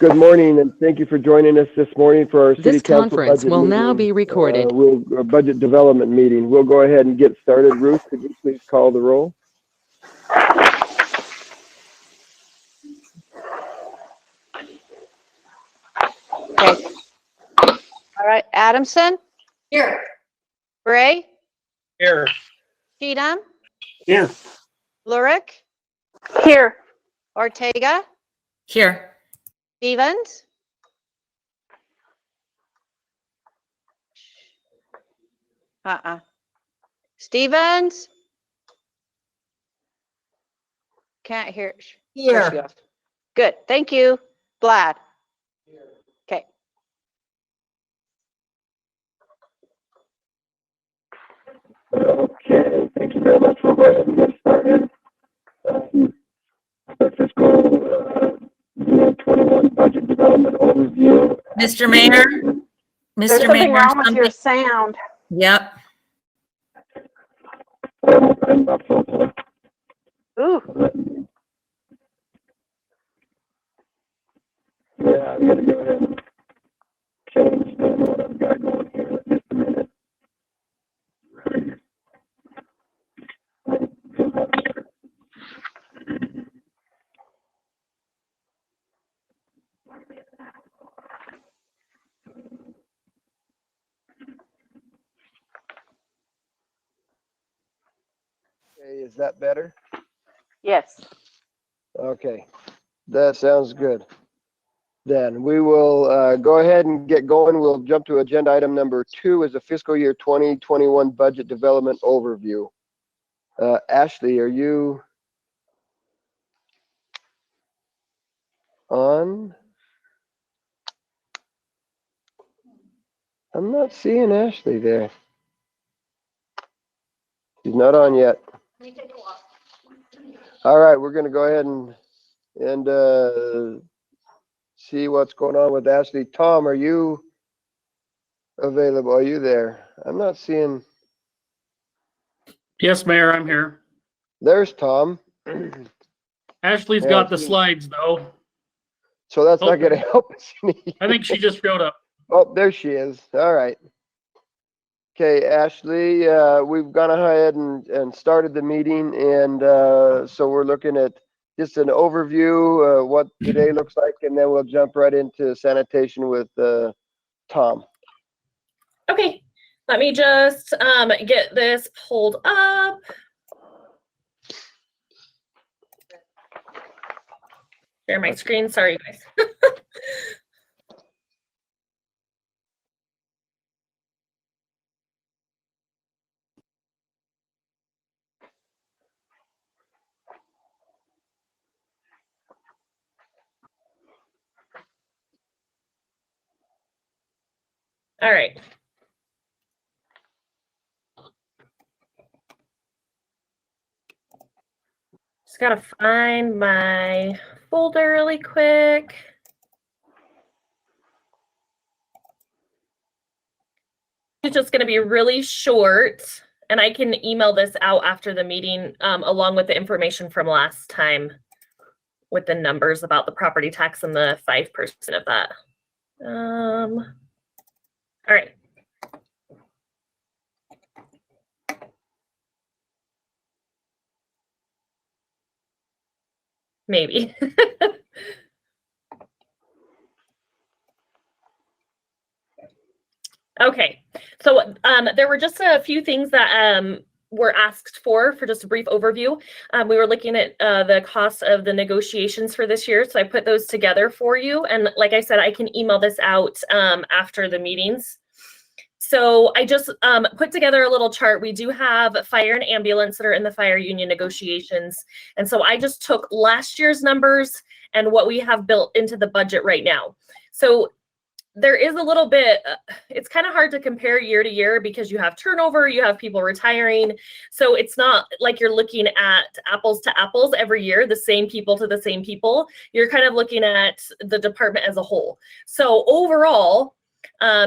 Good morning, and thank you for joining us this morning for our City This Council conference budget will meeting. now be recorded. Budget development meeting. We'll go ahead and get started. Ruth, could you please call the roll? Okay. All right, Adamson, Here. Bray, Here. Cheatham, Here. Lurick, Here. Ortega, Here. Stevens. Stevens. Can't hear. There she Here. goes. Good, thank you. Glad. Okay. Okay, thank you very much. We'll go ahead and get started. The fiscal year 21 budget development overview. Mr. Mayor. There's Mr. something Mayor. wrong with your sound. Yep. Ooh, Yeah, I'm gonna go ahead and change what I've got going here in just a minute. Okay, is that better? yes. Okay, that sounds good. Then we will go ahead and get going. We'll jump to agenda item number 2 is a fiscal year 2021 budget development overview. Ashley, are you on? I'm not seeing Ashley there. She's not on yet. All right, we're going to go ahead and see what's going on with Ashley. Tom, are you available? Are you there? I'm not seeing. Yes, Mayor, I'm here. There's Tom. Ashley's Yeah, got the she- slides though. So that's not Okay. going to help us any. I think she just showed up. Oh, there she is. All right. Okay, Ashley, we've gone ahead and started the meeting, and so we're looking at just an overview, what today looks like, and then we'll jump right into sanitation with Tom. Okay, let me just get this pulled up. Share my screen, sorry guys. All right. Just gotta find my folder really quick. It's just gonna be really short, and I can email this out after the meeting, along with the information from last time with the numbers about the property tax and the 5% of that. All right. Maybe. Okay, so there were just a few things that were asked for just a brief overview. We were looking at the cost of the negotiations for this year, so I put those together for you. And like I said, I can email this out after the meetings. So I just put together a little chart. We do have fire and ambulance that are in the fire union negotiations. And so I just took last year's numbers and what we have built into the budget right now. So there is a little bit, it's kind of hard to compare year to year because you have turnover, you have people retiring. So it's not like you're looking at apples to apples every year, the same people to the same people. You're kind of looking at the department as a whole. So overall,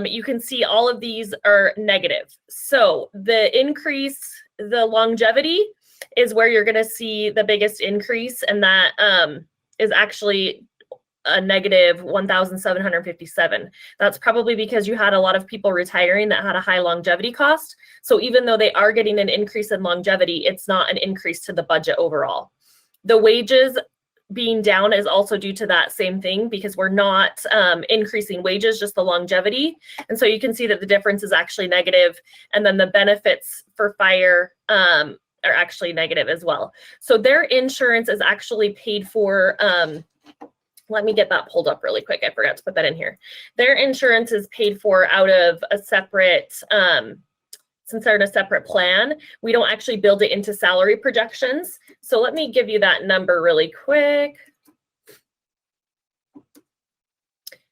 you can see all of these are negative. So the increase, the longevity is where you're going to see the biggest increase, and that is actually a negative 1,757. That's probably because you had a lot of people retiring that had a high longevity cost. So even though they are getting an increase in longevity, it's not an increase to the budget overall. The wages being down is also due to that same thing, because we're not increasing wages, just the longevity. And so you can see that the difference is actually negative. And then the benefits for fire are actually negative as well. So their insurance is actually paid for. Let me get that pulled up really quick. I forgot to put that in here. Their insurance is paid for out of a separate, since they're in a separate plan, we don't actually build it into salary projections. So let me give you that number really quick.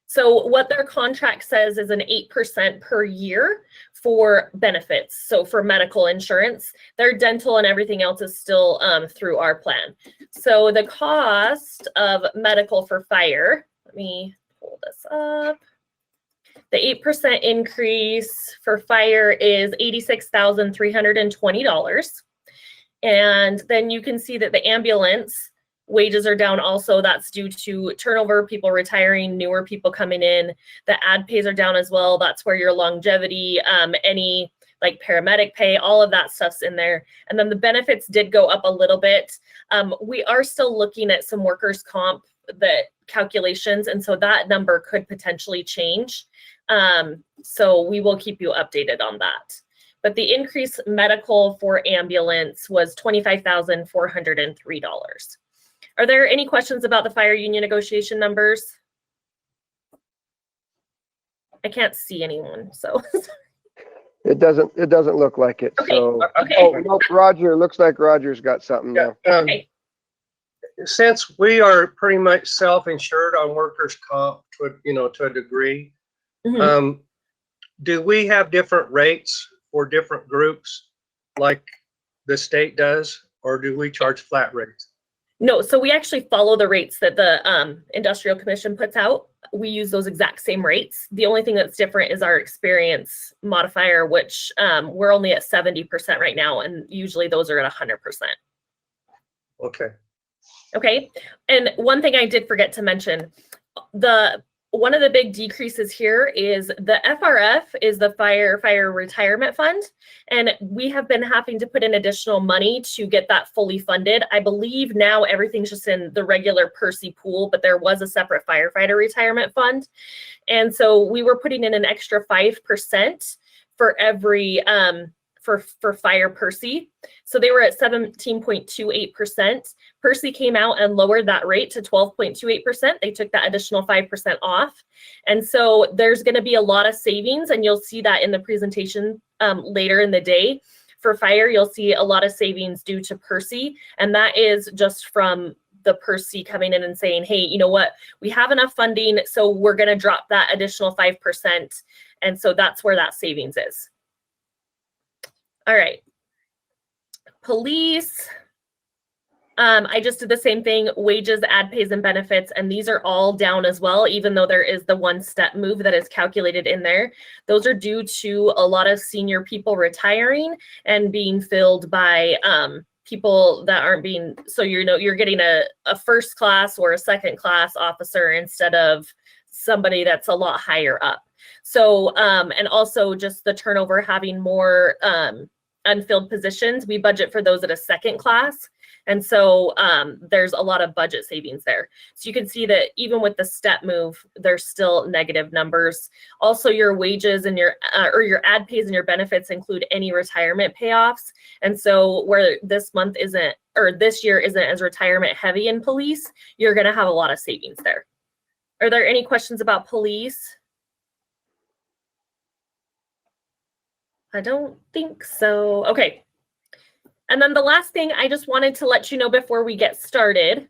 So what their contract says is an 8% per year for benefits. So for medical insurance, their dental and everything else is still through our plan. So the cost of medical for fire, let me pull this up. The 8% increase for fire is $86,320. And then you can see that the ambulance wages are down also. That's due to turnover, people retiring, newer people coming in. The ad pays are down as well. That's where your longevity, any like paramedic pay, all of that stuff's in there. And then the benefits did go up a little bit. We are still looking at some workers' comp calculations. And so that number could potentially change. So we will keep you updated on that. But the increased medical for ambulance was $25,403. Are there any questions about the fire union negotiation numbers? I can't see anyone, so. It doesn't look like it. Okay, So, okay. oh, nope, Roger, looks like Roger's got something now. Okay. Since we are pretty much self-insured on workers' comp to a degree, Mhm. Do we have different rates for different groups like the state does, or do we charge flat rates? No, so we actually follow the rates that the Industrial Commission puts out. We use those exact same rates. The only thing that's different is our experience modifier, which we're only at 70% right now, and usually those are at 100%. Okay. Okay, and one thing I did forget to mention, one of the big decreases here is the FRF is the firefighter retirement fund, and we have been having to put in additional money to get that fully funded. I believe now everything's just in the regular Percy pool, but there was a separate firefighter retirement fund, and so we were putting in an extra 5% for every for fire Percy. So they were at 17.28%. Percy came out and lowered that rate to 12.28%. They took that additional 5% off. And so there's going to be a lot of savings, and you'll see that in the presentation later in the day. For fire, you'll see a lot of savings due to Percy, and that is just from the Percy coming in and saying, hey, you know what, we have enough funding, so we're going to drop that additional 5%. And so that's where that savings is. All right, police. I just did the same thing, wages, ad pays, and benefits, and these are all down as well, even though there is the one step move that is calculated in there. Those are due to a lot of senior people retiring and being filled by people that aren't being, so you're getting a first class or a second class officer instead of somebody that's a lot higher up. So, and also just the turnover, having more unfilled positions, we budget for those at a second class. And so there's a lot of budget savings there. So you can see that even with the step move, there's still negative numbers. Also, your wages and your ad pays and your benefits include any retirement payoffs. And so where this month isn't, or this year isn't as retirement heavy in police, you're going to have a lot of savings there. Are there any questions about police? I don't think so. Okay. And then the last thing I just wanted to let you know before we get started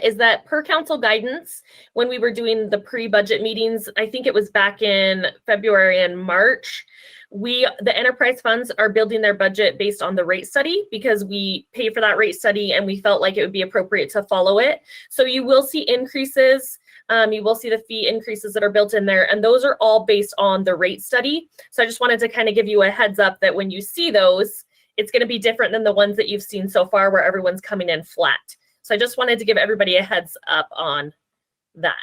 is that per council guidance, when we were doing the pre-budget meetings, I think it was back in February and March, the enterprise funds are building their budget based on the rate study because we pay for that rate study and we felt like it would be appropriate to follow it. So you will see increases. You will see the fee increases that are built in there, and those are all based on the rate study. So I just wanted to kind of give you a heads up that when you see those, it's going to be different than the ones that you've seen so far where everyone's coming in flat. So I just wanted to give everybody a heads up on that.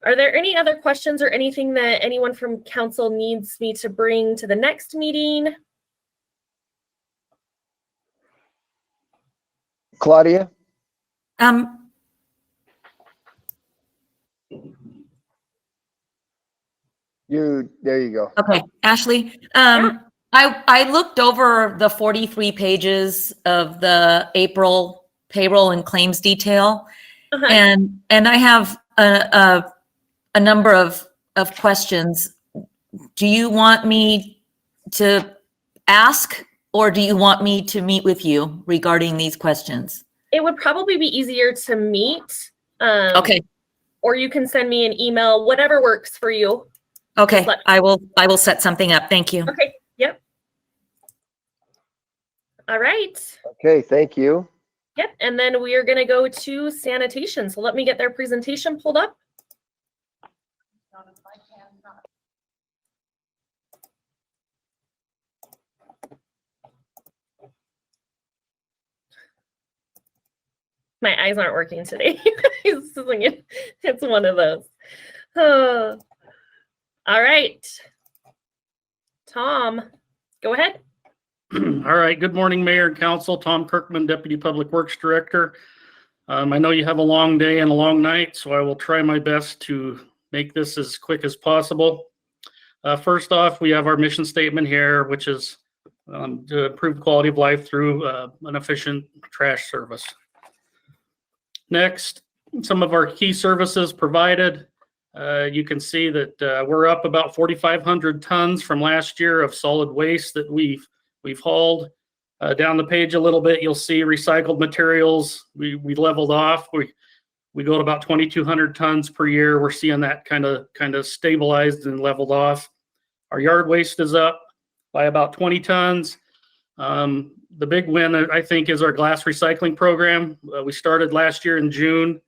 Are there any other questions or anything that anyone from council needs me to bring to the next meeting? Claudia? There you go. Okay, Ashley, Yeah. I looked over the 43 pages of the April payroll and claims detail, Uh-huh. and I have a number of questions. Do you want me to ask, or do you want me to meet with you regarding these questions? It would probably be easier to meet. Okay. Or you can send me an email, whatever works for you. Okay, Let- I will set something up. Thank you. Okay, yep. All right. Okay, thank you. Yep, and then we are gonna go to sanitation. So let me get their presentation pulled up. My eyes aren't working today. It's one of those. Oh. All right. Tom, go ahead. All right. Good morning, Mayor and Council. Tom Kirkman, Deputy Public Works Director. I know you have a long day and a long night, so I will try my best to make this as quick as possible. First off, we have our mission statement here, which is to improve quality of life through an efficient trash service. Next, some of our key services provided. You can see that we're up about 4,500 tons from last year of solid waste that we've hauled. Down the page a little bit, you'll see recycled materials. We leveled off. We go to about 2,200 tons per year. We're seeing that kind of stabilized and leveled off. Our yard waste is up by about 20 tons. The big win, I think, is our glass recycling program. We started last year in June.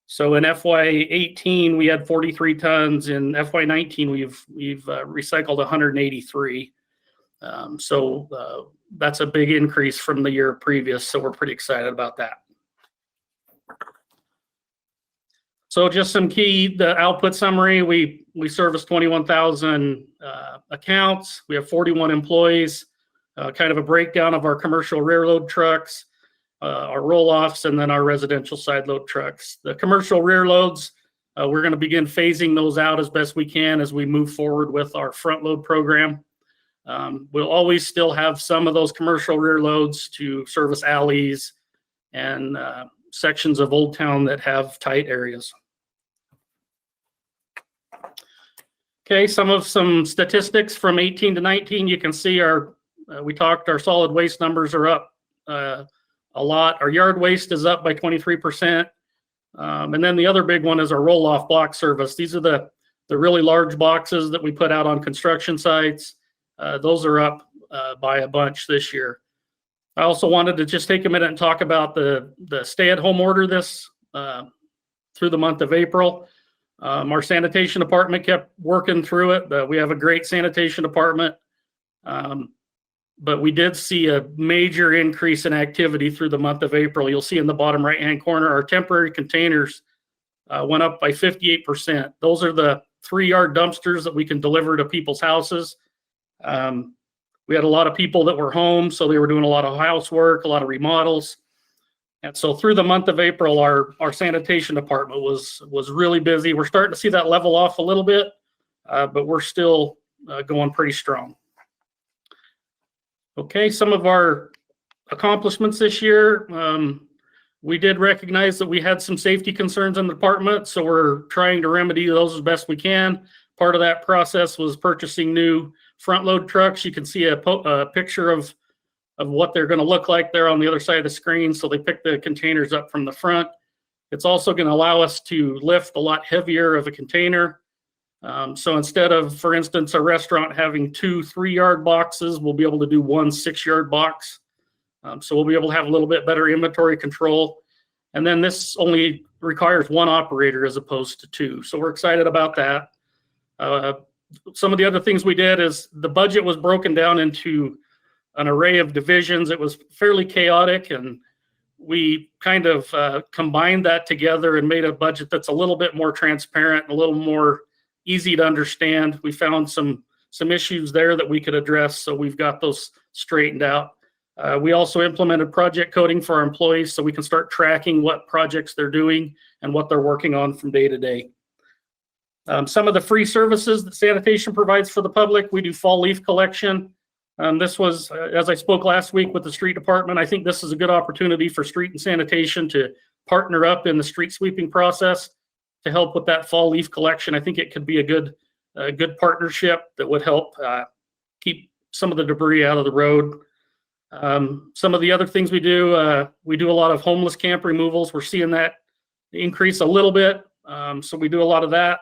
So in FY18, we had 43 tons. In FY19, we've recycled 183. So that's a big increase from the year previous. So we're pretty excited about that. So just some the output summary. We service 21,000 accounts. We have 41 employees. Kind of a breakdown of our commercial rear load trucks, our roll-offs, and then our residential side load trucks. The commercial rear loads, we're going to begin phasing those out as best we can as we move forward with our front load program. We'll always still have some of those commercial rear loads to service alleys and sections of Old Town that have tight areas. Okay, some statistics from 18 to 19. You can see our solid waste numbers are up a lot. Our yard waste is up by 23%. And then the other big one is our roll-off block service. These are the really large boxes that we put out on construction sites. Those are up by a bunch this year. I also wanted to just take a minute and talk about the stay-at-home order through the month of April. Our sanitation department kept working through it. We have a great sanitation department. But we did see a major increase in activity through the month of April. You'll see in the bottom right-hand corner, our temporary containers went up by 58%. Those are the 3-yard dumpsters that we can deliver to people's houses. We had a lot of people that were home, so they were doing a lot of housework, a lot of remodels. And so through the month of April, our sanitation department was really busy. We're starting to see that level off a little bit, but we're still going pretty strong. Okay, some of our accomplishments this year. We did recognize that we had some safety concerns in the department, so we're trying to remedy those as best we can. Part of that process was purchasing new front load trucks. You can see a picture of what they're going to look like there on the other side of the screen. So they pick the containers up from the front. It's also going to allow us to lift a lot heavier of a container. So instead of, for instance, a restaurant having 2 3-yard boxes, we'll be able to do 1 6-yard box. So we'll be able to have a little bit better inventory control. And then this only requires 1 operator as opposed to 2. So we're excited about that. Some of the other things we did is the budget was broken down into an array of divisions. It was fairly chaotic, and we kind of combined that together and made a budget that's a little bit more transparent, and a little more easy to understand. We found some issues there that we could address, so we've got those straightened out. We also implemented project coding for our employees so we can start tracking what projects they're doing and what they're working on from day to day. Some of the free services that sanitation provides for the public, we do fall leaf collection. This was, as I spoke last week with the street department, I think this is a good opportunity for street and sanitation to partner up in the street sweeping process to help with that fall leaf collection. I think it could be a good partnership that would help keep some of the debris out of the road. Some of the other things we do a lot of homeless camp removals. We're seeing that increase a little bit. So we do a lot of that.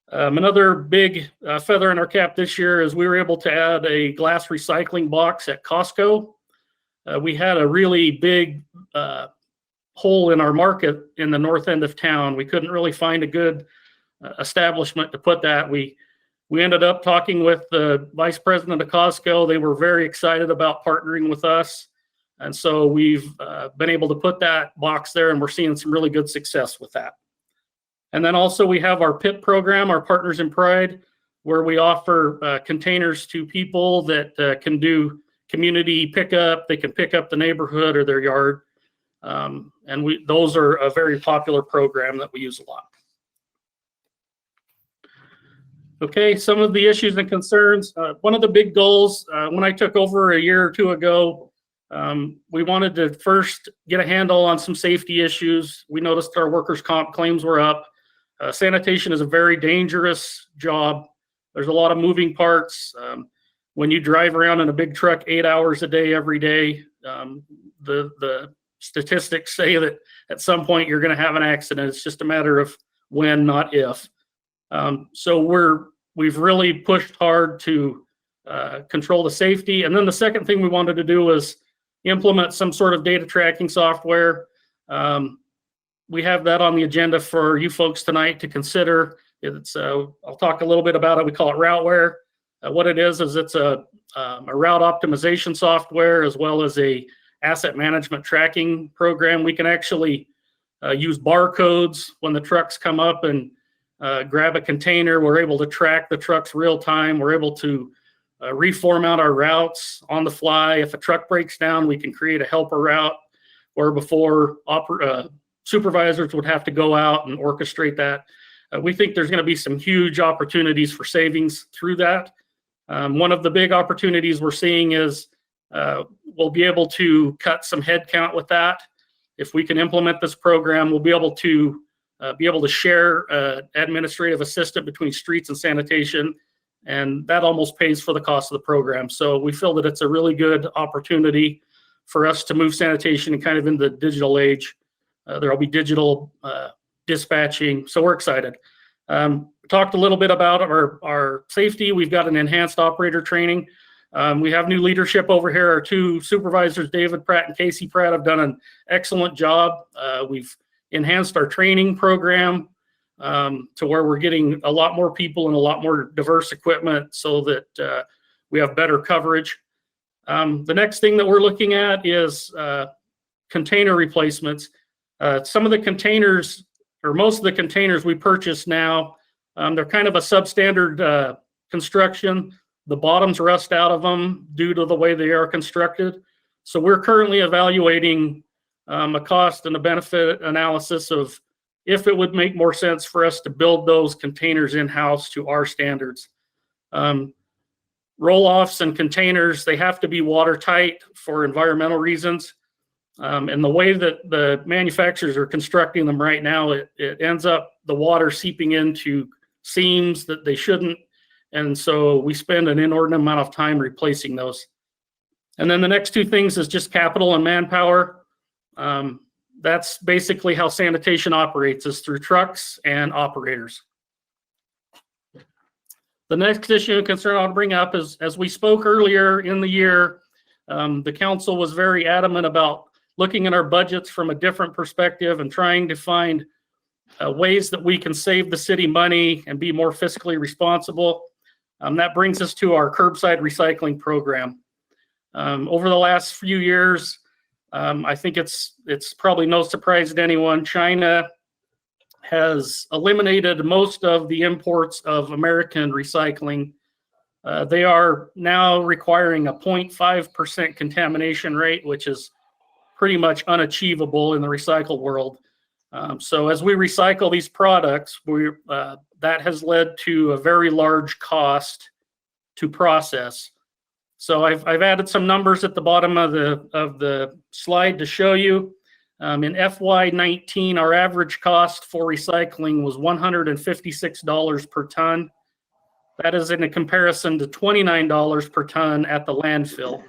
Another big feather in our cap this year is we were able to add a glass recycling box at Costco. We had a really big hole in our market in the north end of town. We couldn't really find a good establishment to put that. We ended up talking with the vice president of Costco. They were very excited about partnering with us. And so we've been able to put that box there, and we're seeing some really good success with that. And then also we have our PIP program, our Partners in Pride, where we offer containers to people that can do community pickup. They can pick up the neighborhood or their yard. And those are a very popular program that we use a lot. Okay, some of the issues and concerns. One of the big goals when I took over a year or two ago, we wanted to first get a handle on some safety issues. We noticed our workers' comp claims were up. Sanitation is a very dangerous job. There's a lot of moving parts. When you drive around in a big truck 8 hours a day, every day, the statistics say that at some point you're going to have an accident. It's just a matter of when, not if. So we've really pushed hard to control the safety. And then the second thing we wanted to do was implement some sort of data tracking software. We have that on the agenda for you folks tonight to consider. I'll talk a little bit about it. We call it Routeware. What it is it's a route optimization software as well as a asset management tracking program. We can actually use barcodes when the trucks come up and grab a container. We're able to track the trucks real time. We're able to reformat our routes on the fly. If a truck breaks down, we can create a helper route, where before supervisors would have to go out and orchestrate that. We think there's going to be some huge opportunities for savings through that. One of the big opportunities we're seeing is we'll be able to cut some headcount with that. If we can implement this program, we'll be able to share administrative assistant between streets and sanitation, and that almost pays for the cost of the program. So we feel that it's a really good opportunity for us to move sanitation and kind of in the digital age. There'll be digital dispatching, so we're excited. Talked a little bit about our safety. We've got an enhanced operator training. We have new leadership over here. Our two supervisors, David Pratt and Casey Pratt, have done an excellent job. We've enhanced our training program to where we're getting a lot more people and a lot more diverse equipment so that we have better coverage. The next thing that we're looking at is container replacements. Some of the containers, or most of the containers we purchase now, they're kind of a substandard construction. The bottoms rust out of them due to the way they are constructed. So we're currently evaluating a cost and a benefit analysis of if it would make more sense for us to build those containers in-house to our standards. Roll-offs and containers, they have to be watertight for environmental reasons. And the way that the manufacturers are constructing them right now, it ends up the water seeping into seams that they shouldn't. And so we spend an inordinate amount of time replacing those. And then the next two things is just capital and manpower. That's basically how sanitation operates, is through trucks and operators. The next issue and concern I'll bring up is, as we spoke earlier in the year, the council was very adamant about looking at our budgets from a different perspective and trying to find ways that we can save the city money and be more fiscally responsible. That brings us to our curbside recycling program. Over the last few years, I think it's probably no surprise to anyone. China has eliminated most of the imports of American recycling. They are now requiring a 0.5% contamination rate, which is pretty much unachievable in the recycle world. So as we recycle these products, that has led to a very large cost to process. So I've added some numbers at the bottom of the slide to show you. In FY19, our average cost for recycling was $156 per ton. That is in a comparison to $29 per ton at the landfill.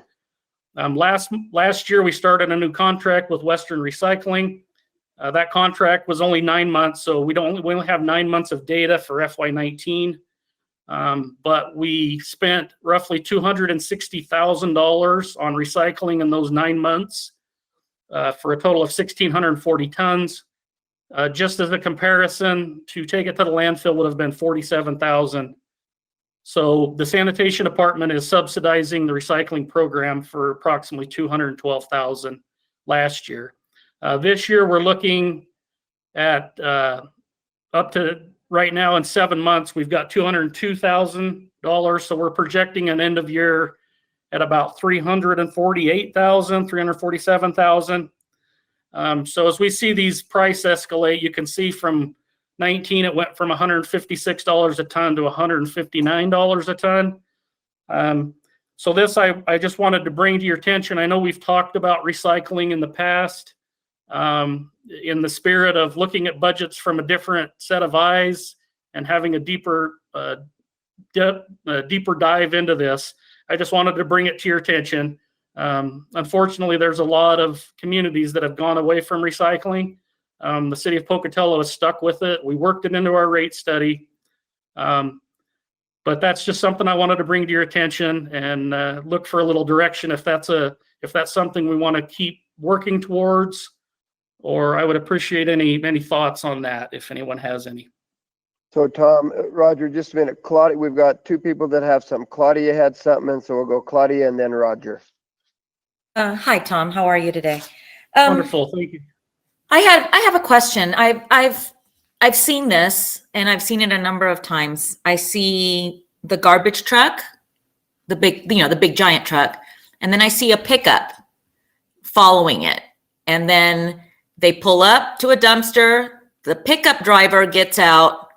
Last year, we started a new contract with Western Recycling. That contract was only 9 months, so we only have 9 months of data for FY19. But we spent roughly $260,000 on recycling in those 9 months for a total of 1,640 tons. Just as a comparison, to take it to the landfill would have been $47,000. So the sanitation department is subsidizing the recycling program for approximately $212,000 last year. This year, we're looking at up to right now in 7 months, we've got $202,000. So we're projecting an end of year at about $348,000, $347,000. So as we see these price escalate, you can see from 19, it went from $156 a ton to $159 a ton. So this, I just wanted to bring to your attention. I know we've talked about recycling in the past, in the spirit of looking at budgets from a different set of eyes and having a deeper dive into this. I just wanted to bring it to your attention. Unfortunately, there's a lot of communities that have gone away from recycling. The city of Pocatello is stuck with it. We worked it into our rate study. But that's just something I wanted to bring to your attention and look for a little direction if that's something we want to keep working towards, or I would appreciate any thoughts on that if anyone has any. So Tom, Roger, just a minute. Claudia, we've got two people that have some. Claudia had something, and so we'll go Claudia and then Roger. Hi, Tom. How are you today? Wonderful. Thank you. I have a question. I've seen this, and I've seen it a number of times. I see the garbage truck, the big giant truck, and then I see a pickup following it. And then they pull up to a dumpster. The pickup driver gets out,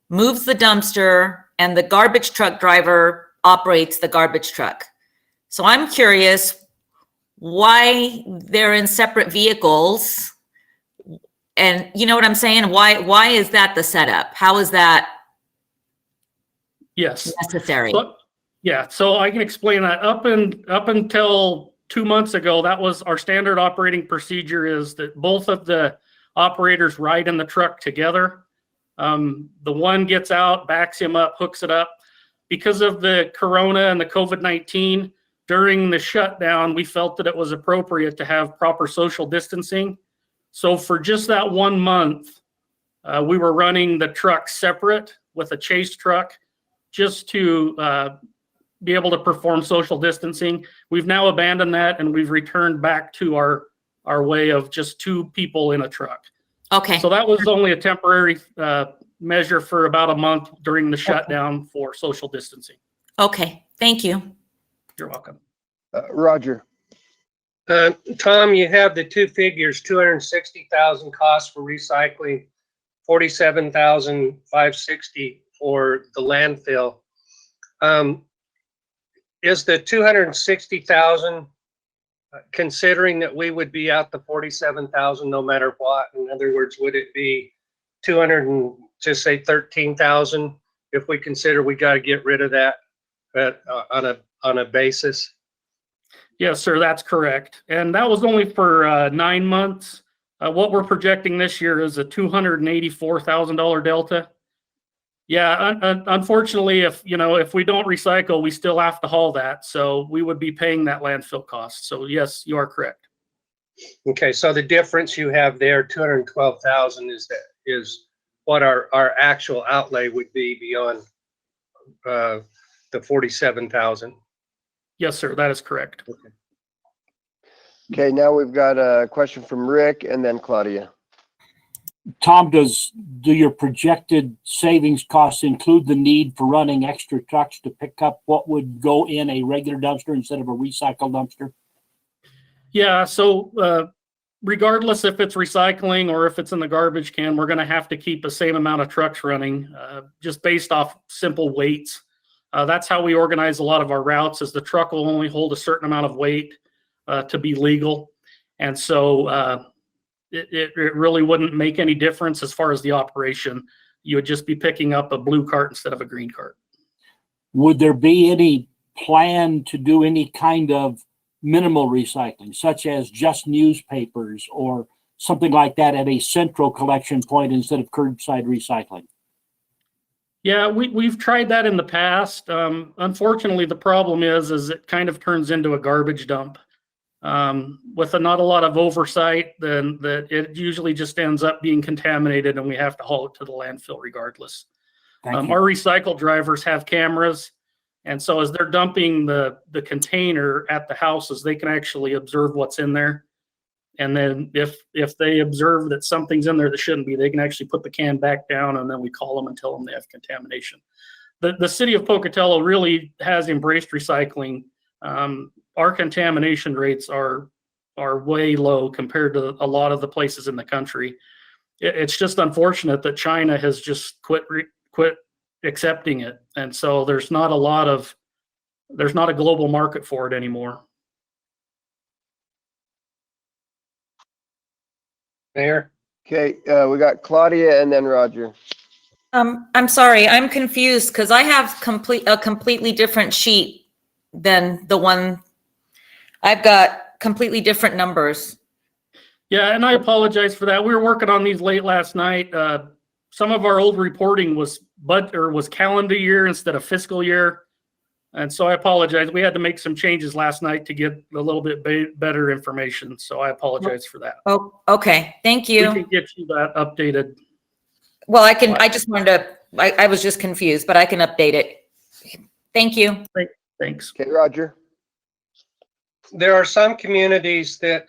moves the dumpster, and the garbage truck driver operates the garbage truck. So I'm curious why they're in separate vehicles. And you know what I'm saying? Why is that the setup? How is that necessary? So I can explain that. Up until 2 months ago, that was our standard operating procedure, is that both of the operators ride in the truck together. The one gets out, backs him up, hooks it up. Because of the corona and the COVID-19, during the shutdown, we felt that it was appropriate to have proper social distancing. So for just that 1 month, we were running the truck separate with a chase truck just to be able to perform social distancing. We've now abandoned that, and we've returned back to our way of just 2 people in a truck. Okay. So that was only a temporary measure for about a month during the shutdown for social distancing. Okay. Thank you. You're welcome. Roger. Tom, you have the two figures: 260,000 costs for recycling, 47,560 for the landfill. Is the 260,000 considering that we would be out the 47,000 no matter what? In other words, would it be 200 and just say 13,000 if we consider we got to get rid of that on a basis? Yes, sir, that's correct. And that was only for 9 months. What we're projecting this year is a $284,000 delta. Yeah, unfortunately, if we don't recycle, we still have to haul that. So we would be paying that landfill cost. So yes, you are correct. Okay, so the difference you have there, 212,000, is what our actual outlay would be beyond the 47,000. Yes, sir, that is correct. Okay. Okay, now we've got a question from Rick and then Claudia. Tom, do your projected savings costs include the need for running extra trucks to pick up what would go in a regular dumpster instead of a recycled dumpster? Yeah, so regardless if it's recycling or if it's in the garbage can, we're going to have to keep the same amount of trucks running, just based off simple weights. That's how we organize a lot of our routes, is the truck will only hold a certain amount of weight to be legal. And so it really wouldn't make any difference as far as the operation. You would just be picking up a blue cart instead of a green cart. Would there be any plan to do any kind of minimal recycling, such as just newspapers or something like that at a central collection point instead of curbside recycling? Yeah, we've tried that in the past. Unfortunately, the problem is it kind of turns into a garbage dump. With not a lot of oversight, then that it usually just ends up being contaminated and we have to haul it to the landfill regardless. Our recycle drivers have cameras, and so as they're dumping the container at the houses, they can actually observe what's in there. And then if they observe that something's in there that shouldn't be, they can actually put the can back down, and then we call them and tell them they have contamination. The city of Pocatello really has embraced recycling. Our contamination rates are way low compared to a lot of the places in the country. It's just unfortunate that China has just quit accepting it, and so there's not a global market for it anymore. Mayor? Okay, we got Claudia and then Roger. I'm sorry, I'm confused because I have a completely different sheet than the one. I've got completely different numbers. Yeah, and I apologize for that. We were working on these late last night. Some of our old reporting was calendar year instead of fiscal year. And so I apologize. We had to make some changes last night to get a little bit better information. So I apologize for that. Oh, okay. Thank We you. can get you that updated. Well, I just wanted to, I was just confused, but I can update it. Thank you. Thanks. Okay, Roger. There are some communities that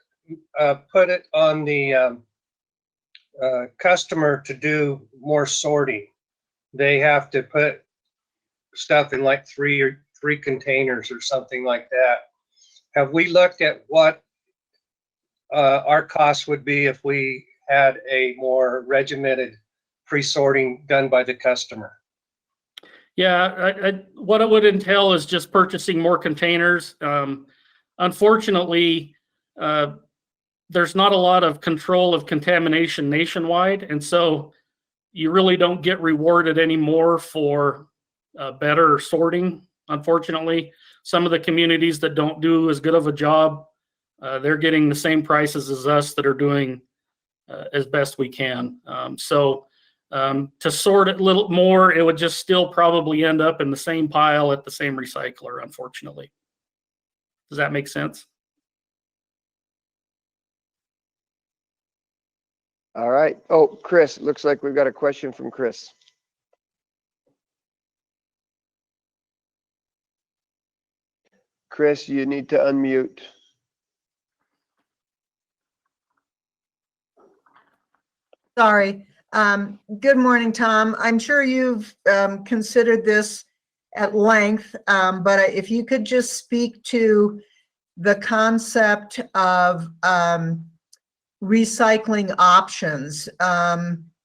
put it on the customer to do more sorting. They have to put stuff in like three containers or something like that. Have we looked at what our costs would be if we had a more regimented pre-sorting done by the customer? Yeah, what it would entail is just purchasing more containers. Unfortunately, there's not a lot of control of contamination nationwide, and so you really don't get rewarded anymore for better sorting. Unfortunately, some of the communities that don't do as good of a job, they're getting the same prices as us that are doing as best we can. To sort it a little more, it would just still probably end up in the same pile at the same recycler, unfortunately. Does that make sense? All right. Oh, Chris, looks like we've got a question from Chris. Chris, you need to unmute. Sorry. Good morning, Tom. I'm sure you've considered this at length, but if you could just speak to the concept of recycling options.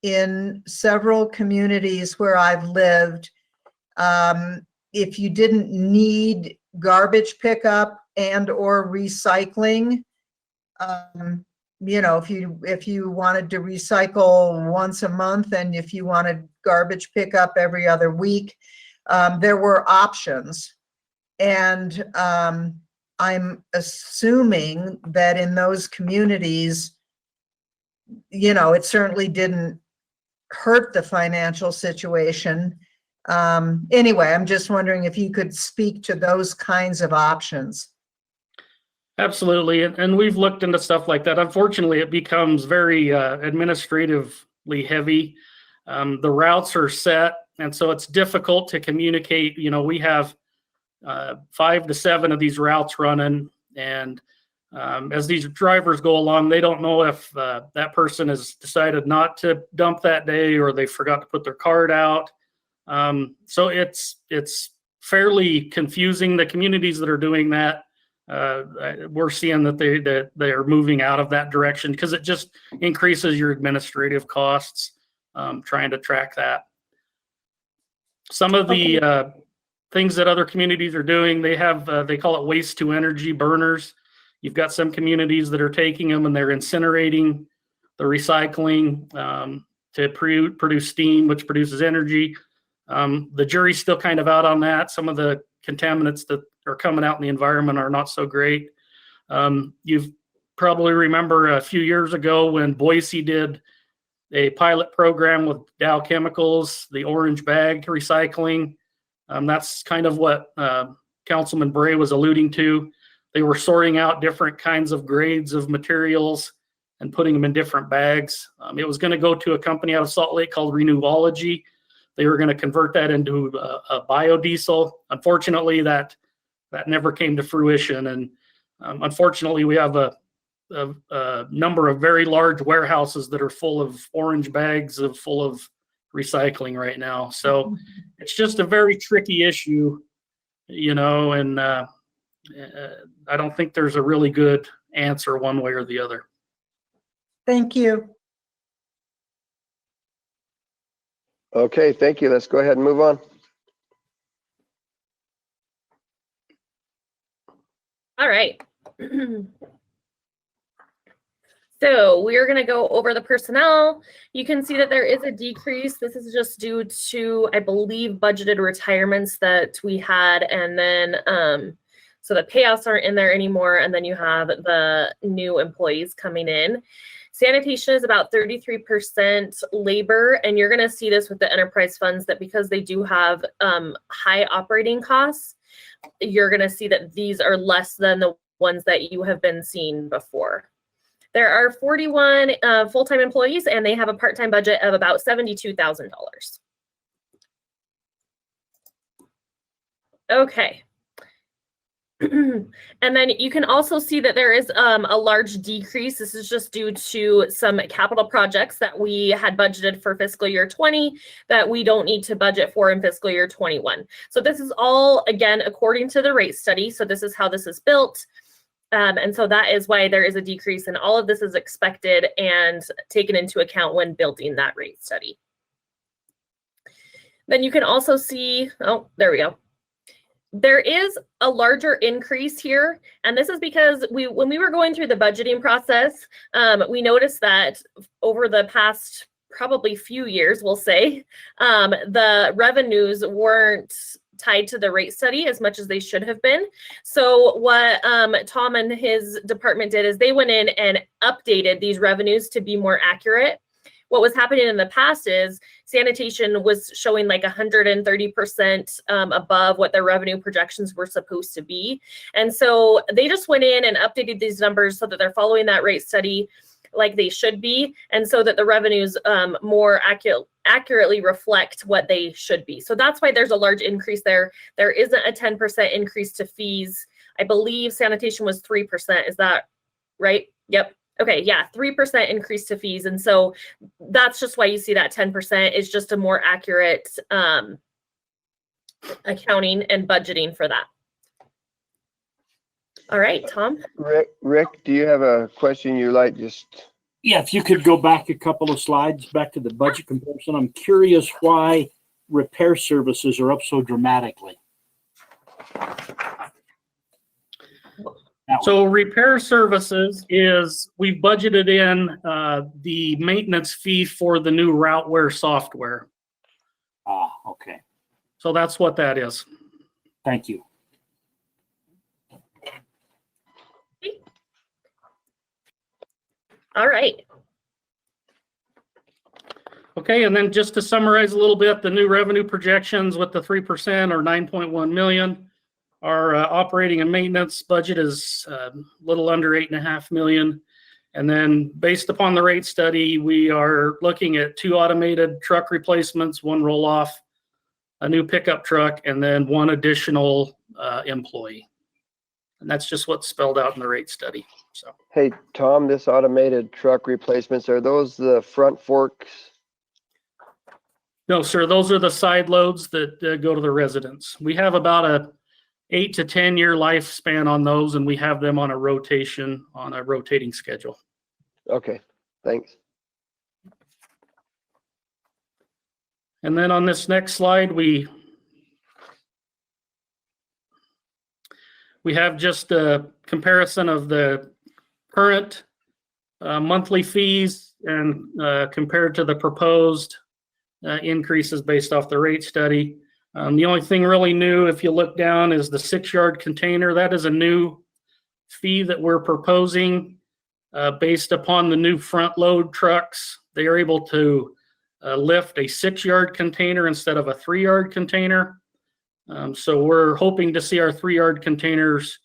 In several communities where I've lived, if you didn't need garbage pickup and or recycling, you know, if you wanted to recycle once a month and if you wanted garbage pickup every other week, there were options. And I'm assuming that in those communities, you know, it certainly didn't hurt the financial situation. Anyway, I'm just wondering if you could speak to those kinds of options. Absolutely. And we've looked into stuff like that. Unfortunately, it becomes very administratively heavy. The routes are set, and so it's difficult to communicate. You know, we have 5 to 7 of these routes running, and As these drivers go along, they don't know if that person has decided not to dump that day or they forgot to put their card out. So it's fairly confusing. The communities that are doing that, we're seeing that they are moving out of that direction because it just increases your administrative costs trying to track that. Some of the things that other communities are doing, they have they call it waste to energy burners. You've got some communities that are taking them and they're incinerating the recycling to produce steam, which produces energy. The jury's still kind of out on that. Some of the contaminants that are coming out in the environment are not so great. You've probably remember a few years ago when Boise did a pilot program with Dow Chemicals, the orange bag recycling. That's kind of what Councilman Bray was alluding to. They were sorting out different kinds of grades of materials and putting them in different bags. It was going to go to a company out of Salt Lake called Renewology. They were going to convert that into a biodiesel. Unfortunately, that never came to fruition. And unfortunately, we have a number of very large warehouses that are full of orange bags full of recycling right now. So it's just a very tricky issue, and I don't think there's a really good answer one way or the other. Thank you. Okay, thank you. Let's go ahead and move on. All right. So we're going to go over the personnel. You can see that there is a decrease. This is just due to, I believe, budgeted retirements that we had. And then, so the payouts aren't in there anymore. And then you have the new employees coming in. Sanitation is about 33% labor, and you're going to see this with the enterprise funds that because they do have high operating costs, you're going to see that these are less than the ones that you have been seeing before. There are 41 full-time employees, and they have a part-time budget of about $72,000. Okay. And then you can also see that there is a large decrease. This is just due to some capital projects that we had budgeted for fiscal year 20 that we don't need to budget for in fiscal year 21. So this is all, again, according to the rate study. So this is how this is built. And so that is why there is a decrease, and all of this is expected and taken into account when building that rate study. Then you can also see, oh, there we go. There is a larger increase here, and this is because when we were going through the budgeting process, we noticed that over the past probably few years, we'll say, the revenues weren't tied to the rate study as much as they should have been. So what Tom and his department did is they went in and updated these revenues to be more accurate. What was happening in the past is sanitation was showing like 130% above what their revenue projections were supposed to be. And so they just went in and updated these numbers so that they're following that rate study like they should be, and so that the revenues more accurately reflect what they should be. So that's why there's a large increase there. There isn't a 10% increase to fees. I believe sanitation was 3%. Is that right? Yep. Okay, yeah, 3% increase to fees. And so that's just why you see that 10% is just a more accurate accounting and budgeting for that. All right, Tom. Rick, do you have a question you like? Yeah, if you could go back a couple of slides, back to the budget comparison. I'm curious why repair services are up so dramatically. So repair services is, we've budgeted in the maintenance fee for the new Routeware software. Ah, okay. So that's what that is. Thank you. All right. Okay, and then just to summarize a little bit, the new revenue projections with the 3% or 9.1 million. Our operating and maintenance budget is a little under 8.5 million. And then based upon the rate study, we are looking at 2 automated truck replacements, 1 roll-off, a new pickup truck, and then 1 additional employee. And that's just what's spelled out in the rate study. So Hey, Tom, this automated truck replacements, are those the front forks? no, sir, those are the side loads that go to the residents. We have about a 8 to 10 year lifespan on those, and we have them on a rotating schedule. Okay, thanks. And then on this next slide, we have just a comparison of the current monthly fees and compared to the proposed increases based off the rate study. The only thing really new, if you look down, is the 6-yard container. That is a new fee that we're proposing based upon the new front load trucks. They are able to lift a 6-yard container instead of a 3-yard container. So we're hoping to see our 3-yard containers,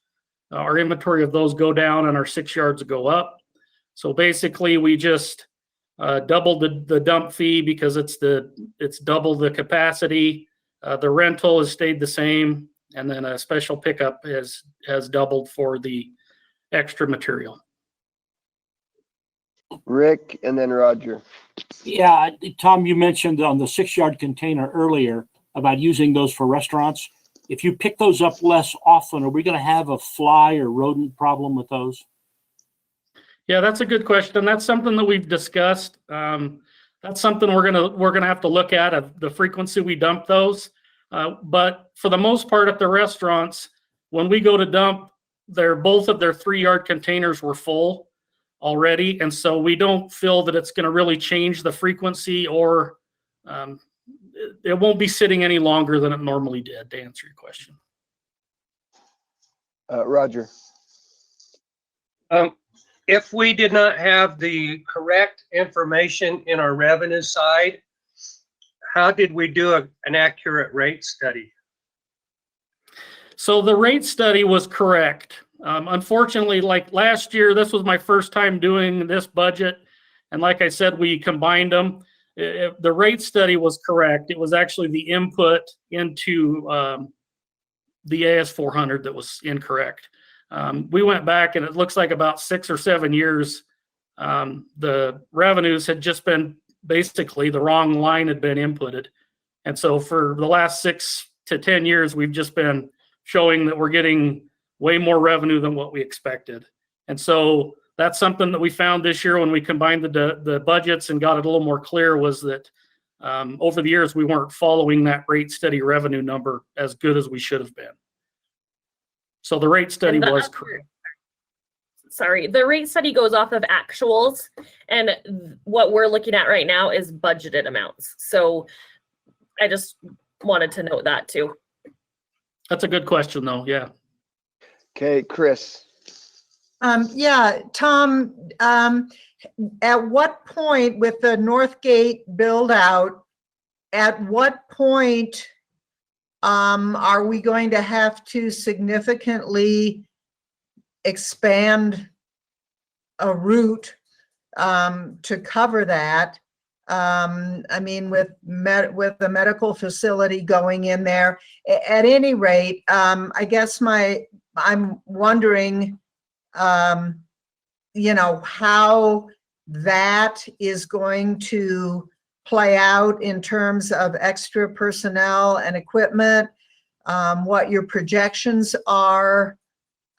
our inventory of those go down and our 6 yards go up. So basically we just doubled the dump fee because it's double the capacity. The rental has stayed the same, and then a special pickup has doubled for the extra material. Rick and then Roger. Yeah, Tom, you mentioned on the 6-yard container earlier about using those for restaurants. If you pick those up less often, are we going to have a fly or rodent problem with those? Yeah, that's a good question. That's something that we've discussed. That's something we're gonna have to look at of the frequency we dump those. But for the most part, at the restaurants, when we go to dump, both of their 3-yard containers were full already, and so we don't feel that it's going to really change the frequency, or it won't be sitting any longer than it normally did. To answer your question, Roger. If we did not have the correct information in our revenue side, how did we do an accurate rate study? so the rate study was correct. Unfortunately, like last year, this was my first time doing this budget, and like I said, we combined them. The rate study was correct. It was actually the input into the AS400 that was incorrect. We went back, and it looks like about 6 or 7 years, the revenues had just been basically the wrong line had been inputted. And so for the last 6 to 10 years, we've just been showing that we're getting way more revenue than what we expected. And so that's something that we found this year when we combined the budgets and got it a little more clear, was that over the years, we weren't following that rate study revenue number as good as we should have been. So the rate study was correct. Sorry, the rate study goes off of actuals, and what we're looking at right now is budgeted amounts. So I just wanted to note that too. That's a good question though, yeah. Okay, Chris. Yeah, Tom, at what point with the Northgate build out, at what point are we going to have to significantly expand a route to cover that? I mean, with the medical facility going in there, at any rate, I guess I'm wondering, you know, how that is going to play out in terms of extra personnel and equipment, what your projections are,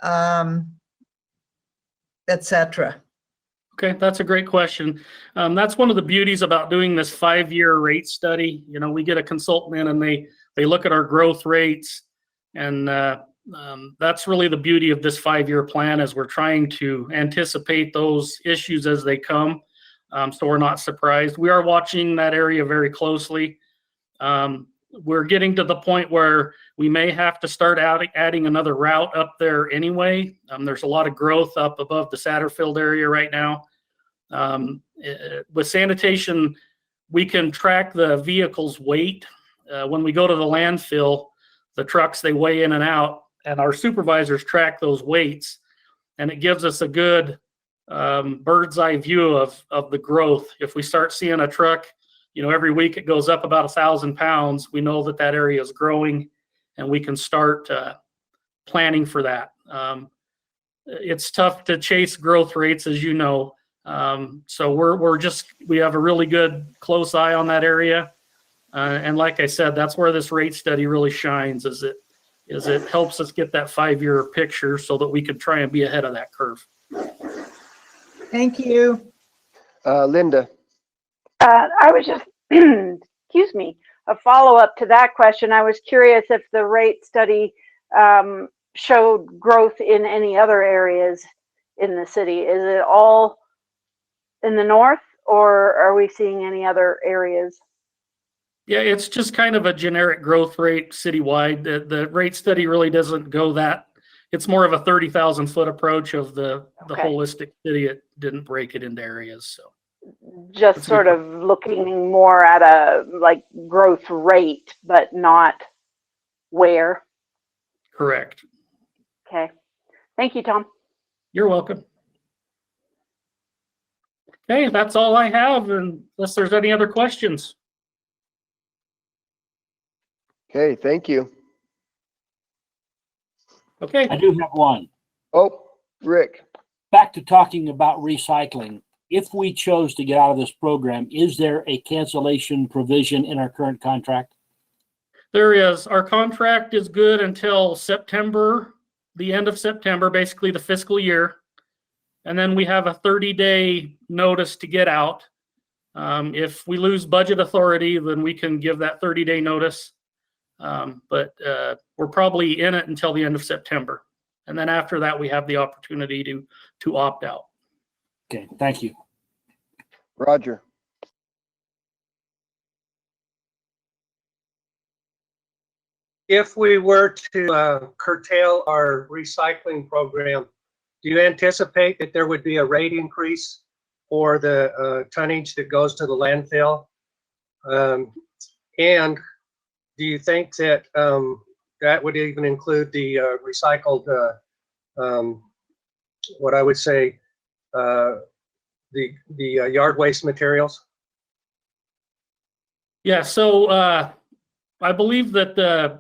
et cetera. Okay, that's a great question. That's one of the beauties about doing this 5-year rate study. You know, we get a consultant in and they look at our growth rates, and that's really the beauty of this 5-year plan, is we're trying to anticipate those issues as they come, so we're not surprised. We are watching that area very closely. We're getting to the point where we may have to start adding another route up there anyway. There's a lot of growth up above the Satterfield area right now. With sanitation, we can track the vehicle's weight. When we go to the landfill, the trucks, they weigh in and out, and our supervisors track those weights, and it gives us a good bird's eye view of the growth. If we start seeing a truck, you know, every week it goes up about 1,000 pounds, we know that area is growing, and we can start planning for that. It's tough to chase growth rates, as you know. So we have a really good close eye on that area. And like I said, that's where this rate study really shines, is it helps us get that 5-year picture so that we can try and be ahead of that curve. Thank you. Linda. I was just, excuse me, a follow-up to that question. I was curious if the rate study showed growth in any other areas in the city. Is it all in the north, or are we seeing any other areas? Yeah, it's just kind of a generic growth rate citywide. The rate study really doesn't go that. It's more of a 30,000 foot approach of the Okay. holistic city. It didn't break it into areas. So Just That's a sort good of looking more at a like growth rate, but not where. correct. Okay. Thank you, Tom. You're welcome. Okay, that's all I have, unless there's any other questions. Okay, thank you. Okay. I do have one. Oh, Rick. Back to talking about recycling. If we chose to get out of this program, is there a cancellation provision in our current contract? There is. Our contract is good until September, the end of September, basically the fiscal year. And then we have a 30-day notice to get out. If we lose budget authority, then we can give that 30-day notice. But we're probably in it until the end of September. And then after that, we have the opportunity to opt out. Okay, thank you. Roger. If we were to curtail our recycling program, do you anticipate that there would be a rate increase for the tonnage that goes to the landfill? And do you think that that would even include the recycled, what I would say, the yard waste materials? Yeah, so I believe that the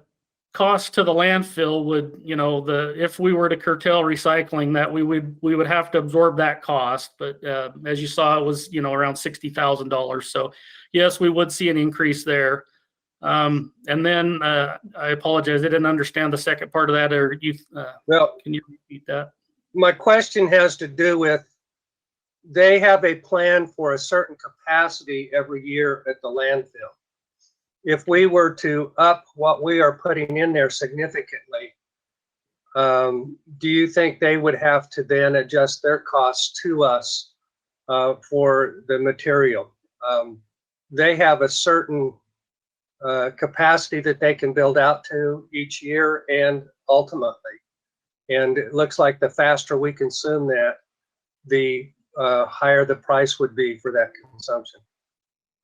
cost to the landfill would, if we were to curtail recycling, that we would have to absorb that cost. But as you saw, it was, around $60,000. So yes, we would see an increase there. And then I apologize, I didn't understand the second part of that. Or Well, can you repeat that? my question has to do with, they have a plan for a certain capacity every year at the landfill. If we were to up what we are putting in there significantly, do you think they would have to then adjust their costs to us for the material? They have a certain capacity that they can build out to each year and ultimately. And it looks like the faster we consume that, the higher the price would be for that consumption.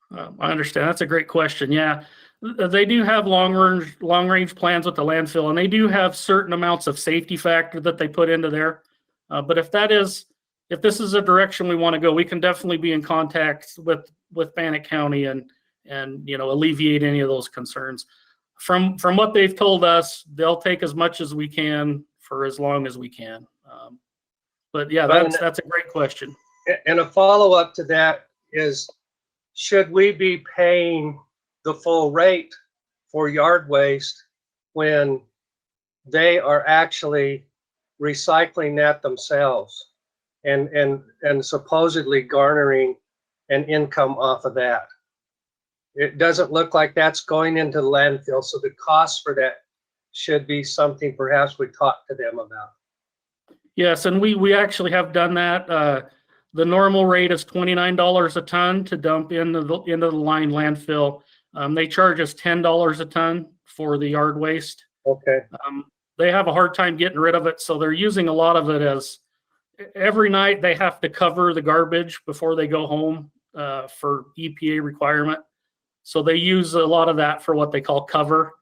I understand. That's a great question. Yeah, they do have long range plans with the landfill, and they do have certain amounts of safety factor that they put into there. But if this is a direction we want to go, we can definitely be in contact with Bannock County and alleviate any of those concerns. From what they've told us, they'll take as much as we can for as long as we can. But yeah, that's a great question. And a follow-up to that is, should we be paying the full rate for yard waste when they are actually recycling that themselves and supposedly garnering an income off of that? It doesn't look like that's going into the landfill, so the cost for that should be something perhaps we talk to them about. Yes, and we actually have done that. The normal rate is $29 a ton to dump into the line landfill. They charge us $10 a ton for the yard waste. Okay. They have a hard time getting rid of it, so they're using a lot of it as every night they have to cover the garbage before they go home for EPA requirement. So they use a lot of that for what they call cover.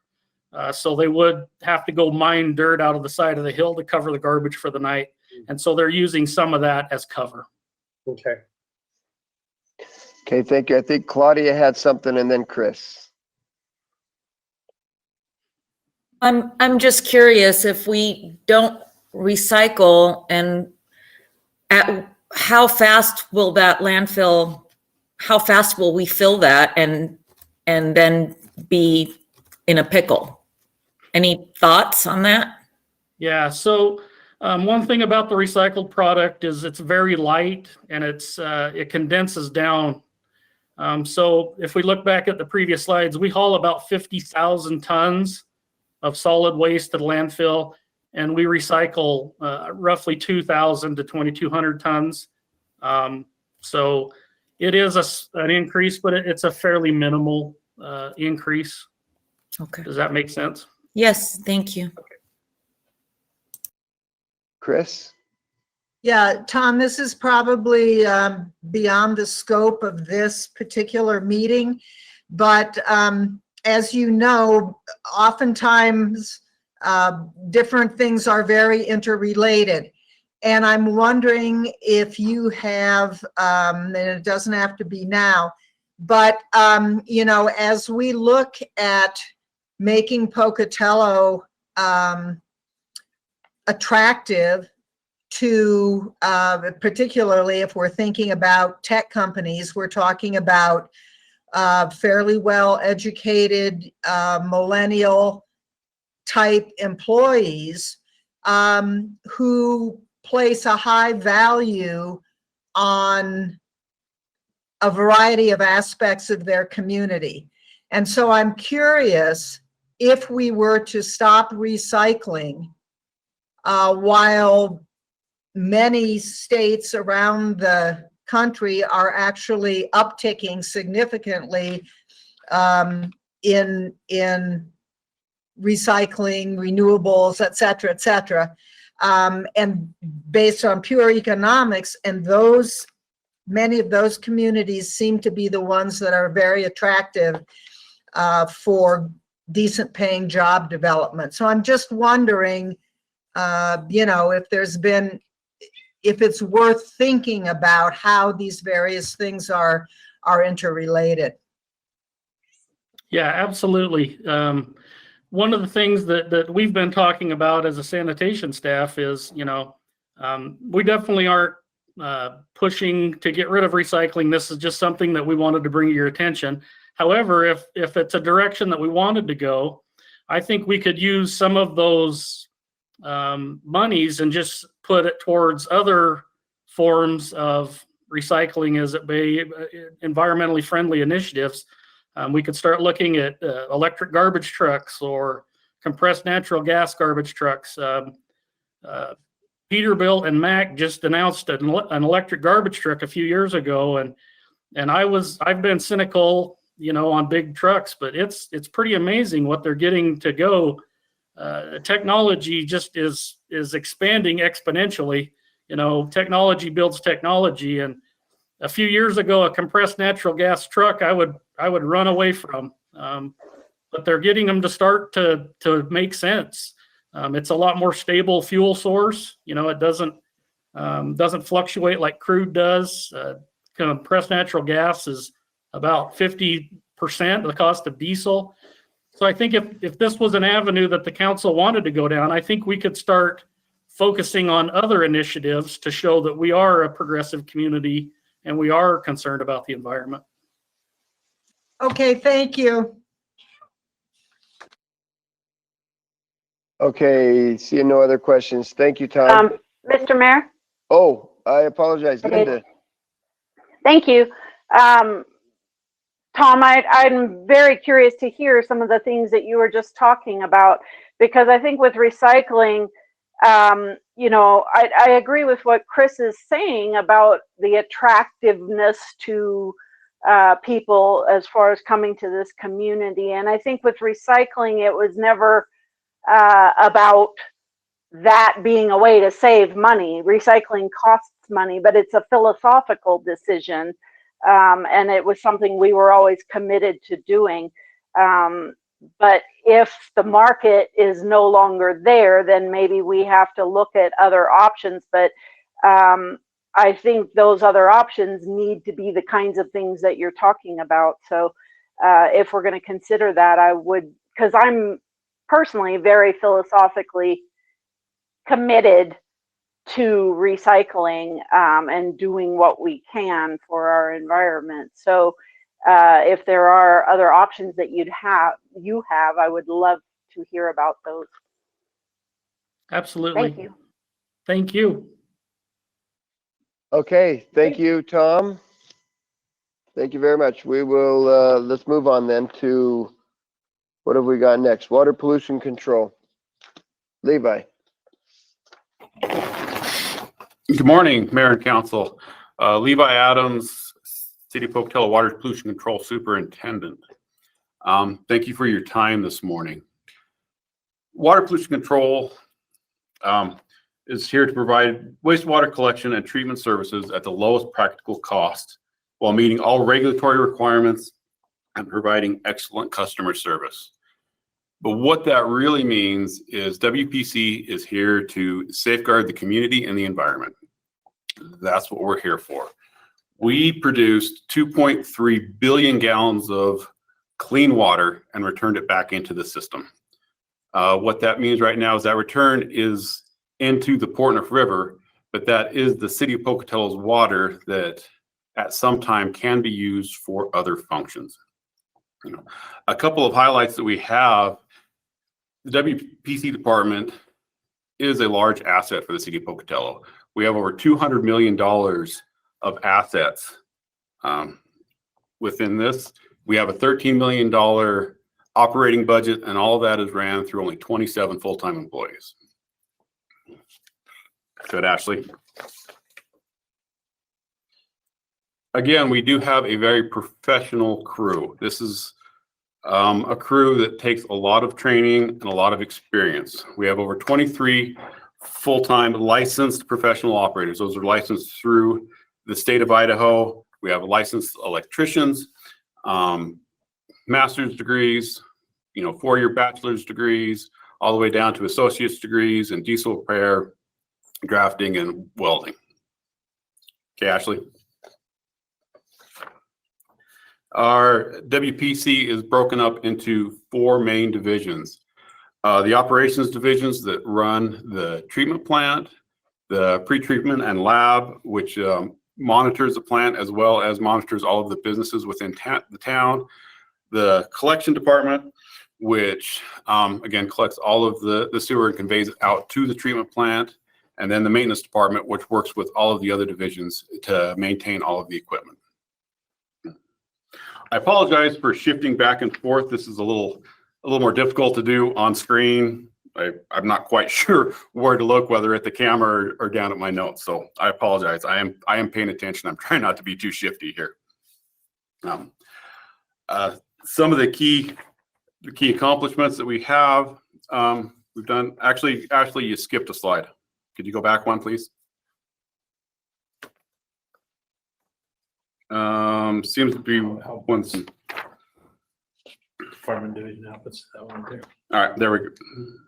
So they would have to go mine dirt out of the side of the hill to cover the garbage for the night. And so they're using some of that as cover. Okay. Okay, thank you. I think Claudia had something and then Chris. I'm just curious, if we don't recycle, and at how fast will that landfill, how fast will we fill that and then be in a pickle? Any thoughts on that? Yeah, so one thing about the recycled product is it's very light and it condenses down. So if we look back at the previous slides, we haul about 50,000 tons of solid waste to the landfill, and we recycle roughly 2,000 to 2,200 tons. So it is an increase, but it's a fairly minimal increase. Okay. Does that make sense? Yes, thank you. Chris? Yeah, Tom, this is probably beyond the scope of this particular meeting, but as you know, oftentimes different things are very interrelated. And I'm wondering if you have, and it doesn't have to be now, but as we look at making Pocatello attractive to, particularly if we're thinking about tech companies, we're talking about fairly well-educated millennial type employees who place a high value on a variety of aspects of their community. And so I'm curious, if we were to stop recycling, while many states around the country are actually upticking significantly in recycling, renewables, et cetera, and based on pure economics, and many of those communities seem to be the ones that are very attractive for decent paying job development. So I'm just wondering, if it's worth thinking about how these various things are interrelated. Yeah, absolutely. One of the things that we've been talking about as a sanitation staff is, we definitely aren't pushing to get rid of recycling. This is just something that we wanted to bring to your attention. However, if it's a direction that we wanted to go, I think we could use some of those monies and just put it towards other forms of recycling, as it be environmentally friendly initiatives. We could start looking at electric garbage trucks or compressed natural gas garbage trucks. Peterbilt and Mack just announced an electric garbage truck a few years ago, and I've been cynical, on big trucks, but it's pretty amazing what they're getting to go. Technology just is expanding exponentially. Technology builds technology, and a few years ago, a compressed natural gas truck I would run away from, but they're getting them to start to make sense. It's a lot more stable fuel source. It doesn't fluctuate like crude does. Compressed natural gas is about 50% of the cost of diesel. So I think if this was an avenue that the council wanted to go down, I think we could start focusing on other initiatives to show that we are a progressive community and we are concerned about the environment. Okay, thank you. Okay, seeing no other questions. Thank you, Tom. Mr. Mayor? Oh, I apologize, Linda. Thank you. Tom, I'm very curious to hear some of the things that you were just talking about, because I think with recycling, I agree with what Chris is saying about the attractiveness to people as far as coming to this community. And I think with recycling, it was never about that being a way to save money. Recycling costs money, but it's a philosophical decision. And it was something we were always committed to doing. But if the market is no longer there, then maybe we have to look at other options. But I think those other options need to be the kinds of things that you're talking about. So if we're going to consider that, I would, because I'm personally very philosophically committed to recycling and doing what we can for our environment. So if there are other options that you have, I would love to hear about those. Absolutely. Thank you. Thank you. Okay, thank you, Tom. Thank you very much. We will, let's move on then to, what have we got next? Water pollution control. Levi. Good morning, Mayor and Council. Levi Adams, City of Pocatello Water Pollution Control Superintendent. Thank you for your time this morning. Water pollution control is here to provide wastewater collection and treatment services at the lowest practical cost while meeting all regulatory requirements and providing excellent customer service. But what that really means is WPC is here to safeguard the community and the environment. That's what we're here for. We produced 2.3 billion gallons of clean water and returned it back into the system. What that means right now is that return is into the Portneuf River, but that is the City of Pocatello's water that at some time can be used for other functions. A couple of highlights that we have: the WPC department is a large asset for the City of Pocatello. We have over $200 million of assets within this. We have a $13 million operating budget, and all of that is ran through only 27 full-time employees. Good, Ashley. Again, we do have a very professional crew. This is a crew that takes a lot of training and a lot of experience. We have over 23 full-time licensed professional operators. Those are licensed through the state of Idaho. We have licensed electricians, master's degrees, 4-year bachelor's degrees, all the way down to associate's degrees in diesel repair, drafting, and welding. Okay, Ashley. Our WPC is broken up into 4 main divisions. The operations divisions that run the treatment plant, the pre-treatment and lab, which monitors the plant as well as monitors all of the businesses within the town. The collection department, which again collects all of the sewer and conveys it out to the treatment plant. And then the maintenance department, which works with all of the other divisions to maintain all of the equipment. I apologize for shifting back and forth. This is a little more difficult to do on screen. I'm not quite sure where to look, whether at the camera or down at my notes. So I apologize. I am paying attention. I'm trying not to be too shifty here. Some of the key accomplishments that we have, we've done. Actually, Ashley, you skipped a slide. Could you go back one, please? Seems to be one. Department division outputs that one too. All right, there we go.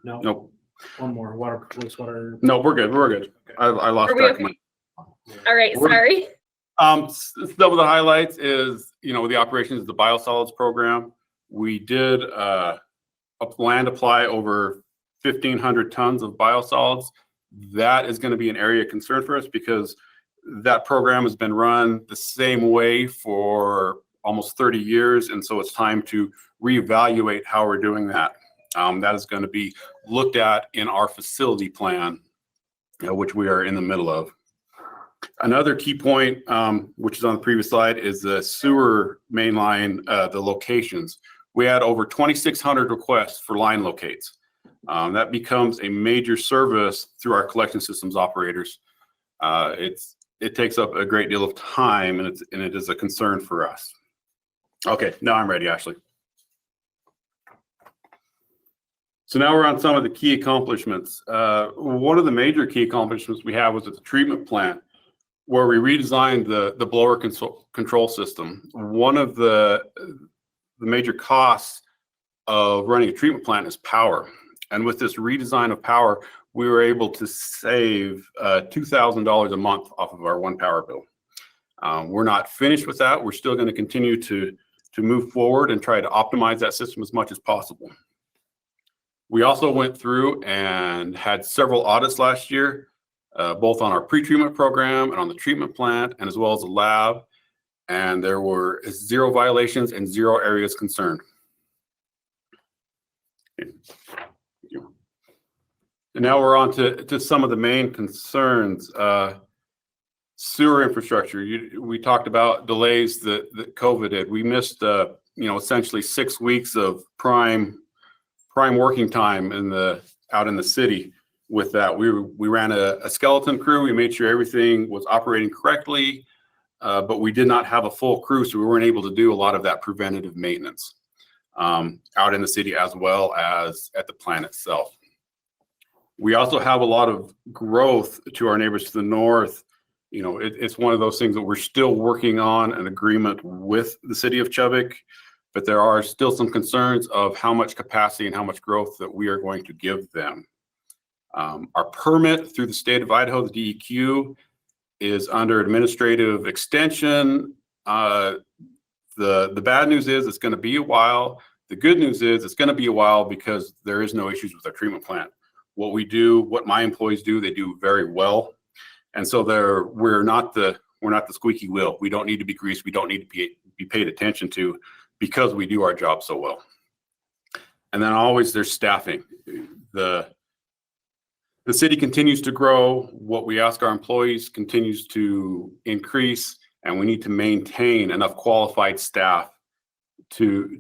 No. Nope. One more, water, wastewater. No, we're good. We're good. Okay. I lost Are we track okay? of my. All right, sorry. Some of the highlights is, with the operations of the biosolids program, we did land apply over 1,500 tons of biosolids. That is going to be an area of concern for us because that program has been run the same way for almost 30 years. And so it's time to reevaluate how we're doing that. That is going to be looked at in our facility plan, which we are in the middle of. Another key point, which is on the previous slide, is the sewer main line, the locations. We had over 2,600 requests for line locates. That becomes a major service through our collection systems operators. It takes up a great deal of time, and it is a concern for us. Okay, now I'm ready, Ashley. So now we're on some of the key accomplishments. One of the major key accomplishments we have was at the treatment plant, where we redesigned the blower control system. One of the major costs of running a treatment plant is power. And with this redesign of power, we were able to save $2,000 a month off of our one power bill. We're not finished with that. We're still going to continue to move forward and try to optimize that system as much as possible. We also went through and had several audits last year, both on our pre-treatment program and on the treatment plant, and as well as the lab. And there were 0 violations and 0 areas concerned. Okay. And now we're on to some of the main concerns. Sewer infrastructure. We talked about delays that COVID did. We missed, essentially 6 weeks of prime working time out in the city. With that, we ran a skeleton crew. We made sure everything was operating correctly, but we did not have a full crew, so we weren't able to do a lot of that preventative maintenance out in the city as well as at the plant itself. We also have a lot of growth to our neighbors to the north. It's one of those things that we're still working on an agreement with the city of Chubbuck, but there are still some concerns of how much capacity and how much growth that we are going to give them. Our permit through the state of Idaho, the DEQ, is under administrative extension. The bad news is it's going to be a while. The good news is it's going to be a while because there is no issues with our treatment plant. What my employees do, they do very well. And so we're not the squeaky wheel. We don't need to be greased. We don't need to be paid attention to because we do our job so well. And then always there's staffing. The city continues to grow. What we ask our employees continues to increase, and we need to maintain enough qualified staff to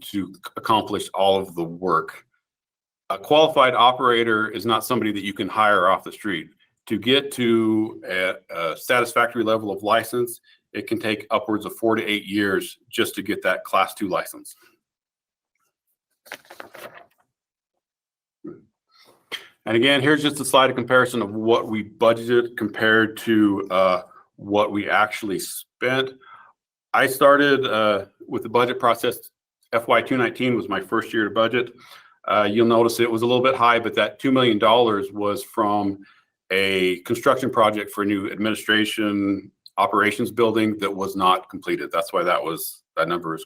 accomplish all of the work. A qualified operator is not somebody that you can hire off the street. To get to a satisfactory level of license, it can take upwards of 4 to 8 years just to get that Class 2 license. And again, here's just a slide of comparison of what we budgeted compared to what we actually spent. I started with the budget process. FY 2019 was my first year to budget. You'll notice it was a little bit high, but that $2 million was from a construction project for a new administration operations building that was not completed. That's why that number is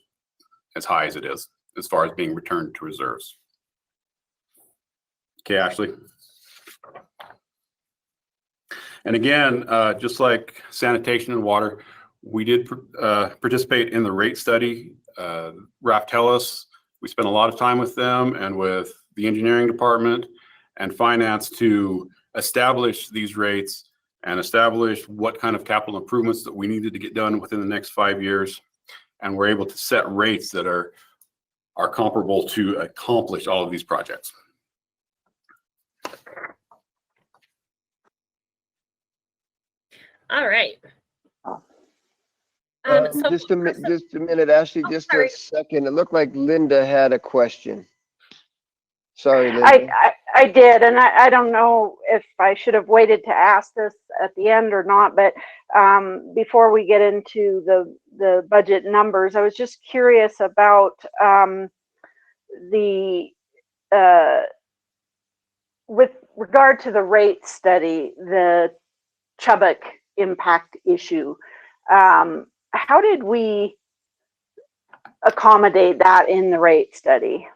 as high as it is, as far as being returned to reserves. Okay, Ashley. And again, just like sanitation and water, we did participate in the rate study. Raftellus, we spent a lot of time with them and with the engineering department and finance to establish these rates and establish what kind of capital improvements that we needed to get done within the next 5 years. And we're able to set rates that are comparable to accomplish all of these projects. All right. Just a minute, Ashley, just sorry. a second. It looked like Linda had a question. Sorry, Linda. I did, and I don't know if I should have waited to ask this at the end or not, but before we get into the budget numbers, I was just curious about with regard to the rate study, the Chubbuck impact issue. How did we accommodate that in the rate study?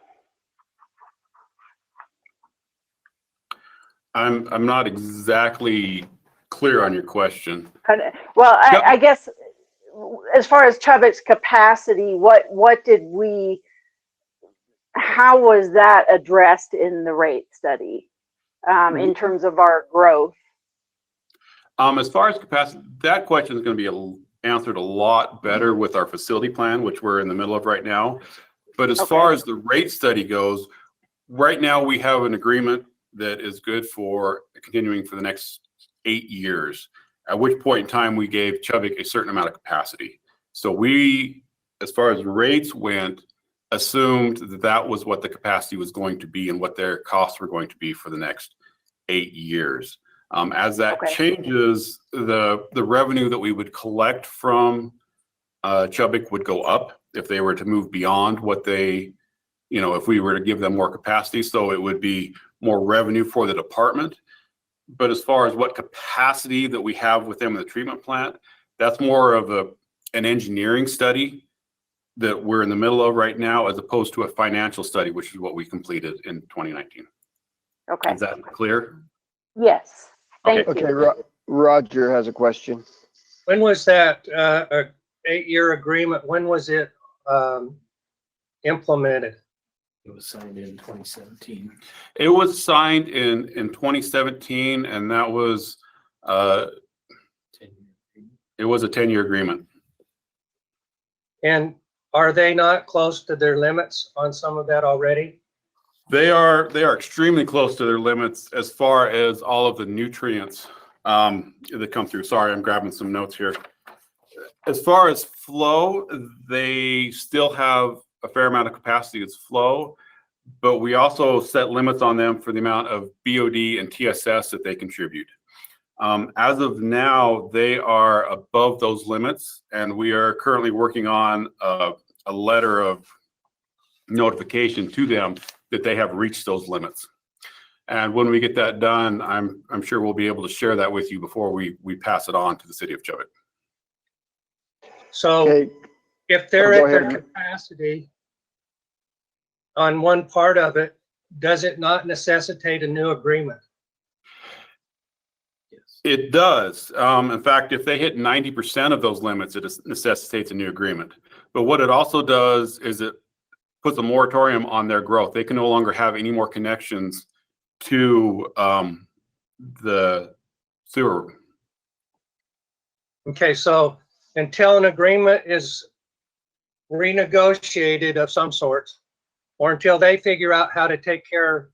I'm not exactly clear on your question. Well, I guess as far as Chubbuck's capacity, how was that addressed in the rate study in terms of our growth? As far as capacity, that question is going to be answered a lot better with our facility plan, which we're in the middle of right now. But as far as the rate study goes, right now we have an agreement that is good for continuing for the next 8 years, at which point in time we gave Chubbuck a certain amount of capacity. So we, as far as rates went, assumed that that was what the capacity was going to be and what their costs were going to be for the next 8 years. As that changes, the revenue that we would collect from Chubbuck would go up if they were to move beyond what they, if we were to give them more capacity. So it would be more revenue for the department. But as far as what capacity that we have with them in the treatment plant, that's more of an engineering study that we're in the middle of right now, as opposed to a financial study, which is what we completed in 2019. Okay, Is that clear? yes, thank Okay, you. Roger has a question. When was that, 8-year agreement? When was it, implemented? It was signed in 2017. It was signed in 2017, and that was, 10-year. it was a 10-year agreement. And are they not close to their limits on some of that already? They are extremely close to their limits as far as all of the nutrients that come through. Sorry, I'm grabbing some notes here. As far as flow, they still have a fair amount of capacity as flow, but we also set limits on them for the amount of BOD and TSS that they contribute. As of now, they are above those limits, and we are currently working on a letter of notification to them that they have reached those limits. And when we get that done, I'm sure we'll be able to share that with you before we pass it on to the city of Chubbuck. So Okay, if they're go at their ahead. capacity on one part of it, does it not necessitate a new agreement? Yes. It does. In fact, if they hit 90% of those limits, it necessitates a new agreement. But what it also does is it puts a moratorium on their growth. They can no longer have any more connections to the sewer. Okay, so until an agreement is renegotiated of some sort, or until they figure out how to take care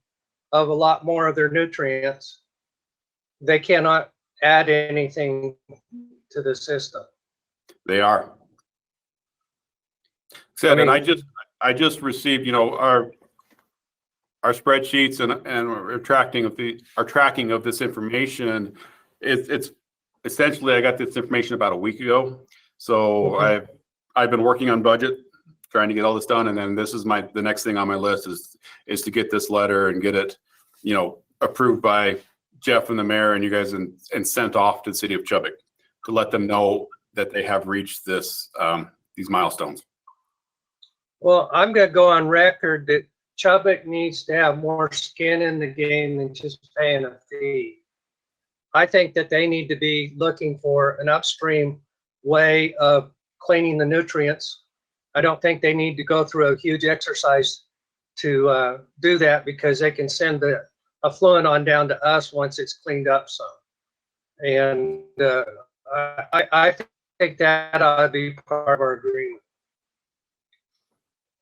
of a lot more of their nutrients, they cannot add anything to the system. They are. Said, and I just received, our spreadsheets and our tracking of this information. It's essentially, I got this information about a week ago. So Okay. I've been working on budget, trying to get all this done, and then this is the next thing on my list is to get this letter and get it, approved by Jeff and the mayor and you guys and sent off to the city of Chubbuck to let them know that they have reached these milestones. Well, I'm gonna go on record that Chubbuck needs to have more skin in the game than just paying a fee. I think that they need to be looking for an upstream way of cleaning the nutrients. I don't think they need to go through a huge exercise to do that, because they can send the effluent on down to us once it's cleaned up some. And I think that ought to be part of our agreement.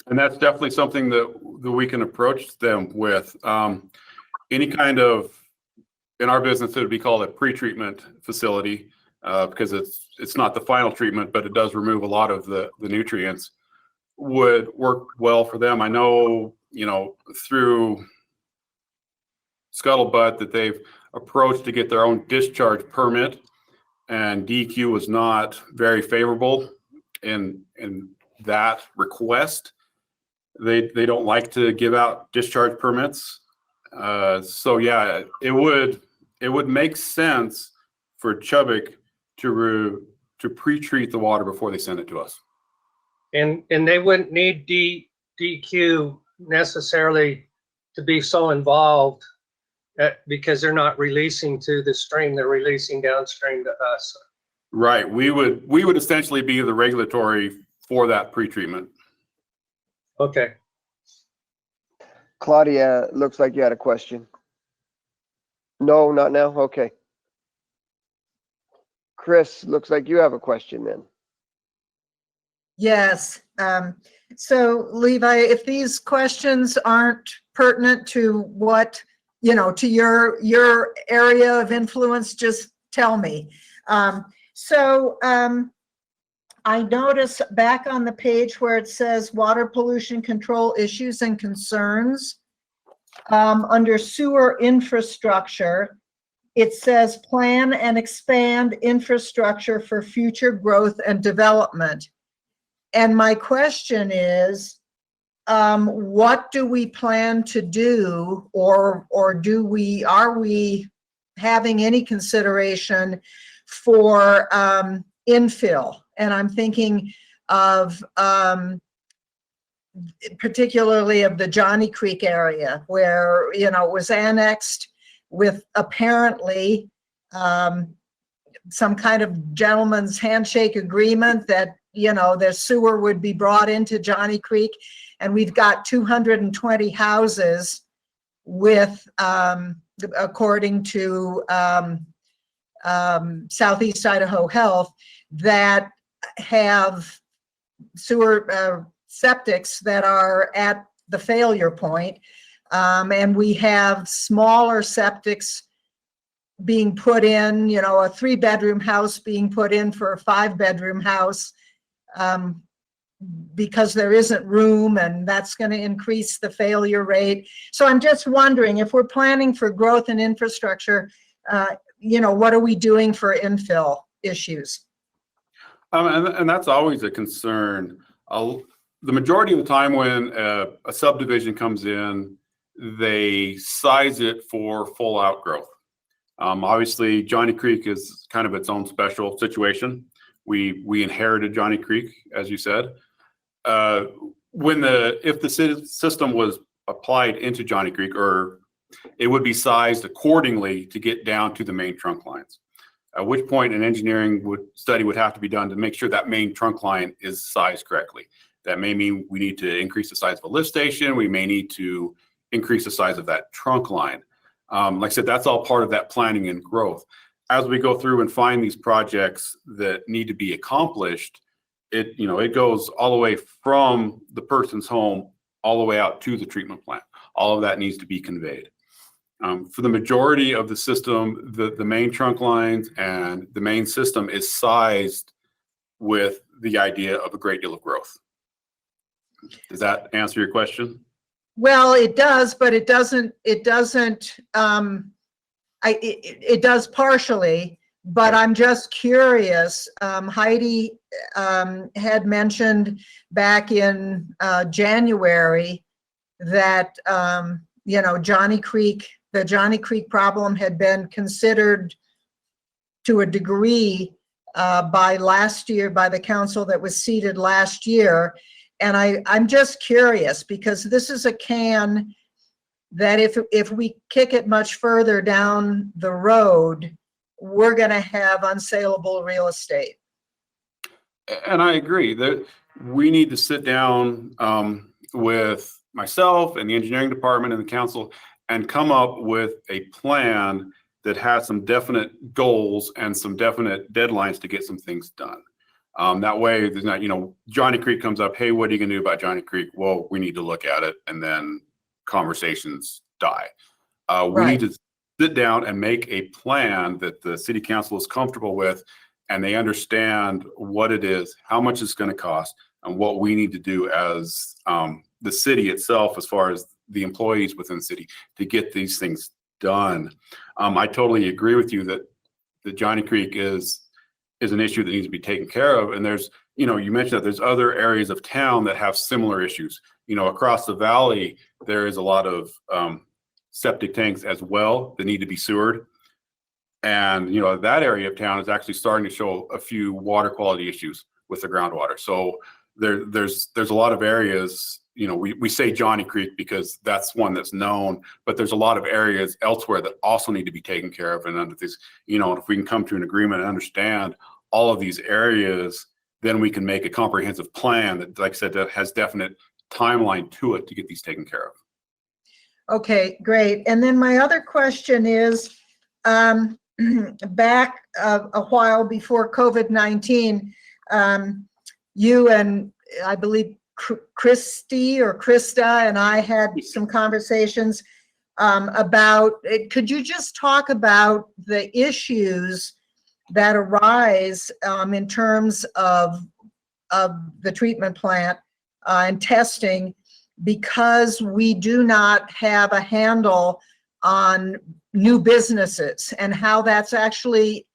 And that's definitely something that we can approach them with. Any kind of, in our business, it would be called a pre-treatment facility because it's not the final treatment, but it does remove a lot of the nutrients. Would work well for them. I know, through Scuttlebutt that they've approached to get their own discharge permit, and DEQ was not very favorable in that request. They don't like to give out discharge permits. So yeah, it would make sense for Chubbuck to pre-treat the water before they send it to us. And they wouldn't need DEQ necessarily to be so involved because they're not releasing to the stream, they're releasing downstream to us. Right. We would essentially be the regulatory for that pre-treatment. Okay. Claudia, looks like you had a question. No, not now? Okay. Chris, looks like you have a question then. Yes. So Levi, if these questions aren't pertinent to what, to your area of influence, just tell me. I notice back on the page where it says water pollution control issues and concerns, under sewer infrastructure, it says plan and expand infrastructure for future growth and development. And my question is, what do we plan to do, or are we having any consideration for infill? And I'm thinking of particularly of the Johnny Creek area, where, you know, it was annexed with apparently some kind of gentleman's handshake agreement that, you know, the sewer would be brought into Johnny Creek. And we've got 220 houses with, according to Southeast Idaho Health, that have sewer septics that are at the failure point. And we have smaller septics being put in, you know, a 3-bedroom house being put in for a 5-bedroom house, because there isn't room, and that's going to increase the failure rate. So I'm just wondering, if we're planning for growth and infrastructure, you know, what are we doing for infill issues? And that's always a concern. The majority of the time when a subdivision comes in, they size it for full outgrowth. Obviously, Johnny Creek is kind of its own special situation. We inherited Johnny Creek, as you said. If the system was applied into Johnny Creek, or it would be sized accordingly to get down to the main trunk lines. At which point an engineering study would have to be done to make sure that main trunk line is sized correctly. That may mean we need to increase the size of a lift station. We may need to increase the size of that trunk line. Like I said, that's all part of that planning and growth. As we go through and find these projects that need to be accomplished, it goes all the way from the person's home all the way out to the treatment plant. All of that needs to be conveyed. For the majority of the system, the main trunk lines and the main system is sized with the idea of a great deal of growth. Does that answer your question? Well, it does, but it doesn't, it does partially, but I'm just curious. Heidi had mentioned back in January that, you know, the Johnny Creek problem had been considered to a degree by the council that was seated last year. And I'm just curious, because this is a can that if we kick it much further down the road, we're going to have unsaleable real estate. And I agree that we need to sit down with myself and the engineering department and the council and come up with a plan that has some definite goals and some definite deadlines to get some things done. That way there's not, Johnny Creek comes up, hey, what are you gonna do about Johnny Creek? Well, we need to look at it, and then conversations die. We need to sit down and make a plan that the city council is comfortable with, and they understand what it is, how much it's gonna cost, and what we need to do as the city itself, as far as the employees within the city, to get these things done. I totally agree with you that the Johnny Creek is an issue that needs to be taken care of. And there's, you mentioned that there's other areas of town that have similar issues. Across the valley, there is a lot of septic tanks as well that need to be sewered. And, that area of town is actually starting to show a few water quality issues with the groundwater. So there's a lot of areas, we say Johnny Creek because that's one that's known, but there's a lot of areas elsewhere that also need to be taken care of. And under this, if we can come to an agreement and understand all of these areas, then we can make a comprehensive plan that, like I said, that has definite timeline to it to get these taken care of. Okay, great. And then my other question is, back a while before COVID-19, you and I believe Christy or Krista and I had some conversations about it. Could you just talk about the issues that arise in terms of the treatment plant and testing, because we do not have a handle on new businesses, and how that's actually,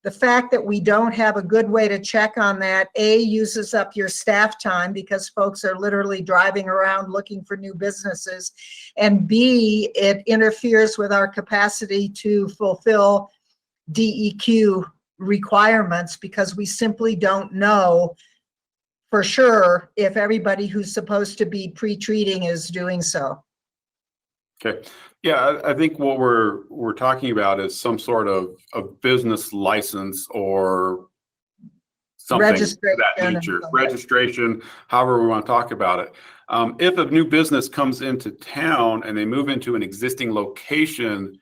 the fact that we don't have a good way to check on that, A, uses up your staff time because folks are literally driving around looking for new businesses, and B, it interferes with our capacity to fulfill DEQ requirements because we simply don't know for sure if everybody who's supposed to be pre-treating is doing so. Okay. Yeah, I think what we're talking about is some sort of business license or something of that nature. Registration, however we want to talk about it. If a new business comes into town and they move into an existing location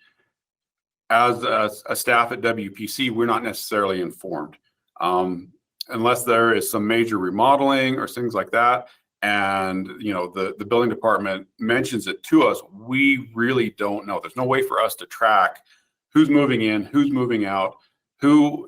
as a staff at WPC, we're not necessarily informed. Unless there is some major remodeling or things like that, and the building department mentions it to us, we really don't know. There's no way for us to track who's moving in, who's moving out, who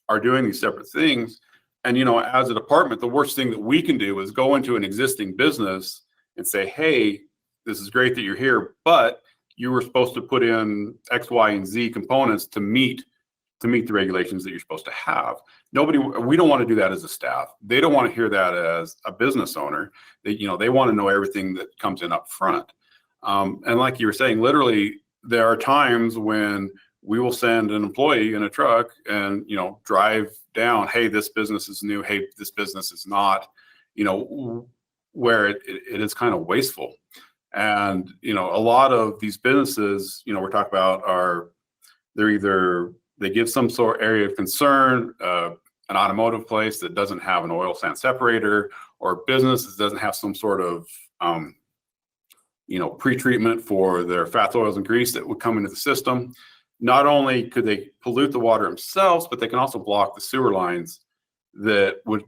are doing these separate things. And as a department, the worst thing that we can do is go into an existing business and say, hey, this is great that you're here, but you were supposed to put in X, Y, and Z components to meet the regulations that you're supposed to have. We don't want to do that as a staff. They don't want to hear that as a business owner. They want to know everything that comes in up front. And like you were saying, literally, there are times when we will send an employee in a truck and, drive down, hey, this business is new. Hey, this business is not, where it is kind of wasteful. And, a lot of these businesses, we're talking about they give some sort of area of concern, an automotive place that doesn't have an oil sand separator, or a business that doesn't have some sort of, pre-treatment for their fats, oils, and grease that would come into the system. Not only could they pollute the water themselves, but they can also block the sewer lines that would,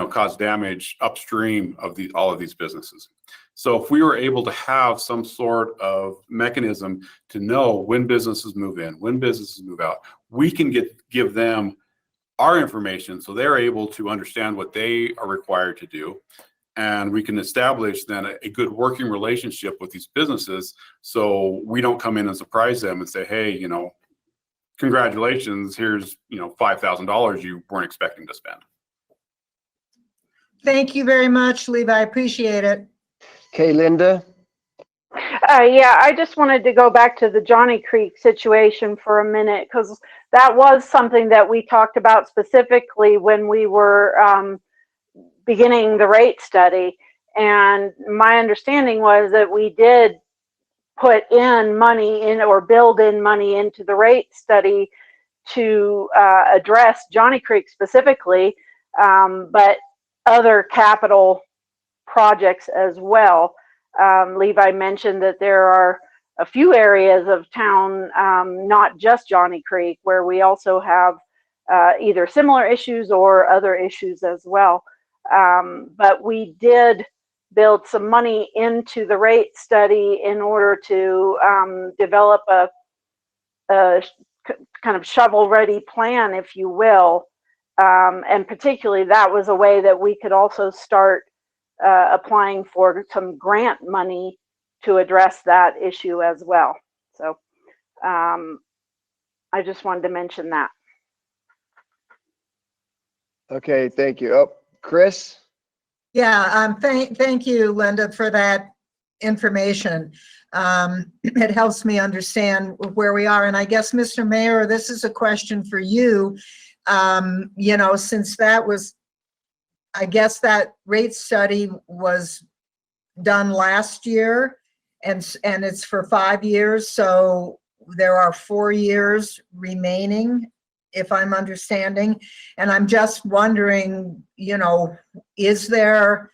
cause damage upstream of all of these businesses. So if we were able to have some sort of mechanism to know when businesses move in, when businesses move out, we can give them our information so they're able to understand what they are required to do. And we can establish then a good working relationship with these businesses, so we don't come in and surprise them and say, hey, congratulations, here's, $5,000 you weren't expecting to spend. Thank you very much, Levi. I appreciate it. Okay, Linda? Yeah, I just wanted to go back to the Johnny Creek situation for a minute, because that was something that we talked about specifically when we were beginning the rate study. And my understanding was that we did put in money in, or build in money into the rate study to address Johnny Creek specifically, but other capital projects as well. Levi mentioned that there are a few areas of town, not just Johnny Creek, where we also have either similar issues or other issues as well. But we did build some money into the rate study in order to develop a kind of shovel-ready plan, if you will. And particularly, that was a way that we could also start applying for some grant money to address that issue as well. So I just wanted to mention that. Okay, thank you. Oh, Chris? Yeah, thank you, Linda, for that information. It helps me understand where we are. And I guess, Mr. Mayor, this is a question for you. Since that was, I guess that rate study was done last year, and it's for 5 years, so there are 4 years remaining, if I'm understanding. And I'm just wondering, is there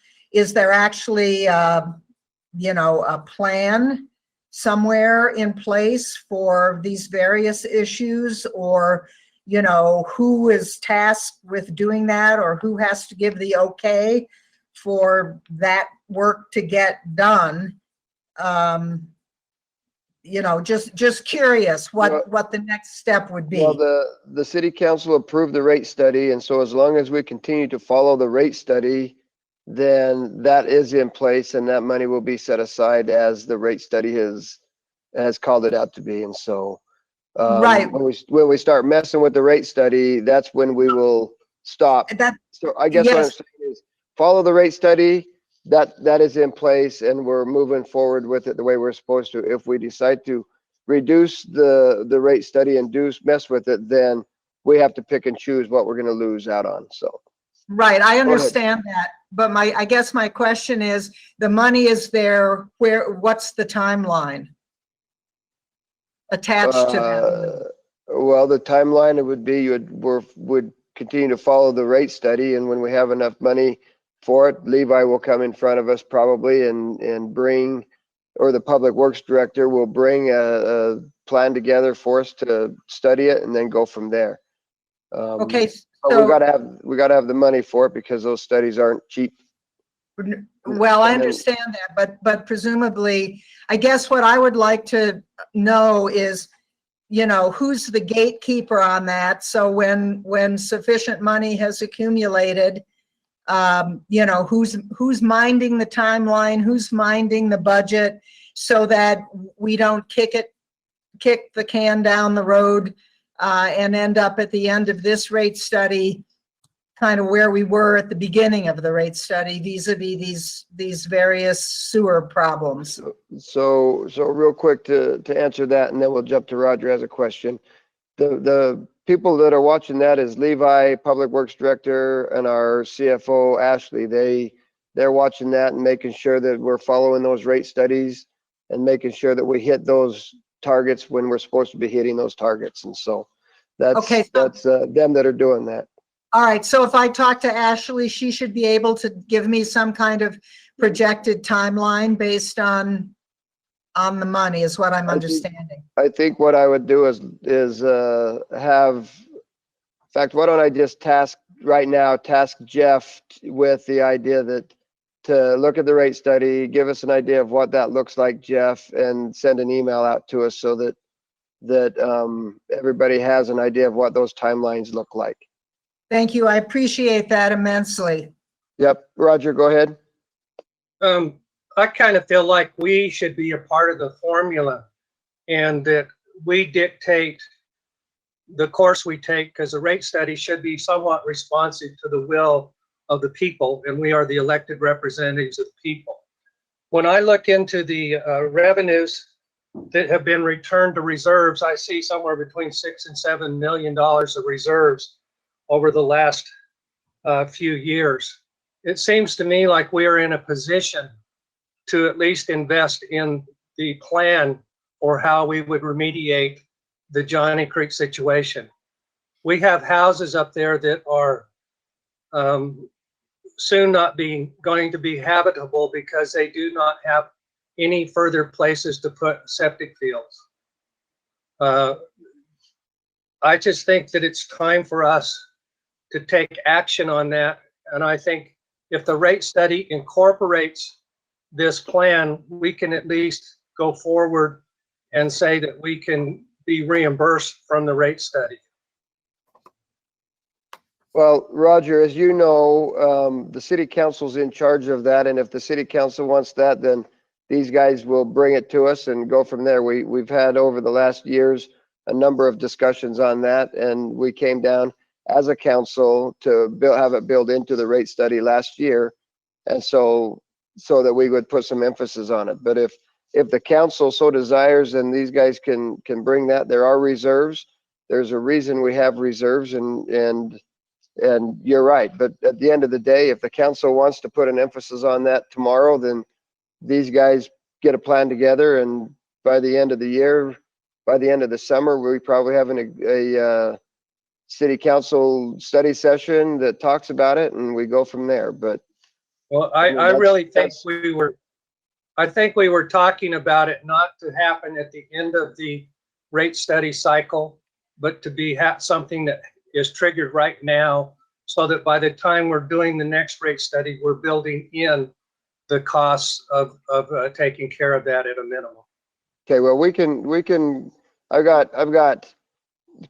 actually a plan somewhere in place for these various issues, or who is tasked with doing that, or who has to give the okay for that work to get done? Just curious what the next step would be. Well, the city council approved the rate study, and so as long as we continue to follow the rate study, then that is in place, and that money will be set aside as the rate study has called it out to be. And so right, when we start messing with the rate study, that's when we will stop. So I guess what I'm saying is follow the rate study. That is in place, and we're moving forward with it the way we're supposed to. If we decide to reduce the rate study and mess with it, then we have to pick and choose what we're going to lose out on. So right, I understand that, but I guess my question is, the money is there, what's the timeline attached to that? Well, the timeline, it would be, would continue to follow the rate study, and when we have enough money for it, Levi will come in front of us probably and bring, or the Public Works Director will bring a plan together for us to study it and then go from there. Okay, But so, we gotta have the money for it because those studies aren't cheap. well, I And then- understand that, but presumably, I guess what I would like to know is, you know, who's the gatekeeper on that? So when sufficient money has accumulated, you know, who's minding the timeline, who's minding the budget, so that we don't kick the can down the road and end up at the end of this rate study kind of where we were at the beginning of the rate study vis-a-vis these various sewer problems. So real quick to answer that, and then we'll jump to Roger as a question. The people that are watching that is Levi, Public Works Director, and our CFO, Ashley. They're watching that and making sure that we're following those rate studies and making sure that we hit those targets when we're supposed to be hitting those targets. And so Okay, so- that's them that are doing that. All right, so if I talk to Ashley, she should be able to give me some kind of projected timeline based on the money, is what I'm understanding. I think what I would do is have, in fact, why don't I just task Jeff with the idea that to look at the rate study, give us an idea of what that looks like, Jeff, and send an email out to us so that everybody has an idea of what those timelines look like. Thank you, I appreciate that immensely. Yep, Roger, go ahead. I kind of feel like we should be a part of the formula and that we dictate the course we take, because the rate study should be somewhat responsive to the will of the people, and we are the elected representatives of the people. When I look into the revenues that have been returned to reserves, I see somewhere between $6 and $7 million of reserves over the last few years. It seems to me like we are in a position to at least invest in the plan or how we would remediate the Johnny Creek situation. We have houses up there that are soon not going to be habitable because they do not have any further places to put septic fields. I just think that it's time for us to take action on that. And I think if the rate study incorporates this plan, we can at least go forward and say that we can be reimbursed from the rate study. Well, Roger, as you know, the city council's in charge of that, and if the city council wants that, then these guys will bring it to us and go from there. We've had over the last years a number of discussions on that, and we came down as a council to have it built into the rate study last year, and so that we would put some emphasis on it. But if the council so desires, and these guys can bring that, there are reserves. There's a reason we have reserves, and you're right. But at the end of the day, if the council wants to put an emphasis on that tomorrow, then these guys get a plan together, and by the end of the year, by the end of the summer, we probably have a city council study session that talks about it, and we go from there. But well, I mean, I really think that's- we were talking about it not to happen at the end of the rate study cycle, but to be something that is triggered right now, so that by the time we're doing the next rate study, we're building in the costs of taking care of that at a minimum. Okay, well, we can, I've got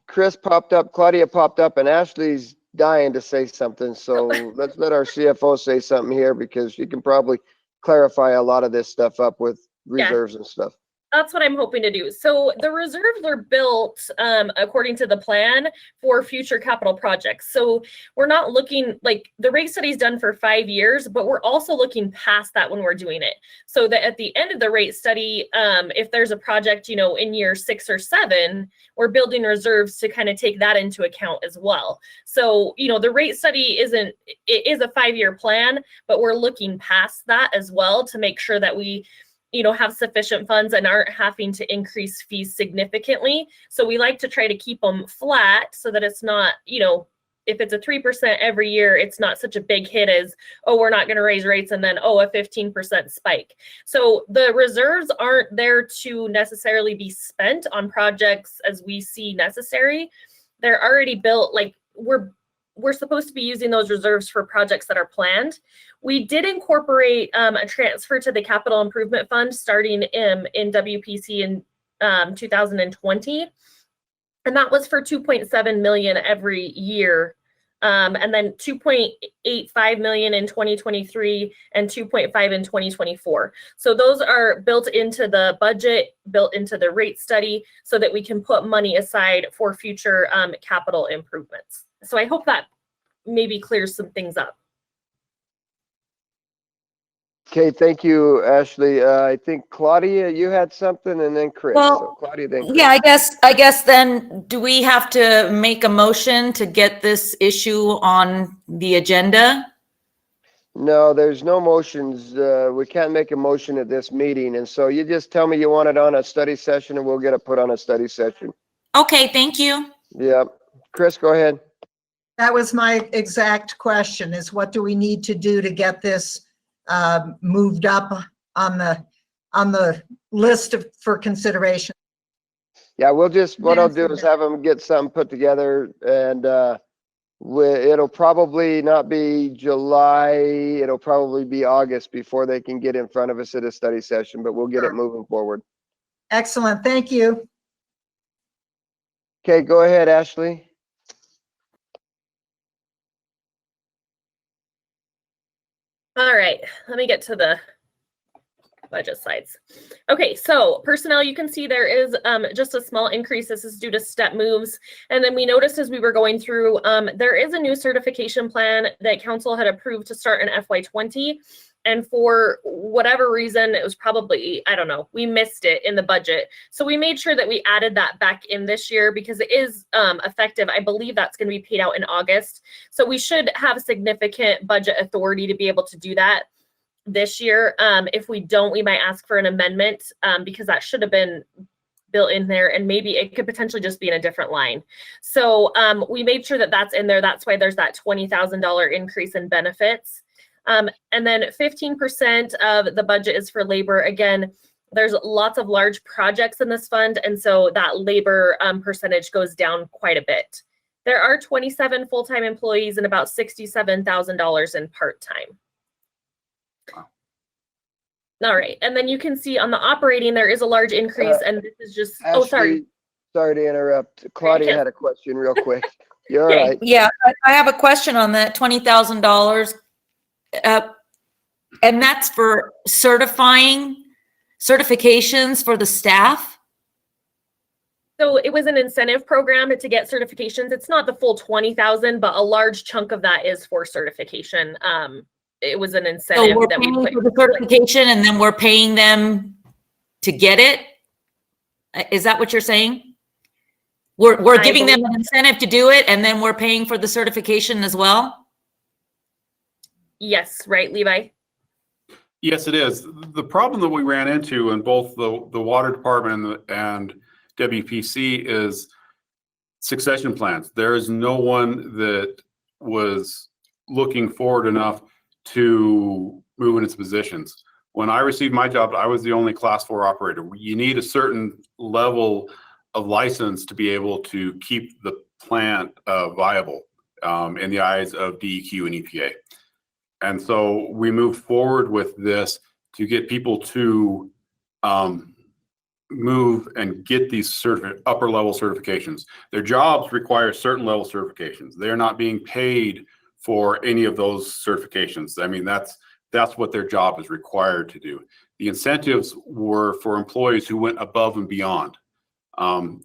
Chris popped up, Claudia popped up, and Ashley's dying to say something. So let's let our CFO say something here, because she can probably clarify a lot of this stuff up with reserves and stuff. That's what I'm hoping to do. So the reserves are built according to the plan for future capital projects. So we're not looking, like, the rate study is done for 5 years, but we're also looking past that when we're doing it. So that at the end of the rate study, if there's a project, you know, in year 6 or 7, we're building reserves to kind of take that into account as well. So, you know, the rate study it is a 5-year plan, but we're looking past that as well to make sure that we, you know, have sufficient funds and aren't having to increase fees significantly. So we like to try to keep them flat so that it's not, you know, if it's a 3% every year, it's not such a big hit as, oh, we're not going to raise rates and then, oh, a 15% spike. So the reserves aren't there to necessarily be spent on projects as we see necessary. They're already built, like we're supposed to be using those reserves for projects that are planned. We did incorporate a transfer to the capital improvement fund starting in WPC in 2020. And that was for 2.7 million every year. And then 2.85 million in 2023 and 2.5 in 2024. So those are built into the budget, built into the rate study so that we can put money aside for future capital improvements. So I hope that maybe clears some things up. Okay, thank you, Ashley. I think Claudia, you had something, and then Chris. Well, So Claudia, then Chris. Yeah, I guess then, do we have to make a motion to get this issue on the agenda? No, there's no motions. We can't make a motion at this meeting, and so you just tell me you want it on a study session, and we'll get it put on a study session. Okay, thank you. Yeah, Chris, go ahead. That was my exact question, is what do we need to do to get this moved up on the list for consideration? Yeah, what I'll do is have them get something put together, and it'll probably not be July, it'll probably be August before they can get in front of us at a study session, but we'll get it moving forward. Excellent, thank you. Okay, go ahead, Ashley. All right, let me get to the budget slides. Okay, so personnel, you can see there is just a small increase. This is due to step moves. And then we noticed as we were going through, there is a new certification plan that council had approved to start in FY20. And for whatever reason, it was probably, I don't know, we missed it in the budget. So we made sure that we added that back in this year because it is effective. I believe that's going to be paid out in August. So we should have significant budget authority to be able to do that this year. If we don't, we might ask for an amendment because that should have been built in there, and maybe it could potentially just be in a different line. So we made sure that that's in there. That's why there's that $20,000 increase in benefits. And then 15% of the budget is for labor. Again, there's lots of large projects in this fund, and so that labor percentage goes down quite a bit. There are 27 full-time employees and about $67,000 in part-time. Wow. All right, and then you can see on the operating, there is a large increase, and this is just, Ashley, oh, sorry. Sorry to interrupt. Claudia had a question real quick. You're all Okay. right. Yeah, I have a question on that $20,000. And that's for certifications for the staff? So it was an incentive program to get certifications. It's not the full 20,000, but a large chunk of that is for certification. It was an So incentive we're that we paying put. for the certification and then we're paying them to get it? Is that what you're saying? We're giving them an incentive to do it and then we're paying for the certification as well? Yes, right, Levi? Yes, it is. The problem that we ran into in both the water department and WPC is succession plans. There is no one that was looking forward enough to move into positions. When I received my job, I was the only class 4 operator. You need a certain level of license to be able to keep the plant viable in the eyes of DEQ and EPA. And so we moved forward with this to get people to move and get these upper level certifications. Their jobs require certain level certifications. They're not being paid for any of those certifications. I mean, that's what their job is required to do. The incentives were for employees who went above and beyond.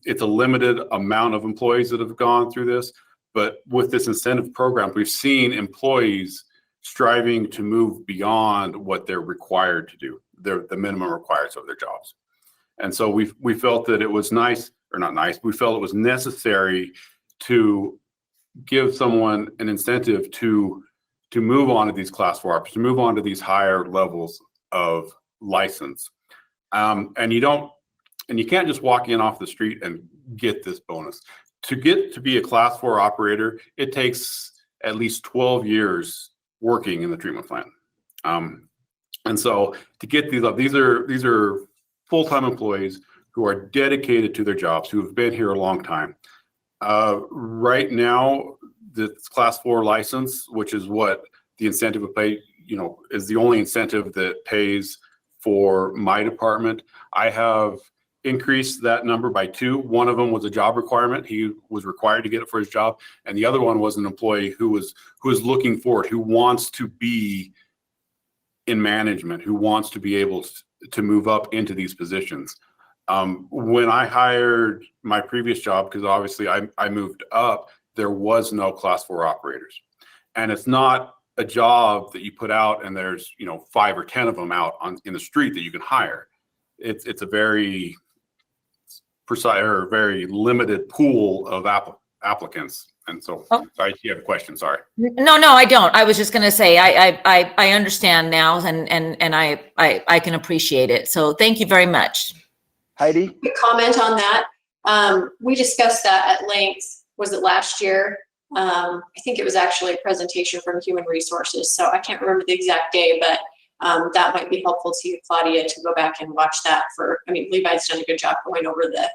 It's a limited amount of employees that have gone through this, but with this incentive program, we've seen employees striving to move beyond what they're required to do, the minimum required of their jobs. And so we felt that it was nice, or not nice, we felt it was necessary to give someone an incentive to move on to these class 4 operators, to move on to these higher levels of license. And you can't just walk in off the street and get this bonus. To get to be a class 4 operator, it takes at least 12 years working in the treatment plant. And so to get these are full-time employees who are dedicated to their jobs, who have been here a long time. Right now, the class 4 license, which is what the incentive would pay, is the only incentive that pays for my department. I have increased that number by 2. One of them was a job requirement. He was required to get it for his job. And the other one was an employee who was looking for it, who wants to be in management, who wants to be able to move up into these positions. When I hired my previous job, because obviously I moved up, there was no class 4 operators. And it's not a job that you put out and there's 5 or 10 of them out in the street that you can hire. It's a very precise or very limited pool of applicants. And so, sorry, you have a question, sorry. No, I don't. I was just going to say, I understand now and I can appreciate it. So thank you very much. Heidi? Quick comment on that. We discussed that at length, was it last year? I think it was actually a presentation from Human Resources. So I can't remember the exact day, but that might be helpful to you, Claudia, to go back and watch that Levi's done a good job going over the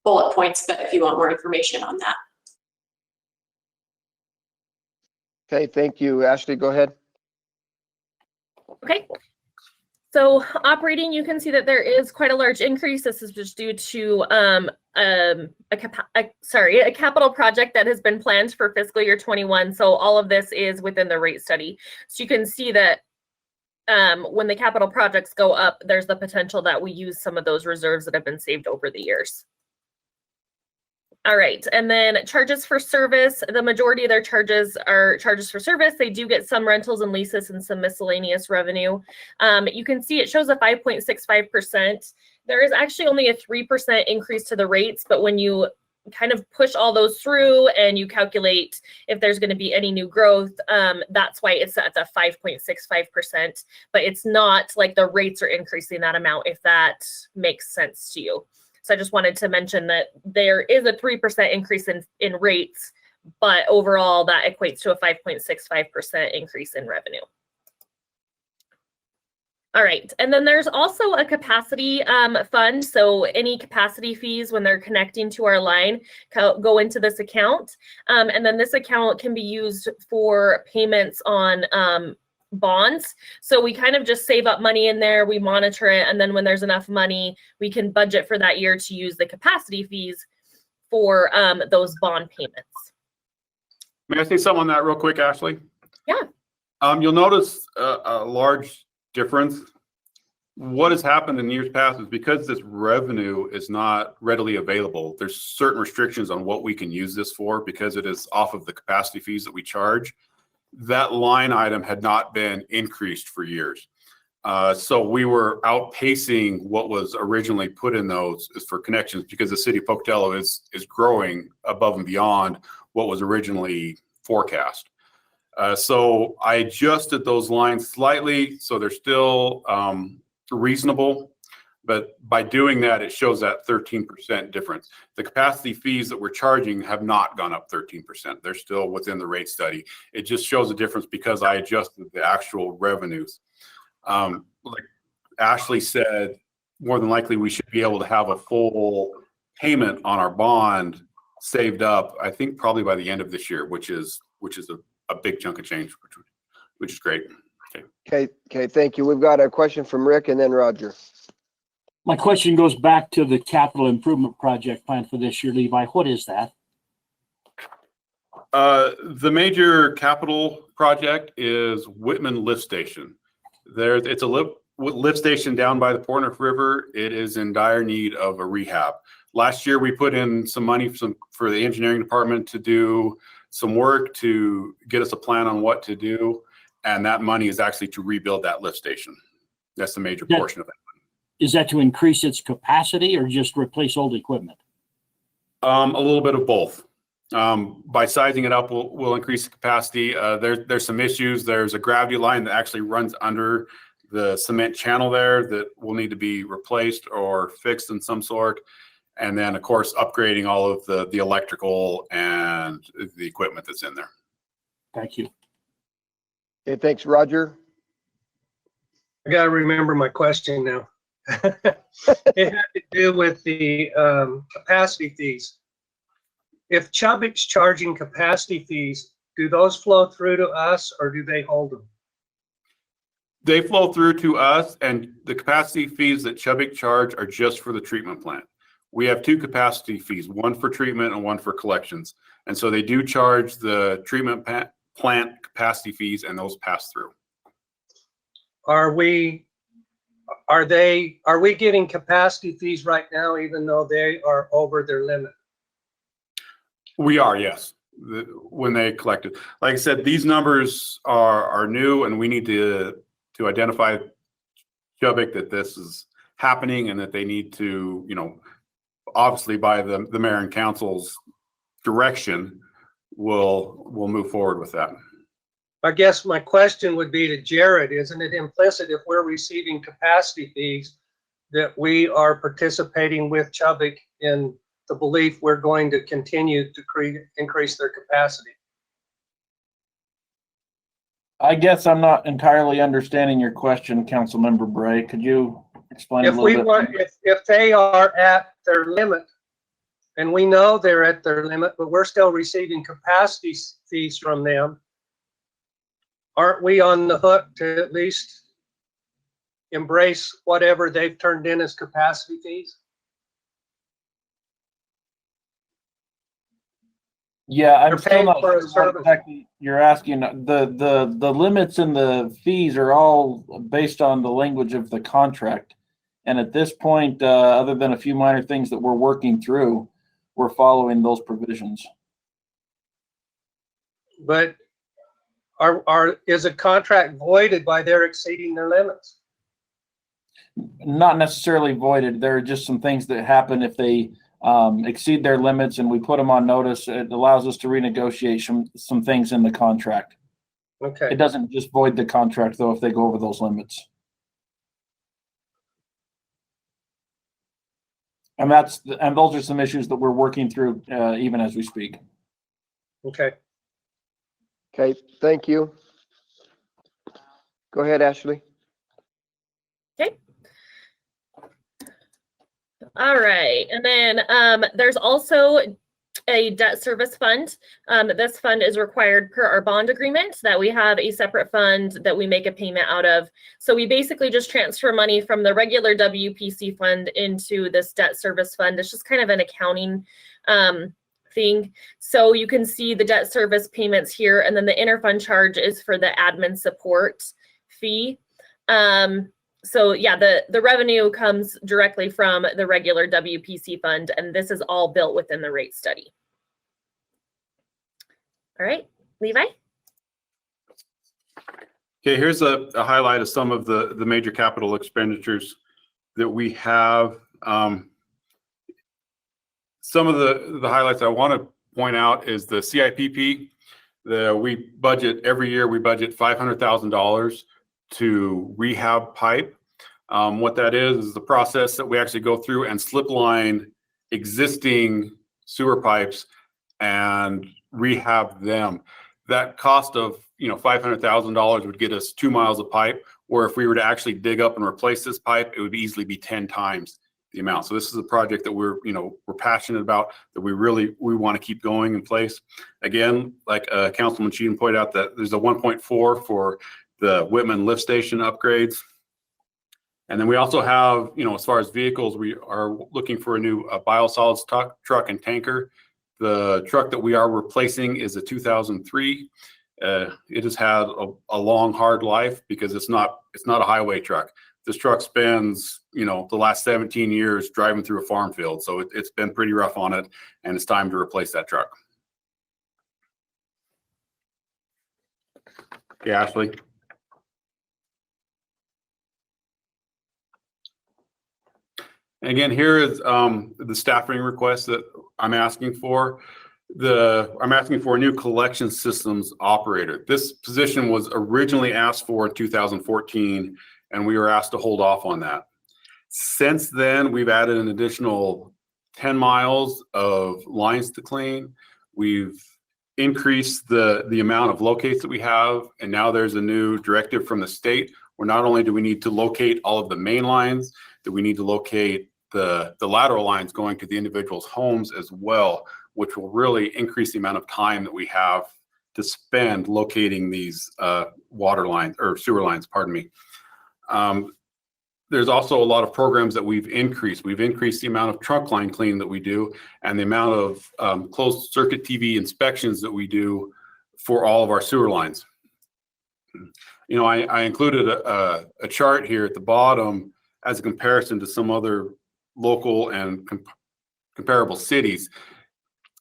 bullet points, but if you want more information on that. Okay, thank you. Ashley, go ahead. Okay. So operating, you can see that there is quite a large increase. This is just due to a capital project that has been planned for fiscal year 21. So all of this is within the rate study. So you can see that when the capital projects go up, there's the potential that we use some of those reserves that have been saved over the years. All right, and then charges for service, the majority of their charges are charges for service. They do get some rentals and leases and some miscellaneous revenue. You can see it shows a 5.65%. There is actually only a 3% increase to the rates, but when you kind of push all those through and you calculate if there's going to be any new growth, that's why it's at the 5.65%, but it's not like the rates are increasing that amount, if that makes sense to you. So I just wanted to mention that there is a 3% increase in rates, but overall that equates to a 5.65% increase in revenue. All right, and then there's also a capacity fund. So any capacity fees when they're connecting to our line go into this account. And then this account can be used for payments on bonds. So we kind of just save up money in there, we monitor it, and then when there's enough money, we can budget for that year to use the capacity fees for those bond payments. May I say something on that real quick, Ashley? Yeah. You'll notice a large difference. What has happened in years past is because this revenue is not readily available, there's certain restrictions on what we can use this for because it is off of the capacity fees that we charge. That line item had not been increased for years. So we were outpacing what was originally put in those for connections because the city of Pocatello is growing above and beyond what was originally forecast. So I adjusted those lines slightly so they're still reasonable. But by doing that, it shows that 13% difference. The capacity fees that we're charging have not gone up 13%. They're still within the rate study. It just shows a difference because I adjusted the actual revenues. Like Ashley said, more than likely we should be able to have a full payment on our bond saved up, I think probably by the end of this year, which is a big chunk of change, which is great. Okay, thank you. We've got a question from Rick and then Roger. My question goes back to the capital improvement project plan for this year, Levi. What is that? The major capital project is Whitman Lift Station. It's a lift station down by the Portneuf River, it is in dire need of a rehab. Last year, we put in some money for the engineering department to do some work to get us a plan on what to do. And that money is actually to rebuild that lift station. That's the major portion of it. Is that to increase its capacity or just replace old equipment? A little bit of both. By sizing it up, we'll increase the capacity. There's some issues. There's a gravity line that actually runs under the cement channel there that will need to be replaced or fixed in some sort. And then, of course, upgrading all of the electrical and the equipment that's in there. Thank you. Okay, thanks, Roger. I gotta remember my question now. It had to do with the capacity fees. If Chubbuck's charging capacity fees, do those flow through to us or do they hold them? They flow through to us, and the capacity fees that Chubbuck charge are just for the treatment plant. We have two capacity fees, one for treatment and one for collections. And so they do charge the treatment plant capacity fees, and those pass through. Are we getting capacity fees right now, even though they are over their limit? We are, yes. When they collected, like I said, these numbers are new, and we need to identify Chubbuck that this is happening and that they need to, obviously by the mayor and council's direction, we'll move forward with that. I guess my question would be to Jared, isn't it implicit if we're receiving capacity fees that we are participating with Chubbuck in the belief we're going to continue to increase their capacity? I guess I'm not entirely understanding your question, Councilmember Bray. Could you explain a little bit? If they are at their limit, and we know they're at their limit, but we're still receiving capacity fees from them, aren't we on the hook to at least embrace whatever they've turned in as capacity fees? Yeah, I'm They're still paying not for a sure what service. exactly you're asking. The limits and the fees are all based on the language of the contract. And at this point, other than a few minor things that we're working through, we're following those provisions. But is a contract voided by their exceeding their limits? Not necessarily voided. There are just some things that happen if they exceed their limits and we put them on notice. It allows us to renegotiate some things in the contract. Okay. It doesn't just void the contract though if they go over those limits. And those are some issues that we're working through even as we speak. Okay. Okay, thank you. Go ahead, Ashley. Okay. All right. And then there's also a debt service fund. This fund is required per our bond agreement that we have a separate fund that we make a payment out of. So we basically just transfer money from the regular WPC fund into this debt service fund. It's just kind of an accounting thing. So you can see the debt service payments here, and then the interfund charge is for the admin support fee. So yeah, the revenue comes directly from the regular WPC fund, and this is all built within the rate study. All right, Levi? Okay, here's a highlight of some of the major capital expenditures that we have. Some of the highlights I want to point out is the CIPP. We budget every year, we budget $500,000 to rehab pipe. What that is the process that we actually go through and slip line existing sewer pipes and rehab them. That cost of $500,000 would get us 2 miles of pipe, where if we were to actually dig up and replace this pipe, it would easily be 10 times the amount. So this is a project that we're passionate about, that we want to keep going in place. Again, like Councilman Cheatham pointed out, that there's a 1.4 for the Whitman lift station upgrades. And then we also have, as far as vehicles, we are looking for a new biosolids truck and tanker. The truck that we are replacing is a 2003. It has had a long, hard life because it's not a highway truck. this truck spends, you know, the last 17 years driving through a farm field. So it's been pretty rough on it, and it's time to replace that truck. Okay, Ashley. And again, here is the staffing request that I'm asking for. I'm asking for a new collection systems operator. This position was originally asked for in 2014, and we were asked to hold off on that. Since then, we've added an additional 10 miles of lines to clean. We've increased the amount of locates that we have, and now there's a new directive from the state where not only do we need to locate all of the main lines, that we need to locate the lateral lines going to the individual's homes as well, which will really increase the amount of time that we have to spend locating these water lines or sewer lines, pardon me. There's also a lot of programs that we've increased. We've increased the amount of trunk line cleaning that we do and the amount of closed circuit TV inspections that we do for all of our sewer lines. You know, I included a chart here at the bottom as a comparison to some other local and comparable cities.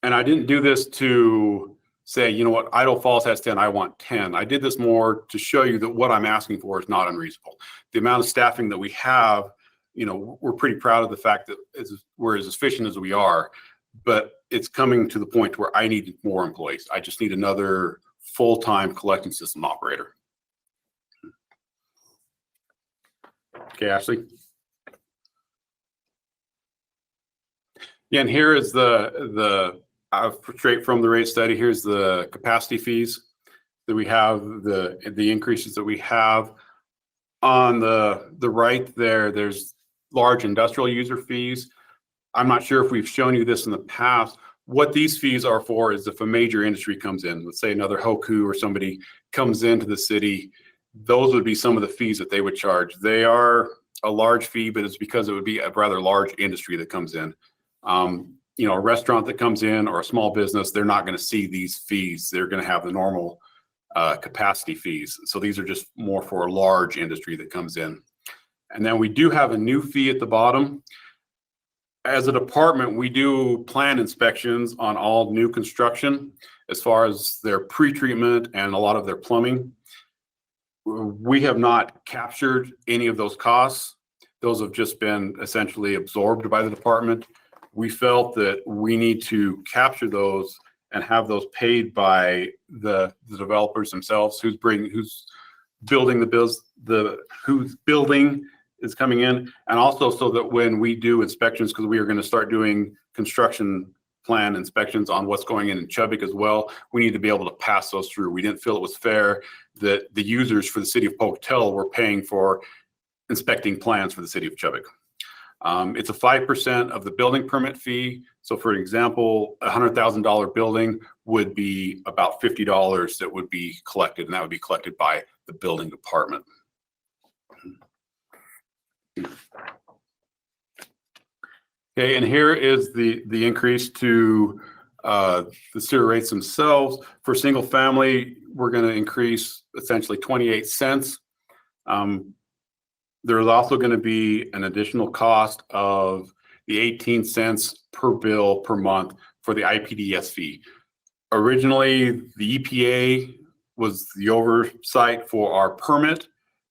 And I didn't do this to say, you know what, Idaho Falls has 10, I want 10. I did this more to show you that what I'm asking for is not unreasonable. The amount of staffing that we have, you know, we're pretty proud of the fact that we're as efficient as we are, but it's coming to the point where I need more employees. I just need another full-time collection system operator. Okay, Ashley. Yeah, and here is straight from the rate study. Here's the capacity fees that we have, the increases that we have. On the right there, there's large industrial user fees. I'm not sure if we've shown you this in the past. What these fees are for is if a major industry comes in, let's say another Hoku or somebody comes into the city, those would be some of the fees that they would charge. They are a large fee, but it's because it would be a rather large industry that comes in. You know, a restaurant that comes in or a small business, they're not going to see these fees. They're going to have the normal capacity fees. So these are just more for a large industry that comes in. And then we do have a new fee at the bottom. As a department, we do plan inspections on all new construction as far as their pre-treatment and a lot of their plumbing. We have not captured any of those costs. Those have just been essentially absorbed by the department. We felt that we need to capture those and have those paid by the developers themselves, whose building whose building is coming in, and also so that when we do inspections, because we are going to start doing construction plan inspections on what's going in Chubbuck as well, we need to be able to pass those through. We didn't feel it was fair that the users for the city of Pocatello were paying for inspecting plans for the city of Chubbuck. It's a 5% of the building permit fee. So for example, a $100,000 building would be about $50 that would be collected, and that would be collected by the building department. Okay, and here is the increase to the sewer rates themselves. For single family, we're going to increase essentially 28 cents. There's also going to be an additional cost of the 18 cents per bill per month for the IPDS fee. Originally, the EPA was the oversight for our permit.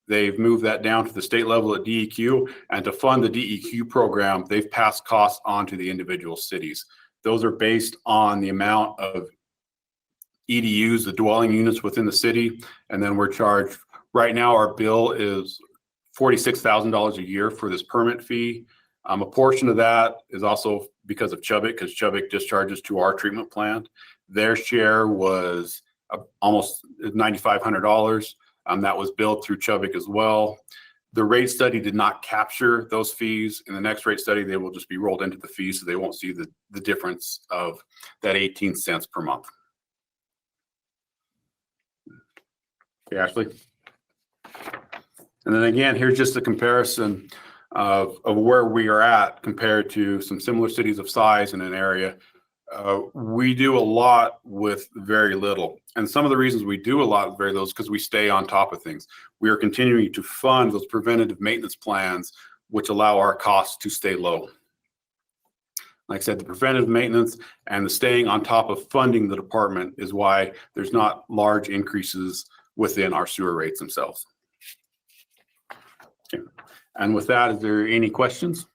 They've moved that down to the state level at DEQ, and to fund the DEQ program, they've passed costs on to the individual cities. Those are based on the amount of EDUs, the dwelling units within the city, and then we're charged. Right now, our bill is $46,000 a year for this permit fee. A portion of that is also because of Chubbuck, because Chubbuck discharges to our treatment plant. Their share was almost $9,500. That was billed through Chubbuck as well. The rate study did not capture those fees. In the next rate study, they will just be rolled into the fee, so they won't see the difference of that 18 cents per month. Okay, Ashley. And then again, here's just a comparison of where we are at compared to some similar cities of size in an area. We do a lot with very little. And some of the reasons we do a lot with very little is because we stay on top of things. We are continuing to fund those preventative maintenance plans, which allow our costs to stay low. Like I said, the preventive maintenance and the staying on top of funding the department is why there's not large increases within our sewer rates themselves. Okay. And with that, is there any questions?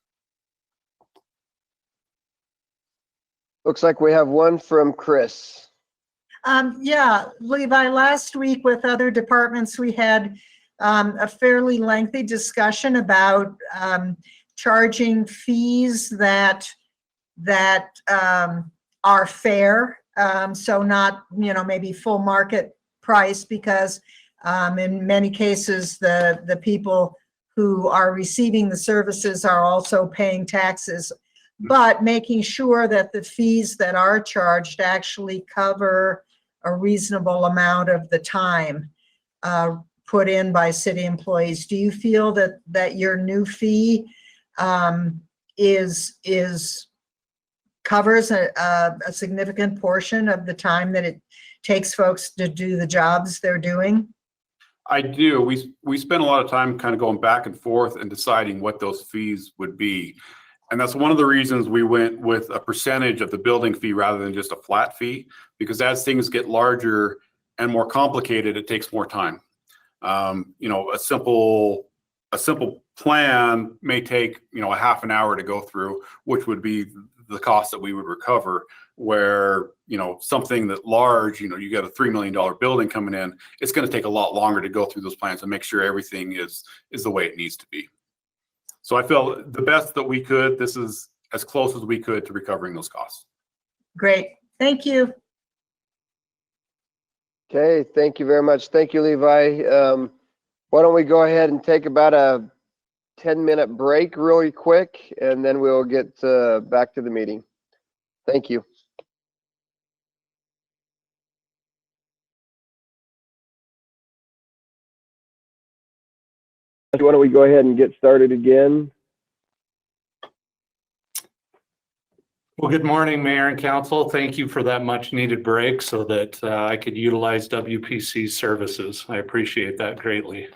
Looks like we have one from Chris. Yeah, Levi, last week with other departments, we had a fairly lengthy discussion about charging fees that are fair. So not, maybe full market price, because in many cases, the people who are receiving the services are also paying taxes, but making sure that the fees that are charged actually cover a reasonable amount of the time put in by city employees. Do you feel that your new fee covers a significant portion of the time that it takes folks to do the jobs they're doing? I do. We spend a lot of time kind of going back and forth and deciding what those fees would be. And that's one of the reasons we went with a percentage of the building fee rather than just a flat fee, because as things get larger and more complicated, it takes more time. A simple plan may take, a half an hour to go through, which would be the cost that we would recover, where, something that large, you got a $3 million building coming in, it's going to take a lot longer to go through those plans and make sure everything is the way it needs to be. So I felt the best that we could, this is as close as we could to recovering those costs. Great, thank you. Okay, thank you very much. Thank you, Levi. Why don't we go ahead and take about a 10-minute break really quick, and then we'll get back to the meeting. Thank you. Why don't we go ahead and get started again? Well, good morning, Mayor and Council. Thank you for that much needed break so that I could utilize WPC's services. I appreciate that greatly.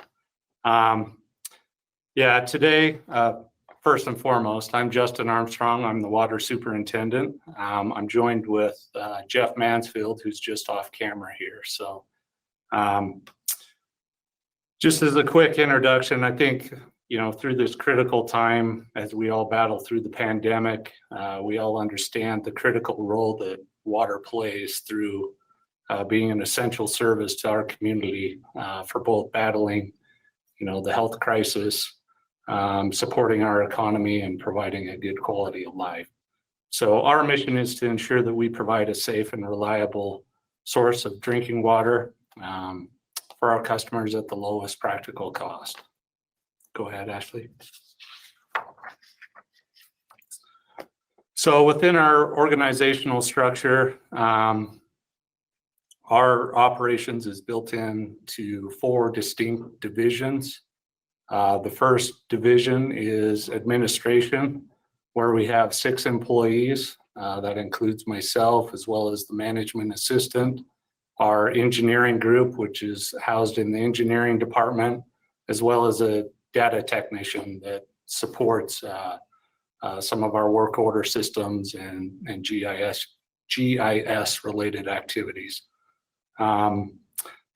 Today, first and foremost, I'm Justin Armstrong. I'm the water superintendent. I'm joined with Jeff Mansfield, who's just off camera here. So just as a quick introduction, I think, through this critical time as we all battle through the pandemic, we all understand the critical role that water plays through being an essential service to our community for both battling, the health crisis, supporting our economy, and providing a good quality of life. So our mission is to ensure that we provide a safe and reliable source of drinking water for our customers at the lowest practical cost. Go ahead, Ashley. So within our organizational structure, our operations is built into 4 distinct divisions. The first division is administration, where we have 6 employees. That includes myself as well as the management assistant, our engineering group, which is housed in the engineering department, as well as a data technician that supports some of our work order systems and GIS related activities.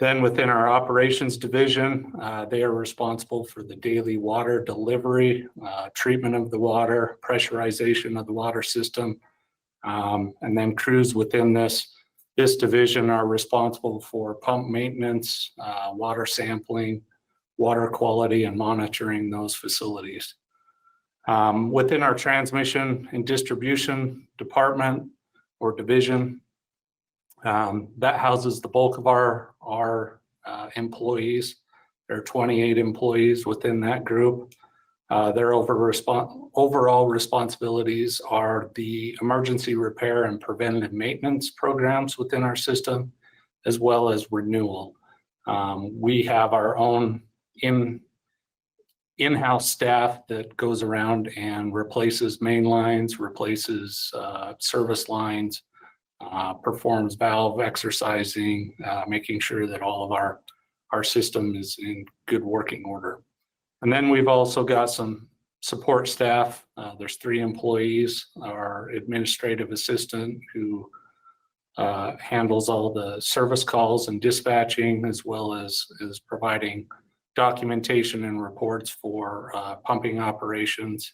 Then within our operations division, they are responsible for the daily water delivery, treatment of the water, pressurization of the water system. And then crews within this division are responsible for pump maintenance, water sampling, water quality, and monitoring those facilities. Within our transmission and distribution department or division, that houses the bulk of our employees. There are 28 employees within that group. Their overall responsibilities are the emergency repair and preventative maintenance programs within our system, as well as renewal. We have our own in-house staff that goes around and replaces main lines, replaces service lines, performs valve exercising, making sure that all of our system is in good working order. And then we've also got some support staff. There's 3 employees, our administrative assistant who handles all the service calls and dispatching, as well as providing documentation and reports for pumping operations.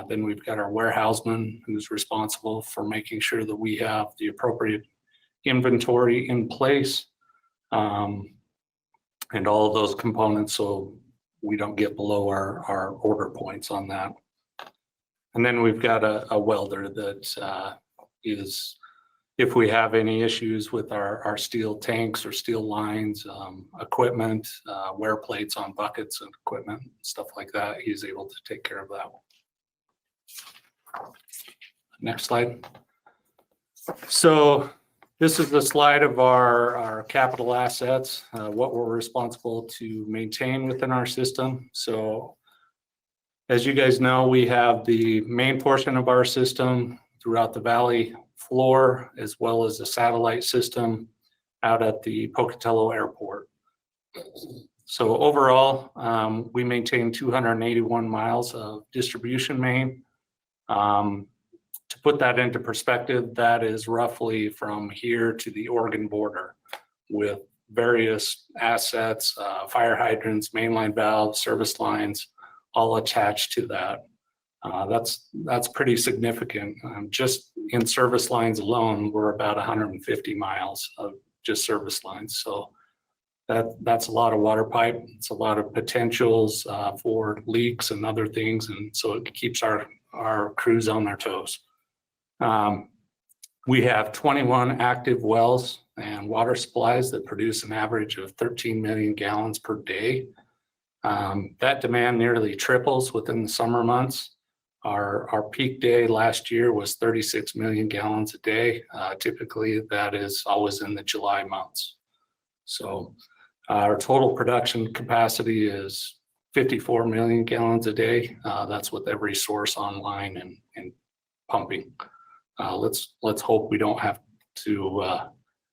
Then we've got our warehouseman who's responsible for making sure that we have the appropriate inventory in place, and all of those components so we don't get below our order points on that. And then we've got a welder that is, if we have any issues with our steel tanks or steel lines, equipment, wear plates on buckets and equipment, stuff like that, he's able to take care of that. Next slide. So this is the slide of our capital assets, what we're responsible to maintain within our system. So as you guys know, we have the main portion of our system throughout the valley floor, as well as a satellite system out at the Pocatello airport. So overall, we maintain 281 miles of distribution main. To put that into perspective, that is roughly from here to the Oregon border, with various assets, fire hydrants, mainline valves, service lines, all attached to that. That's pretty significant. Just in service lines alone, we're about 150 miles of just service lines. So that's a lot of water pipe. It's a lot of potentials for leaks and other things, and so it keeps our crews on their toes. We have 21 active wells and water supplies that produce an average of 13 million gallons per day. That demand nearly triples within the summer months. Our peak day last year was 36 million gallons a day. Typically, that is always in the July months. So our total production capacity is 54 million gallons a day. That's with every source online and pumping. Let's hope we don't have to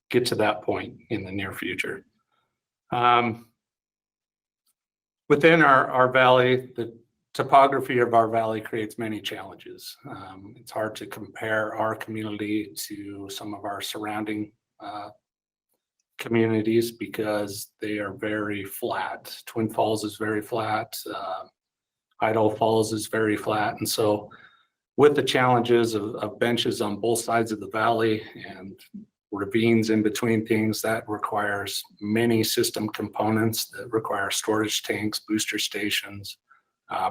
get to that point in the near future. Within our valley, the topography of our valley creates many challenges. It's hard to compare our community to some of our surrounding communities because they are very flat. Twin Falls is very flat. Idaho Falls is very flat. And so with the challenges of benches on both sides of the valley and ravines in between things, that requires many system components that require storage tanks, booster stations,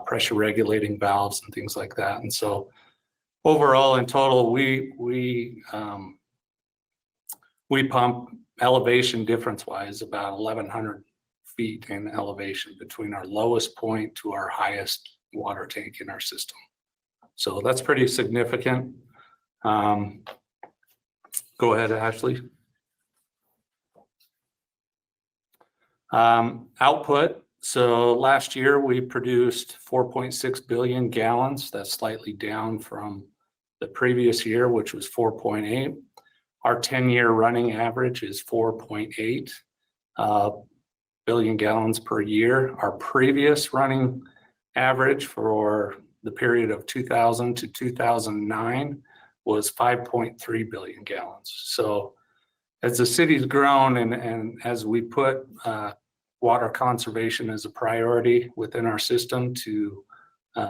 pressure regulating valves and things like that. And so overall, in total, we pump elevation difference wise about 1,100 feet in elevation between our lowest point to our highest water tank in our system. So that's pretty significant. Go ahead, Ashley. Output. So last year we produced 4.6 billion gallons. That's slightly down from the previous year, which was 4.8. Our 10-year running average is 4.8 billion gallons per year. Our previous running average for the period of 2000 to 2009 was 5.3 billion gallons. So as the city's grown and as we put water conservation as a priority within our system to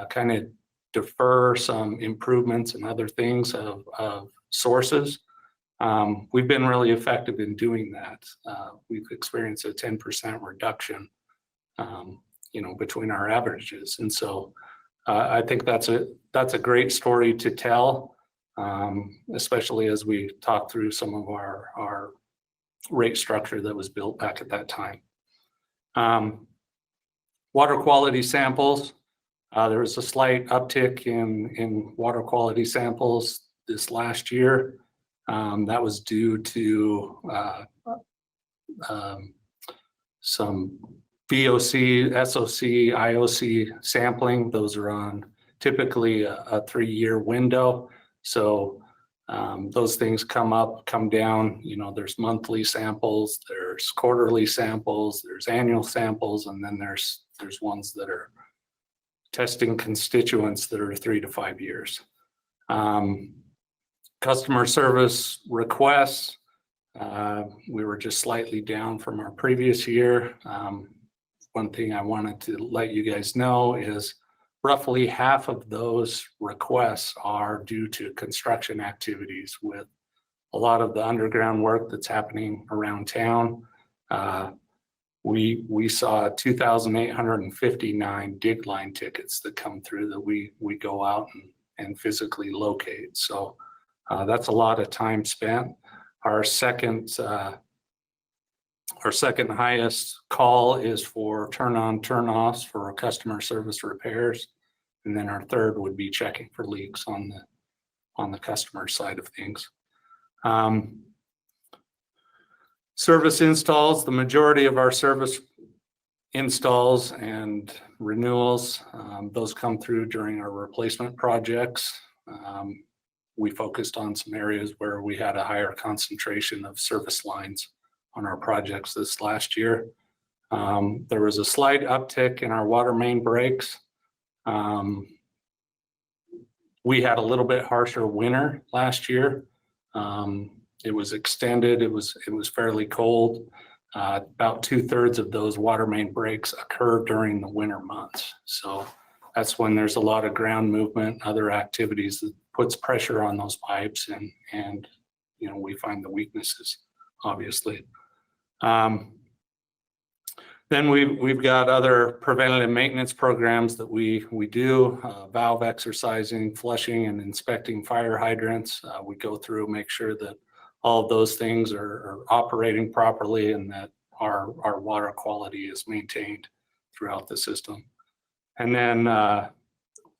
kind of defer some improvements and other things of sources, we've been really effective in doing that. We've experienced a 10% reduction, between our averages. And so I think that's a great story to tell, especially as we talk through some of our rate structure that was built back at that time. Water quality samples. There was a slight uptick in water quality samples this last year. That was due to some VOC, SOC, IOC sampling. Those are on typically a 3-year window. So Those things come up, come down. You know, there's monthly samples, there's quarterly samples, there's annual samples, and then there's ones that are testing constituents that are 3 to 5 years. Customer service requests, we were just slightly down from our previous year. One thing I wanted to let you guys know is roughly half of those requests are due to construction activities with a lot of the underground work that's happening around town. We saw 2,859 dig line tickets that come through that we go out and physically locate. So that's a lot of time spent. Our second highest call is for turn on, turn offs for customer service repairs. And then our third would be checking for leaks on the customer side of things. Service installs, the majority of our service installs and renewals, those come through during our replacement projects. We focused on some areas where we had a higher concentration of service lines on our projects this last year. There was a slight uptick in our water main breaks. We had a little bit harsher winter last year. It was extended. It was fairly cold. About 2/3 of those water main breaks occur during the winter months. So that's when there's a lot of ground movement, other activities that puts pressure on those pipes, and you know, we find the weaknesses, obviously. Then we've got other preventative maintenance programs that we do, valve exercising, flushing, and inspecting fire hydrants. We go through, make sure that all of those things are operating properly and that our water quality is maintained throughout the system. And then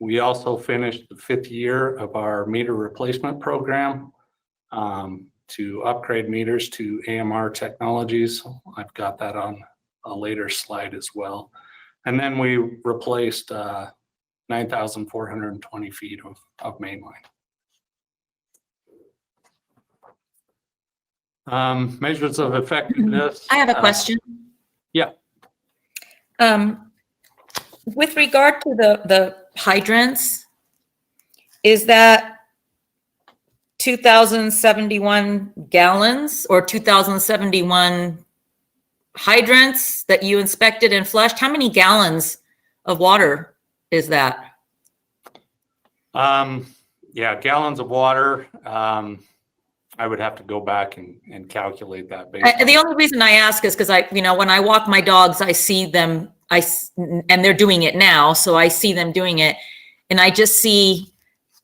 we also finished the 5th year of our meter replacement program to upgrade meters to AMR technologies. I've got that on a later slide as well. And then we replaced 9,420 feet of main line. Measures of effectiveness. I have a question. Yeah. With regard to the hydrants, is that 2,071 gallons or 2,071 hydrants that you inspected and flushed? How many gallons of water is that? Yeah, gallons of water. I would have to go back and calculate that. The only reason I ask is because when I walk my dogs, I see them, and they're doing it now. So I see them doing it, and I just see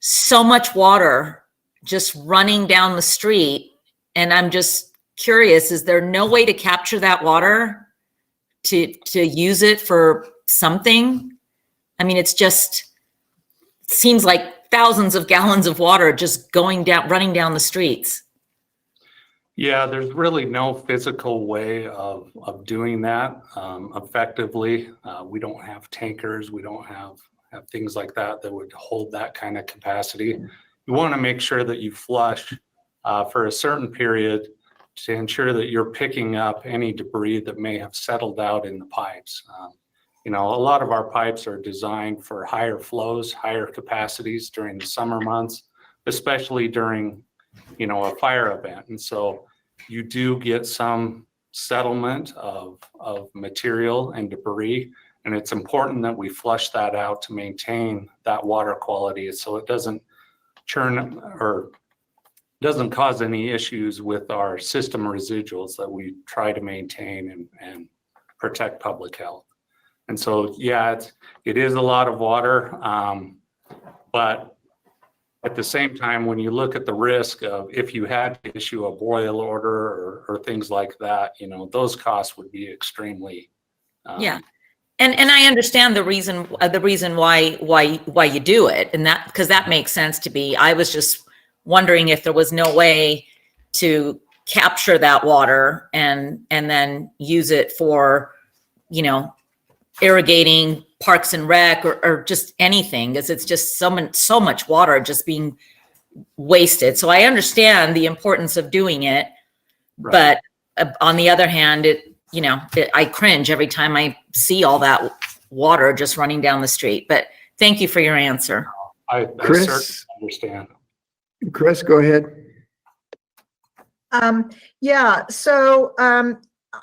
so much water just running down the street. And I'm just curious, is there no way to capture that water to use it for something? I mean, it seems like thousands of gallons of water just running down the streets. Yeah, there's really no physical way of doing that effectively. We don't have tankers. We don't have things like that would hold that kind of capacity. You want to make sure that you flush for a certain period to ensure that you're picking up any debris that may have settled out in the pipes. A lot of our pipes are designed for higher flows, higher capacities during the summer months, especially during, a fire event. And so you do get some settlement of material and debris. And it's important that we flush that out to maintain that water quality so it doesn't churn or doesn't cause any issues with our system residuals that we try to maintain and protect public health. And so, yeah, it is a lot of water, but at the same time, when you look at the risk of if you had to issue a boil order or things like that, those costs would be extremely. Yeah, and I understand the reason why you do it, and that because that makes sense to me. I was just wondering if there was no way to capture that water and then use it for, irrigating parks and rec or just anything, because it's just so much water just being wasted. So I understand the importance of doing it, Right. but on the other hand, I cringe every time I see all that water just running down the street. But thank you for your answer. I Chris? certainly understand. Chris, go ahead. Yeah, so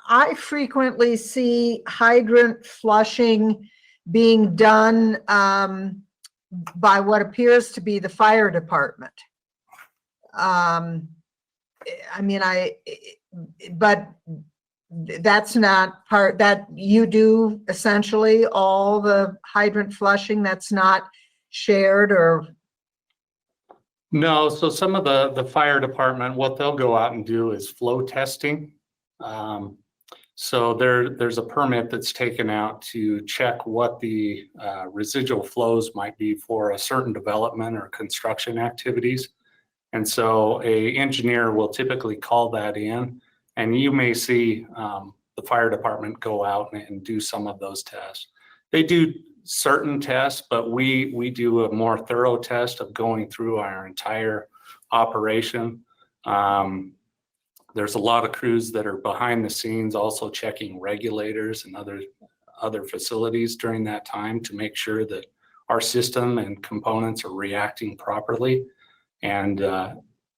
I frequently see hydrant flushing being done by what appears to be the fire department. But that's not part that you do essentially all the hydrant flushing, that's not shared or? No, so some of the fire department, what they'll go out and do is flow testing. So there's a permit that's taken out to check what the residual flows might be for a certain development or construction activities. And so a engineer will typically call that in, and you may see the fire department go out and do some of those tests. They do certain tests, but we do a more thorough test of going through our entire operation. There's a lot of crews that are behind the scenes also checking regulators and other facilities during that time to make sure that our system and components are reacting properly, and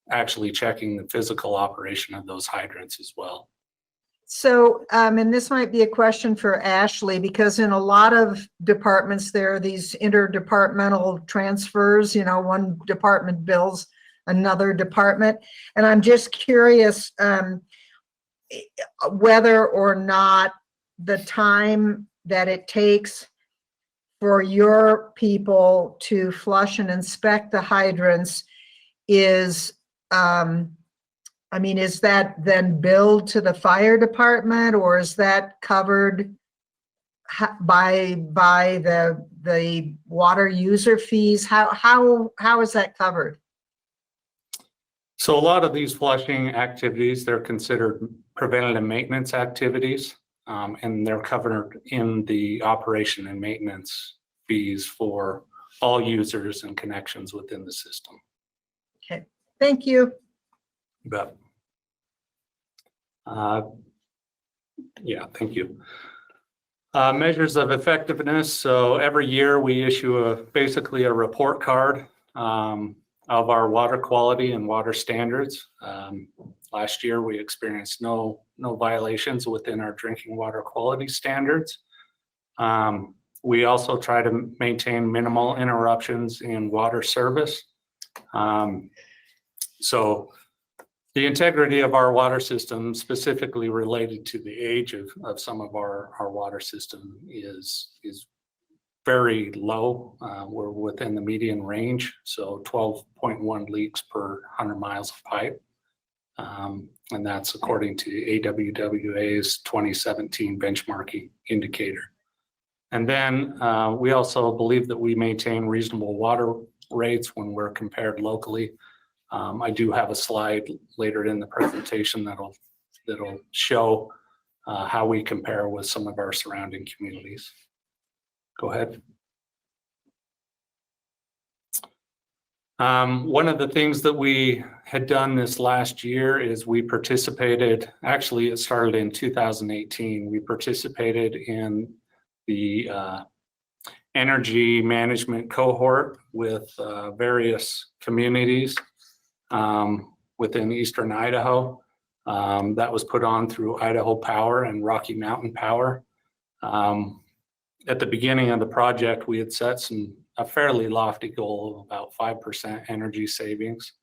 actually checking the physical operation of those hydrants as well. So, and this might be a question for Ashley, because in a lot of departments, there are these interdepartmental transfers, one department bills another department. And I'm just curious whether or not the time that it takes for your people to flush and inspect the hydrants is, is that then billed to the fire department, or is that covered by the water user fees? How is that covered? So a lot of these flushing activities, they're considered preventative maintenance activities, and they're covered in the operation and maintenance fees for all users and connections within the system. Okay, thank you. You bet. Yeah, thank you. Measures of effectiveness. So every year we issue basically a report card of our water quality and water standards. Last year we experienced no violations within our drinking water quality standards. We also try to maintain minimal interruptions in water service. So the integrity of our water system, specifically related to the age of some of our water system, is very low. We're within the median range, so 12.1 leaks per 100 miles of pipe. And that's according to AWWA's 2017 benchmarking indicator. And then we also believe that we maintain reasonable water rates when we're compared locally. I do have a slide later in the presentation that'll show how we compare with some of our surrounding communities. Go ahead. One of the things that we had done this last year is we participated, actually it started in 2018, we participated in the energy management cohort with various communities within Eastern Idaho. That was put on through Idaho Power and Rocky Mountain Power. At the beginning of the project, we had set a fairly lofty goal of about 5% energy savings.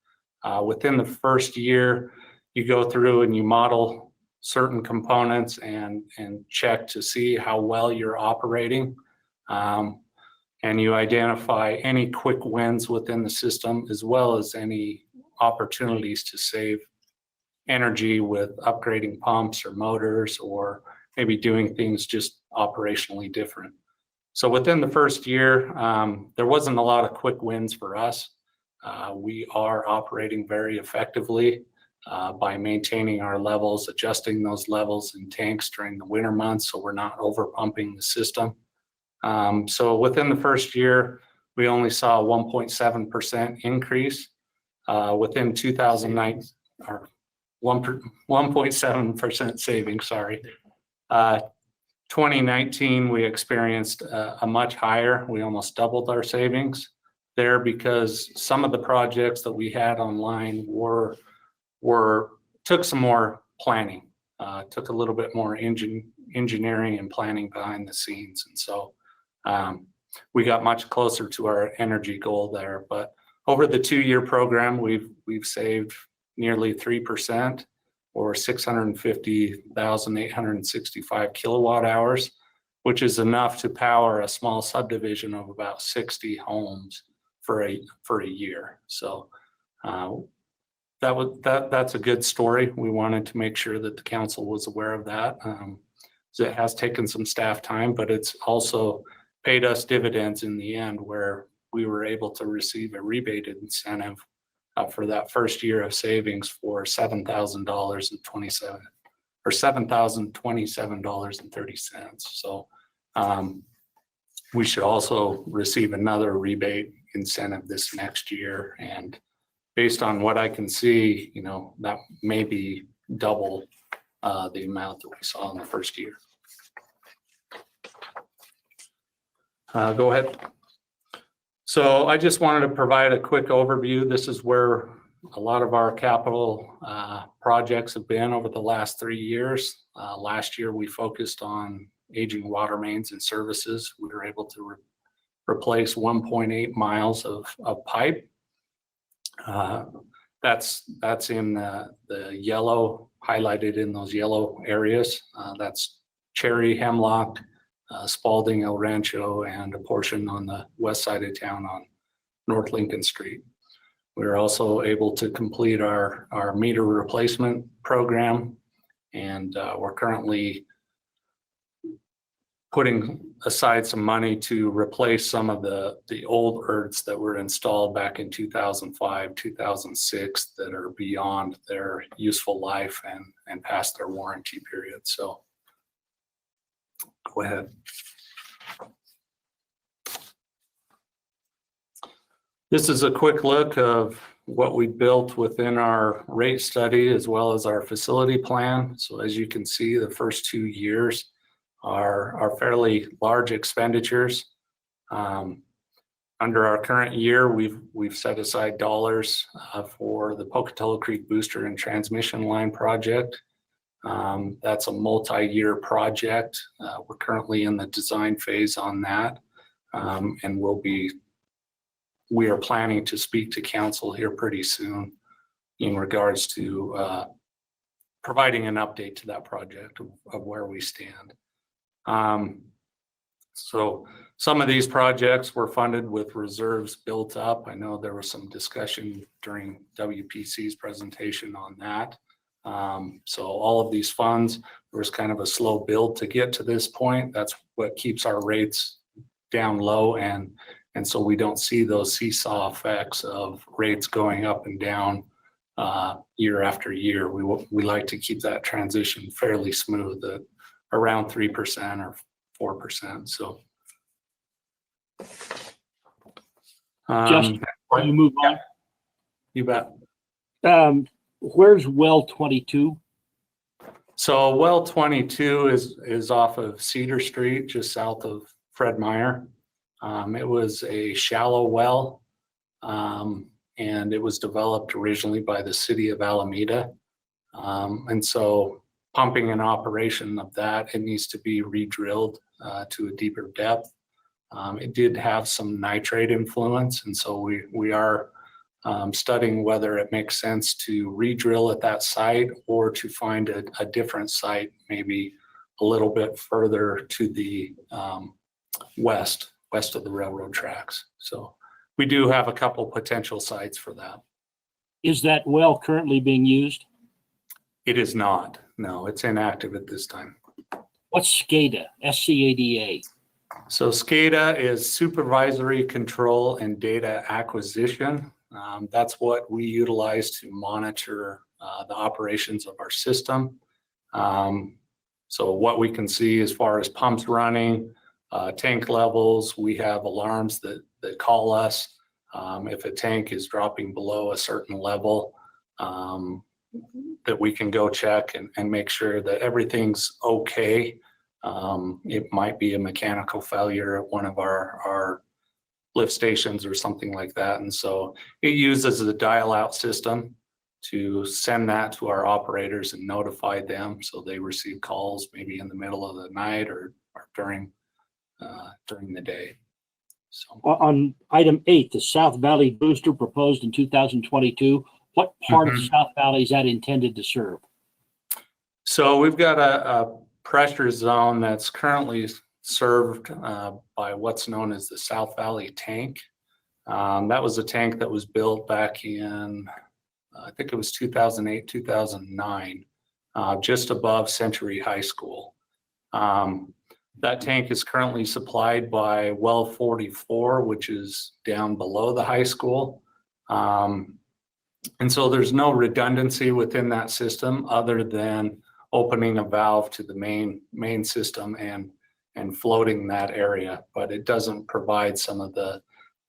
Within the first year, you go through and you model certain components and check to see how well you're operating. And you identify any quick wins within the system, as well as any opportunities to save energy with upgrading pumps or motors, or maybe doing things just operationally different. So within the first year, there wasn't a lot of quick wins for us. We are operating very effectively by maintaining our levels, adjusting those levels in tanks during the winter months, so we're not over pumping the system. So within the first year, we only saw a 1.7% increase. within 2009, or 1.7% savings, sorry. 2019, we experienced a much higher, we almost doubled our savings there because some of the projects that we had online took some more planning, took a little bit more engineering and planning behind the scenes. And so we got much closer to our energy goal there. But over the 2-year program, we've saved nearly 3%, or 650,865 kilowatt hours, which is enough to power a small subdivision of about 60 homes for a year. So that's a good story. We wanted to make sure that the council was aware of that. So it has taken some staff time, but it's also paid us dividends in the end, where we were able to receive a rebated incentive for that first year of savings for $7,027 or $7,027.30. So we should also receive another rebate incentive this next year. And based on what I can see, you know, that may be double the amount that we saw in the first year. Go ahead. So I just wanted to provide a quick overview. This is where a lot of our capital projects have been over the last 3 years. Last year, we focused on aging water mains and services. We were able to replace 1.8 miles of pipe. That's in the yellow, highlighted in those yellow areas. That's Cherry, Hemlock, Spalding, El Rancho, and a portion on the west side of town on North Lincoln Street. We were also able to complete our meter replacement program, and we're currently putting aside some money to replace some of the old ERDs that were installed back in 2005, 2006 that are beyond their useful life and past their warranty period. So go ahead. This is a quick look of what we built within our rate study as well as our facility plan. So as you can see, the first 2 years are fairly large expenditures. Under our current year, we've set aside dollars for the Pocatello Creek Booster and Transmission Line project. That's a multi-year project. We're currently in the design phase on that, and we are planning to speak to council here pretty soon in regards to providing an update to that project of where we stand. So some of these projects were funded with reserves built up. I know there was some discussion during WPC's presentation on that. So all of these funds, there was kind of a slow build to get to this point. That's what keeps our rates down low, and so we don't see those seesaw effects of rates going up and down year after year. We like to keep that transition fairly smooth at around 3% or 4%. So Just before you move on, you bet. Where's well 22? So well 22 is off of Cedar Street, just south of Fred Meyer. It was a shallow well, and it was developed originally by the city of Alameda. And so pumping and operation of that, it needs to be re-drilled to a deeper depth. It did have some nitrate influence, and so we are studying whether it makes sense to re-drill at that site or to find a different site, maybe a little bit further to the west of the railroad tracks. So we do have a couple potential sites for that. Is that well currently being used? It is not. No, it's inactive at this time. What's SCADA? SCADA. So SCADA is Supervisory Control and Data Acquisition. That's what we utilize to monitor the operations of our system. So what we can see as far as pumps running, tank levels, we have alarms that call us If a tank is dropping below a certain level, that we can go check and make sure that everything's okay. It might be a mechanical failure at one of our lift stations or something like that. And so it uses a dial out system to send that to our operators and notify them, so they receive calls maybe in the middle of the night or during the day. So On item 8, the South Valley booster proposed in 2022, what part of South Valley is that intended to serve? So we've got a pressure zone that's currently served by what's known as the South Valley tank. That was a tank that was built back in, I think it was 2008, 2009, just above Century High School. That tank is currently supplied by well 44, which is down below the high school. And so there's no redundancy within that system other than opening a valve to the main system and floating that area, but it doesn't provide some of the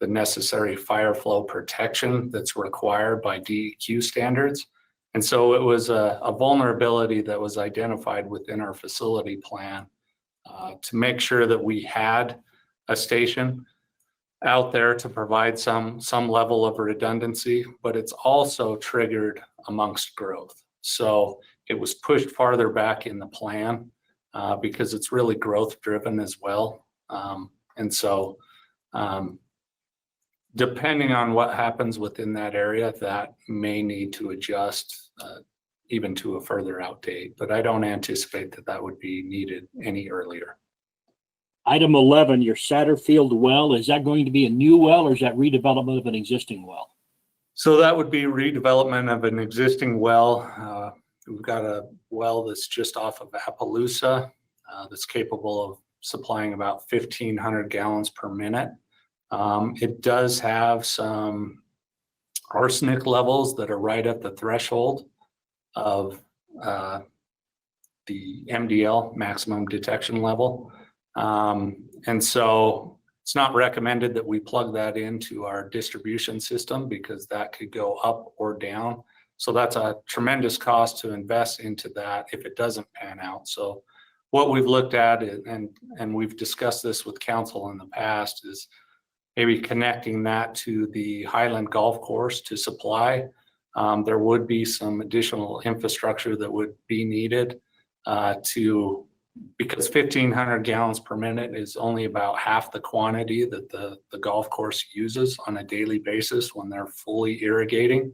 necessary fire flow protection that's required by DEQ standards. And so it was a vulnerability that was identified within our facility plan to make sure that we had a station out there to provide some level of redundancy, but it's also triggered amongst growth. So it was pushed farther back in the plan because it's really growth driven as well. And so depending on what happens within that area, that may need to adjust even to a further out date, but I don't anticipate that would be needed any earlier. Item 11, your Satterfield well, is that going to be a new well or is that redevelopment of an existing well? So that would be redevelopment of an existing well. We've got a well that's just off of Appaloosa that's capable of supplying about 1,500 gallons per minute. It does have some arsenic levels that are right at the threshold of the MDL, maximum detection level. And so it's not recommended that we plug that into our distribution system because that could go up or down. So that's a tremendous cost to invest into that if it doesn't pan out. So what we've looked at, and we've discussed this with council in the past, is maybe connecting that to the Highland Golf Course to supply. There would be some additional infrastructure that would be needed because 1,500 gallons per minute is only about half the quantity that the golf course uses on a daily basis when they're fully irrigating.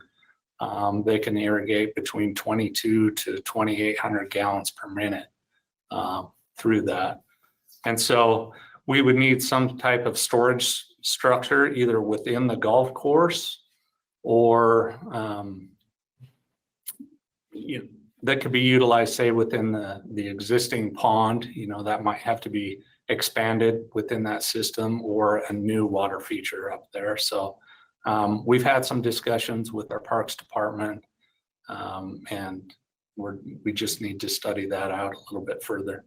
They can irrigate between 22 to 2,800 gallons per minute through that. And so we would need some type of storage structure either within the golf course or that could be utilized, say, within the existing pond. That might have to be expanded within that system or a new water feature up there. So we've had some discussions with our Parks Department and we just need to study that out a little bit further.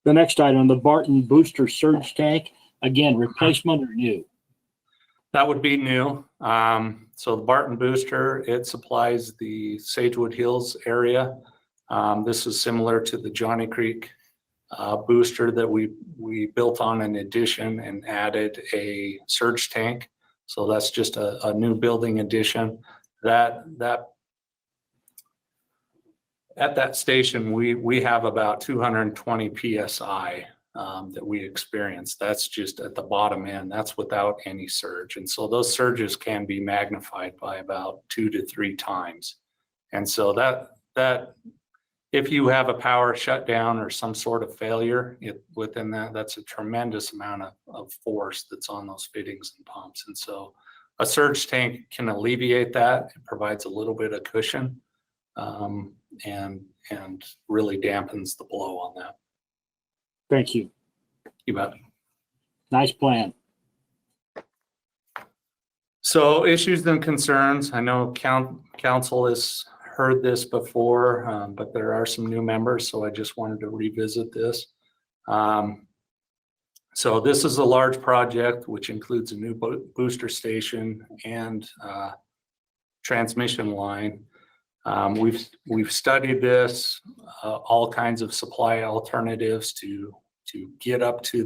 The next item, the Barton Booster Surge Tank, again, replacement or new? That would be new. So the Barton Booster, it supplies the Sagewood Hills area. This is similar to the Johnny Creek booster that we built on an addition and added a surge tank. So that's just a new building addition. That at that station, we have about 220 PSI that we experience. That's just at the bottom end. That's without any surge. And so those surges can be magnified by about 2 to 3 times. And so that if you have a power shutdown or some sort of failure within that's a tremendous amount of force that's on those fittings and pumps. And so a surge tank can alleviate that. It provides a little bit of cushion and really dampens the blow on that. Thank you. You bet. Nice plan. So issues and concerns. I know council has heard this before, but there are some new members, so I just wanted to revisit this. So this is a large project, which includes a new booster station and transmission line. We've studied this, all kinds of supply alternatives to get up to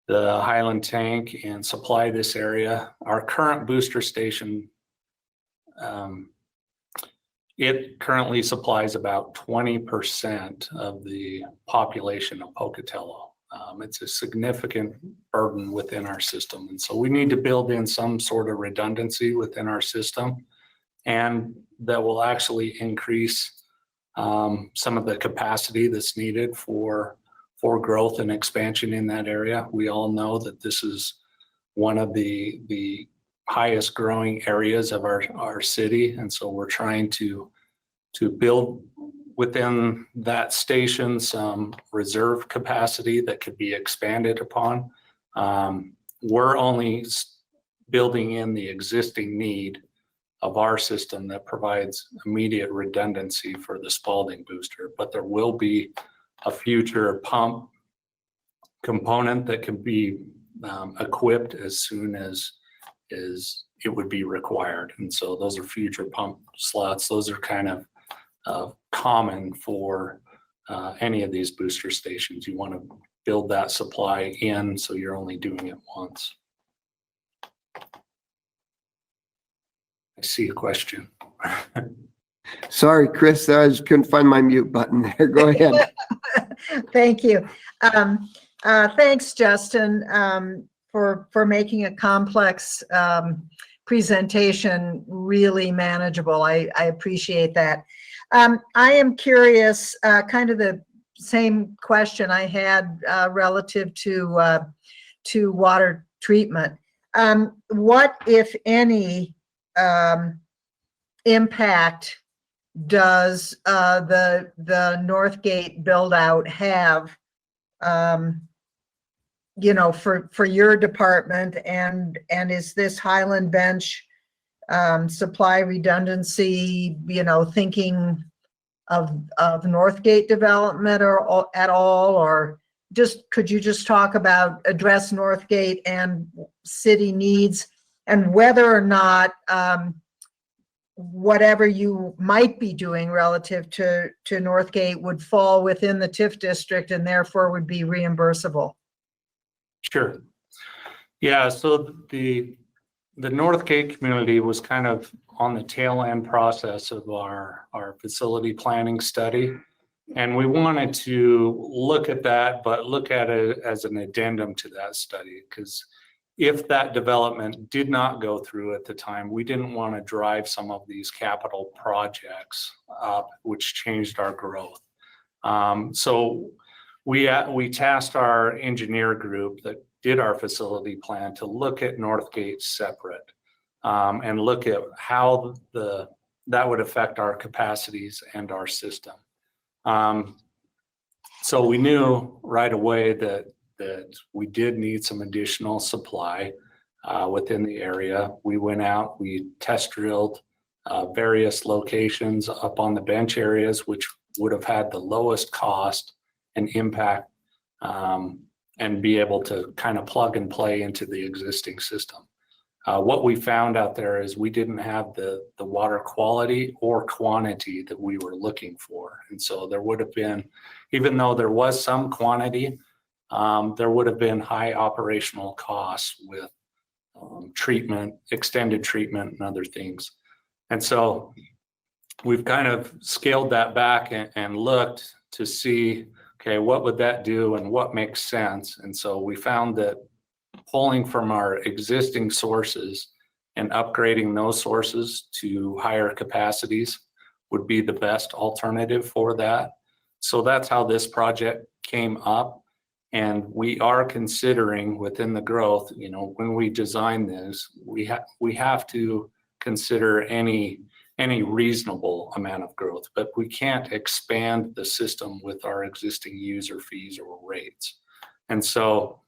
the Highland tank and supply this area. Our current booster station, it currently supplies about 20% of the population of Pocatello. It's a significant burden within our system. And so we need to build in some sort of redundancy within our system, and that will actually increase some of the capacity that's needed for growth and expansion in that area. We all know that this is one of the highest growing areas of our city. And so we're trying to build within that station some reserve capacity that could be expanded upon. We're only building in the existing need of our system that provides immediate redundancy for the Spalding booster, but there will be a future pump component that can be equipped as soon as it would be required. And so those are future pump slots. Those are kind of common for any of these booster stations. You want to build that supply in, so you're only doing it once. I see a question. Sorry, Chris, I just couldn't find my mute button there. Go ahead. Thank you. Thanks, Justin, for making a complex presentation really manageable. I appreciate that. I am curious, kind of the same question I had relative to water treatment. What, if any, impact does the Northgate build out have, you know, for your department, and is this Highland Bench supply redundancy, you know, thinking of Northgate development or at all, or just could you just talk about address Northgate and city needs, and whether or not whatever you might be doing relative to Northgate would fall within the TIF district and therefore would be reimbursable? Sure. Yeah, so the Northgate community was kind of on the tail end process of our facility planning study. And we wanted to look at that, but look at it as an addendum to that study, because if that development did not go through at the time, we didn't want to drive some of these capital projects up, which changed our growth. So we tasked our engineer group that did our facility plan to look at Northgate separate, and look at how that would affect our capacities and our system. So we knew right away that we did need some additional supply within the area. We went out, we test drilled various locations up on the bench areas, which would have had the lowest cost and impact, and be able to kind of plug and play into the existing system. What we found out there is we didn't have the water quality or quantity that we were looking for. And so there would have been, even though there was some quantity, there would have been high operational costs with treatment, extended treatment, and other things. And so we've kind of scaled that back and looked to see, okay, what would that do and what makes sense? And so we found that pulling from our existing sources and upgrading those sources to higher capacities would be the best alternative for that. So that's how this project came up. And we are considering within the growth, you know, when we design this, we have to consider any reasonable amount of growth, but we can't expand the system with our existing user fees or rates. And so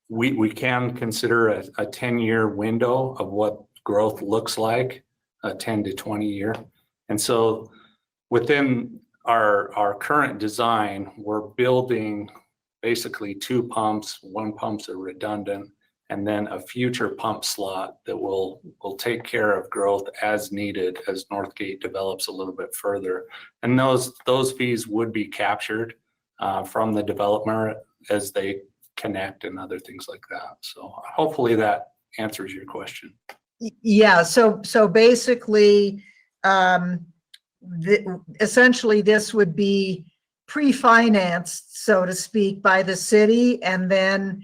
we can consider a 10-year window of what growth looks like, a 10 to 20 year. And so within our current design, we're building basically 2 pumps, 1 pump's a redundant, and then a future pump slot that will take care of growth as needed as Northgate develops a little bit further. And those fees would be captured from the developer as they connect and other things like that. So hopefully that answers your question. Yeah, so basically, essentially this would be pre-financed, so to speak, by the city, and then,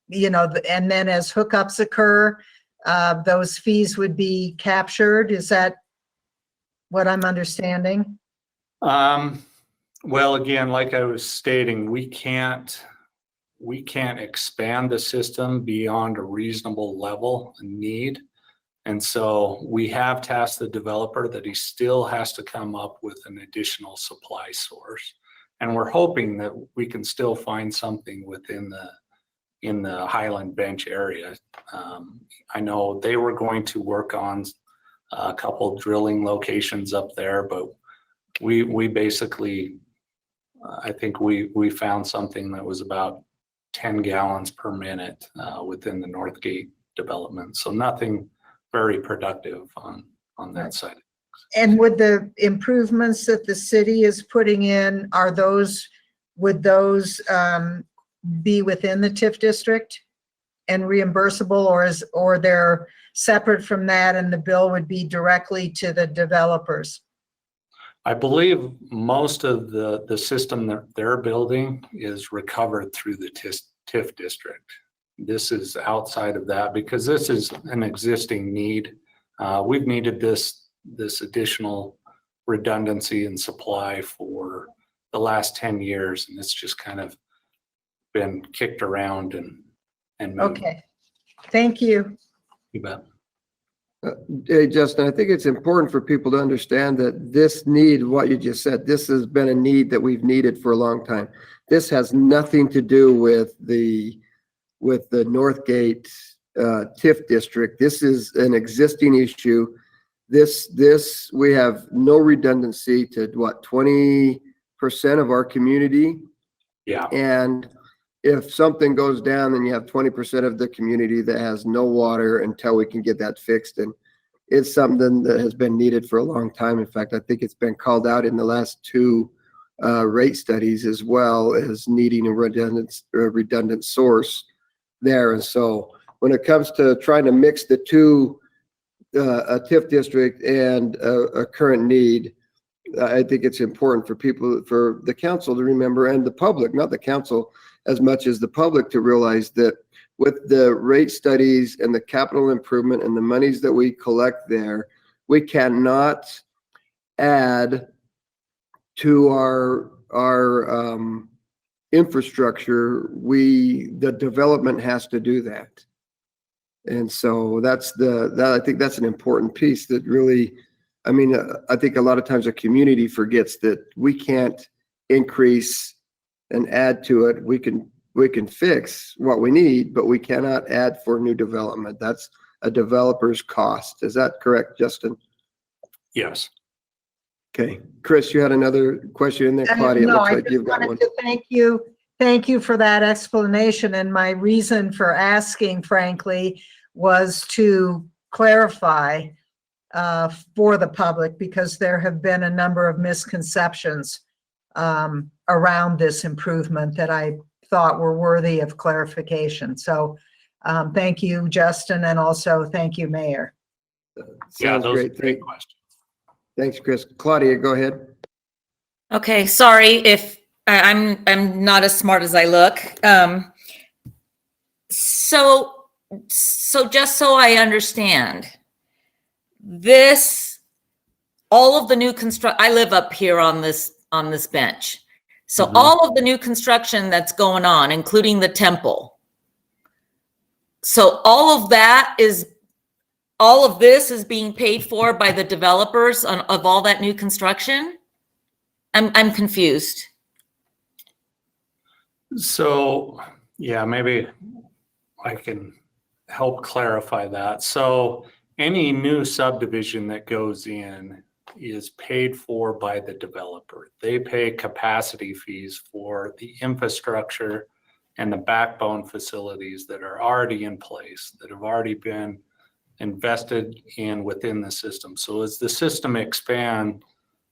you know, and then as hookups occur, those fees would be captured. Is that what I'm understanding? Well, again, like I was stating, we can't expand the system beyond a reasonable level and need. And so we have tasked the developer that he still has to come up with an additional supply source. And we're hoping that we can still find something in the Highland Bench area. I know they were going to work on a couple drilling locations up there, but we basically, I think we found something that was about 10 gallons per minute within the Northgate development. So nothing very productive on that side. And would the improvements that the city is putting in, would those be within the TIF district and reimbursable, or they're separate from that and the bill would be directly to the developers? I believe most of the system that they're building is recovered through the TIF district. This is outside of that because this is an existing need. We've needed this additional redundancy and supply for the last 10 years, and it's just kind of been kicked around and moved. Okay, thank you. You bet. Hey, Justin, I think it's important for people to understand that this need, what you just said, this has been a need that we've needed for a long time. This has nothing to do with the Northgate TIF district. This is an existing issue. This we have no redundancy to what, 20% of our community? Yeah. And if something goes down, then you have 20% of the community that has no water until we can get that fixed. And it's something that has been needed for a long time. In fact, I think it's been called out in the last 2 rate studies as well as needing a redundant source there. And so when it comes to trying to mix the two, a TIF district and a current need, I think it's important for the council to remember, and the public, not the council as much as the public, to realize that with the rate studies and the capital improvement and the monies that we collect there, we cannot add to our infrastructure. The development has to do that. And so I think that's an important piece that really, I mean, I think a lot of times a community forgets that we can't increase and add to it. We can fix what we need, but we cannot add for new development. That's a developer's cost. Is that correct, Justin? Yes. Okay. Chris, you had another question in there. Claudia, it No, looks I like just you've got wanted one. to thank you. Thank you for that explanation. And my reason for asking, frankly, was to clarify for the public, because there have been a number of misconceptions around this improvement that I thought were worthy of clarification. So thank you, Justin, and also thank you, Mayor. Yeah, Sounds those are great. great questions. Thanks, Chris. Claudia, go ahead. Okay, sorry if I'm not as smart as I look. So just so I understand, all of the new I live up here on this bench. So all of the new construction that's going on, including the temple. So all of this is being paid for by the developers of all that new construction? I'm confused. So, yeah, maybe I can help clarify that. So any new subdivision that goes in is paid for by the developer. They pay capacity fees for the infrastructure and the backbone facilities that are already in place, that have already been invested in within the system. So as the system expand,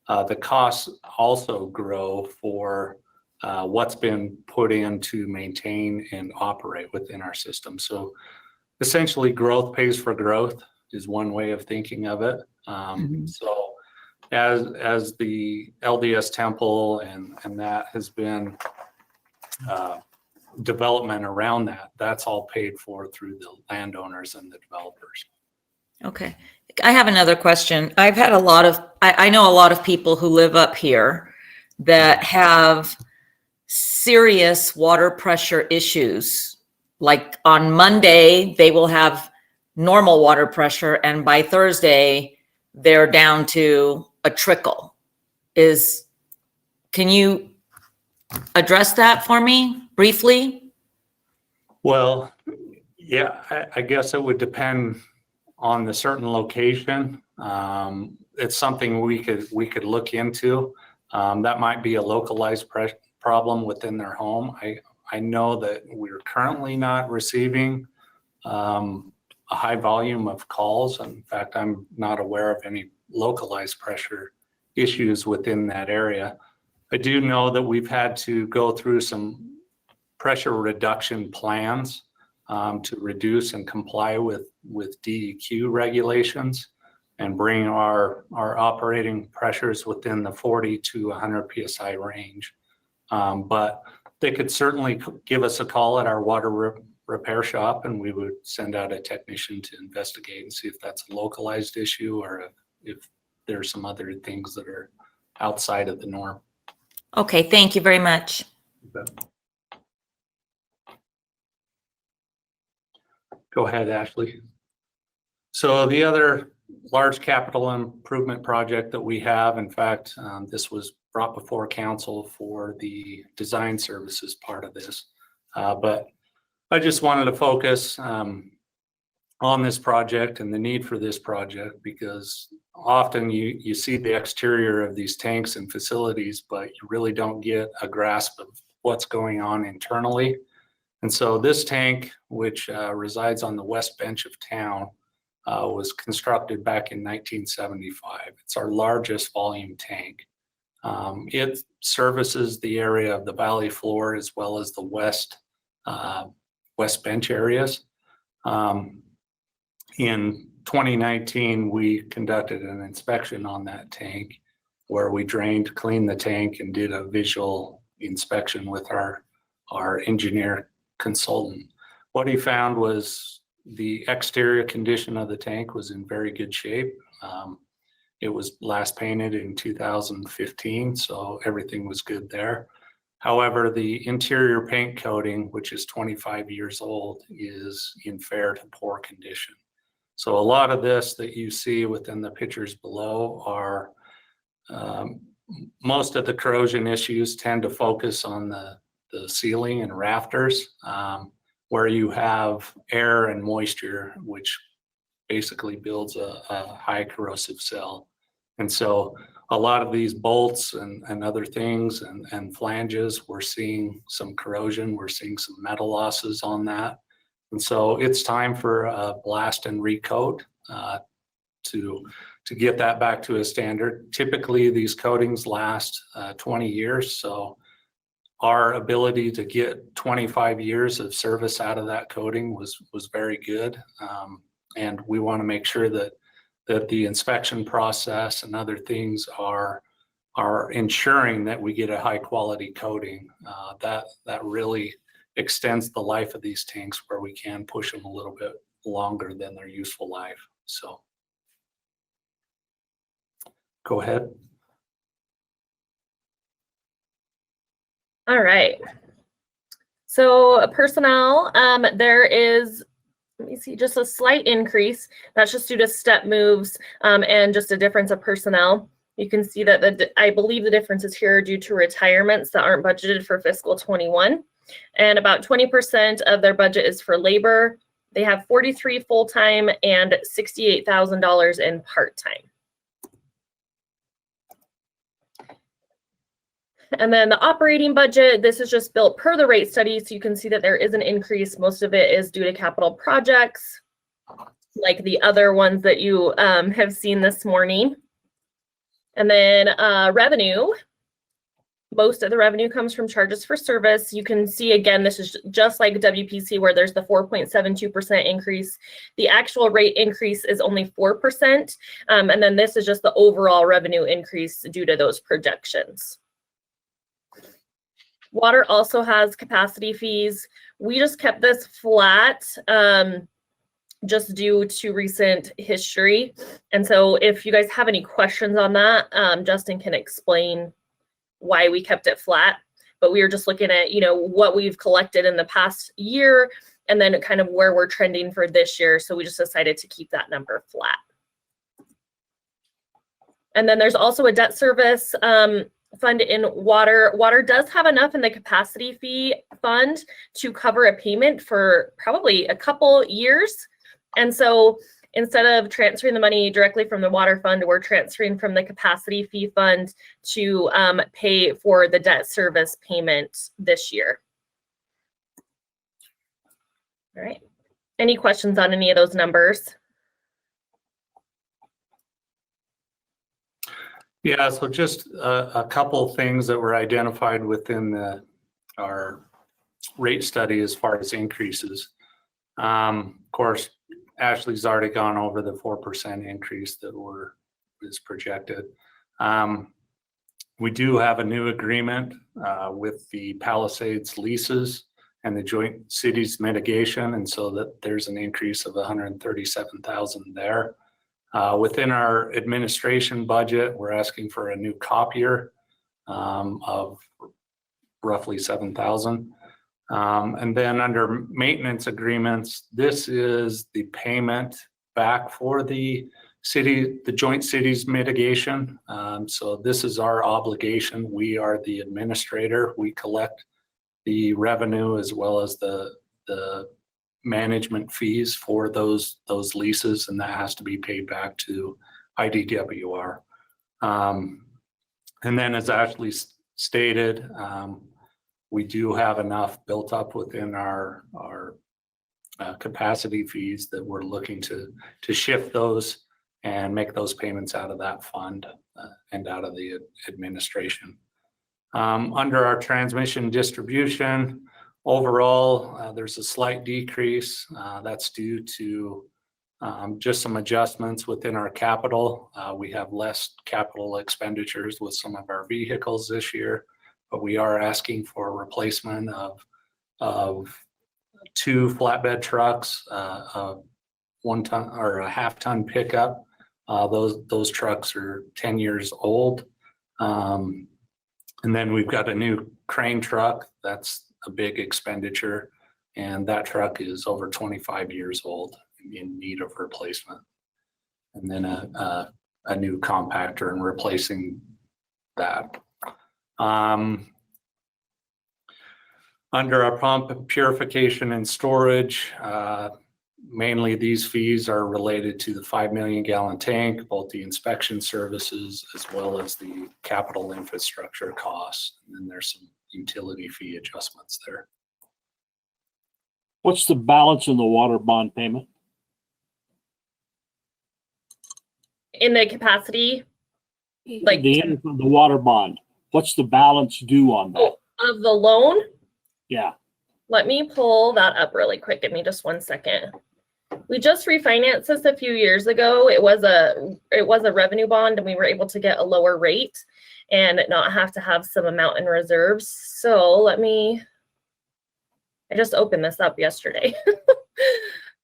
the costs also grow for what's been put in to maintain and operate within our system. So essentially, growth pays for growth is one way of thinking of it. So as the LDS temple and that has been development around that, that's all paid for through the landowners and the developers. Okay. I have another question. I've had I know a lot of people who live up here that have serious water pressure issues. Like on Monday, they will have normal water pressure, and by Thursday, they're down to a trickle. Can you address that for me briefly? Well, yeah, I guess it would depend on the certain location. It's something we could look into. That might be a localized problem within their home. I know that we're currently not receiving a high volume of calls. In fact, I'm not aware of any localized pressure issues within that area. I do know that we've had to go through some pressure reduction plans to reduce and comply with DEQ regulations and bring our operating pressures within the 40 to 100 PSI range. But they could certainly give us a call at our water repair shop, and we would send out a technician to investigate and see if that's a localized issue or if there's some other things that are outside of the norm. Okay, thank you very much. Go ahead, Ashley. So the other large capital improvement project that we have, in fact, this was brought before council for the design services part of this. But I just wanted to focus on this project and the need for this project, because often you see the exterior of these tanks and facilities, but you really don't get a grasp of what's going on internally. And so this tank, which resides on the west bench of town, was constructed back in 1975. It's our largest volume tank. It services the area of the valley floor as well as the west bench areas. In 2019, we conducted an inspection on that tank where we drained, cleaned the tank, and did a visual inspection with our engineer consultant. What he found was the exterior condition of the tank was in very good shape. It was last painted in 2015, so everything was good there. However, the interior paint coating, which is 25 years old, is in fair to poor condition. So a lot of this that you see within the pictures below are most of the corrosion issues tend to focus on the ceiling and rafters, where you have air and moisture, which basically builds a high corrosive cell. And so a lot of these bolts and other things and flanges, we're seeing some corrosion, we're seeing some metal losses on that. And so it's time for a blast and recoat to get that back to a standard. Typically, these coatings last 20 years. So our ability to get 25 years of service out of that coating was very good. And we want to make sure that the inspection process and other things are ensuring that we get a high quality coating that really extends the life of these tanks, where we can push them a little bit longer than their useful life. So go ahead. All right. So personnel, there is, let me see, just a slight increase. That's just due to step moves and just a difference of personnel. You can see that I believe the differences here are due to retirements that aren't budgeted for fiscal 21. And about 20% of their budget is for labor. They have 43 full-time and $68,000 in part-time. And then the operating budget, this is just built per the rate study. So you can see that there is an increase. Most of it is due to capital projects, like the other ones that you have seen this morning. And then revenue, most of the revenue comes from charges for service. You can see, again, this is just like WPC where there's the 4.72% increase. The actual rate increase is only 4%. And then this is just the overall revenue increase due to those projections. Water also has capacity fees. We just kept this flat just due to recent history. And so if you guys have any questions on that, Justin can explain why we kept it flat. But we were just looking at, you know, what we've collected in the past year and then kind of where we're trending for this year. So we just decided to keep that number flat. And then there's also a debt service fund in water. Water does have enough in the capacity fee fund to cover a payment for probably a couple years. And so instead of transferring the money directly from the water fund, we're transferring from the capacity fee fund to pay for the debt service payment this year. All right. Any questions on any of those numbers? Yeah, so just a couple of things that were identified within our rate study as far as increases. Of course, Ashley's already gone over the 4% increase that is projected. We do have a new agreement with the Palisades leases and the joint cities mitigation, and so that there's an increase of 137,000 there. Within our administration budget, we're asking for a new copier of roughly 7,000. And then under maintenance agreements, this is the payment back for the joint cities mitigation. So this is our obligation. We are the administrator. We collect the revenue as well as the management fees for those leases, and that has to be paid back to IDWR. And then as Ashley stated, we do have enough built up within our capacity fees that we're looking to shift those and make those payments out of that fund and out of the administration. Under our transmission distribution, overall, there's a slight decrease. That's due to just some adjustments within our capital. We have less capital expenditures with some of our vehicles this year, but we are asking for a replacement of 2 flatbed trucks, a 1 ton or a half-ton pickup. Those trucks are 10 years old. And then we've got a new crane truck. That's a big expenditure, and that truck is over 25 years old in need of replacement. And then a new compactor and replacing that. Under our pump purification and storage, mainly these fees are related to the 5 million gallon tank, both the inspection services as well as the capital infrastructure costs. And then there's some utility fee adjustments there. What's the balance in the water bond payment? In the capacity, like The water bond, what's the balance due on that? of the loan? Yeah. Let me pull that up really quick. Give me just 1 second. We just refinanced this a few years ago. It was a revenue bond, and we were able to get a lower rate and not have to have some amount in reserves. So I just opened this up yesterday.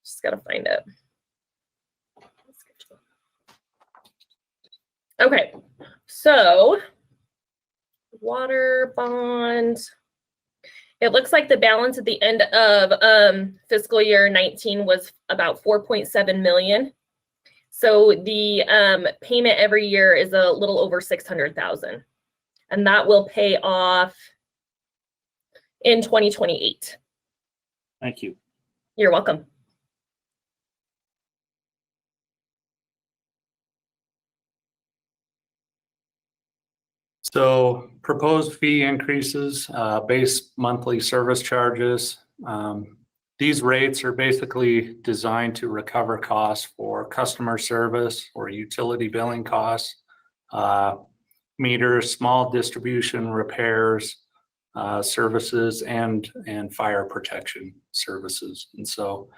Just gotta find it. Okay, so water bond. It looks like the balance at the end of fiscal year 19 was about 4.7 million. So the payment every year is a little over 600,000, and that will pay off in 2028. Thank you. You're welcome. So proposed fee increases, base monthly service charges. These rates are basically designed to recover costs for customer service or utility billing costs, meters, small distribution repairs, services, and fire protection services. And so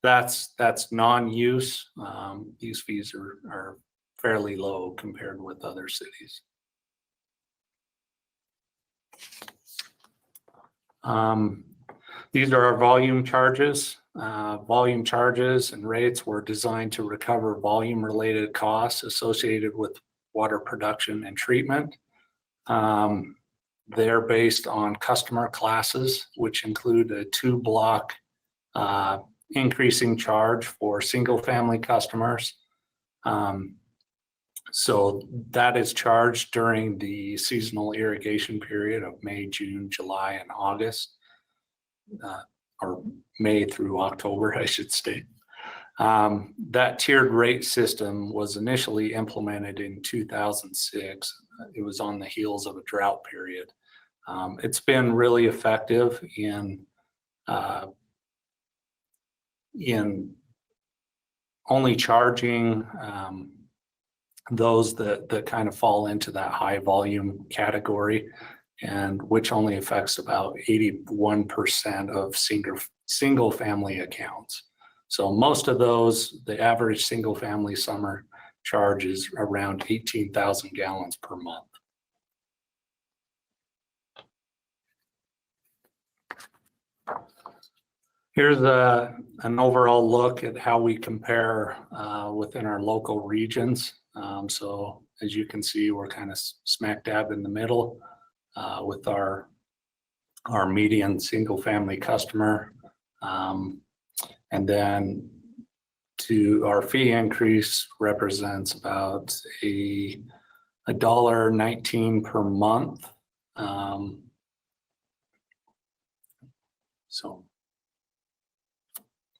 that's non-use. These fees are fairly low compared with other cities. These are our volume charges. Volume charges and rates were designed to recover volume-related costs associated with water production and treatment. They're based on customer classes, which include a 2-block increasing charge for single-family customers. So that is charged during the seasonal irrigation period of May, June, July, and August, or May through October, I should state. That tiered rate system was initially implemented in 2006. It was on the heels of a drought period. It's been really effective in only charging those that kind of fall into that high volume category, and which only affects about 81% of single family accounts. So most of those, the average single family summer charge is around 18,000 gallons per month. Here's an overall look at how we compare within our local regions. So as you can see, we're kind of smack dab in the middle with our median single family customer. And then to our fee increase represents about $1.19 per month. So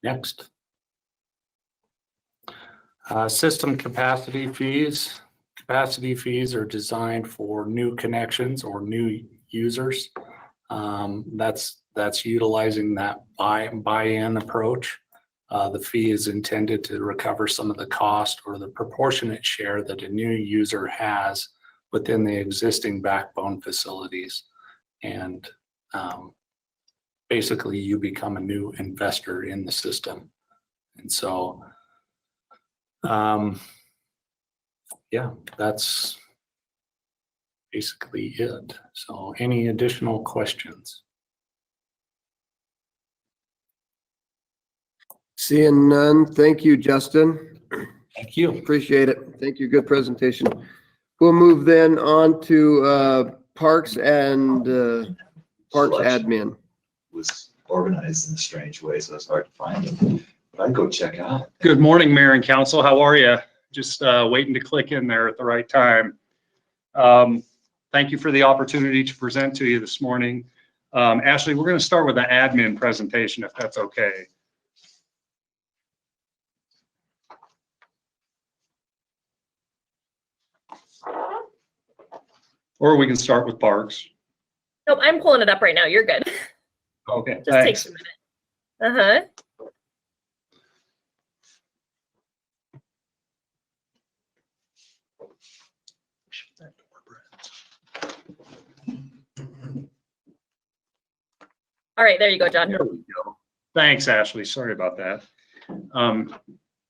next. System capacity fees. Capacity fees are designed for new connections or new users. That's utilizing that buy-in approach. The fee is intended to recover some of the cost or the proportionate share that a new user has within the existing backbone facilities. And basically you become a new investor in the system. And so, yeah, that's basically it. So any additional questions? Seeing none, thank you, Justin. Thank you. Appreciate it. Thank you. Good presentation. We'll move then on to Parks and Parks Admin. Was organized in a strange way, so it's hard to find them. But I'd go check out. Good morning, Mayor and Council. How are you? Just waiting to click in there at the right time. Thank you for the opportunity to present to you this morning. Ashley, we're going to start with the admin presentation, if that's okay. Or we can start with Parks. Nope, I'm pulling it up right now. You're good. Okay, Just thanks. takes a minute. All right, there you go, John. There we go. Thanks, Ashley. Sorry about that.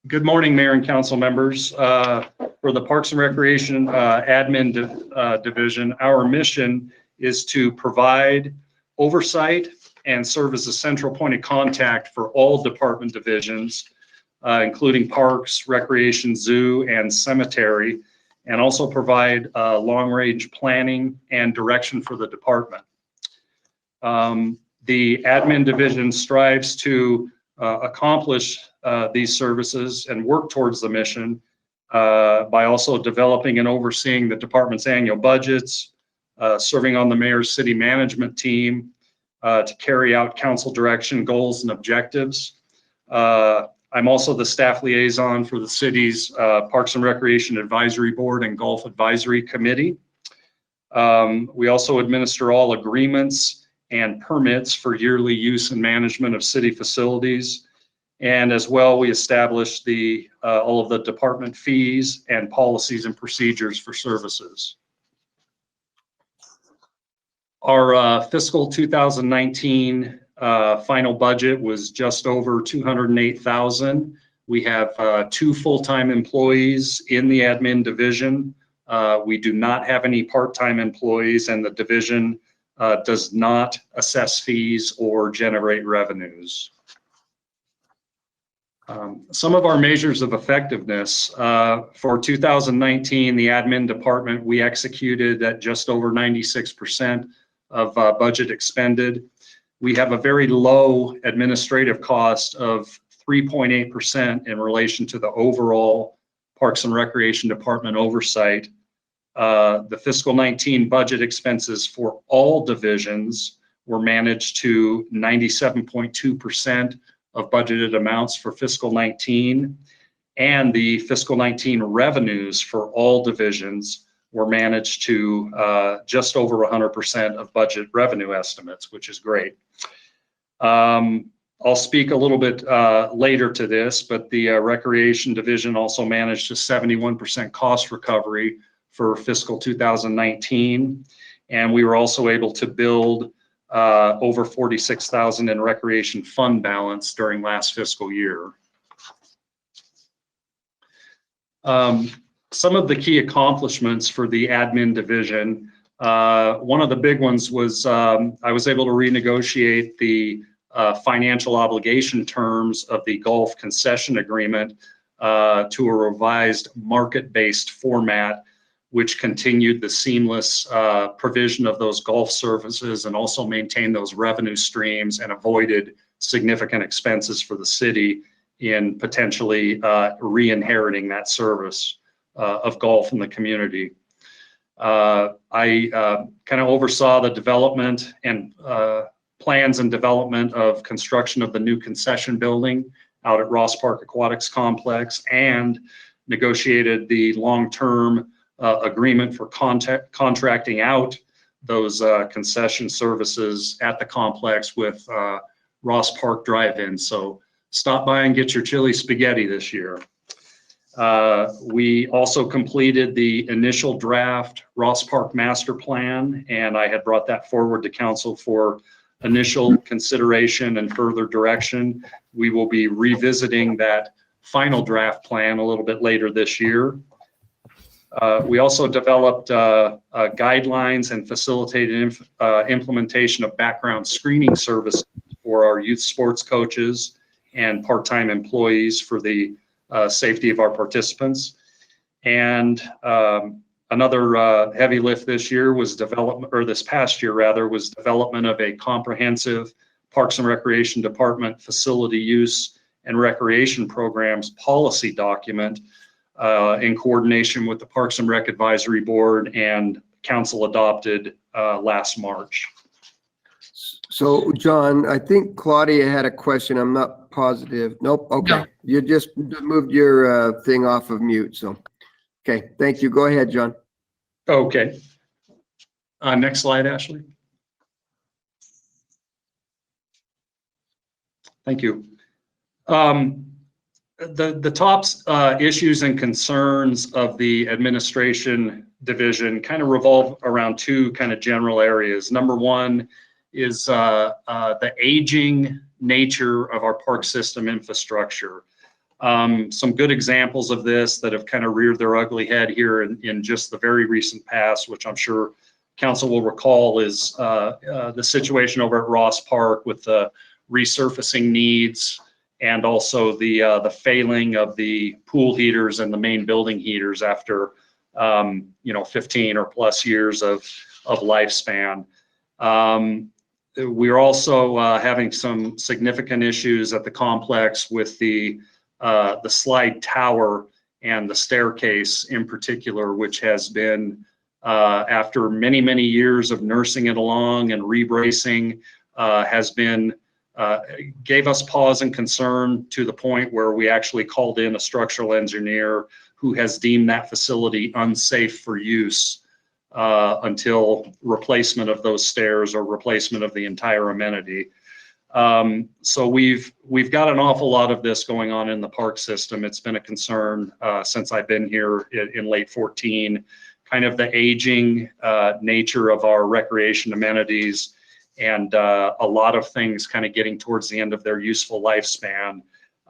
Good morning, Mayor and Council members. For the Parks and Recreation Admin Division, our mission is to provide oversight and serve as a central point of contact for all department divisions, including Parks, Recreation, Zoo, and Cemetery, and also provide long-range planning and direction for the department. The Admin Division strives to accomplish these services and work towards the mission by also developing and overseeing the department's annual budgets, serving on the mayor's city management team to carry out council direction, goals, and objectives. I'm also the staff liaison for the city's Parks and Recreation Advisory Board and Golf Advisory Committee. We also administer all agreements and permits for yearly use and management of city facilities. And as well, we establish all of the department fees and policies and procedures for services. Our fiscal 2019 final budget was just over $208,000. We have 2 full-time employees in the admin division. We do not have any part-time employees, and the division does not assess fees or generate revenues. Some of our measures of effectiveness for 2019, the admin department, we executed at just over 96% of budget expended. We have a very low administrative cost of 3.8% in relation to the overall Parks and Recreation Department oversight. The fiscal 19 budget expenses for all divisions were managed to 97.2% of budgeted amounts for fiscal 19, and the fiscal 19 revenues for all divisions were managed to just over 100% of budget revenue estimates, which is great. I'll speak a little bit later to this, but the Recreation Division also managed a 71% cost recovery for fiscal 2019, and we were also able to build over $46,000 in recreation fund balance during last fiscal year. Some of the key accomplishments for the admin division, one of the big ones was I was able to renegotiate the financial obligation terms of the golf concession agreement to a revised market-based format, which continued the seamless provision of those golf services and also maintained those revenue streams and avoided significant expenses for the city in potentially re-inheriting that service of golf in the community. I kind of oversaw the development and plans and development of construction of the new concession building out at Ross Park Aquatics Complex and negotiated the long-term agreement for contracting out those concession services at the complex with Ross Park Drive-In. So stop by and get your chili spaghetti this year. We also completed the initial draft Ross Park Master Plan, and I had brought that forward to council for initial consideration and further direction. We will be revisiting that final draft plan a little bit later this year. We also developed guidelines and facilitated implementation of background screening services for our youth sports coaches and part-time employees for the safety of our participants. And another heavy lift this year was this past year rather, was development of a comprehensive Parks and Recreation Department facility use and recreation programs policy document in coordination with the Parks and Rec Advisory Board and council adopted last March. So, John, I think Claudia had a question. I'm not positive. Nope. Okay. No. You just moved your thing off of mute. So, okay. Thank you. Go ahead, John. Okay. Next slide, Ashley. Thank you. The top issues and concerns of the administration division kind of revolve around 2 kind of general areas. Number one is the aging nature of our park system infrastructure. Some good examples of this that have kind of reared their ugly head here in just the very recent past, which I'm sure council will recall, is the situation over at Ross Park with the resurfacing needs and also the failing of the pool heaters and the main building heaters after 15 or plus years of lifespan. We're also having some significant issues at the complex with the slide tower and the staircase in particular, which has been after many, many years of nursing it along and rebracing, gave us pause and concern to the point where we actually called in a structural engineer who has deemed that facility unsafe for use until replacement of those stairs or replacement of the entire amenity. So we've got an awful lot of this going on in the park system. It's been a concern since I've been here in late 14, kind of the aging nature of our recreation amenities, and a lot of things kind of getting towards the end of their useful lifespan.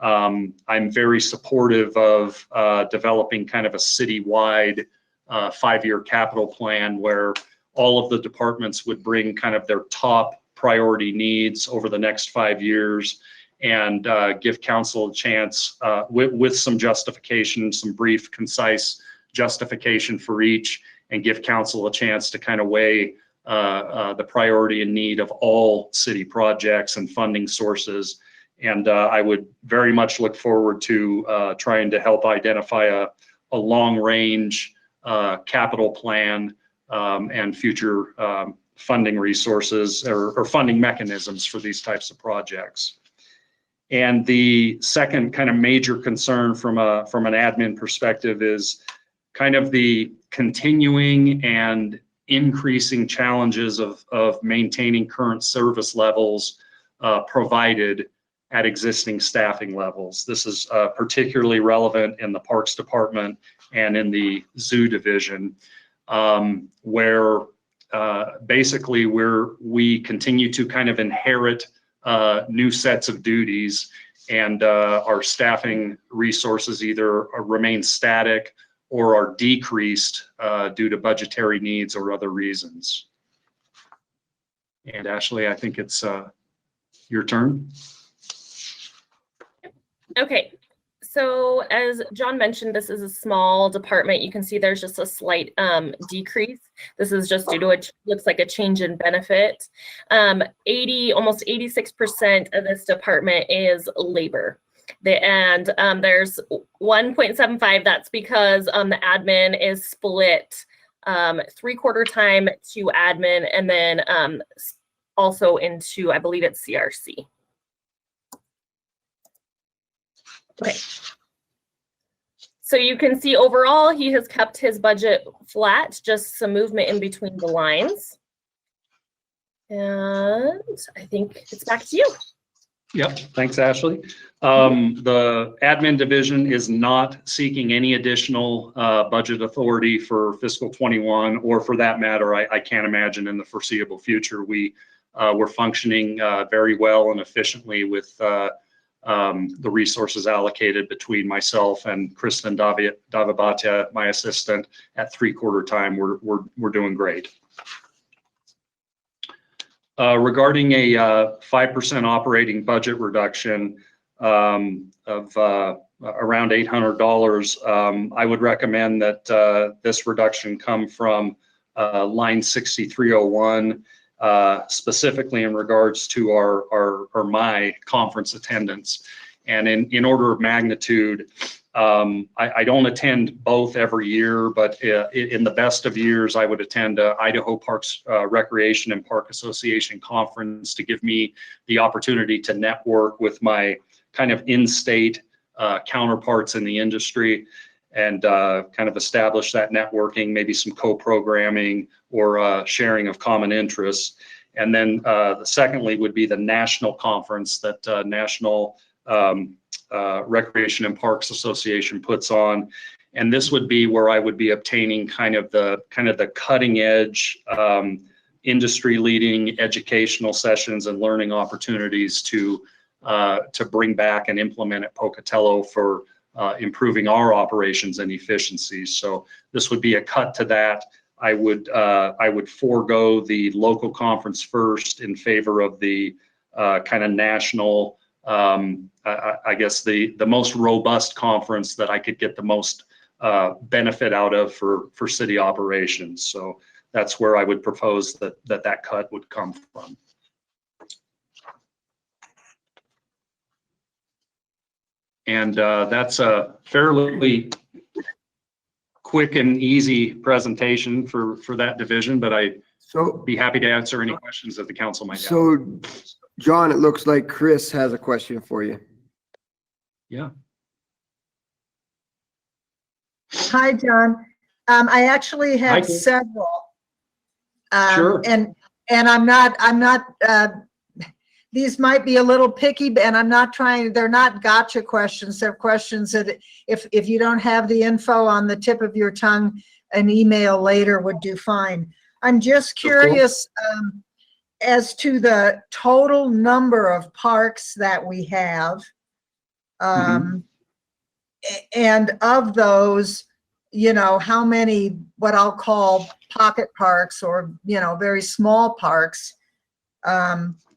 I'm very supportive of developing kind of a citywide 5-year capital plan where all of the departments would bring kind of their top priority needs over the next 5 years, and give council a chance with some justification, some brief, concise justification for each, and give council a chance to kind of weigh the priority and need of all city projects and funding sources. And I would very much look forward to trying to help identify a long range capital plan and future funding resources or funding mechanisms for these types of projects. And the second kind of major concern from an admin perspective is kind of the continuing and increasing challenges of maintaining current service levels provided at existing staffing levels. This is particularly relevant in the Parks Department and in the Zoo Division, where basically we continue to kind of inherit new sets of duties, and our staffing resources either remain static or are decreased due to budgetary needs or other reasons. And Ashley, I think it's your turn. Okay, so as John mentioned, this is a small department. You can see there's just a slight decrease. This is just due to looks like a change in benefit. Almost 86% of this department is labor. There's 1.75. That's because the admin is split 3/4 time to admin, and then also into, I believe it's CRC. Okay. So you can see overall, he has kept his budget flat, just some movement in between the lines. And I think it's back to you. Yep, thanks, Ashley. The admin division is not seeking any additional budget authority for fiscal 21, or for that matter, I can't imagine in the foreseeable future. We're functioning very well and efficiently with the resources allocated between myself and Kristen Davabata, my assistant, at 3/4 time. We're doing great. Regarding a 5% operating budget reduction of around $800, I would recommend that this reduction come from line 6301, specifically in regards to my conference attendance. And in order of magnitude, I don't attend both every year, but in the best of years, I would attend Idaho Parks Recreation and Park Association conference to give me the opportunity to network with my kind of in-state counterparts in the industry, and kind of establish that networking, maybe some co-programming or sharing of common interests. And then secondly would be the national conference that National Recreation and Parks Association puts on. And this would be where I would be obtaining kind of the cutting edge, industry leading educational sessions and learning opportunities to bring back and implement at Pocatello for improving our operations and efficiencies. So this would be a cut to that. I would forego the local conference first in favor of the kind of national, I guess the most robust conference that I could get the most benefit out of for city operations. So that's where I would propose that cut would come from. And that's a fairly quick and easy presentation for that division, but I'd be happy to answer any questions that the council might have. So, John, it looks like Chris has a question for you. Yeah. Hi, John. I actually have several. Sure. And I'm not, these might be a little picky, and I'm not trying, they're not gotcha questions. They're questions that if you don't have the info on the tip of your tongue, an email later would do fine. I'm just curious as to the total number of parks that we have. And of those, you know, how many, what I'll call pocket parks or, you know, very small parks,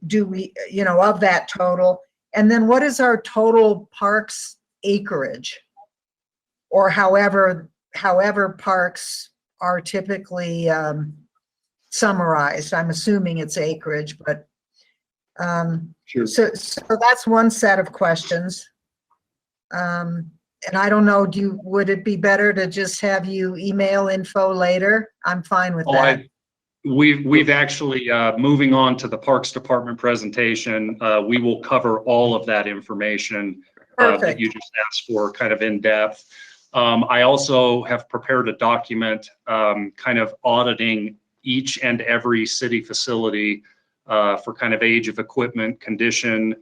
do we, you know, of that total? And then what is our total parks acreage? Or however parks are typically summarized. I'm assuming it's acreage, but Sure. so that's one set of questions. And I don't know, would it be better to just have you email info later? I'm fine with that. We've actually, moving on to the Parks Department presentation, we will cover all of that information that you just asked for, kind of in depth. I also have prepared a document kind of auditing each and every city facility for kind of age of equipment, condition,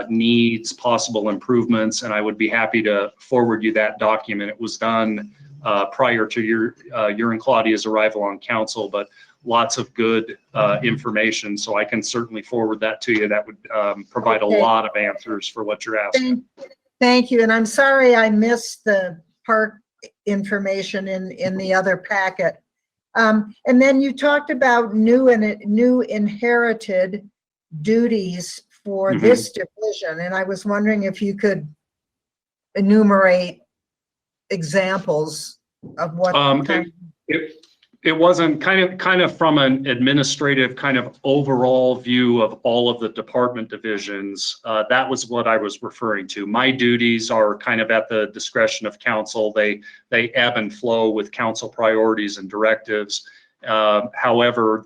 needs, possible improvements, and I would be happy to forward you that document. It was done prior to your and Claudia's arrival on council, but lots of good information, so I can certainly forward that to you. That would provide a lot of answers for what you're asking. Thank you, and I'm sorry I missed the park information in the other packet. And then you talked about new inherited duties for this division, and I was wondering if you could enumerate examples of what it wasn't kind of from an administrative kind of overall view of all of the department divisions. That was what I was referring to. My duties are kind of at the discretion of council. They ebb and flow with council priorities and directives. However,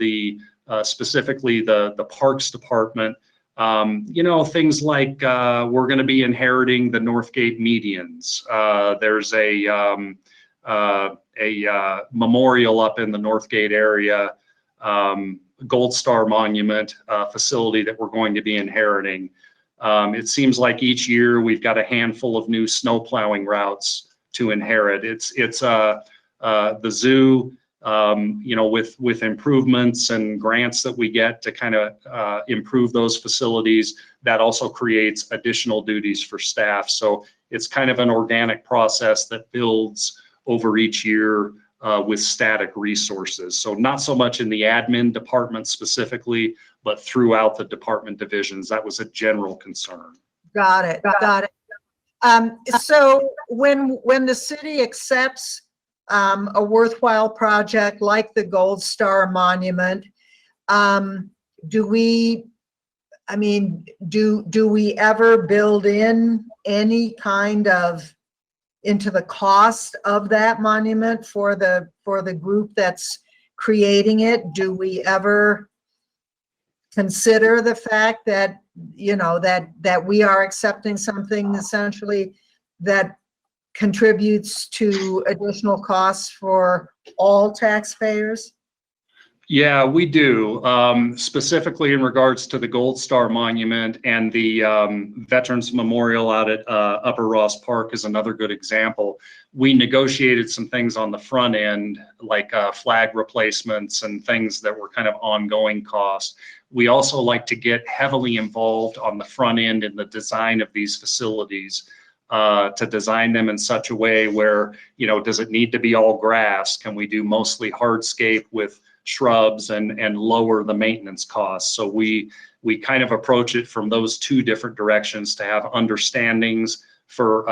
specifically the Parks Department, you know, things like we're going to be inheriting the Northgate medians. There's a memorial up in the Northgate area, Gold Star Monument facility that we're going to be inheriting. It seems like each year we've got a handful of new snow plowing routes to inherit. It's the zoo, you know, with improvements and grants that we get to kind of improve those facilities, that also creates additional duties for staff. So it's kind of an organic process that builds over each year with static resources. So not so much in the admin department specifically, but throughout the department divisions. That was a general concern. Got it. So when the city accepts a worthwhile project like the Gold Star Monument, do we ever build in any kind of into the cost of that monument for the group that's creating it? Do we ever consider the fact that, you know, that we are accepting something essentially that contributes to additional costs for all taxpayers? Yeah, we do. Specifically in regards to the Gold Star Monument and the Veterans Memorial out at Upper Ross Park is another good example. We negotiated some things on the front end, like flag replacements and things that were kind of ongoing costs. We also like to get heavily involved on the front end in the design of these facilities, to design them in such a way where, you know, does it need to be all grass? Can we do mostly hardscape with shrubs and lower the maintenance costs? So we kind of approach it from those two different directions, to have understandings for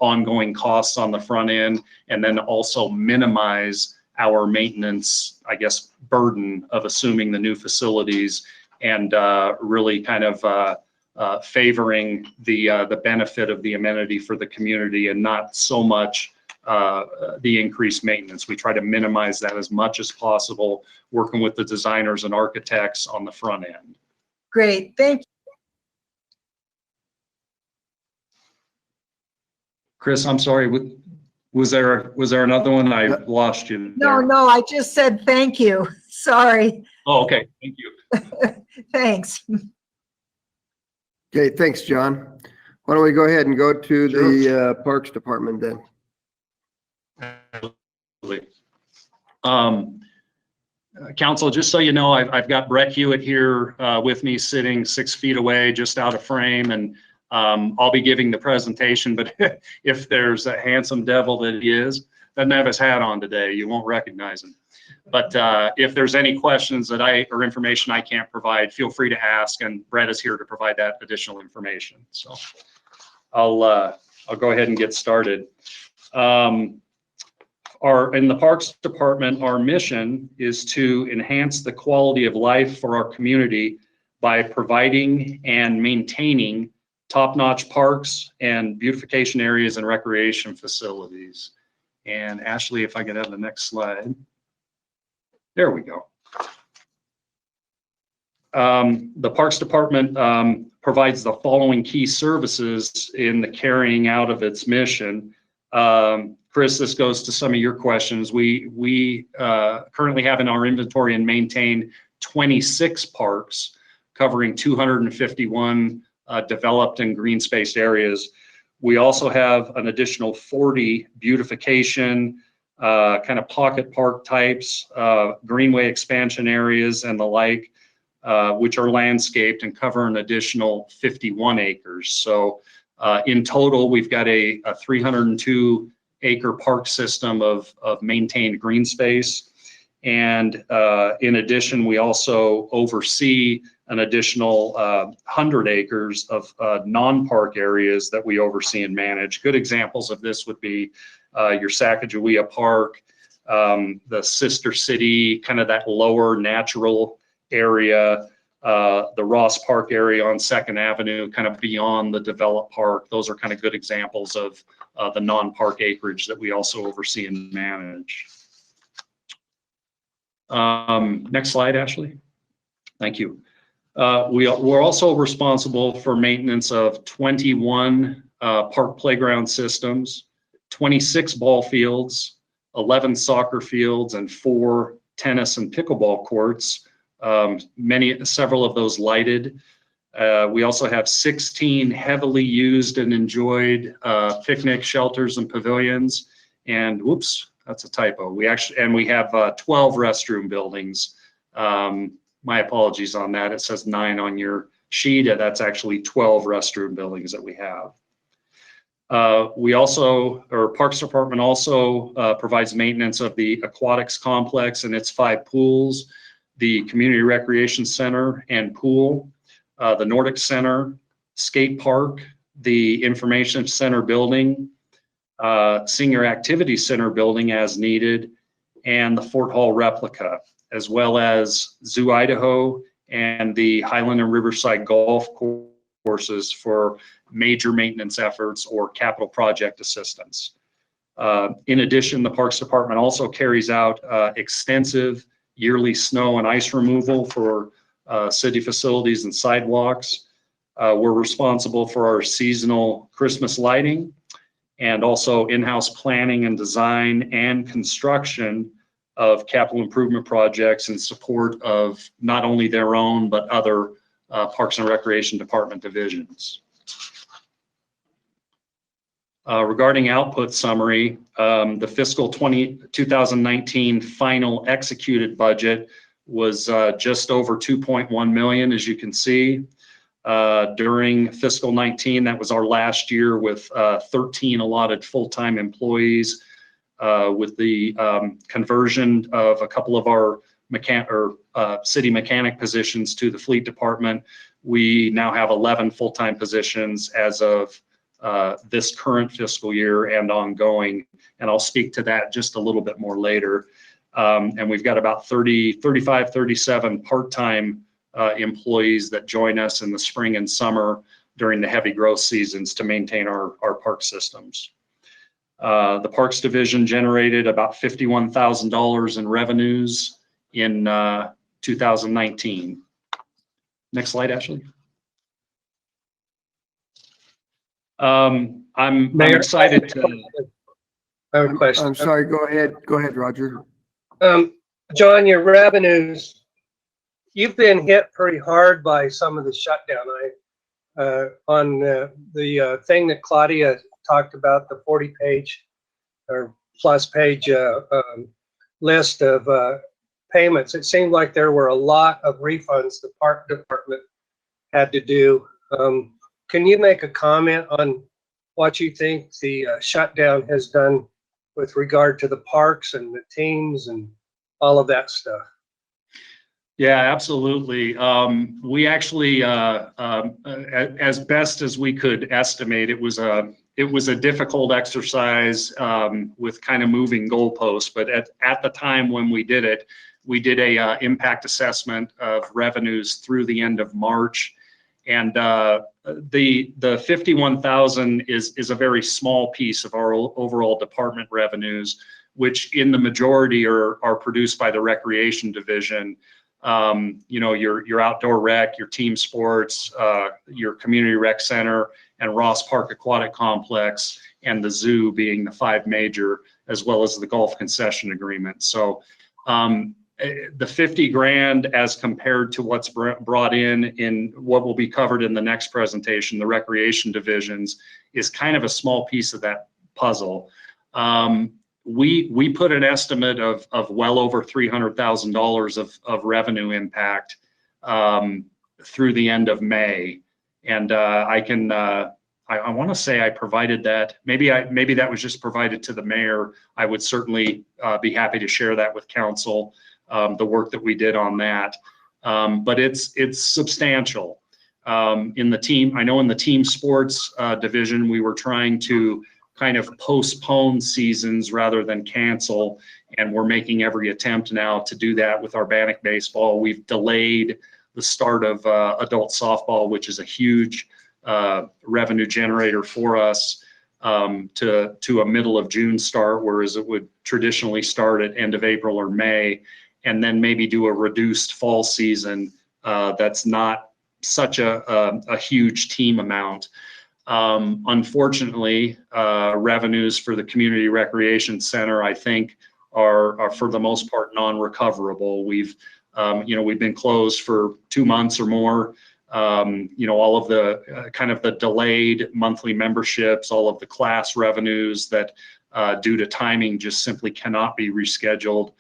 ongoing costs on the front end, and then also minimize our maintenance, I guess, burden of assuming the new facilities, and really kind of favoring the benefit of the amenity for the community, and not so much the increased maintenance. We try to minimize that as much as possible, working with the designers and architects on the front end. Great, thank you. Chris, I'm sorry, Was there another one? I lost you No, there. no, I just said thank you. Sorry. Oh, okay. Thank you. Thanks. Okay, thanks, John. Why don't we go ahead and go to the Parks Department then? Absolutely. Council, just so you know, I've got Brett Hewitt here with me, sitting 6 feet away, just out of frame, and I'll be giving the presentation. But if there's a handsome devil that he is, doesn't have his hat on today, you won't recognize him. But if there's any questions or information I can't provide, feel free to ask, and Brett is here to provide that additional information. So I'll go ahead and get started. In the Parks Department, our mission is to enhance the quality of life for our community by providing and maintaining top-notch parks and beautification areas and recreation facilities. And Ashley, if I could have the next slide. There we go. The Parks Department provides the following key services in the carrying out of its mission. Chris, this goes to some of your questions. We currently have in our inventory and maintain 26 parks covering 251 developed and green space areas. We also have an additional 40 beautification, kind of pocket park types, greenway expansion areas and the like, which are landscaped and cover an additional 51 acres. So in total, we've got a 302 acre park system of maintained green space. And in addition, we also oversee an additional 100 acres of non-park areas that we oversee and manage. Good examples of this would be your Sacagawea Park, the Sister City, kind of that lower natural area, the Ross Park area on 2nd Avenue, kind of beyond the developed park. Those are kind of good examples of the non-park acreage that we also oversee and manage. Next slide, Ashley. Thank you. We're also responsible for maintenance of 21 park playground systems, 26 ball fields, 11 soccer fields, and 4 tennis and pickleball courts. Several of those lighted. We also have 16 heavily used and enjoyed picnic shelters and pavilions. And whoops, that's a typo. We have 12 restroom buildings. My apologies on that. It says 9 on your sheet. That's actually 12 restroom buildings that we have. Parks Department also provides maintenance of the aquatics complex and its 5 pools, the community recreation center and pool, the Nordic Center, skate park, the information center building, senior activity center building as needed, and the Fort Hall replica, as well as Zoo Idaho and the Highland and Riverside golf courses for major maintenance efforts or capital project assistance. In addition, the Parks Department also carries out extensive yearly snow and ice removal for city facilities and sidewalks. We're responsible for our seasonal Christmas lighting and also in-house planning and design and construction of capital improvement projects in support of not only their own, but other Parks and Recreation Department divisions. Regarding output summary, the fiscal 2019 final executed budget was just over 2.1 million, as you can see. During fiscal 19, that was our last year with 13 allotted full-time employees. With the conversion of a couple of our city mechanic positions to the fleet department, we now have 11 full-time positions as of this current fiscal year and ongoing. And I'll speak to that just a little bit more later. And we've got about 37 part-time employees that join us in the spring and summer during the heavy growth seasons to maintain our park systems. The Parks Division generated about $51,000 in revenues in 2019. Next slide, Ashley. I'm excited to. I have a question. I'm sorry, go ahead, Roger. John, your revenues, you've been hit pretty hard by some of the shutdown. On the thing that Claudia talked about, the 40-page or plus page list of payments, it seemed like there were a lot of refunds the park department had to do. Can you make a comment on what you think the shutdown has done with regard to the parks and the teams and all of that stuff? Yeah, absolutely. We actually, as best as we could estimate, it was a difficult exercise with kind of moving goalposts. But at the time when we did it, we did a impact assessment of revenues through the end of March, and the 51,000 is a very small piece of our overall department revenues, which in the majority are produced by the recreation division. You know, your outdoor rec, your team sports, your community rec center, and Ross Park Aquatic Complex, and the zoo being the 5 major, as well as the golf concession agreement. So the 50 grand as compared to what's brought in what will be covered in the next presentation, the recreation divisions, is kind of a small piece of that puzzle. We put an estimate of well over $300,000 of revenue impact through the end of May, and I want to say I provided that. Maybe that was just provided to the mayor. I would certainly be happy to share that with council, the work that we did on that. But it's substantial. In the team, I know in the team sports division, we were trying to kind of postpone seasons rather than cancel, and we're making every attempt now to do that with our Bannock baseball. We've delayed the start of adult softball, which is a huge revenue generator for us, to a middle of June start, whereas it would traditionally start at end of April or May, and then maybe do a reduced fall season that's not such a huge team amount. Unfortunately, revenues for the community recreation center, I think, are for the most part non-recoverable. We've been closed for 2 months or more. All of the kind of the delayed monthly memberships, all of the class revenues that due to timing just simply cannot be rescheduled.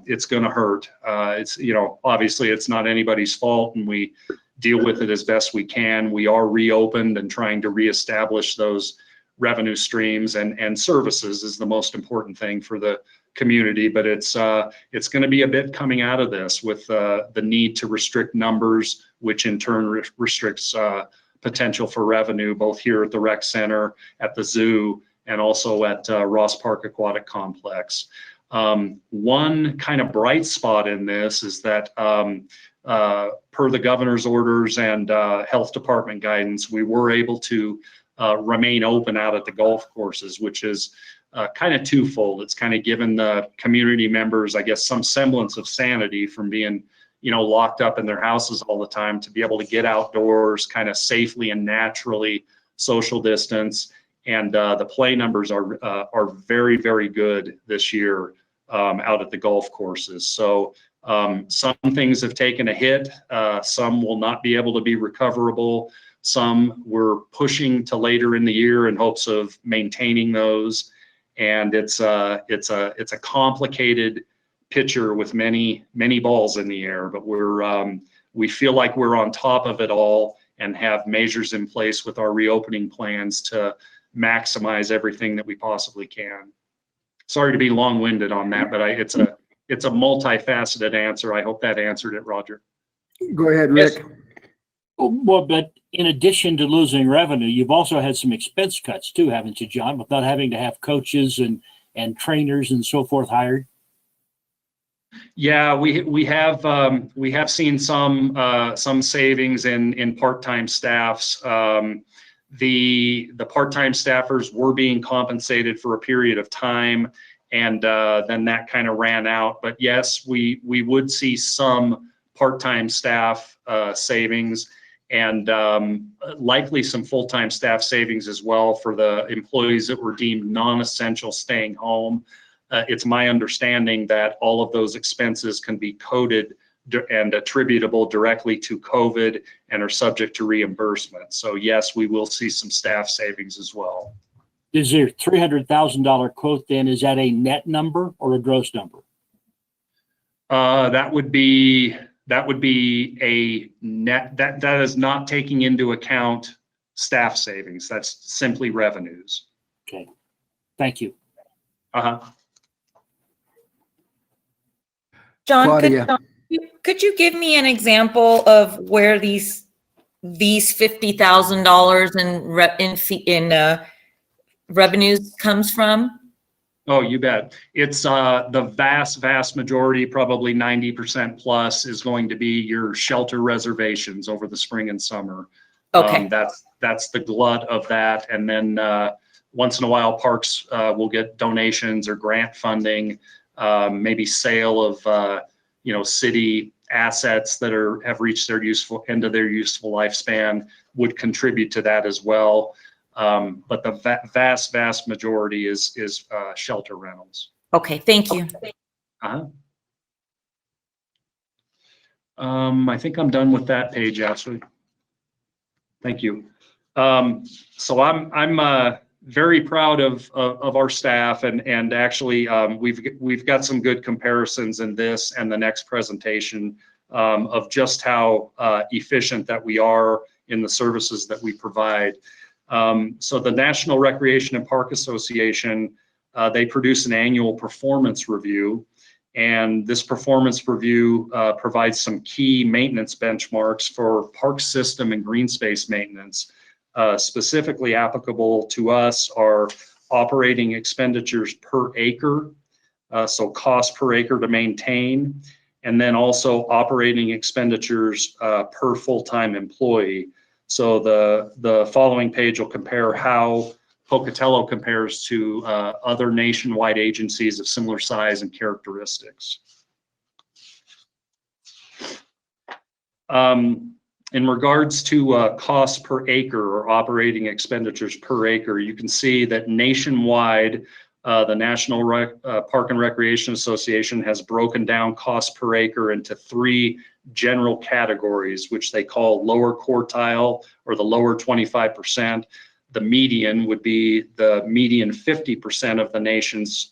It's going to hurt. Obviously it's not anybody's fault, and we deal with it as best we can. We are reopened and trying to reestablish those revenue streams, and services is the most important thing for the community. But it's going to be a bit coming out of this with the need to restrict numbers, which in turn restricts potential for revenue, both here at the rec center, at the zoo, and also at Ross Park Aquatic Complex. One kind of bright spot in this is that per the governor's orders and health department guidance, we were able to remain open out at the golf courses, which is kind of twofold. It's kind of given the community members, I guess, some semblance of sanity from being, locked up in their houses all the time, to be able to get outdoors kind of safely and naturally, social distance. And the play numbers are very, very good this year out at the golf courses. So some things have taken a hit. Some will not be able to be recoverable. Some we're pushing to later in the year in hopes of maintaining those. And it's a complicated picture with many balls in the air. But we feel like we're on top of it all and have measures in place with our reopening plans to maximize everything that we possibly can. Sorry to be long-winded on that, but it's a multifaceted answer. I hope that answered it, Roger. Go ahead, Rick. Yes. Well, but in addition to losing revenue, you've also had some expense cuts too, haven't you, John, with not having to have coaches and trainers and so forth hired? Yeah, we have seen some savings in part-time staffs. The part-time staffers were being compensated for a period of time, and then that kind of ran out. But yes, we would see some part-time staff savings, and likely some full-time staff savings as well for the employees that were deemed non-essential staying home. It's my understanding that all of those expenses can be coded and attributable directly to COVID and are subject to reimbursement. So yes, we will see some staff savings as well. Is your $300,000 quote then, is that a net number or a gross number? That would be a net, that is not taking into account staff savings. That's simply revenues. Okay, thank you. John, Claudia. could you give me an example of where these $50,000 in revenues comes from? Oh, you bet. It's the vast majority, probably 90% plus, is going to be your shelter reservations over the spring and summer. Okay. That's the glut of that. And then once in a while, parks will get donations or grant funding, maybe sale of city assets that have reached their end of their useful lifespan would contribute to that as well. But the vast majority is shelter rentals. Okay, thank you. I think I'm done with that page, Ashley. Thank you. So I'm very proud of our staff, and actually we've got some good comparisons in this and the next presentation of just how efficient that we are in the services that we provide. So the National Recreation and Park Association, they produce an annual performance review, and this performance review provides some key maintenance benchmarks for park system and green space maintenance. Specifically applicable to us are operating expenditures per acre, so cost per acre to maintain, and then also operating expenditures per full-time employee. So the following page will compare how Pocatello compares to other nationwide agencies of similar size and characteristics. In regards to cost per acre or operating expenditures per acre, you can see that nationwide, the National Park and Recreation Association has broken down cost per acre into 3 general categories, which they call lower quartile or the lower 25%. The median would be the median 50% of the nation's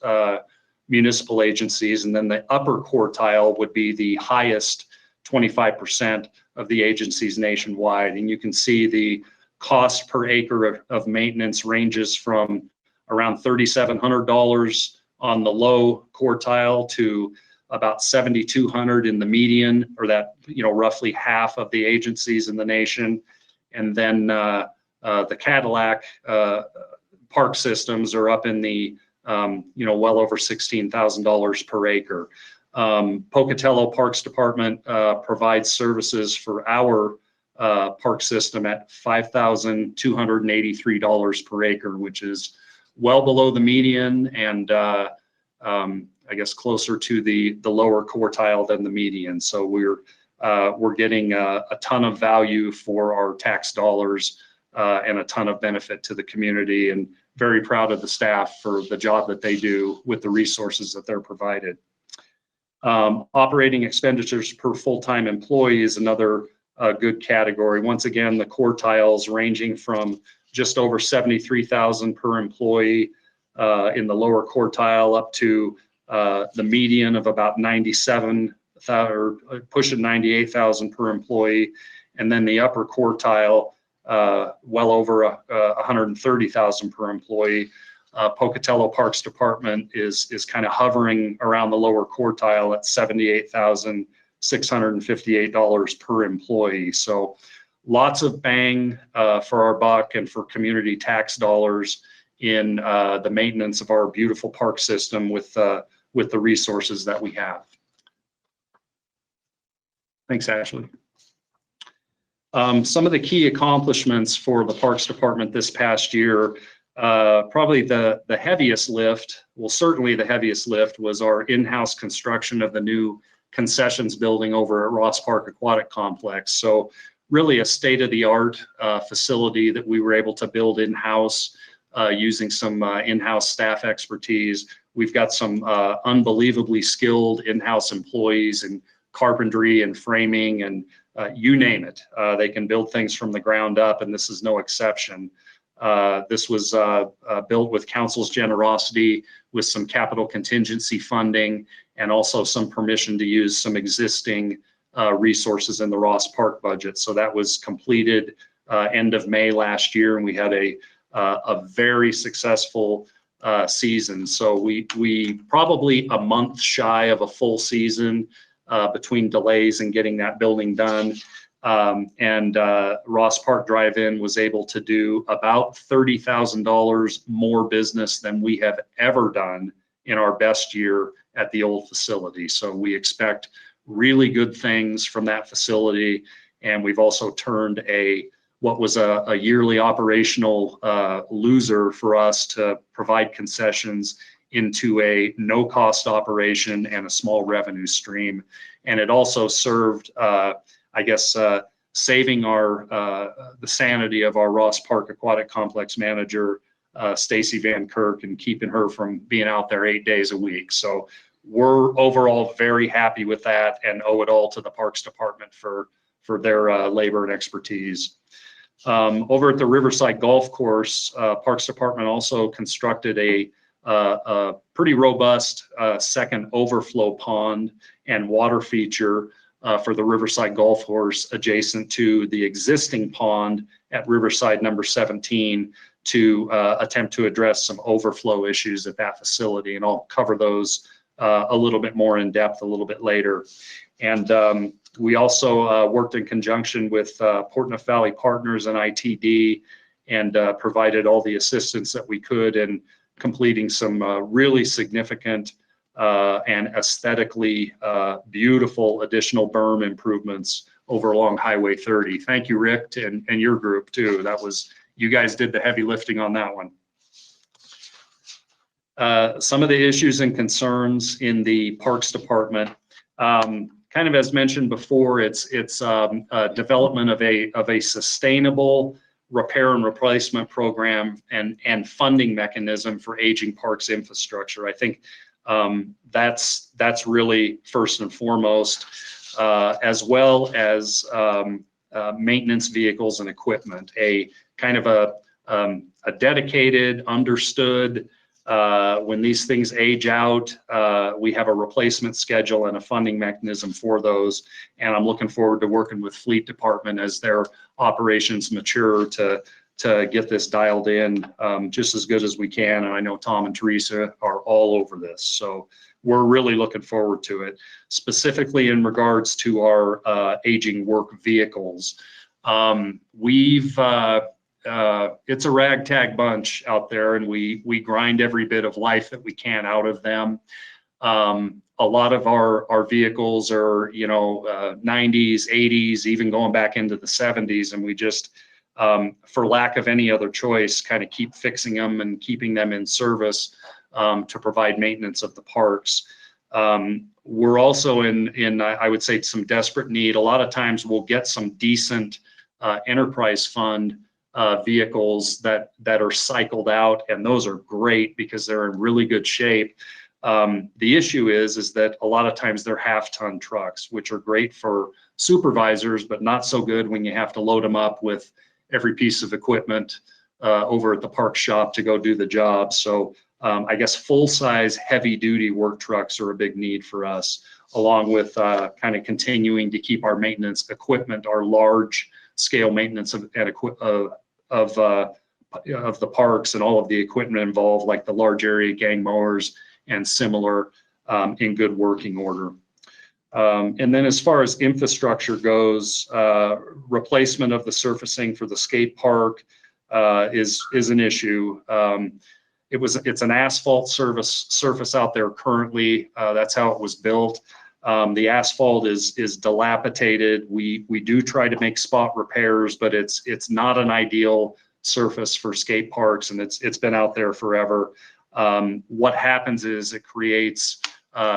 municipal agencies, and then the upper quartile would be the highest 25% of the agencies nationwide. And you can see the cost per acre of maintenance ranges from around $3,700 on the low quartile to about $7,200 in the median, or that, roughly half of the agencies in the nation. And then the Cadillac park systems are up in the, well over $16,000 per acre. Pocatello Parks Department provides services for our park system at $5,283 per acre, which is well below the median and I guess closer to the lower quartile than the median. So we're getting a ton of value for our tax dollars and a ton of benefit to the community, and very proud of the staff for the job that they do with the resources that they're provided. Operating expenditures per full-time employee is another good category. Once again, the quartiles ranging from just over $73,000 per employee in the lower quartile up to the median of about $97,000 or pushing $98,000 per employee, and then the upper quartile well over $130,000 per employee. Pocatello Parks Department is kind of hovering around the lower quartile at $78,658 per employee. So lots of bang for our buck and for community tax dollars in the maintenance of our beautiful park system with the resources that we have. Thanks, Ashley. Some of the key accomplishments for the Parks Department this past year, probably the heaviest lift, well, certainly the heaviest lift was our in-house construction of the new concessions building over at Ross Park Aquatic Complex. So really a state-of-the-art facility that we were able to build in-house using some in-house staff expertise. We've got some unbelievably skilled in-house employees in carpentry and framing and you name it. They can build things from the ground up, and this is no exception. This was built with council's generosity, with some capital contingency funding, and also some permission to use some existing resources in the Ross Park budget. So that was completed end of May last year, and we had a very successful season. So we probably a month shy of a full season between delays and getting that building done. And Ross Park Drive-In was able to do about $30,000 more business than we have ever done in our best year at the old facility. So we expect really good things from that facility. And we've also turned what was a yearly operational loser for us to provide concessions into a no-cost operation and a small revenue stream. And it also served, I guess, saving the sanity of our Ross Park Aquatic Complex manager, Stacy Van Kirk, and keeping her from being out there 8 days a week. So we're overall very happy with that and owe it all to the Parks Department for their labor and expertise. Over at the Riverside Golf Course, Parks Department also constructed a pretty robust second overflow pond and water feature for the Riverside Golf Course adjacent to the existing pond at Riverside number 17 to attempt to address some overflow issues at that facility. And I'll cover those a little bit more in depth a little bit later. And we also worked in conjunction with Portneuf Valley Partners and ITD and provided all the assistance that we could in completing some really significant and aesthetically beautiful additional berm improvements over along Highway 30. Thank you, Rick, and your group too. You guys did the heavy lifting on that one. Some of the issues and concerns in the Parks Department, kind of as mentioned before, it's development of a sustainable repair and replacement program and funding mechanism for aging parks infrastructure. I think that's really first and foremost, as well as maintenance vehicles and equipment. A kind of a dedicated, understood, when these things age out, we have a replacement schedule and a funding mechanism for those. And I'm looking forward to working with Fleet Department as their operations mature to get this dialed in just as good as we can. And I know Tom and Teresa are all over this. So we're really looking forward to it. Specifically in regards to our aging work vehicles, it's a ragtag bunch out there, and we grind every bit of life that we can out of them. A lot of our vehicles are, 90s, 80s, even going back into the 70s, and we just, for lack of any other choice, kind of keep fixing them and keeping them in service to provide maintenance of the parks. We're also in I would say, some desperate need. A lot of times we'll get some decent enterprise fund vehicles that are cycled out, and those are great because they're in really good shape. The issue is that a lot of times they're half-ton trucks, which are great for supervisors, but not so good when you have to load them up with every piece of equipment over at the park shop to go do the job. So I guess full-size, heavy-duty work trucks are a big need for us, along with kind of continuing to keep our maintenance equipment, our large-scale maintenance of the parks and all of the equipment involved, like the large area gang mowers and similar, in good working order. And then as far as infrastructure goes, replacement of the surfacing for the skate park is an issue. It's an asphalt surface out there currently. That's how it was built. The asphalt is dilapidated. We do try to make spot repairs, but it's not an ideal surface for skate parks, and it's been out there forever. What happens is it creates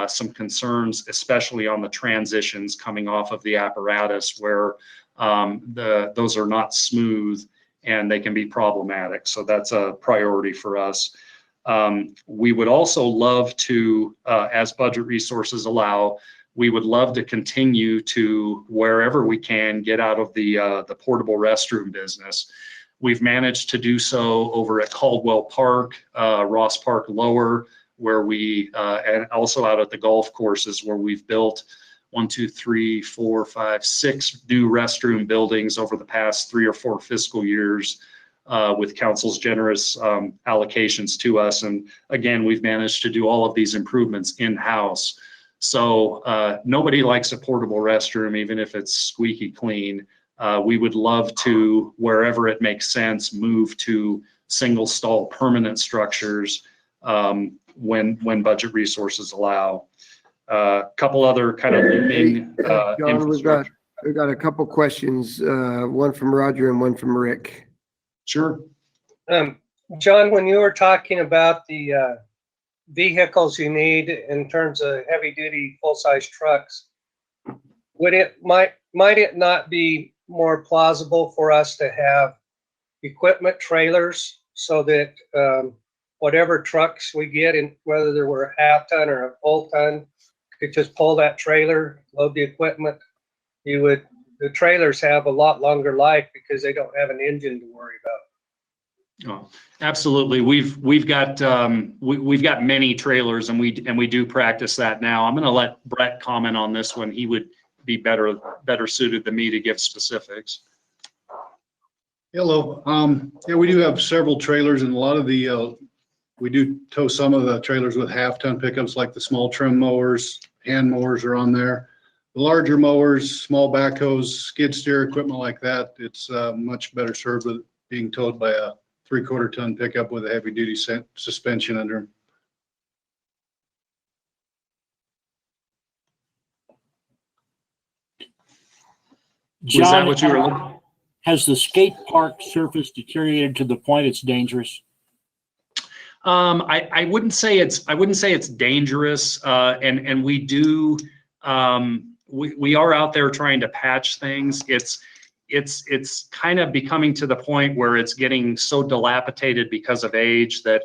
some concerns, especially on the transitions coming off of the apparatus where those are not smooth and they can be problematic. So that's a priority for us. We would also love to, as budget resources allow, we would love to continue to, wherever we can, get out of the portable restroom business. We've managed to do so over at Caldwell Park, Ross Park Lower, where we, and also out at the golf courses where we've built 6 new restroom buildings over the past 3 or 4 fiscal years with council's generous allocations to us. And again, we've managed to do all of these improvements in-house. So nobody likes a portable restroom, even if it's squeaky clean. We would love to, wherever it makes sense, move to single stall permanent structures when budget resources allow. A couple other kind of looping John, we've got a couple questions, one from Roger and one from Rick. Sure. John, when you were talking about the vehicles you need in terms of heavy duty full-size trucks, might it not be more plausible for us to have equipment trailers so that whatever trucks we get in, whether they were a half ton or a full ton, could just pull that trailer, load the equipment? The trailers have a lot longer life because they don't have an engine to worry about. Oh, absolutely. We've got many trailers, and we do practice that now. I'm going to let Brett comment on this one. He would be better suited than me to give specifics. Hello. Yeah, we do have several trailers, and a lot of the we do tow some of the trailers with half-ton pickups, like the small trim mowers, hand mowers are on there. The larger mowers, small backhoes, skid steer equipment like that, it's much better served with being towed by a 3/4 ton pickup with a heavy duty suspension under them. John, Was that what you were looking? Has the skate park surface deteriorated to the point it's dangerous? I wouldn't say it's dangerous, and we do we are out there trying to patch things. It's kind of becoming to the point where it's getting so dilapidated because of age that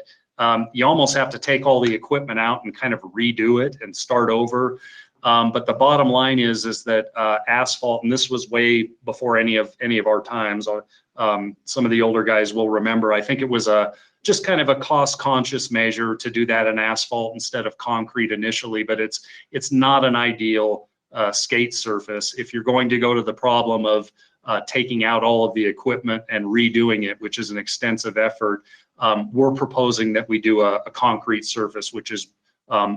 you almost have to take all the equipment out and kind of redo it and start over. But the bottom line is that asphalt, and this was way before any of our times. Some of the older guys will remember. I think it was just kind of a cost-conscious measure to do that in asphalt instead of concrete initially. But it's not an ideal skate surface. If you're going to go to the problem of taking out all of the equipment and redoing it, which is an extensive effort, we're proposing that we do a concrete surface, which is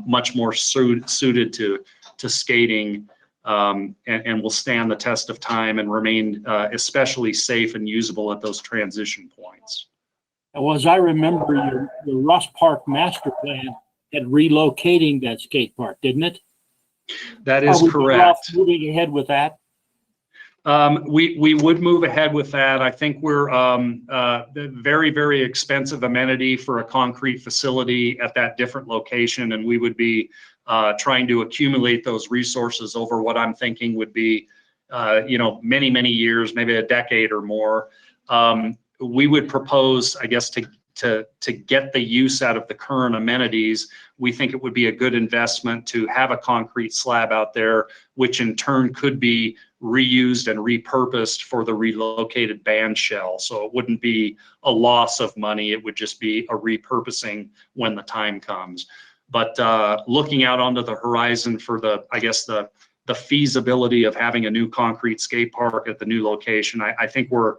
much more suited to skating and will stand the test of time and remain especially safe and usable at those transition points. Well, as I remember, your Ross Park master plan had relocating that skate park, didn't it? That is correct. Moving ahead with that? We would move ahead with that. I think we're very, very expensive amenity for a concrete facility at that different location, and we would be trying to accumulate those resources over what I'm thinking would be, many, many years, maybe a decade or more. We would propose, I guess, to get the use out of the current amenities. We think it would be a good investment to have a concrete slab out there, which in turn could be reused and repurposed for the relocated band shell. So it wouldn't be a loss of money. It would just be a repurposing when the time comes. But looking out onto the horizon for the feasibility of having a new concrete skate park at the new location, I think we're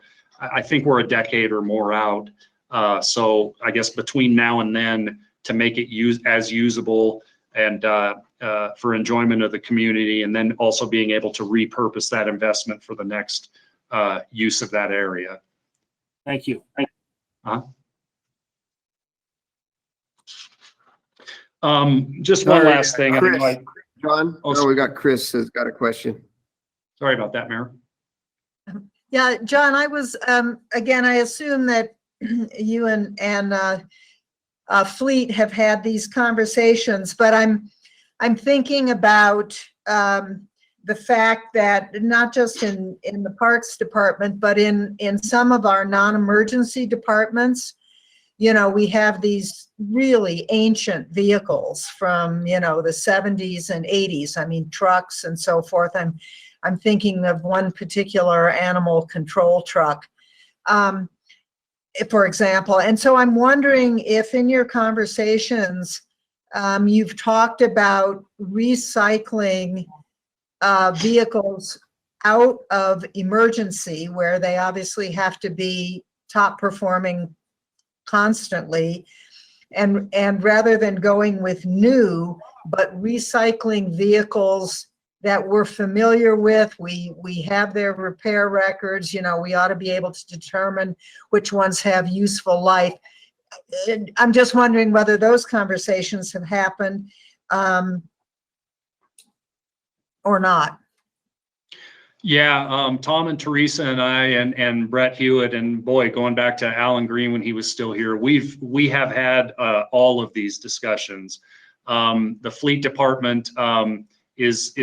a decade or more out. So I guess between now and then, to make it as usable and for enjoyment of the community, and then also being able to repurpose that investment for the next use of that area. Thank you. Just one last thing. John, we got Chris has got a question. Sorry about that, Mayor. Yeah, John, I was, again, I assume that you and Fleet have had these conversations, but I'm I'm thinking about the fact that not just in the Parks Department, but in some of our non-emergency departments, you know, we have these really ancient vehicles from, you know, the 70s and 80s. I mean, trucks and so forth. I'm thinking of one particular animal control truck, for example. And so I'm wondering if in your conversations, you've talked about recycling vehicles out of emergency, where they obviously have to be top performing constantly, and rather than going with new, but recycling vehicles that we're familiar with. We have their repair records. You know, we ought to be able to determine which ones have useful life. I'm just wondering whether those conversations have happened or not. Yeah, Tom and Teresa and I and Brett Hewitt, and boy, going back to Alan Green when he was still here, we have had all of these discussions. The fleet department is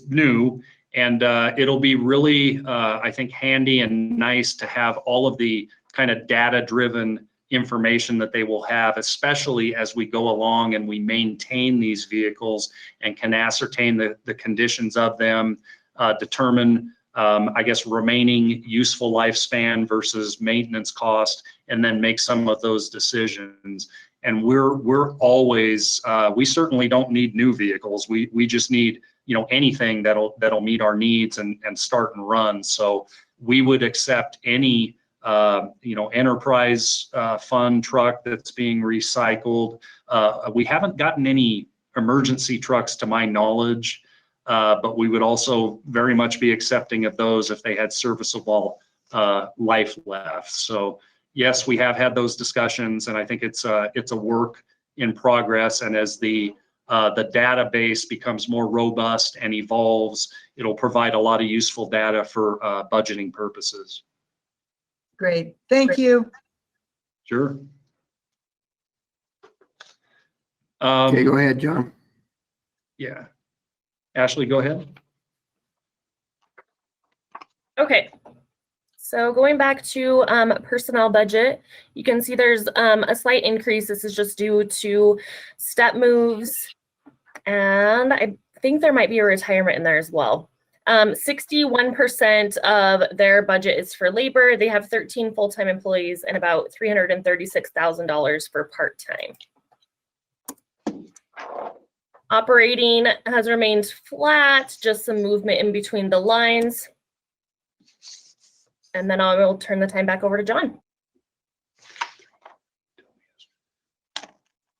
new, and it'll be really I think handy and nice to have all of the kind of data-driven information that they will have, especially as we go along and we maintain these vehicles and can ascertain the conditions of them. Determine, I guess, remaining useful lifespan versus maintenance cost, and then make some of those decisions. And we're always, we certainly don't need new vehicles. We just need, you know, anything that'll meet our needs and start and run. So we would accept any, you know, enterprise fund truck that's being recycled. We haven't gotten any emergency trucks to my knowledge. But we would also very much be accepting of those if they had serviceable life left. So yes, we have had those discussions, and I think it's a work in progress. And as the database becomes more robust and evolves, it'll provide a lot of useful data for budgeting purposes. Great, thank you. Sure. Okay, go ahead, John. Yeah. Ashley, go ahead. Okay, so going back to personnel budget, you can see there's a slight increase. This is just due to step moves, and I think there might be a retirement in there as well. 61% of their budget is for labor. They have 13 full-time employees and about $336,000 for part-time. Operating has remained flat, just some movement in between the lines. And then I will turn the time back over to John.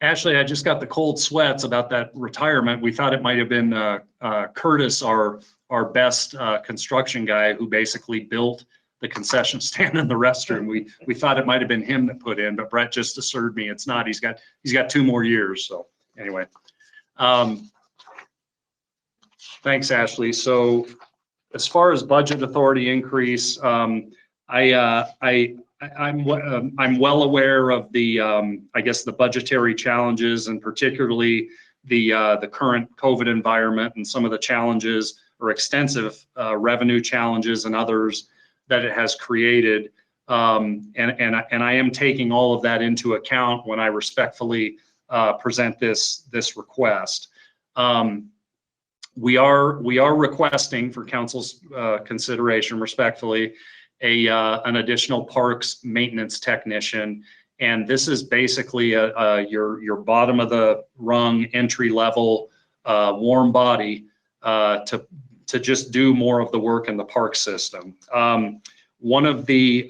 Ashley, I just got the cold sweats about that retirement. We thought it might have been Curtis, our best construction guy, who basically built the concession stand and the restroom. We thought it might have been him that put in, but Brett just assured me it's not. He's got 2 more years. So anyway. Thanks, Ashley. So as far as budget authority increase, I'm well aware of the I guess the budgetary challenges, and particularly the current COVID environment and some of the challenges or extensive revenue challenges and others that it has created. And I am taking all of that into account when I respectfully present this request. We are requesting for council's consideration, respectfully, an additional parks maintenance technician, and this is basically your bottom of the rung entry level warm body to just do more of the work in the park system. One of the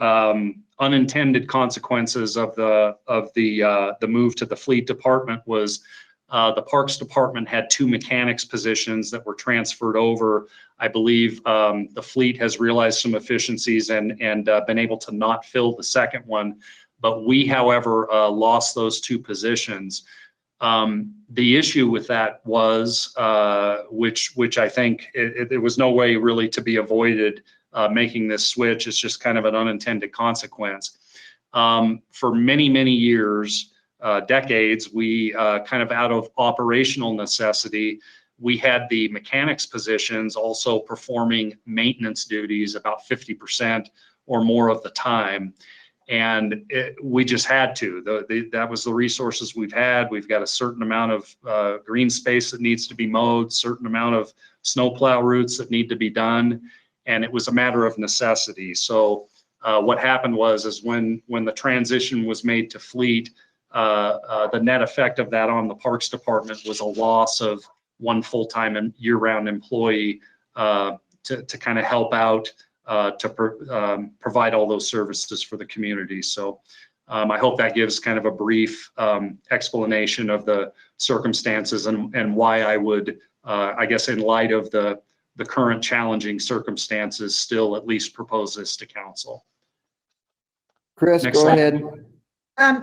unintended consequences of the move to the fleet department was the Parks Department had 2 mechanics positions that were transferred over. I believe the fleet has realized some efficiencies and been able to not fill the second one. But we, however, lost those 2 positions. The issue with that was, which I think there was no way really to be avoided making this switch. It's just kind of an unintended consequence. For many, many years, decades, we kind of out of operational necessity, we had the mechanics positions also performing maintenance duties about 50% or more of the time. And we just had to. That was the resources we've had. We've got a certain amount of green space that needs to be mowed, certain amount of snowplow routes that need to be done, and it was a matter of necessity. So what happened was when the transition was made to fleet, the net effect of that on the Parks Department was a loss of one full-time and year-round employee to kind of help out provide all those services for the community. So I hope that gives kind of a brief explanation of the circumstances and why I would, I guess, in light of the current challenging circumstances, still at least propose this to council. Chris, Next go slide. ahead.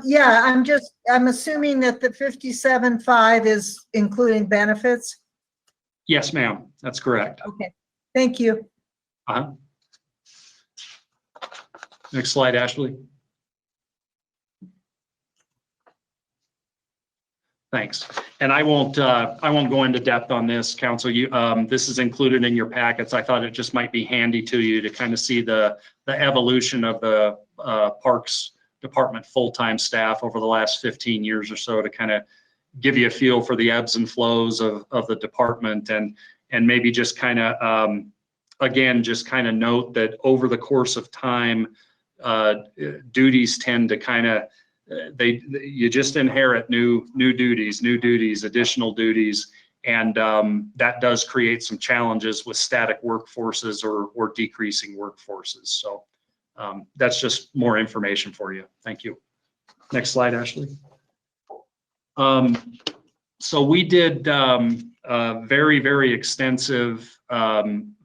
Yeah, I'm assuming that the 57.5 is including benefits. Yes, ma'am, that's correct. Okay, thank you. Next slide, Ashley. Thanks. And I won't go into depth on this, council. This is included in your packets. I thought it just might be handy to you to kind of see the evolution of the Parks Department full-time staff over the last 15 years or so, to kind of give you a feel for the ebbs and flows of the department, and maybe just kind of again, just kind of note that over the course of time, duties tend to kind of you just inherit new duties, additional duties, and that does create some challenges with static workforces or decreasing workforces. So that's just more information for you. Thank you. Next slide, Ashley. So we did very, very extensive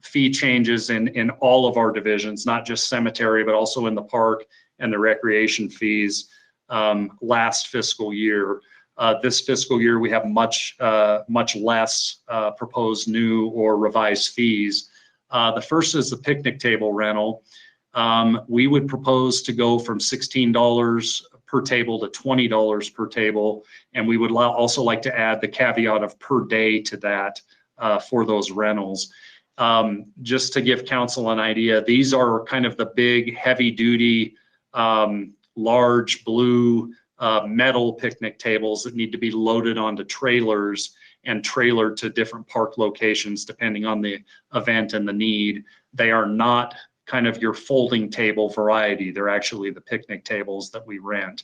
fee changes in all of our divisions, not just cemetery, but also in the park and the recreation fees last fiscal year. This fiscal year, we have much less proposed new or revised fees. The first is the picnic table rental. We would propose to go from $16 per table to $20 per table, and we would also like to add the caveat of per day to that for those rentals. Just to give council an idea, these are kind of the big, heavy-duty, large blue metal picnic tables that need to be loaded onto trailers and trailered to different park locations depending on the event and the need. They are not kind of your folding table variety. They're actually the picnic tables that we rent.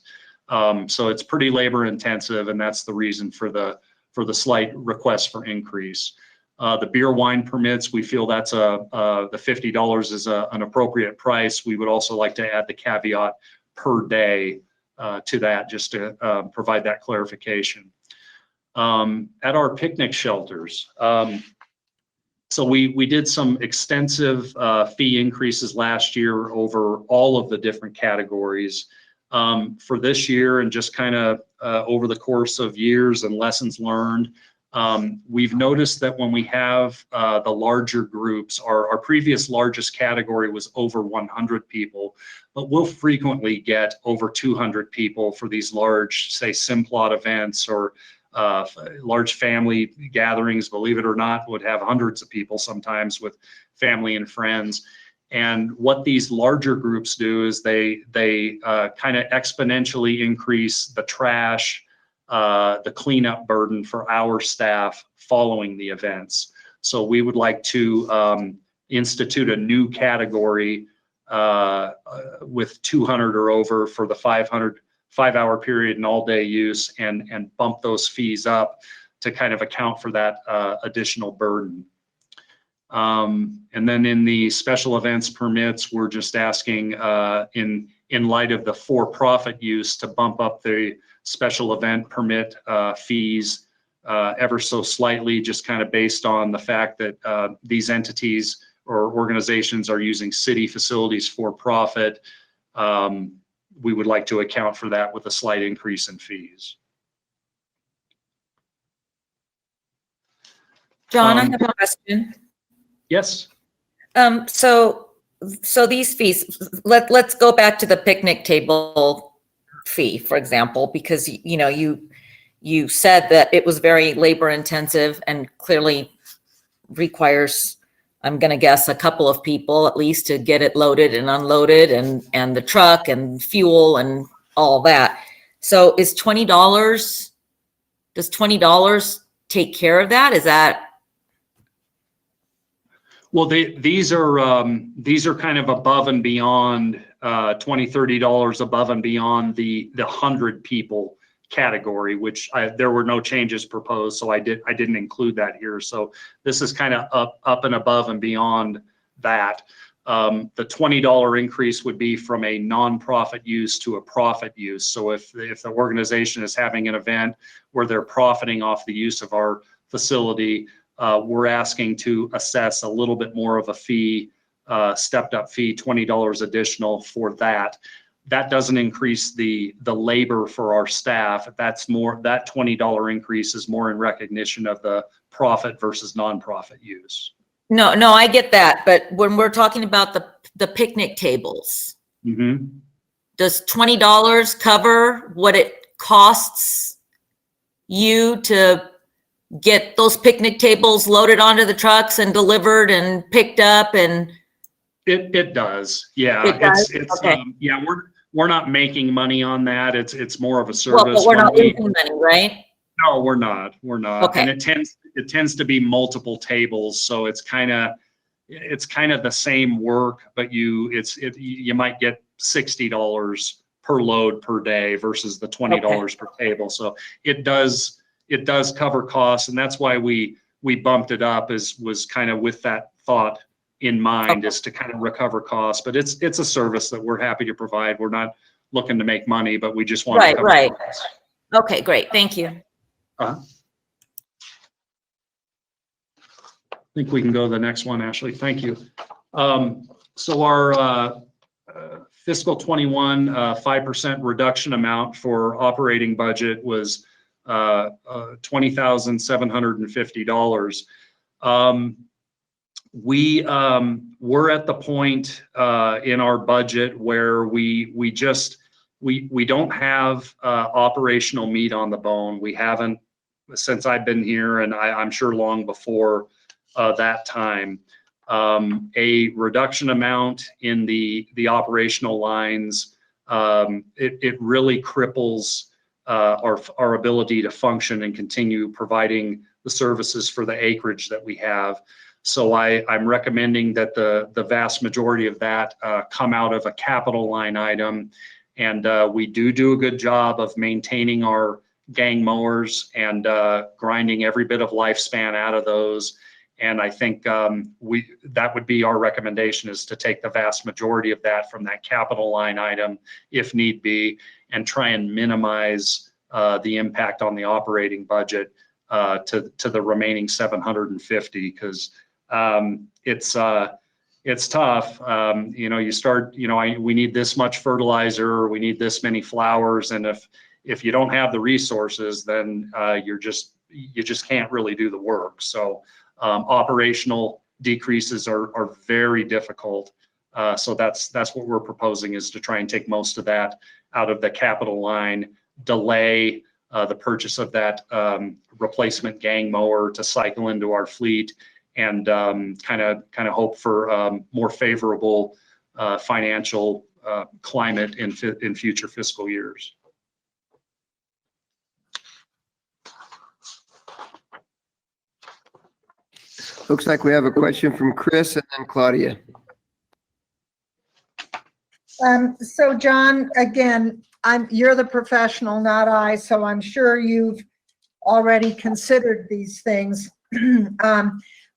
So it's pretty labor intensive, and that's the reason for the slight request for increase. The beer wine permits, we feel that's the $50 is an appropriate price. We would also like to add the caveat per day to that, just to provide that clarification. At our picnic shelters, so we did some extensive fee increases last year over all of the different categories. For this year, and just kind of over the course of years and lessons learned, we've noticed that when we have the larger groups, our previous largest category was over 100 people, but we'll frequently get over 200 people for these large, say, Simplot events or large family gatherings. Believe it or not, would have hundreds of people sometimes with family and friends. And what these larger groups do is they kind of exponentially increase the trash, the cleanup burden for our staff following the events. So we would like to institute a new category with 200 or over for the 5-hour period and all-day use, and bump those fees up to kind of account for that additional burden. And then in the special events permits, we're just asking in light of the for-profit use to bump up the special event permit fees ever so slightly, just kind of based on the fact that these entities or organizations are using city facilities for profit. We would like to account for that with a slight increase in fees. John, I have a question. Yes. So these fees, let's go back to the picnic table fee, for example, because, you know, you said that it was very labor intensive and clearly requires, I'm going to guess, a couple of people at least to get it loaded and unloaded and the truck and fuel and all that. So is $20, does $20 take care of that? Is that? Well, these are kind of above and beyond $20, $30 above and beyond the 100 people category, which there were no changes proposed, so I didn't include that here. So this is kind of up and above and beyond that. The $20 increase would be from a nonprofit use to a profit use. So if the organization is having an event where they're profiting off the use of our facility, we're asking to assess a little bit more of a fee, stepped up fee, $20 additional for that. That doesn't increase the labor for our staff. That's more, that $20 increase is more in recognition of the profit versus nonprofit use. No, I get that. But when we're talking about the picnic tables, does $20 cover what it costs you to get those picnic tables loaded onto the trucks and delivered and picked up? And it does. Yeah. It does? It's Okay. yeah, we're not making money on that. It's more of a service. Well, but we're not losing money, right? No, we're not. Okay. And it tends to be multiple tables. So it's kind of the same work, but you might get $60 per load per day versus the $20 per table. So it does cover costs, and that's why we bumped it up, was kind of with that thought in mind, is to kind of recover costs. But it's a service that we're happy to provide. We're not looking to make money, but we just want to cover costs. Okay, great. Thank you. I think we can go to the next one, Ashley. Thank you. So our fiscal 21 5% reduction amount for operating budget was $20,750. We're at the point in our budget where we don't have operational meat on the bone. We haven't since I've been here, and I'm sure long before that time. A reduction amount in the operational lines, it really cripples our ability to function and continue providing the services for the acreage that we have. So I'm recommending that the vast majority of that come out of a capital line item. And we do a good job of maintaining our gang mowers and grinding every bit of lifespan out of those. And I think that would be our recommendation, is to take the vast majority of that from that capital line item, if need be, and try and minimize the impact on the operating budget to the remaining 750, because it's tough. You start, we need this much fertilizer, or we need this many flowers, and if you don't have the resources, then you just can't really do the work. So operational decreases are very difficult. So that's what we're proposing, is to try and take most of that out of the capital line, delay the purchase of that replacement gang mower to cycle into our fleet, and kind of hope for more favorable financial climate in future fiscal years. Looks like we have a question from Chris and then Claudia. So John, again, you're the professional, not I, so I'm sure you've already considered these things.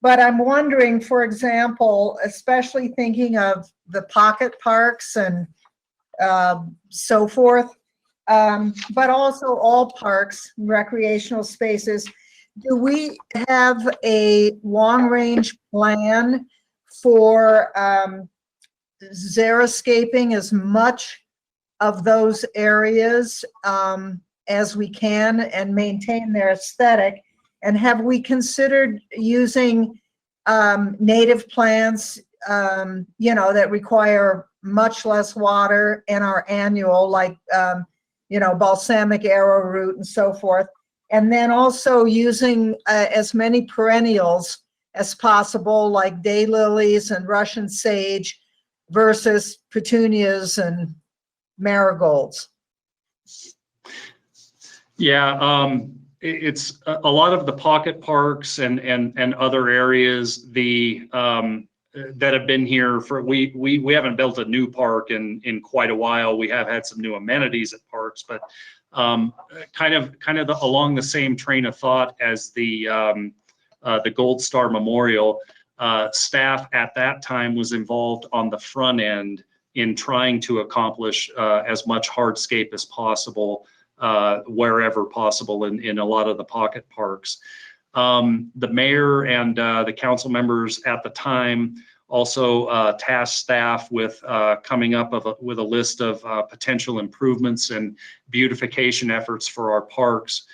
But I'm wondering, for example, especially thinking of the pocket parks and so forth, but also all parks, recreational spaces. Do we have a long-range plan for xeriscaping as much of those areas as we can and maintain their aesthetic? And have we considered using native plants, that require much less water and are annual, like balsamic arrowroot and so forth. And then also using as many perennials as possible, like daylilies and Russian sage versus petunias and marigolds. Yeah, it's a lot of the pocket parks and other areas that have been here for, we haven't built a new park in quite a while. We have had some new amenities at parks, but kind of along the same train of thought as the Gold Star Memorial, staff at that time was involved on the front end in trying to accomplish as much hardscape as possible wherever possible in a lot of the pocket parks. The mayor and the council members at the time also tasked staff with coming up with a list of potential improvements and beautification efforts for our parks.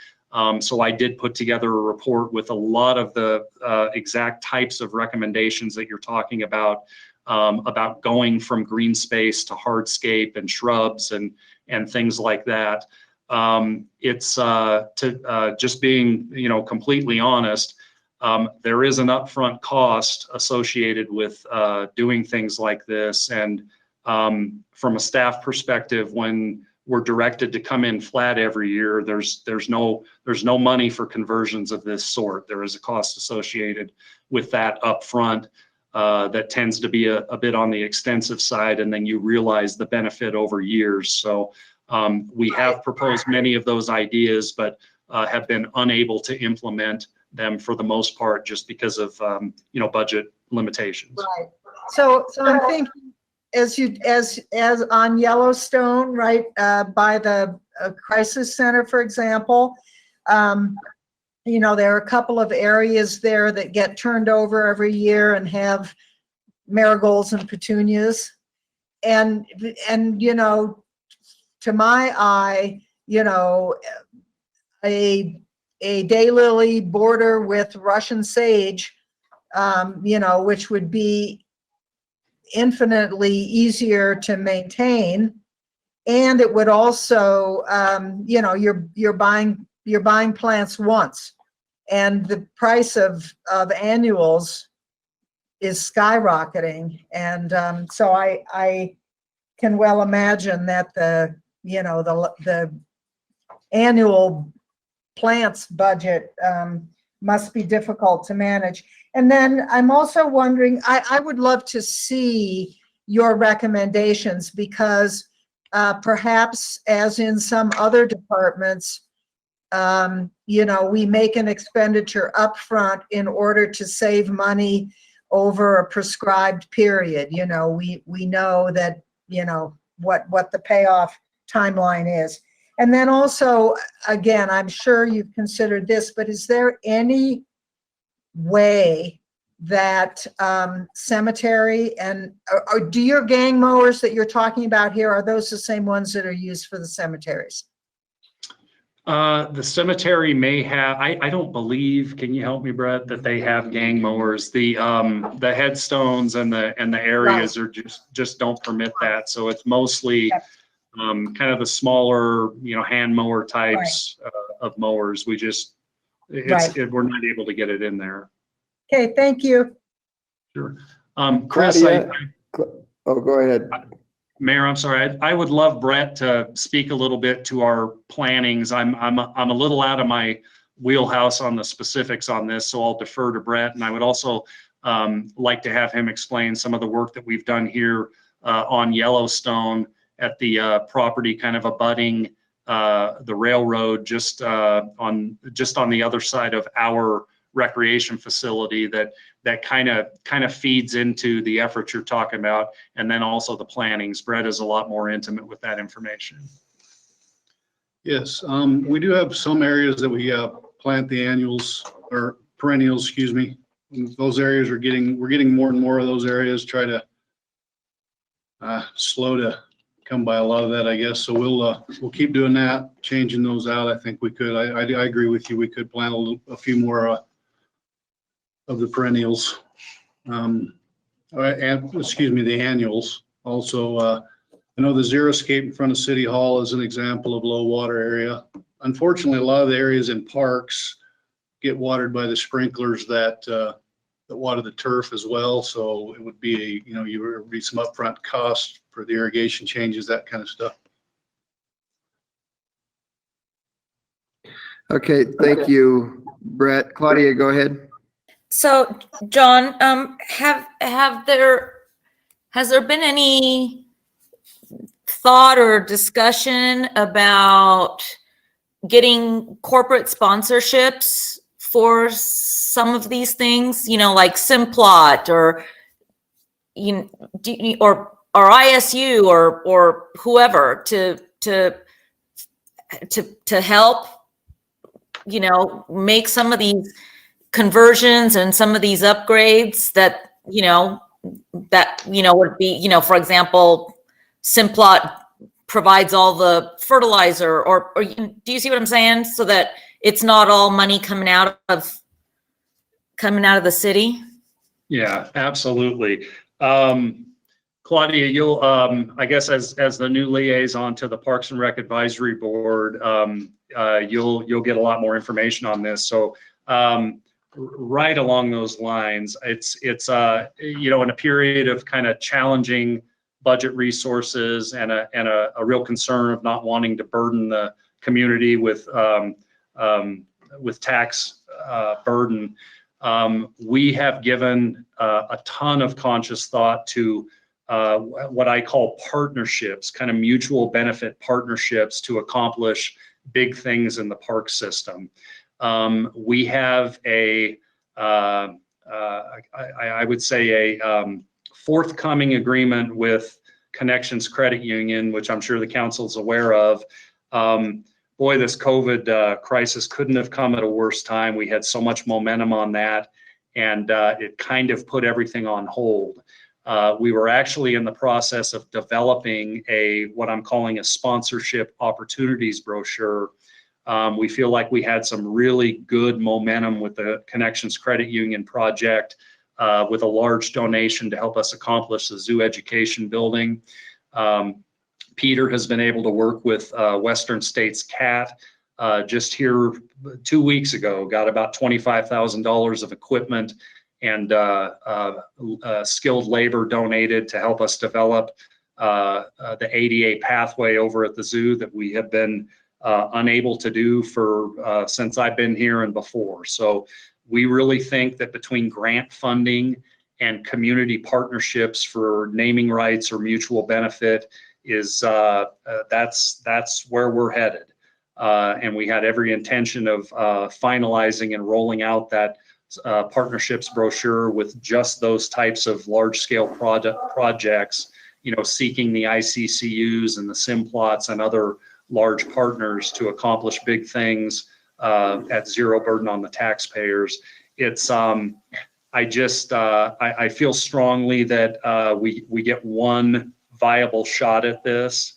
So I did put together a report with a lot of the exact types of recommendations that you're talking about going from green space to hardscape and shrubs and things like that. It's just being, completely honest, there is an upfront cost associated with doing things like this. And from a staff perspective, when we're directed to come in flat every year, there's no money for conversions of this sort. There is a cost associated with that upfront that tends to be a bit on the extensive side, and then you realize the benefit over years. So we have proposed many of those ideas, but have been unable to implement them for the most part just because of budget limitations. Right. So I'm thinking, as on Yellowstone, right, by the crisis center, for example, there are a couple of areas there that get turned over every year and have marigolds and petunias, and to my eye, a daylily border with Russian sage, which would be infinitely easier to maintain, and it would also, you're buying plants once, and the price of annuals is skyrocketing, and so I can well imagine that the annual plants budget must be difficult to manage. And then I'm also wondering, I would love to see your recommendations, because perhaps, as in some other departments, we make an expenditure upfront in order to save money over a prescribed period. We know that, what the payoff timeline is. And then also, again, I'm sure you've considered this, but is there any way that cemetery or do your gang mowers that you're talking about here, are those the same ones that are used for the cemeteries? The cemetery may have, I don't believe, can you help me, Brett, that they have gang mowers. The headstones and the areas are just don't permit that. So it's mostly kind of the smaller, hand mower types of mowers. We're not able to get it in there. Okay, thank you. Sure. Chris, Claudia, go ahead. Mayor, I'm sorry. I would love Brett to speak a little bit to our plannings. I'm a little out of my wheelhouse on the specifics on this, so I'll defer to Brett. And I would also like to have him explain some of the work that we've done here on Yellowstone at the property kind of abutting the railroad, just on the other side of our recreation facility that kind of feeds into the effort you're talking about, and then also the plannings. Brett is a lot more intimate with that information. Yes, we do have some areas that we plant the annuals or perennials, excuse me. Those areas we're getting more and more of those areas. Try to slow to come by a lot of that, I guess. So we'll keep doing that, changing those out. I think we could. I agree with you. We could plant a few more of the perennials, and excuse me, the annuals. Also, I know the Xeriscape in front of City Hall is an example of low water area. Unfortunately, a lot of the areas in parks get watered by the sprinklers that water the turf as well. So it would be you would be some upfront costs for the irrigation changes, that kind of stuff. Okay, thank you, Brett. Claudia, go ahead. So, John, has there been any thought or discussion about getting corporate sponsorships for some of these things? You know, like Simplot or or ISU or whoever to help, you know, make some of these conversions and some of these upgrades that would be, you know, for example, Simplot provides all the fertilizer or do you see what I'm saying? So that it's not all money coming out of the city. Yeah, absolutely. Claudia, you'll, I guess as the new liaison to the Parks and Rec Advisory Board, you'll get a lot more information on this. So right along those lines, it's you know, in a period of kind of challenging budget resources and a real concern of not wanting to burden the community with tax burden. We have given a ton of conscious thought to what I call partnerships, kind of mutual benefit partnerships to accomplish big things in the park system. We have I would say a forthcoming agreement with Connections Credit Union, which I'm sure the council's aware of. Boy, this COVID crisis couldn't have come at a worse time. We had so much momentum on that, and it kind of put everything on hold. We were actually in the process of developing what I'm calling a sponsorship opportunities brochure. We feel like we had some really good momentum with the Connections Credit Union project, with a large donation to help us accomplish the zoo education building. Peter has been able to work with Western States CAT. Just here 2 weeks ago, got about $25,000 of equipment and skilled labor donated to help us develop the ADA pathway over at the zoo that we have been unable to do for since I've been here and before. So we really think that between grant funding and community partnerships for naming rights or mutual benefit is that's where we're headed. And we had every intention of finalizing and rolling out that partnerships brochure with just those types of large scale projects, you know, seeking the ICCUs and the Simplots and other large partners to accomplish big things at zero burden on the taxpayers. It's I feel strongly that we get one viable shot at this,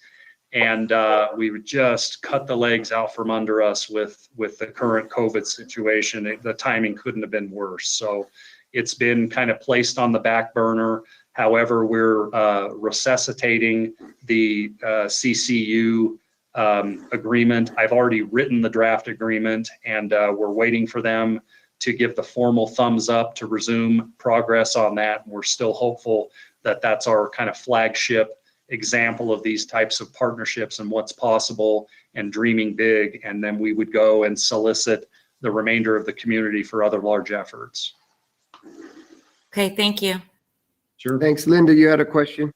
and we would just cut the legs out from under us with the current COVID situation. The timing couldn't have been worse. So it's been kind of placed on the back burner. However, we're resuscitating the CCU agreement. I've already written the draft agreement, and we're waiting for them to give the formal thumbs up to resume progress on that. And we're still hopeful that that's our kind of flagship example of these types of partnerships and what's possible and dreaming big. And then we would go and solicit the remainder of the community for other large efforts. Okay, thank you. Sure. Thanks. Linda, you had a question?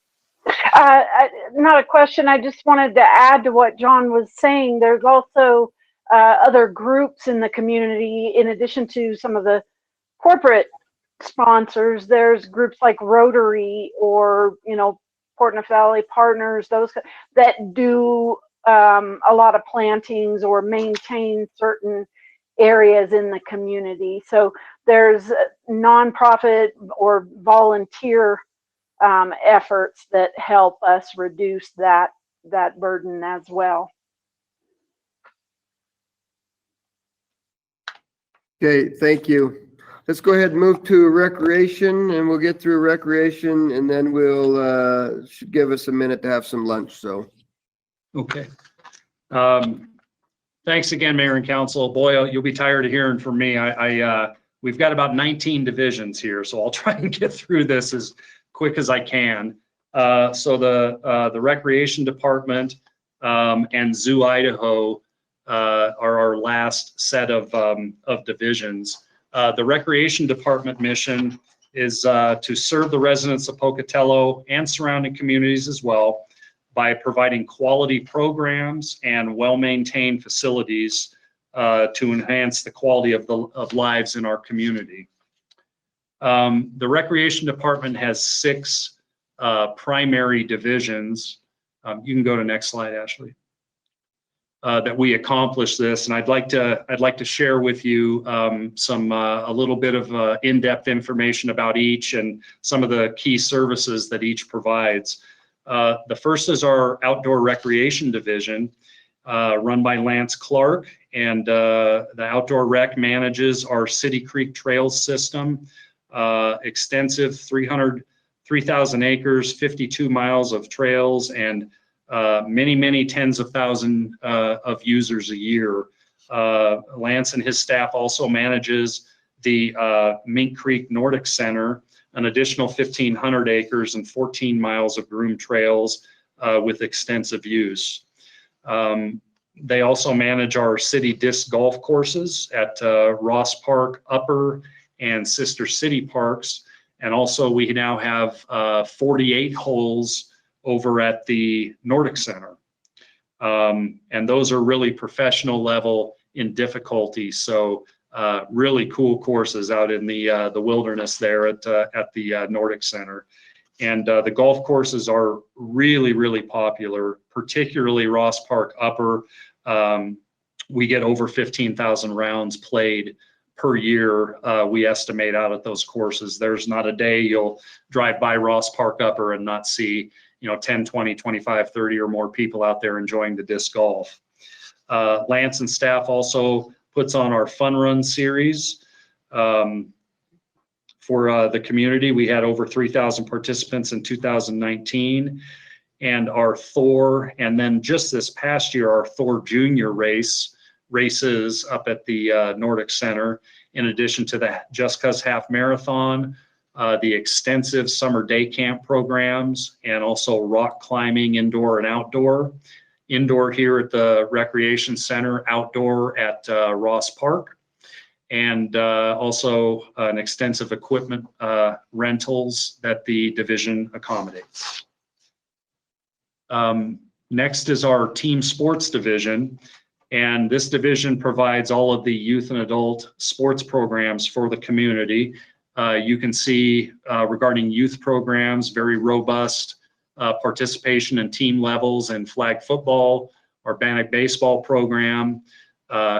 Not a question. I just wanted to add to what John was saying. There's also other groups in the community, in addition to some of the corporate sponsors. There's groups like Rotary or, you know, Portneuf Valley Partners, those that do a lot of plantings or maintain certain areas in the community. So there's nonprofit or volunteer efforts that help us reduce that burden as well. Okay, thank you. let's go ahead and move to recreation, and we'll get through recreation, and then we'll, should give us a minute to have some lunch, so. Okay. Thanks again, Mayor and Council. Boy, you'll be tired of hearing from me. We've got about 19 divisions here, so I'll try and get through this as quick as I can. So the Recreation Department and Zoo Idaho are our last set of divisions. The Recreation Department mission is to serve the residents of Pocatello and surrounding communities as well by providing quality programs and well-maintained facilities to enhance the quality of lives in our community. The Recreation Department has 6 primary divisions. You can go to next slide, Ashley. That we accomplish this, and I'd like to share with you a little bit of in-depth information about each and some of the key services that each provides. The first is our Outdoor Recreation Division, run by Lance Clark, and the Outdoor Rec manages our City Creek Trails system, extensive 3,000 acres, 52 miles of trails, and many tens of thousands of users a year. Lance and his staff also manages the Mink Creek Nordic Center, an additional 1,500 acres and 14 miles of groomed trails with extensive use. They also manage our city disc golf courses at Ross Park Upper and Sister City Parks. And also we now have 48 holes over at the Nordic Center. And those are really professional level in difficulty. So really cool courses out in the wilderness there at the Nordic Center. And the golf courses are really popular, particularly Ross Park Upper. We get over 15,000 rounds played per year, we estimate, out at those courses. There's not a day you'll drive by Ross Park Upper and not see 10, 20, 25, 30 or more people out there enjoying the disc golf. Lance and staff also puts on our Fun Run series for the community. We had over 3,000 participants in 2019. And our Thor, and then just this past year, our Thor Junior races up at the Nordic Center, in addition to the Just Cause Half Marathon, the extensive summer day camp programs, and also rock climbing, indoor and outdoor. Indoor here at the Recreation Center, outdoor at Ross Park, and also an extensive equipment rentals that the division accommodates. Next is our Team Sports Division, and this division provides all of the youth and adult sports programs for the community. You can see regarding youth programs, very robust participation in team levels in flag football, our Bannock baseball program,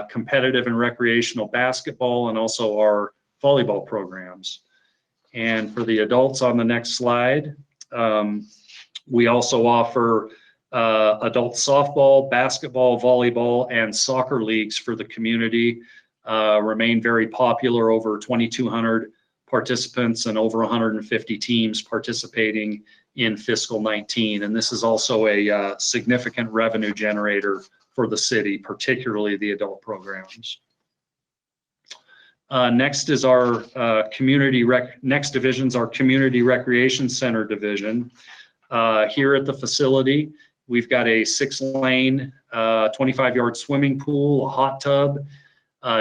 competitive and recreational basketball, and also our volleyball programs. And for the adults on the next slide, we also offer adult softball, basketball, volleyball, and soccer leagues for the community. Remain very popular, over 2,200 participants and over 150 teams participating in fiscal 19. And this is also a significant revenue generator for the city, particularly the adult programs. Next is our next division's our Community Recreation Center division. Here at the facility, we've got a 6-lane, 25-yard swimming pool, a hot tub,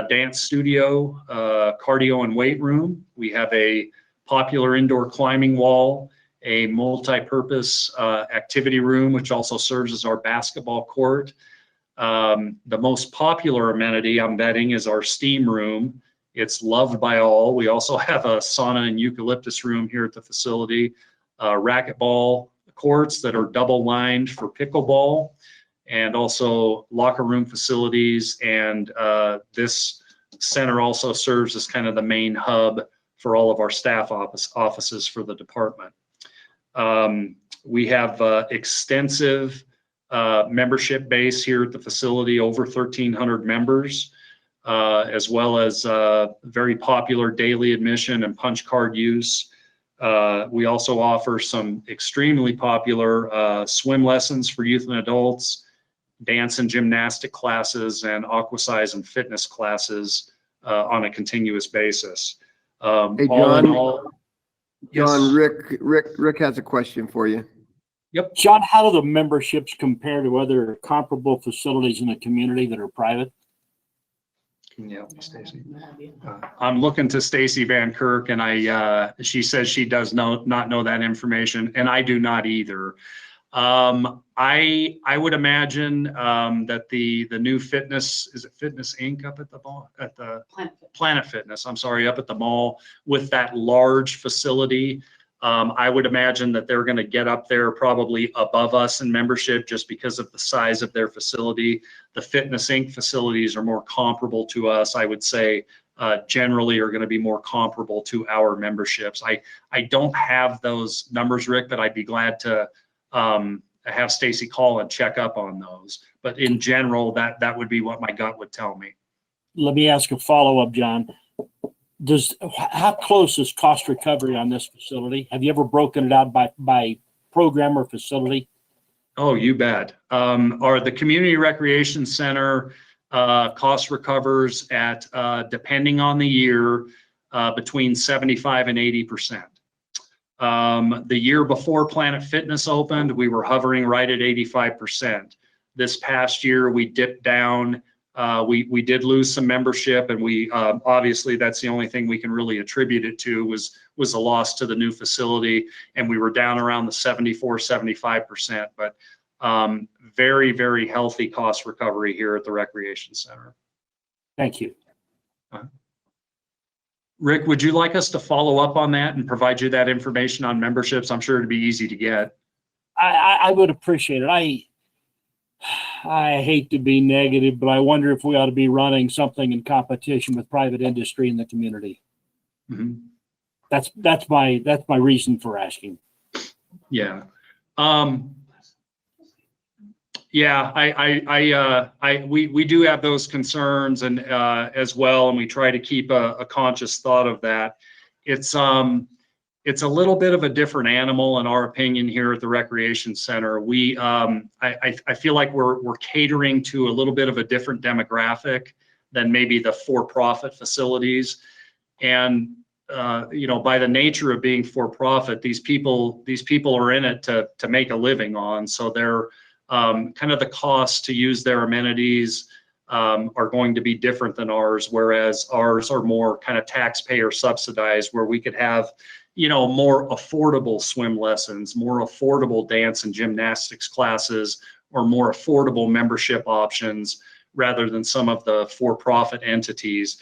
dance studio, cardio and weight room. We have a popular indoor climbing wall, a multi-purpose activity room, which also serves as our basketball court. The most popular amenity, I'm betting, is our steam room. It's loved by all. We also have a sauna and eucalyptus room here at the facility, racquetball courts that are double lined for pickleball, and also locker room facilities. And this center also serves as kind of the main hub for all of our staff offices for the department. We have extensive membership base here at the facility, over 1,300 members. as well as very popular daily admission and punch card use. We also offer some extremely popular swim lessons for youth and adults, dance and gymnastic classes, and aquasize and fitness classes on a continuous basis. Hey, All John. in all, John, yes. Rick has a question for you. Yep. John, how do the memberships compare to other comparable facilities in the community that are private? Can you help me, Stacy? I'm looking to Stacy Van Kirk, and she says she does not know that information, and I do not either. I would imagine that the new Fitness, is it Fitness Inc. up at the mall, at the Planet Fitness, I'm sorry, up at the mall with that large facility. I would imagine that they're going to get up there probably above us in membership just because of the size of their facility. The Fitness Inc. facilities are more comparable to us. I would say generally are going to be more comparable to our memberships. I don't have those numbers, Rick, but I'd be glad to have Stacy call and check up on those. But in general, that would be what my gut would tell me. Let me ask a follow-up, John. How close is cost recovery on this facility? Have you ever broken it out by program or facility? Oh, you bet. The Community Recreation Center cost recovers at, depending on the year, between 75 and 80%. The year before Planet Fitness opened, we were hovering right at 85%. This past year, we dipped down. We did lose some membership, and we obviously that's the only thing we can really attribute it to was a loss to the new facility, and we were down around the 74, 75%. But very, very healthy cost recovery here at the Recreation Center. Thank you. Rick, would you like us to follow up on that and provide you that information on memberships? I'm sure it'd be easy to get. I would appreciate it. I hate to be negative, but I wonder if we ought to be running something in competition with private industry in the community. Mm-hmm. That's my reason for asking. Yeah. We do have those concerns and as well, and we try to keep a conscious thought of that. It's a little bit of a different animal in our opinion here at the Recreation Center. I feel like we're catering to a little bit of a different demographic than maybe the for-profit facilities. And by the nature of being for-profit, these people are in it to make a living on. So they're kind of the cost to use their amenities are going to be different than ours, whereas ours are more kind of taxpayer subsidized, where we could have more affordable swim lessons, more affordable dance and gymnastics classes, or more affordable membership options rather than some of the for-profit entities.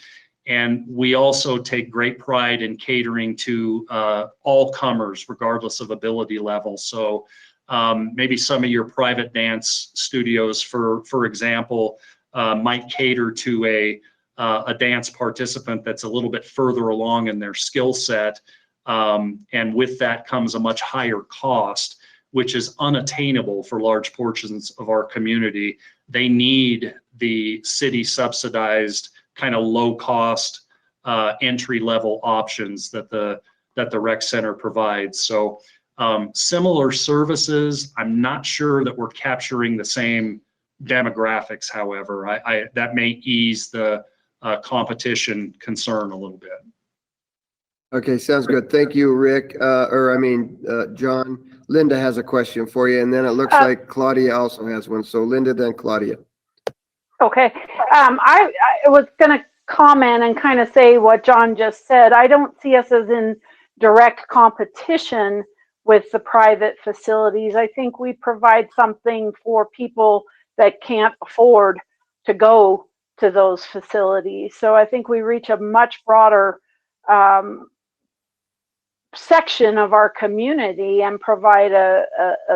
And we also take great pride in catering to all comers, regardless of ability level. So maybe some of your private dance studios, for example, might cater to a dance participant that's a little bit further along in their skill set. And with that comes a much higher cost, which is unattainable for large portions of our community. They need the city subsidized kind of low cost entry level options that the rec center provides. So similar services, I'm not sure that we're capturing the same demographics. However, that may ease the competition concern a little bit. Okay, sounds good. Thank you, Rick. John. Linda has a question for you, and then it looks like Claudia also has one. So Linda, then Claudia. Okay. I was going to comment and kind of say what John just said. I don't see us as in direct competition with the private facilities. I think we provide something for people that can't afford to go to those facilities. So I think we reach a much broader section of our community and provide a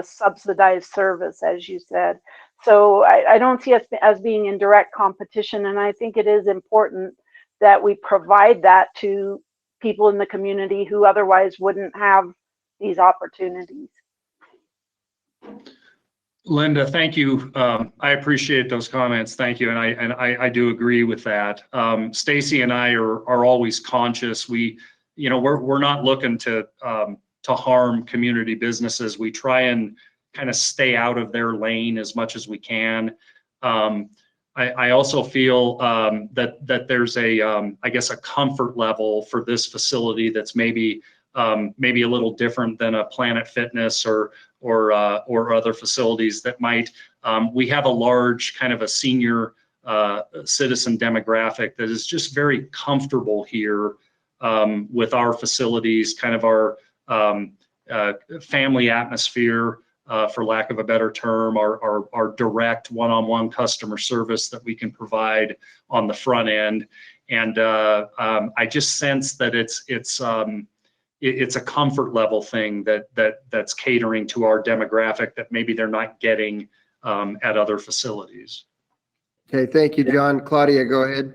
subsidized service, as you said. So I don't see us as being in direct competition, and I think it is important that we provide that to people in the community who otherwise wouldn't have these opportunities. Linda, thank you. I appreciate those comments. Thank you. And I do agree with that. Stacy and I are always conscious. We're not looking to harm community businesses. We try and kind of stay out of their lane as much as we can. I also feel that there's I guess a comfort level for this facility that's maybe a little different than a Planet Fitness or other facilities that might. We have a large kind of a senior citizen demographic that is just very comfortable here with our facilities, kind of our family atmosphere, for lack of a better term, our direct one-on-one customer service that we can provide on the front end. And I just sense that it's a comfort level thing that's catering to our demographic that maybe they're not getting at other facilities. Okay, thank you, John. Claudia, go ahead.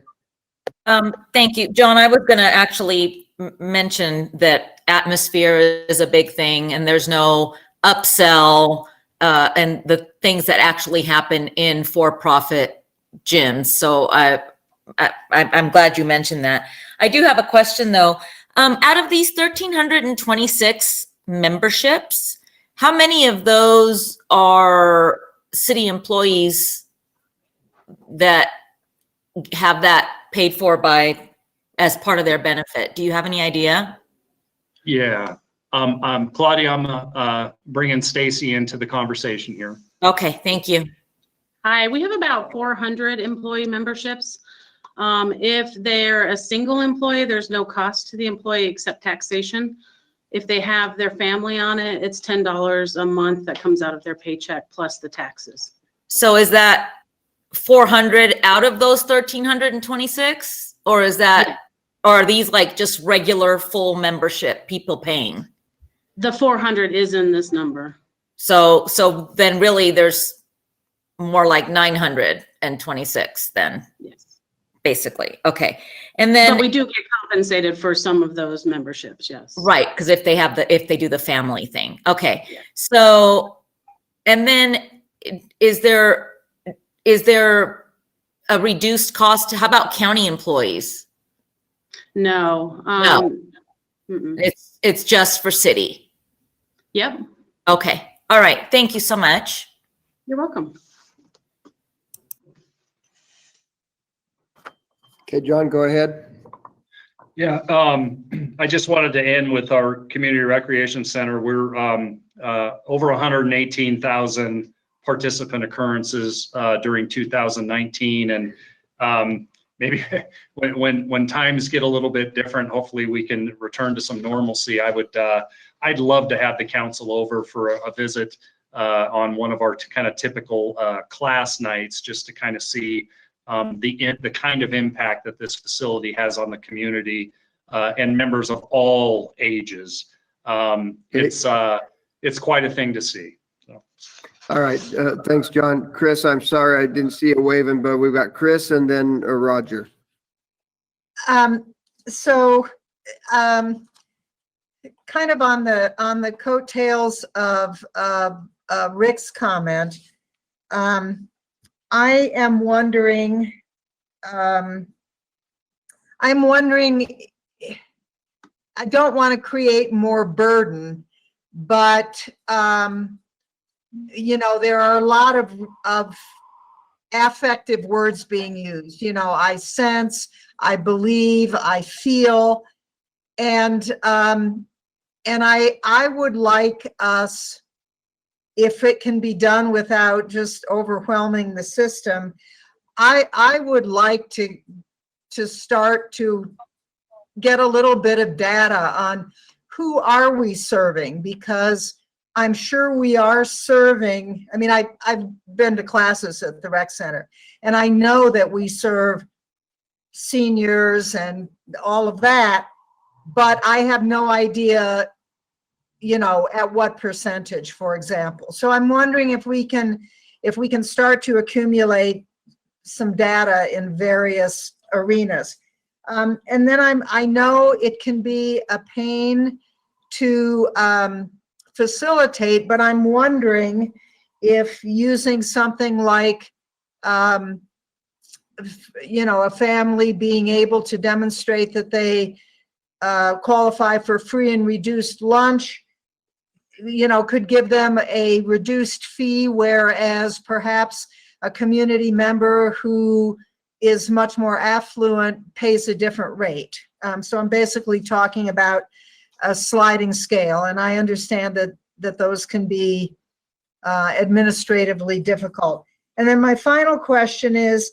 Thank you, John. I was going to actually mention that atmosphere is a big thing, and there's no upsell and the things that actually happen in for-profit gyms. So I'm glad you mentioned that. I do have a question though. Out of these 1,326 memberships, how many of those are city employees that have that paid for as part of their benefit? Do you have any idea? Yeah. Claudia, I'm bringing Stacy into the conversation here. Okay, thank you. Hi, we have about 400 employee memberships. If they're a single employee, there's no cost to the employee except taxation. If they have their family on it, it's $10 a month that comes out of their paycheck plus the taxes. So is that 400 out of those 1,326, or is that, yeah, or are these like just regular full membership people paying? The 400 is in this number. So then really there's more like 926 then. Yes. Basically. Okay. And then but we do get compensated for some of those memberships. Yes. Right. Because if they do the family thing. Okay. Yeah. So, and then is there a reduced cost? How about county employees? No. No. It's just for city. Yep. Okay. All right. Thank you so much. You're welcome. Okay, John, go ahead. Yeah, I just wanted to end with our community recreation center. We're over 118,000 participant occurrences during 2019, and maybe when times get a little bit different, hopefully we can return to some normalcy. I'd love to have the council over for a visit on one of our kind of typical class nights, just to kind of see the kind of impact that this facility has on the community and members of all ages. It's quite a thing to see. So. All right, thanks, John. Chris, I'm sorry I didn't see you waving, but we've got Chris and then Roger. Kind of on the coattails of Rick's comment, I'm wondering, I don't want to create more burden, but, there are a lot of affective words being used. I sense, I believe, I feel, and I would like us, if it can be done without just overwhelming the system, I would like to start to get a little bit of data on who are we serving, because I'm sure we are serving. I mean, I've been to classes at the rec center, and I know that we serve seniors and all of that, but I have no idea at what percentage, for example. So I'm wondering if we can start to accumulate some data in various arenas. And then I know it can be a pain to facilitate, but I'm wondering if using something like, you know, a family being able to demonstrate that they qualify for free and reduced lunch, you know, could give them a reduced fee, whereas perhaps a community member who is much more affluent pays a different rate. So I'm basically talking about a sliding scale, and I understand that those can be administratively difficult. And then my final question is,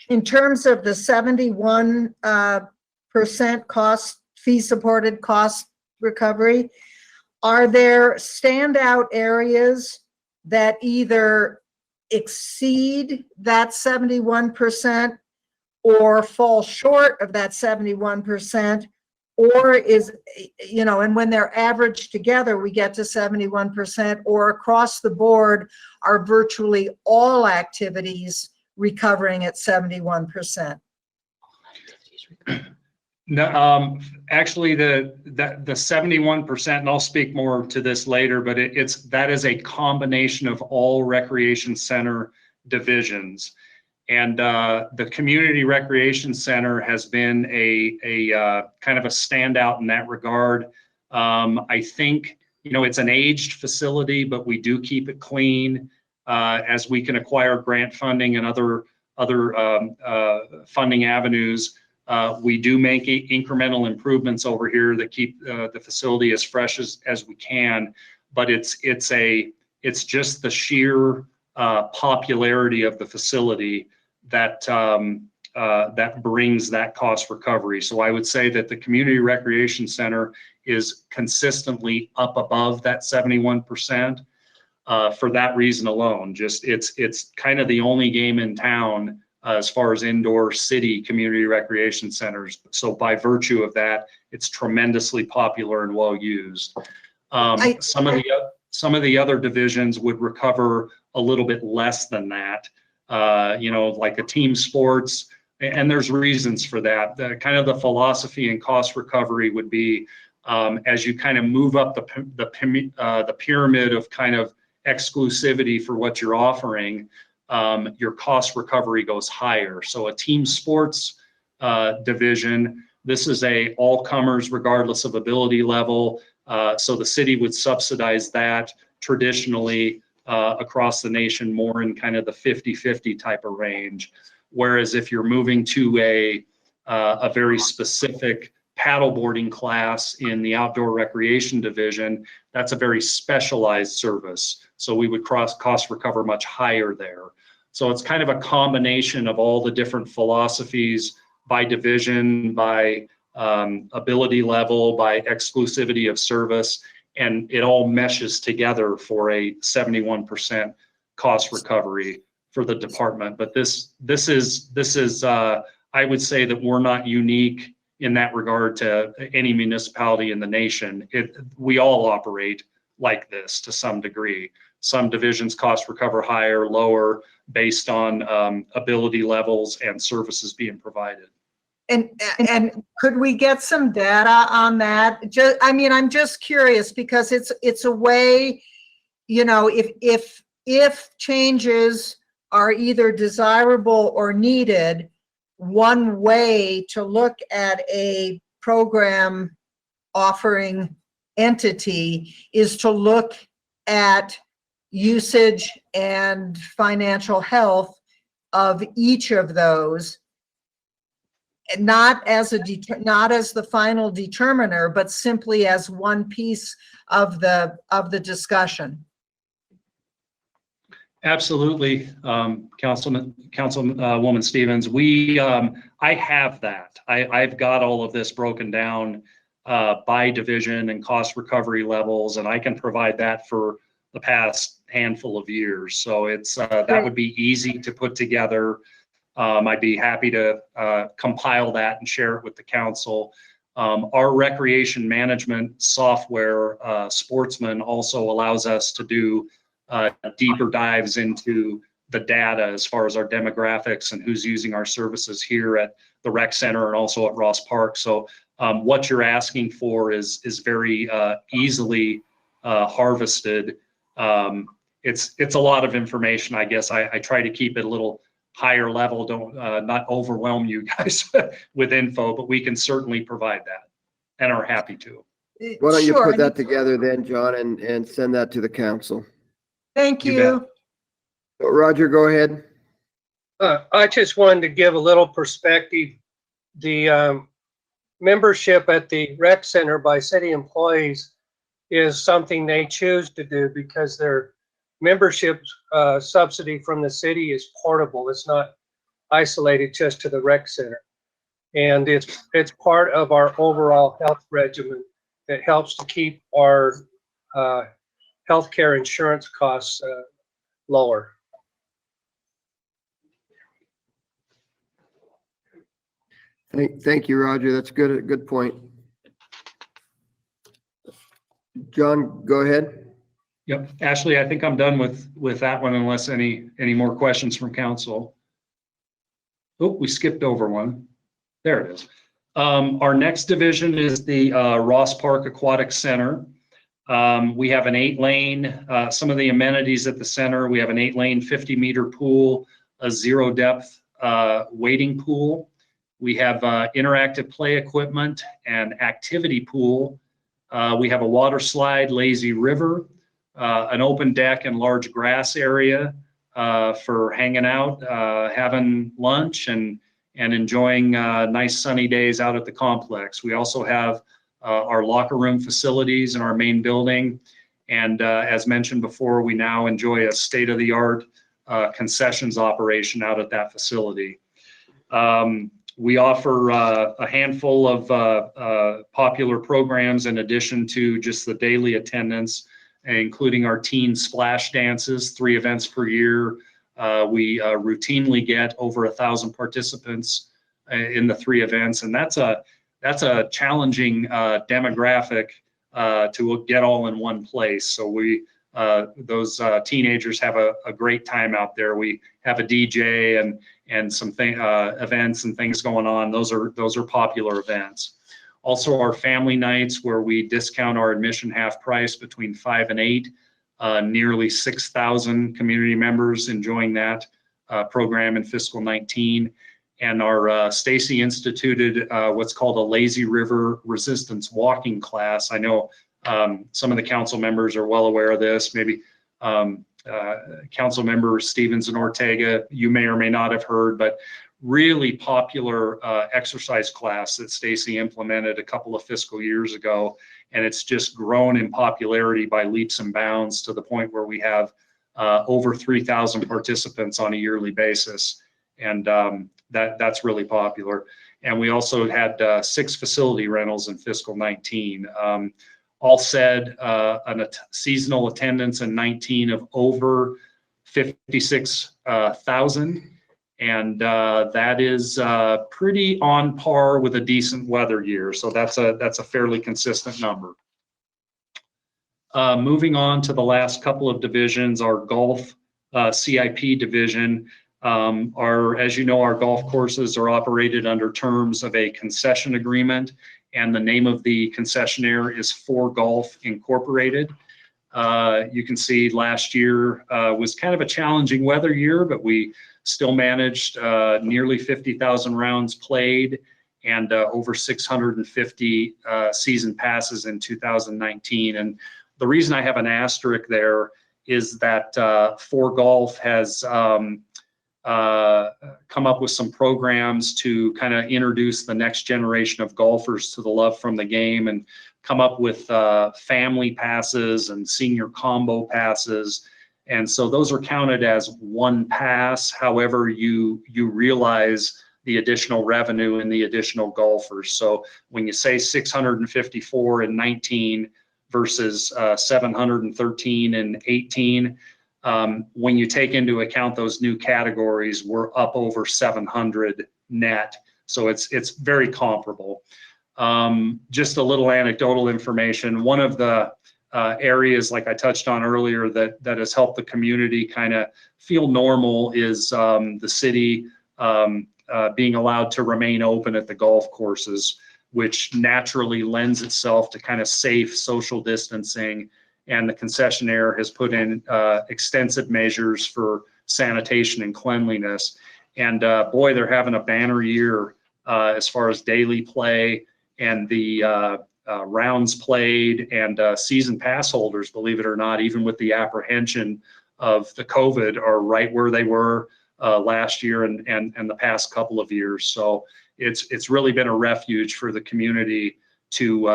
in terms of the 71% cost, fee-supported cost recovery, are there standout areas that either exceed that 71% or fall short of that 71%, or is, you know, and when they're averaged together, we get to 71%, or across the board are virtually all activities recovering at 71%? No, actually the 71%, and I'll speak more to this later, but that is a combination of all recreation center divisions. And the community recreation center has been a kind of a standout in that regard. I think, you know, it's an aged facility, but we do keep it clean as we can acquire grant funding and other funding avenues. We do make incremental improvements over here that keep the facility as fresh as we can, but it's just the sheer popularity of the facility that that brings that cost recovery. So I would say that the community recreation center is consistently up above that 71% for that reason alone. Just it's kind of the only game in town as far as indoor city community recreation centers. So by virtue of that, it's tremendously popular and well used. Some of the other divisions would recover a little bit less than that. You know, like a team sports, and there's reasons for that. The kind of the philosophy and cost recovery would be as you kind of move up the pyramid of kind of exclusivity for what you're offering, your cost recovery goes higher. So a team sports division, this is a all comers regardless of ability level. So the city would subsidize that traditionally across the nation more in kind of the 50-50 type of range. Whereas if you're moving to a very specific paddleboarding class in the outdoor recreation division, that's a very specialized service. So we would cost recover much higher there. So it's kind of a combination of all the different philosophies by division, by ability level, by exclusivity of service, and it all meshes together for a 71% cost recovery for the department. But this is I would say that we're not unique in that regard to any municipality in the nation. We all operate like this to some degree. Some divisions cost recover higher, lower, based on ability levels and services being provided. And could we get some data on that? I mean, I'm just curious because it's a way, you know, if changes are either desirable or needed, one way to look at a program offering entity is to look at usage and financial health of each of those, not as the final determiner, but simply as one piece of the discussion. Absolutely, Councilwoman Stevens. I have that. I've got all of this broken down by division and cost recovery levels, and I can provide that for the past handful of years. So it's that would be easy to put together. I'd be happy to compile that and share it with the council. Our recreation management software, Sportsman, also allows us to do deeper dives into the data as far as our demographics and who's using our services here at the rec center and also at Ross Park. So what you're asking for is very easily harvested. it's a lot of information. I guess I try to keep it a little higher level, don't not overwhelm you guys with info, but we can certainly provide that and are happy to. Why don't you Sure. put that together then, John, and send that to the council? Thank You you. Roger, go ahead. I just wanted to give a little perspective. The membership at the rec center by city employees is something they choose to do because their membership subsidy from the city is portable. It's not isolated just to the rec center. And it's part of our overall health regimen that helps to keep our healthcare insurance costs lower. Thank you, Roger. That's good point. John, go ahead. Yep, Ashley, I think I'm done with that one unless any more questions from council. Oh, we skipped over one. There it is. Our next division is the Ross Park Aquatic Center. We have an 8-lane, some of the amenities at the center. We have an 8-lane 50-meter pool, a 0-depth wading pool. We have interactive play equipment and activity pool. We have a water slide, lazy river, an open deck and large grass area for hanging out, having lunch, and enjoying nice sunny days out at the complex. We also have our locker room facilities in our main building. And as mentioned before, we now enjoy a state-of-the-art concessions operation out at that facility. We offer a handful of popular programs in addition to just the daily attendance, including our teen splash dances, 3 events per year. We routinely get over 1,000 participants in the 3 events, and that's a challenging demographic to get all in one place. So those teenagers have a great time out there. We have a DJ and some events and things going on. Those are popular events. Also, our family nights, where we discount our admission half price between 5 and 8. Nearly 6,000 community members enjoying that program in fiscal 19. And our Stacy instituted what's called a lazy river resistance walking class. I know some of the council members are well aware of this. Maybe council member Stevens and Ortega, you may or may not have heard, but really popular exercise class that Stacy implemented a couple of fiscal years ago. And it's just grown in popularity by leaps and bounds to the point where we have over 3,000 participants on a yearly basis. And that's really popular. And we also had 6 facility rentals in fiscal 19. All said, a seasonal attendance in 19 of over 56,000. And that is pretty on par with a decent weather year. So that's a fairly consistent number. Moving on to the last couple of divisions, our golf CIP division. As you know, our golf courses are operated under terms of a concession agreement, and the name of the concessionaire is For Golf Incorporated. You can see last year was kind of a challenging weather year, but we still managed nearly 50,000 rounds played and over 650 season passes in 2019. And the reason I have an asterisk there is that For Golf has come up with some programs to kind of introduce the next generation of golfers to the love from the game, and come up with family passes and senior combo passes. And so those are counted as one pass. However, you realize the additional revenue and the additional golfers. So when you say 654 in 19 versus 713 in 18, when you take into account those new categories, we're up over 700 net. So it's very comparable. Just a little anecdotal information. One of the areas, like I touched on earlier, that has helped the community kind of feel normal is the city being allowed to remain open at the golf courses, which naturally lends itself to kind of safe social distancing and the concessionaire has put in extensive measures for sanitation and cleanliness. And boy, they're having a banner year as far as daily play and the rounds played and season pass holders, believe it or not, even with the apprehension of the COVID, are right where they were last year and the past couple of years. So it's really been a refuge for the community to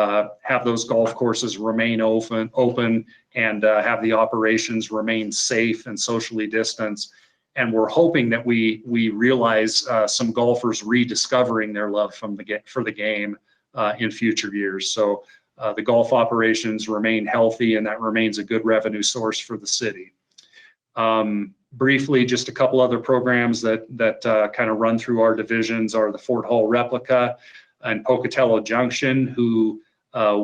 have those golf courses remain open and have the operations remain safe and socially distanced. And we're hoping that we realize some golfers rediscovering their love for the game in future years. So the golf operations remain healthy, and that remains a good revenue source for the city. Briefly, just a couple other programs that kind of run through our divisions are the Fort Hall Replica and Pocatello Junction, who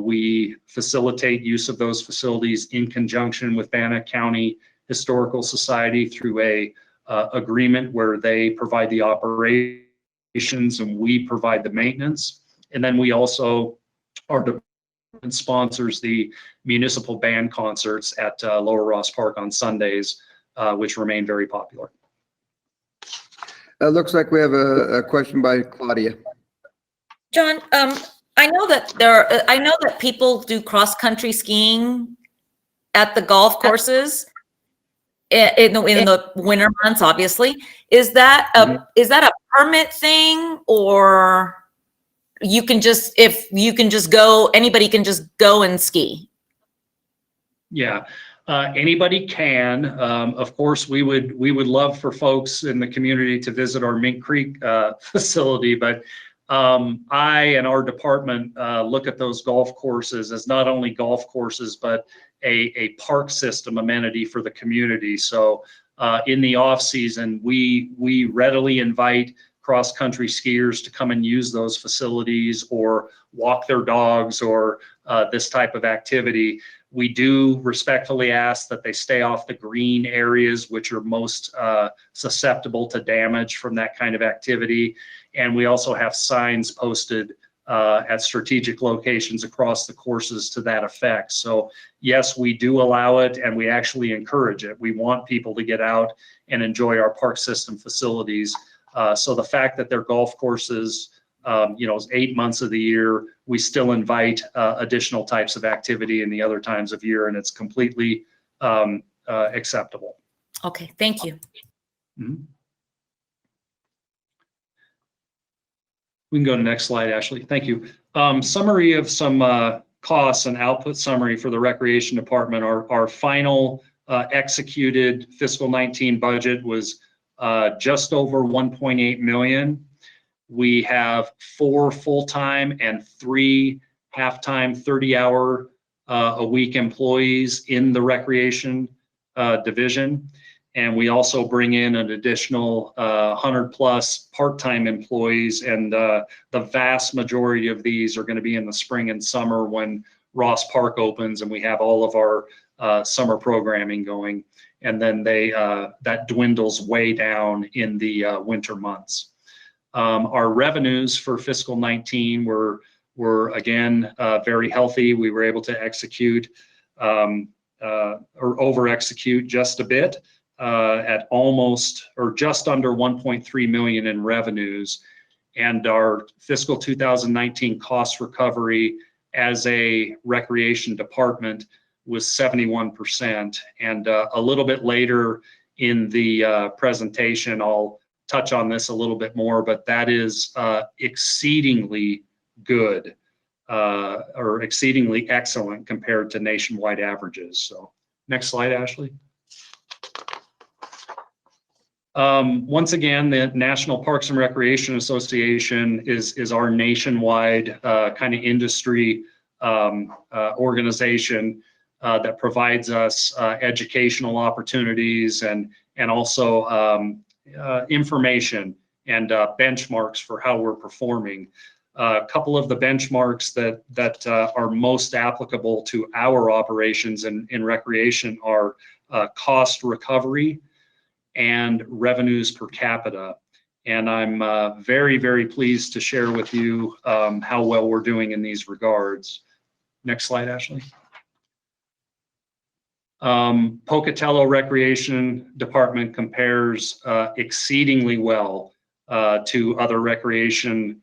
we facilitate use of those facilities in conjunction with Bannock County Historical Society through a agreement where they provide the operations and we provide the maintenance. And then we also, our department sponsors the municipal band concerts at Lower Ross Park on Sundays, which remain very popular. Looks like we have a question by Claudia. John, I know that I know that people do cross-country skiing at the golf courses in the winter months, obviously. Is that a permit thing, or you can just, anybody can just go and ski? Yeah, anybody can. Of course, we would love for folks in the community to visit our Mink Creek facility, but I and our department look at those golf courses as not only golf courses, but a park system amenity for the community. So in the off season, we readily invite cross-country skiers to come and use those facilities or walk their dogs or this type of activity. We do respectfully ask that they stay off the green areas, which are most susceptible to damage from that kind of activity. And we also have signs posted at strategic locations across the courses to that effect. So yes, we do allow it, and we actually encourage it. We want people to get out and enjoy our park system facilities. So the fact that they're golf courses, 8 months of the year, we still invite additional types of activity in the other times of year, and it's completely acceptable. Okay, thank you. Mm-hmm. We can go to the next slide, Ashley. Thank you. Summary of some costs and output summary for the Recreation Department. Our final executed fiscal 19 budget was just over 1.8 million. We have 4 full-time and 3 half-time 30-hour a week employees in the Recreation division. And we also bring in an additional 100 plus part-time employees, and the vast majority of these are going to be in the spring and summer when Ross Park opens and we have all of our summer programming going. And then that dwindles way down in the winter months. Our revenues for fiscal 19 were again very healthy. We were able to execute or over execute just a bit. At almost or just under 1.3 million in revenues, and our fiscal 2019 cost recovery as a recreation department was 71%. And a little bit later in the presentation, I'll touch on this a little bit more, but that is exceedingly good or exceedingly excellent compared to nationwide averages. So next slide, Ashley. Once again, the National Parks and Recreation Association is our nationwide kind of industry organization that provides us educational opportunities and also information and benchmarks for how we're performing. A couple of the benchmarks that are most applicable to our operations in recreation are cost recovery and revenues per capita. And I'm very, very pleased to share with you how well we're doing in these regards. Next slide, Ashley. Pocatello Recreation Department compares exceedingly well to other recreation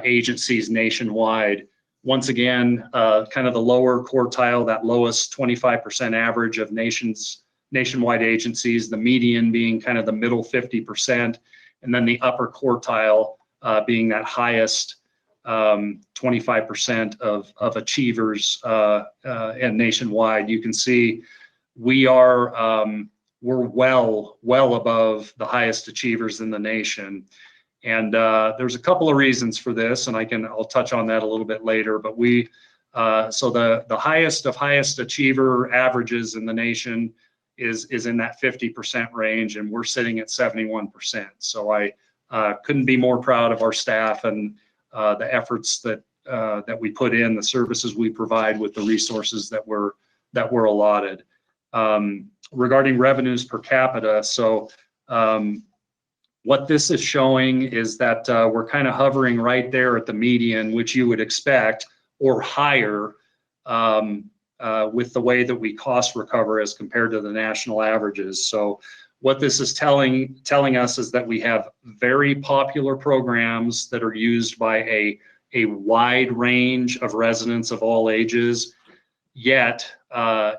agencies nationwide. Once again, kind of the lower quartile, that lowest 25% average of nationwide agencies, the median being kind of the middle 50%, and then the upper quartile being that highest 25% of achievers and nationwide. You can see we are we're well above the highest achievers in the nation. And there's a couple of reasons for this, and I'll touch on that a little bit later. But so the highest of highest achiever averages in the nation is in that 50% range, and we're sitting at 71%. So I couldn't be more proud of our staff and the efforts that we put in, the services we provide with the resources that were allotted. Regarding revenues per capita, so what this is showing is that we're kind of hovering right there at the median, which you would expect, or higher, with the way that we cost recover as compared to the national averages. So what this is telling us is that we have very popular programs that are used by a wide range of residents of all ages. Yet,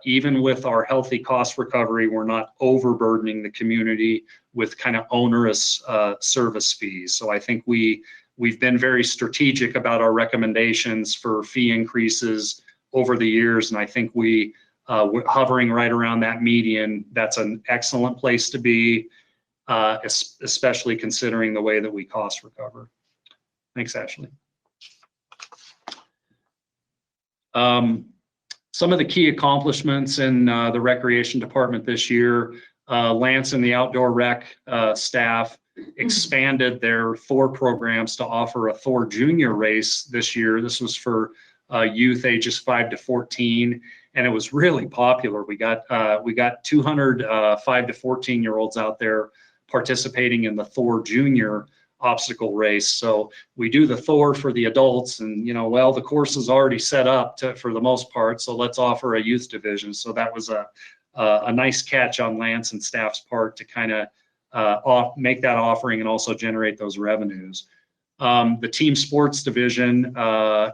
even with our healthy cost recovery, we're not overburdening the community with kind of onerous service fees. So I think we've been very strategic about our recommendations for fee increases over the years, and I think we're hovering right around that median. That's an excellent place to be, especially considering the way that we cost recover. Thanks, Ashley. Some of the key accomplishments in the recreation department this year, Lance and the outdoor rec staff expanded their Thor programs to offer a Thor junior race this year. This was for youth ages 5 to 14, and it was really popular. We got 200 5 to 14-year-olds out there participating in the Thor junior obstacle race. So we do the Thor for the adults, and well, the course is already set up for the most part, so let's offer a youth division. So that was a nice catch on Lance and staff's part to kind of make that offering and also generate those revenues. The team sports division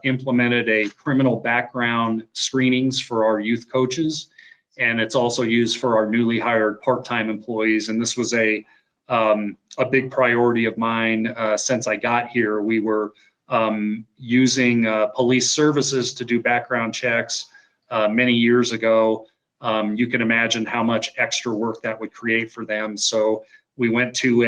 implemented a criminal background screenings for our youth coaches, and it's also used for our newly hired part-time employees. And this was a big priority of mine since I got here. We were using police services to do background checks many years ago. You can imagine how much extra work that would create for them. So we went to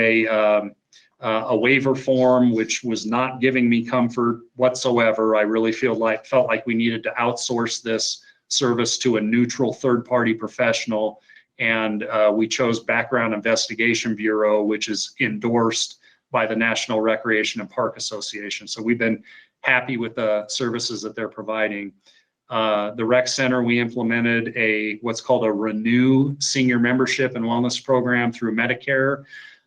a waiver form, which was not giving me comfort whatsoever. I really felt like we needed to outsource this service to a neutral third-party professional. And we chose Background Investigation Bureau, which is endorsed by the National Recreation and Park Association. So we've been happy with the services that they're providing. The rec center, we implemented what's called a Renew senior membership and wellness program through Medicare.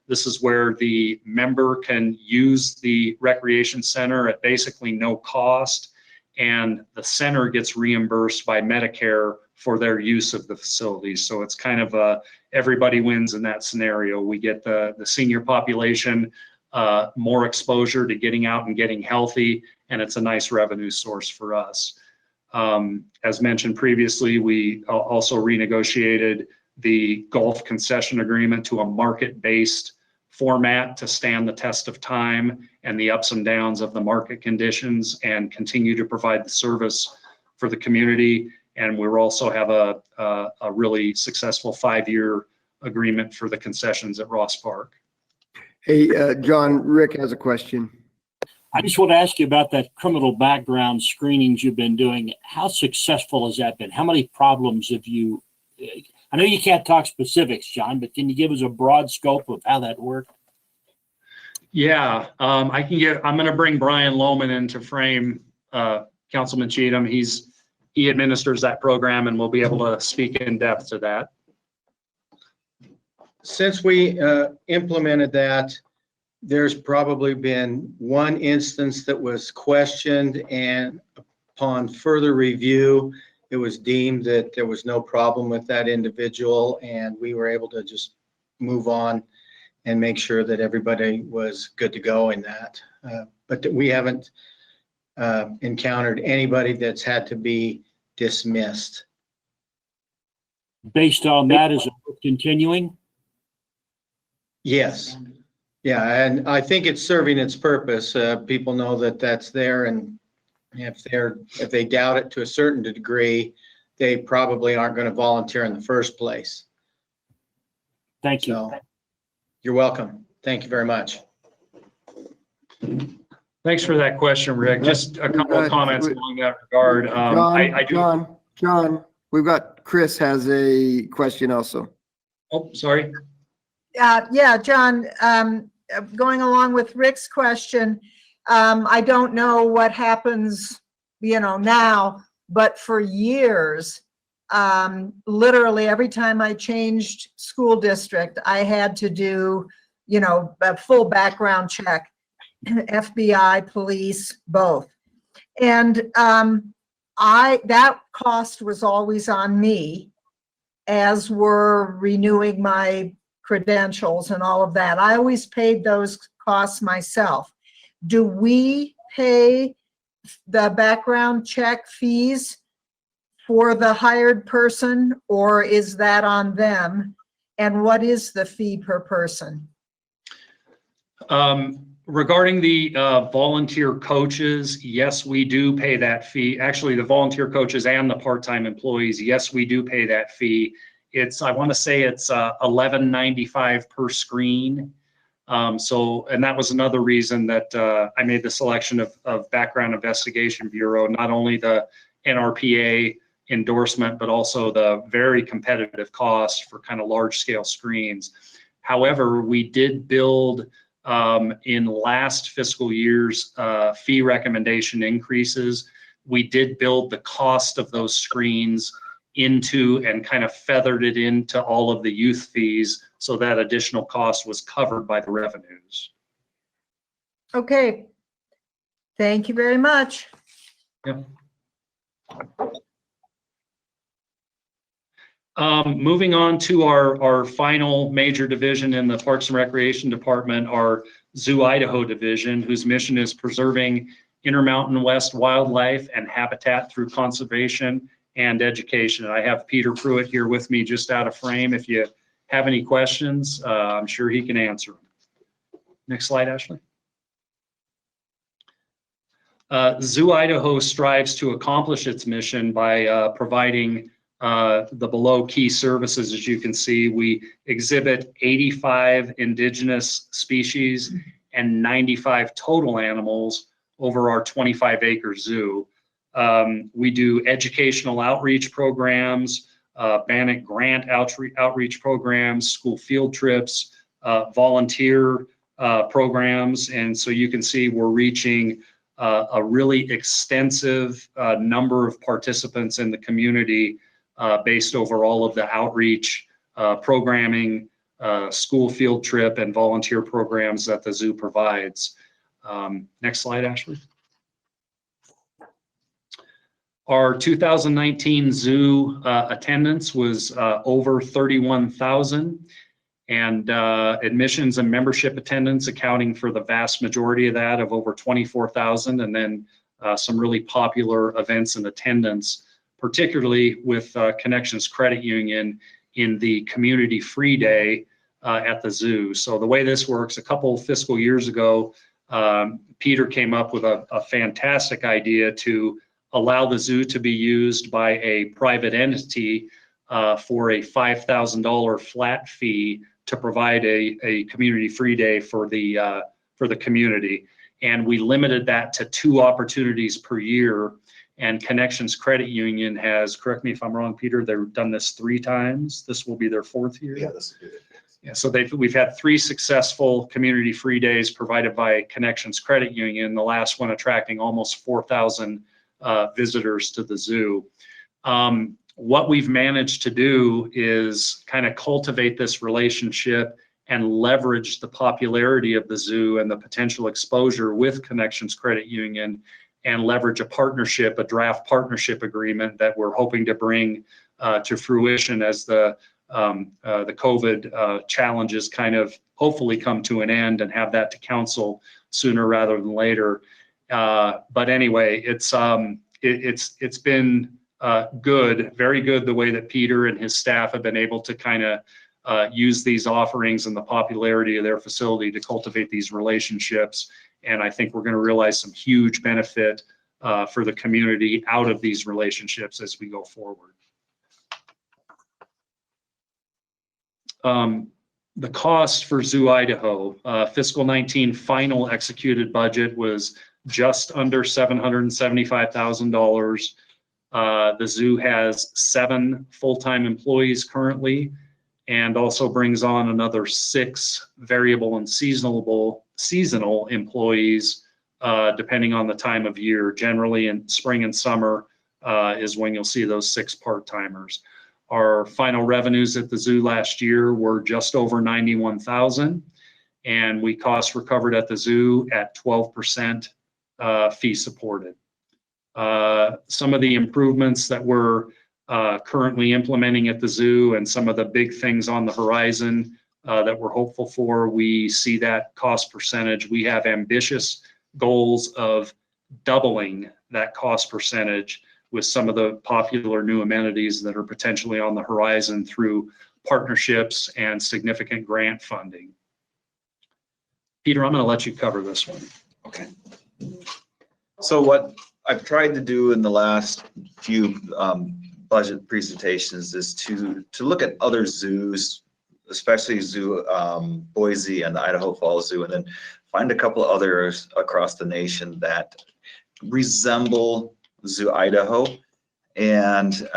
This is where the member can use the recreation center at basically no cost, and the center gets reimbursed by Medicare for their use of the facilities. So it's kind of everybody wins in that scenario. We get the senior population more exposure to getting out and getting healthy, and it's a nice revenue source for us. As mentioned previously, we also renegotiated the golf concession agreement to a market-based format to stand the test of time and the ups and downs of the market conditions and continue to provide the service for the community. And we also have a really successful 5-year agreement for the concessions at Ross Park. Hey, John, Rick has a question. I just want to ask you about that criminal background screenings you've been doing. How successful has that been? How many problems have you, I know you can't talk specifics, John, but can you give us a broad scope of how that worked? Yeah, I'm going to bring Brian Lohman into frame, Councilman Cheatham. He administers that program and will be able to speak in depth to that. Since we implemented that, there's probably been one instance that was questioned, and upon further review, it was deemed that there was no problem with that individual, and we were able to just move on and make sure that everybody was good to go in that. But we haven't encountered anybody that's had to be dismissed. Based on that, is it continuing? Yes. Yeah, and I think it's serving its purpose. People know that that's there, and if they doubt it to a certain degree, they probably aren't going to volunteer in the first place. Thank you. So, you're welcome. Thank you very much. Thanks for that question, Rick. Just a couple of comments along that regard. John, we've got, Chris has a question also. Oh, sorry. Yeah, John, going along with Rick's question, I don't know what happens, now, but for years, literally every time I changed school district, I had to do, a full background check, FBI, police, both. And that cost was always on me, as were renewing my credentials and all of that. I always paid those costs myself. Do we pay the background check fees for the hired person, or is that on them? And what is the fee per person? Regarding the volunteer coaches, yes, we do pay that fee. Actually, the volunteer coaches and the part-time employees, yes, we do pay that fee. I want to say it's $11.95 per screen. And that was another reason that I made the selection of Background Investigation Bureau, not only the NRPA endorsement, but also the very competitive cost for kind of large scale screens. However, we did build in last fiscal year's fee recommendation increases, we did build the cost of those screens into and kind of feathered it into all of the youth fees, so that additional cost was covered by the revenues. Okay. Thank you very much. Yep. Moving on to our final major division in the Parks and Recreation Department, our Zoo Idaho division, whose mission is preserving Intermountain West wildlife and habitat through conservation and education. I have Peter Pruitt here with me just out of frame. If you have any questions, I'm sure he can answer them. Next slide, Ashley. Zoo Idaho strives to accomplish its mission by providing the below key services. As you can see, we exhibit 85 indigenous species and 95 total animals over our 25-acre zoo. We do educational outreach programs, Bannock grant outreach programs, school field trips, volunteer programs. And so you can see we're reaching a really extensive number of participants in the community based over all of the outreach programming, school field trip, and volunteer programs that the zoo provides. Next slide, Ashley. Our 2019 zoo attendance was over 31,000, and admissions and membership attendance accounting for the vast majority of that, of over 24,000, and then some really popular events in attendance, particularly with Connections Credit Union in the Community Free Day at the zoo. So the way this works, a couple fiscal years ago, Peter came up with a fantastic idea to allow the zoo to be used by a private entity for a $5,000 flat fee to provide a community free day for the community. And we limited that to 2 opportunities per year. And Connections Credit Union has, correct me if I'm wrong, Peter, they've done this 3 times. This will be their 4th year. Yeah, this will be it. Yeah, so we've had 3 successful community free days provided by Connections Credit Union, the last one attracting almost 4,000 visitors to the zoo. What we've managed to do is kind of cultivate this relationship and leverage the popularity of the zoo and the potential exposure with Connections Credit Union. and leverage a partnership, a draft partnership agreement that we're hoping to bring to fruition as the COVID challenges kind of hopefully come to an end, and have that to council sooner rather than later. But anyway, it's been good, very good, the way that Peter and his staff have been able to kind of use these offerings and the popularity of their facility to cultivate these relationships. And I think we're going to realize some huge benefit for the community out of these relationships as we go forward. The cost for Zoo Idaho, fiscal 19 final executed budget was just under $775,000. The zoo has 7 full-time employees currently, and also brings on another 6 variable and seasonal employees, depending on the time of year. Generally in spring and summer is when you'll see those 6 part-timers. Our final revenues at the zoo last year were just over $91,000, and we cost recovered at the zoo at 12% fee supported. Some of the improvements that we're currently implementing at the zoo, and some of the big things on the horizon that we're hopeful for, we see that cost percentage. We have ambitious goals of doubling that cost percentage with some of the popular new amenities that are potentially on the horizon through partnerships and significant grant funding. Peter, I'm going to let you cover this one. Okay. So what I've tried to do in the last few budget presentations is to look at other zoos, especially Zoo Boise and the Idaho Falls Zoo, and then find a couple of others across the nation that resemble Zoo Idaho. And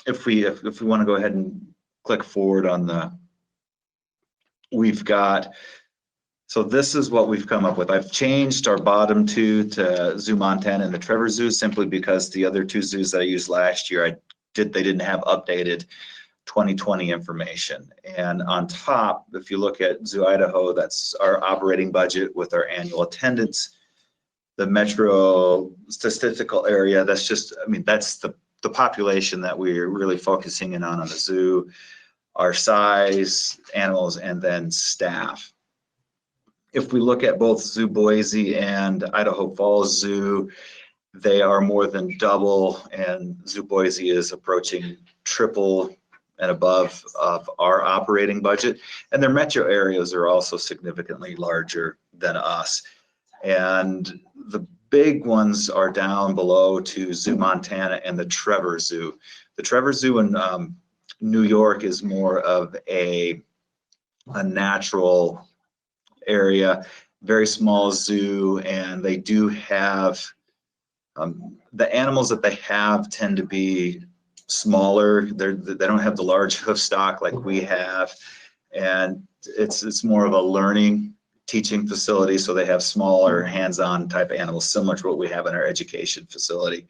if we want to go ahead and click forward on we've got, so this is what we've come up with. I've changed our bottom 2 to Zoo Montana and the Trevor Zoo, simply because the other 2 zoos that I used last year, they didn't have updated 2020 information. And on top, if you look at Zoo Idaho, that's our operating budget with our annual attendance. The metro statistical area, that's just, I mean, that's the population that we're really focusing in on the zoo, our size, animals, and then staff. If we look at both Zoo Boise and Idaho Falls Zoo, they are more than double, and Zoo Boise is approaching triple and above of our operating budget. And their metro areas are also significantly larger than us. And the big ones are down below to Zoo Montana and the Trevor Zoo. The Trevor Zoo in New York is more of a natural area, very small zoo, and they do have, the animals that they have tend to be smaller. They don't have the large hoof stock like we have, and it's more of a learning teaching facility, so they have smaller hands-on type animals similar to what we have in our education facility.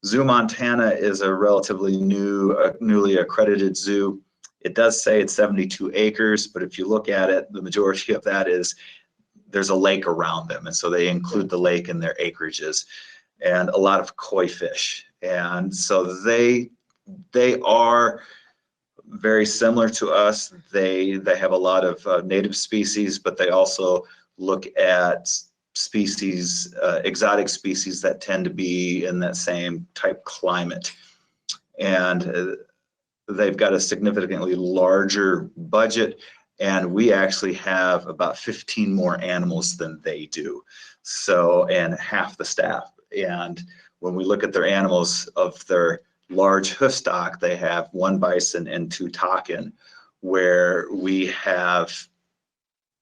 Zoo Montana is a relatively newly accredited zoo. It does say it's 72 acres, but if you look at it, the majority of that is there's a lake around them, and so they include the lake in their acreages, and a lot of koi fish. And so they are very similar to us. They have a lot of native species, but they also look at species, exotic species that tend to be in that same type climate. And they've got a significantly larger budget, and we actually have about 15 more animals than they do. So, and half the staff. And when we look at their animals, of their large hoof stock, they have 1 bison and 2 takin, where we have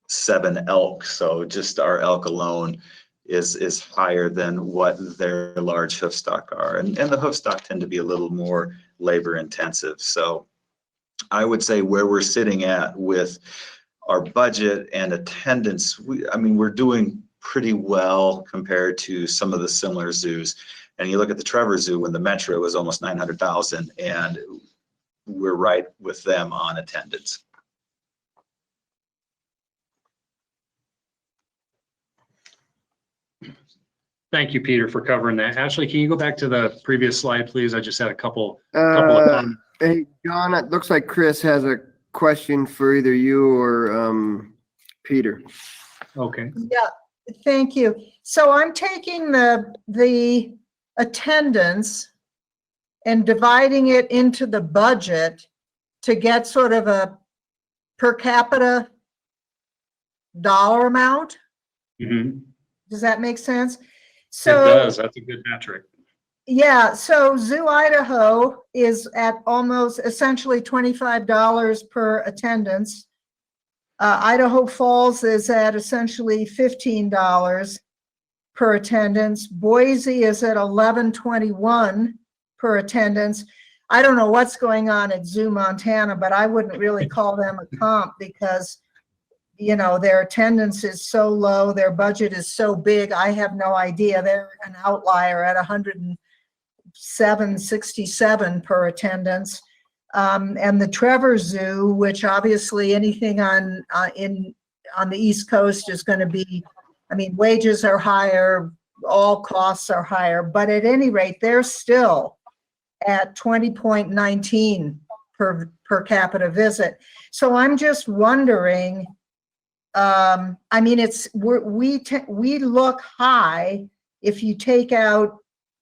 7 elk. So just our elk alone is higher than what their large hoof stock are. And the hoof stock tend to be a little more labor intensive. So I would say where we're sitting at with our budget and attendance, I mean, we're doing pretty well compared to some of the similar zoos. And you look at the Trevor Zoo, when the metro was almost 900,000, and we're right with them on attendance. Thank you, Peter, for covering that. Ashley, can you go back to the previous slide, please? I just had a couple of comments. Hey, John, it looks like Chris has a question for either you or Peter. Okay. Yeah, thank you. So I'm taking the attendance and dividing it into the budget to get sort of a per capita dollar amount. Mm-hmm. Does that make sense? It So does. That's a good metric. yeah, so Zoo Idaho is at almost essentially $25 per attendance. Idaho Falls is at essentially $15 per attendance. Boise is at $11.21 per attendance. I don't know what's going on at Zoo Montana, but I wouldn't really call them a comp because, you know, their attendance is so low, their budget is so big. I have no idea. They're an outlier at $107.67 per attendance. And the Trevor Zoo, which obviously anything on the East Coast is going to be, I mean, wages are higher, all costs are higher, but at any rate, they're still at 20.19 per capita visit. So I'm just wondering, I mean, we look high if you take out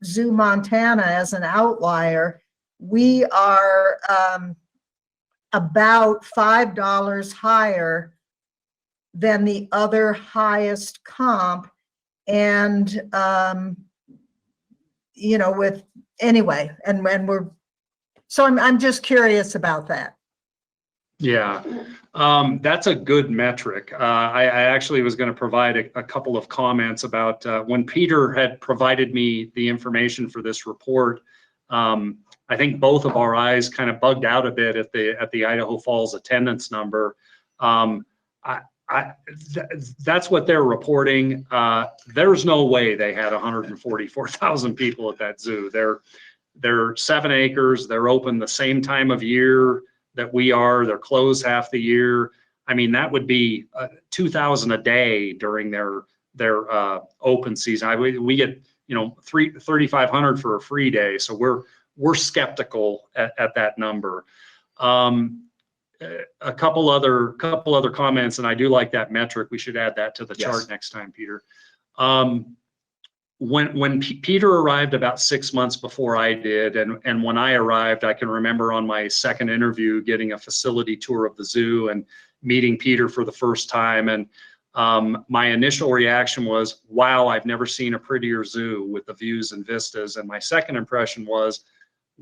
Zoo Montana as an outlier. We are about $5 higher than the other highest comp. And, you know, with anyway, and when so I'm just curious about that. Yeah, that's a good metric. I actually was going to provide a couple of comments about when Peter had provided me the information for this report. I think both of our eyes kind of bugged out a bit at the Idaho Falls attendance number. That's what they're reporting. There's no way they had 144,000 people at that zoo. They're 7 acres. They're open the same time of year that we are. They're closed half the year. I mean, that would be 2,000 a day during their open season. We get, you know, 3,500 for a free day. So we're skeptical at that number. A couple other comments, and I do like that metric. We should add that to the chart next time, Peter. When Peter arrived about 6 months before I did, and when I arrived, I can remember on my second interview getting a facility tour of the zoo and meeting Peter for the first time. And my initial reaction was, wow, I've never seen a prettier zoo with the views and vistas. And my second impression was,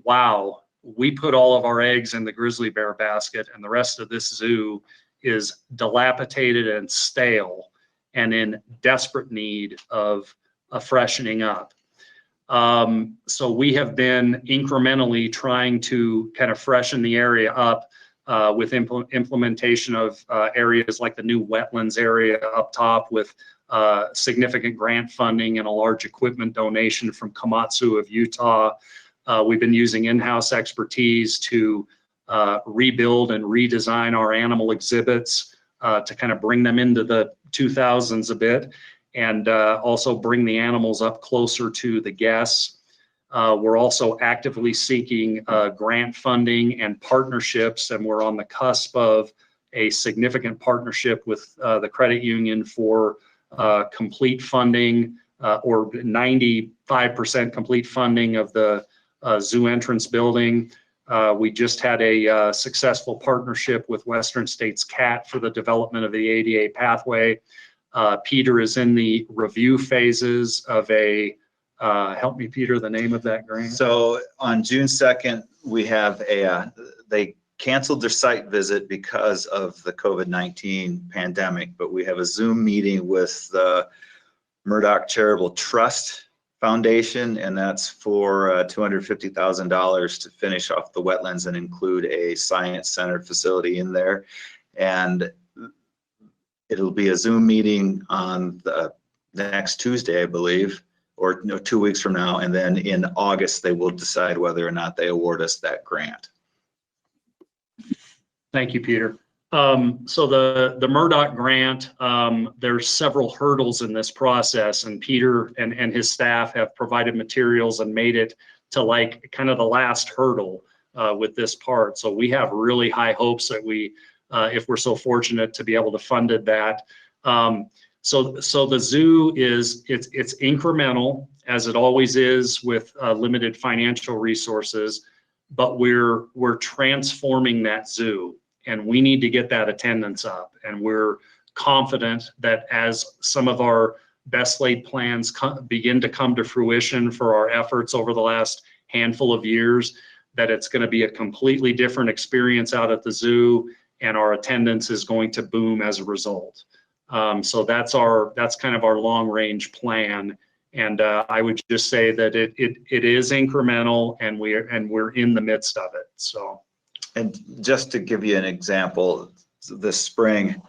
wow, we put all of our eggs in the grizzly bear basket, and the rest of this zoo is dilapidated and stale and in desperate need of a freshening up. So we have been incrementally trying to kind of freshen the area up with implementation of areas like the new wetlands area up top with significant grant funding and a large equipment donation from Komatsu of Utah. We've been using in-house expertise to rebuild and redesign our animal exhibits to kind of bring them into the 2000s a bit, and also bring the animals up closer to the guests. We're also actively seeking grant funding and partnerships, and we're on the cusp of a significant partnership with the credit union for complete funding or 95% complete funding of the zoo entrance building. We just had a successful partnership with Western States CAT for the development of the ADA pathway. Peter is in the review phases of a, help me, Peter, the name of that grant. So on June 2nd, we have they canceled their site visit because of the COVID-19 pandemic, but we have a Zoom meeting with the Murdoch Charitable Trust Foundation, and that's for $250,000 to finish off the wetlands and include a science center facility in there. And it'll be a Zoom meeting on the next Tuesday, I believe, or no, 2 weeks from now. And then in August, they will decide whether or not they award us that grant. Thank you, Peter. So the Murdoch grant, there's several hurdles in this process, and Peter and his staff have provided materials and made it to like kind of the last hurdle with this part. So we have really high hopes that we, if we're so fortunate to be able to fund it that. So the zoo it's incremental, as it always is with limited financial resources, but we're transforming that zoo. And we need to get that attendance up. And we're confident that as some of our best laid plans begin to come to fruition for our efforts over the last handful of years, that it's going to be a completely different experience out at the zoo, and our attendance is going to boom as a result. So that's kind of our long range plan. And I would just say that it is incremental, and we're in the midst of it. So. And just to give you an example, this spring,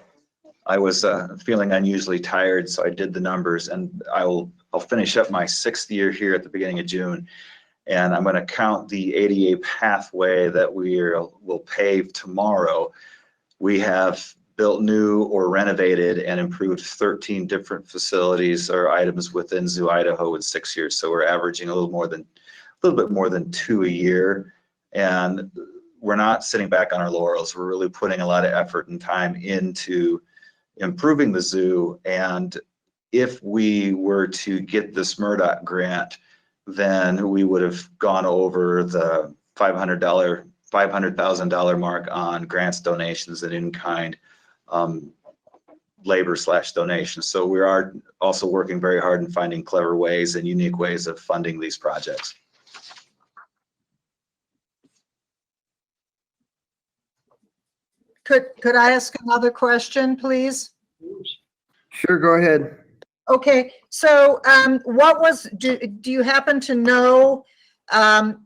I was feeling unusually tired, so I did the numbers, and I'll finish up my 6th year here at the beginning of June, and I'm going to count the ADA pathway that will pave tomorrow. We have built new or renovated and improved 13 different facilities or items within Zoo Idaho in 6 years. So we're averaging a little bit more than 2 a year, and we're not sitting back on our laurels. We're really putting a lot of effort and time into improving the zoo. And if we were to get this Murdoch grant, then we would have gone over the $500,000 mark on grants, donations, and in-kind labor/donations. So we are also working very hard in finding clever ways and unique ways of funding these projects. Could I ask another question, please? Sure, go ahead. Okay, so do you happen to know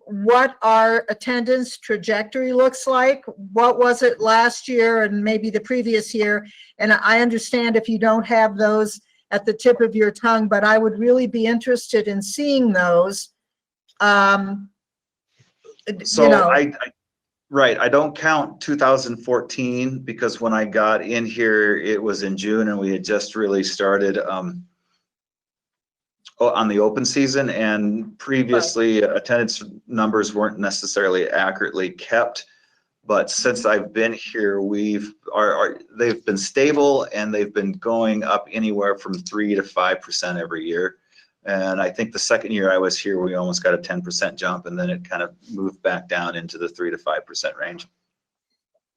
what our attendance trajectory looks like? What was it last year and maybe the previous year? And I understand if you don't have those at the tip of your tongue, but I would really be interested in seeing those. Right, I don't count 2014 because when I got in here, it was in June and we had just really started on the open season, and previously attendance numbers weren't necessarily accurately kept. But since I've been here, they've been stable, and they've been going up anywhere from 3 to 5% every year. And I think the second year I was here, we almost got a 10% jump, and then it kind of moved back down into the 3 to 5% range.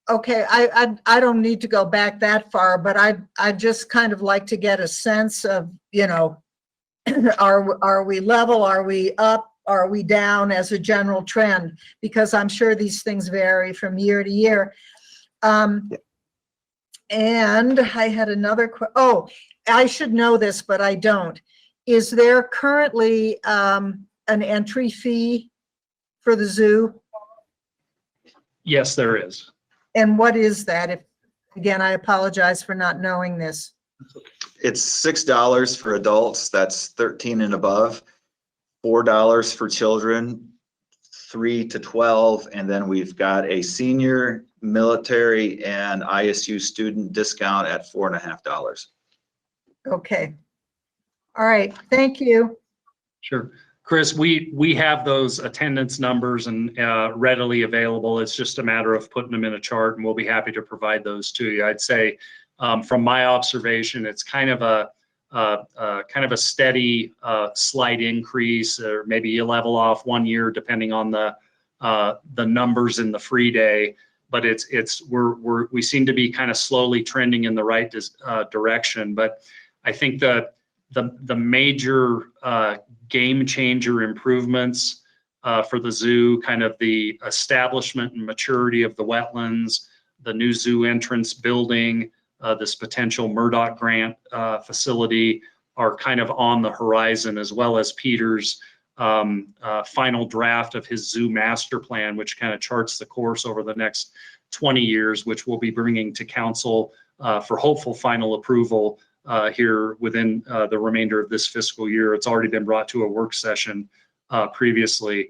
Okay, I don't need to go back that far, but I just kind of like to get a sense of, are we level, are we up, are we down as a general trend? Because I'm sure these things vary from year to year. And I had another I should know this, but I don't. Is there currently an entry fee for the zoo? Yes, there is. And what is that? Again, I apologize for not knowing this. It's $6 for adults, that's 13 and above, $4 for children, 3 to 12, and then we've got a senior, military, and ISU student discount at $4.50. Okay. All right, thank you. Sure. Chris, we have those attendance numbers and readily available. It's just a matter of putting them in a chart, and we'll be happy to provide those to you. I'd say from my observation, it's kind of a steady slight increase, or maybe you level off 1 year depending on the numbers in the free day. But we seem to be kind of slowly trending in the right direction. But I think the major game changer improvements for the zoo, kind of the establishment and maturity of the wetlands, the new zoo entrance building, this potential Murdoch grant facility are kind of on the horizon, as well as Peter's final draft of his zoo master plan, which kind of charts the course over the next 20 years, which we'll be bringing to council for hopeful final approval here within the remainder of this fiscal year. It's already been brought to a work session previously.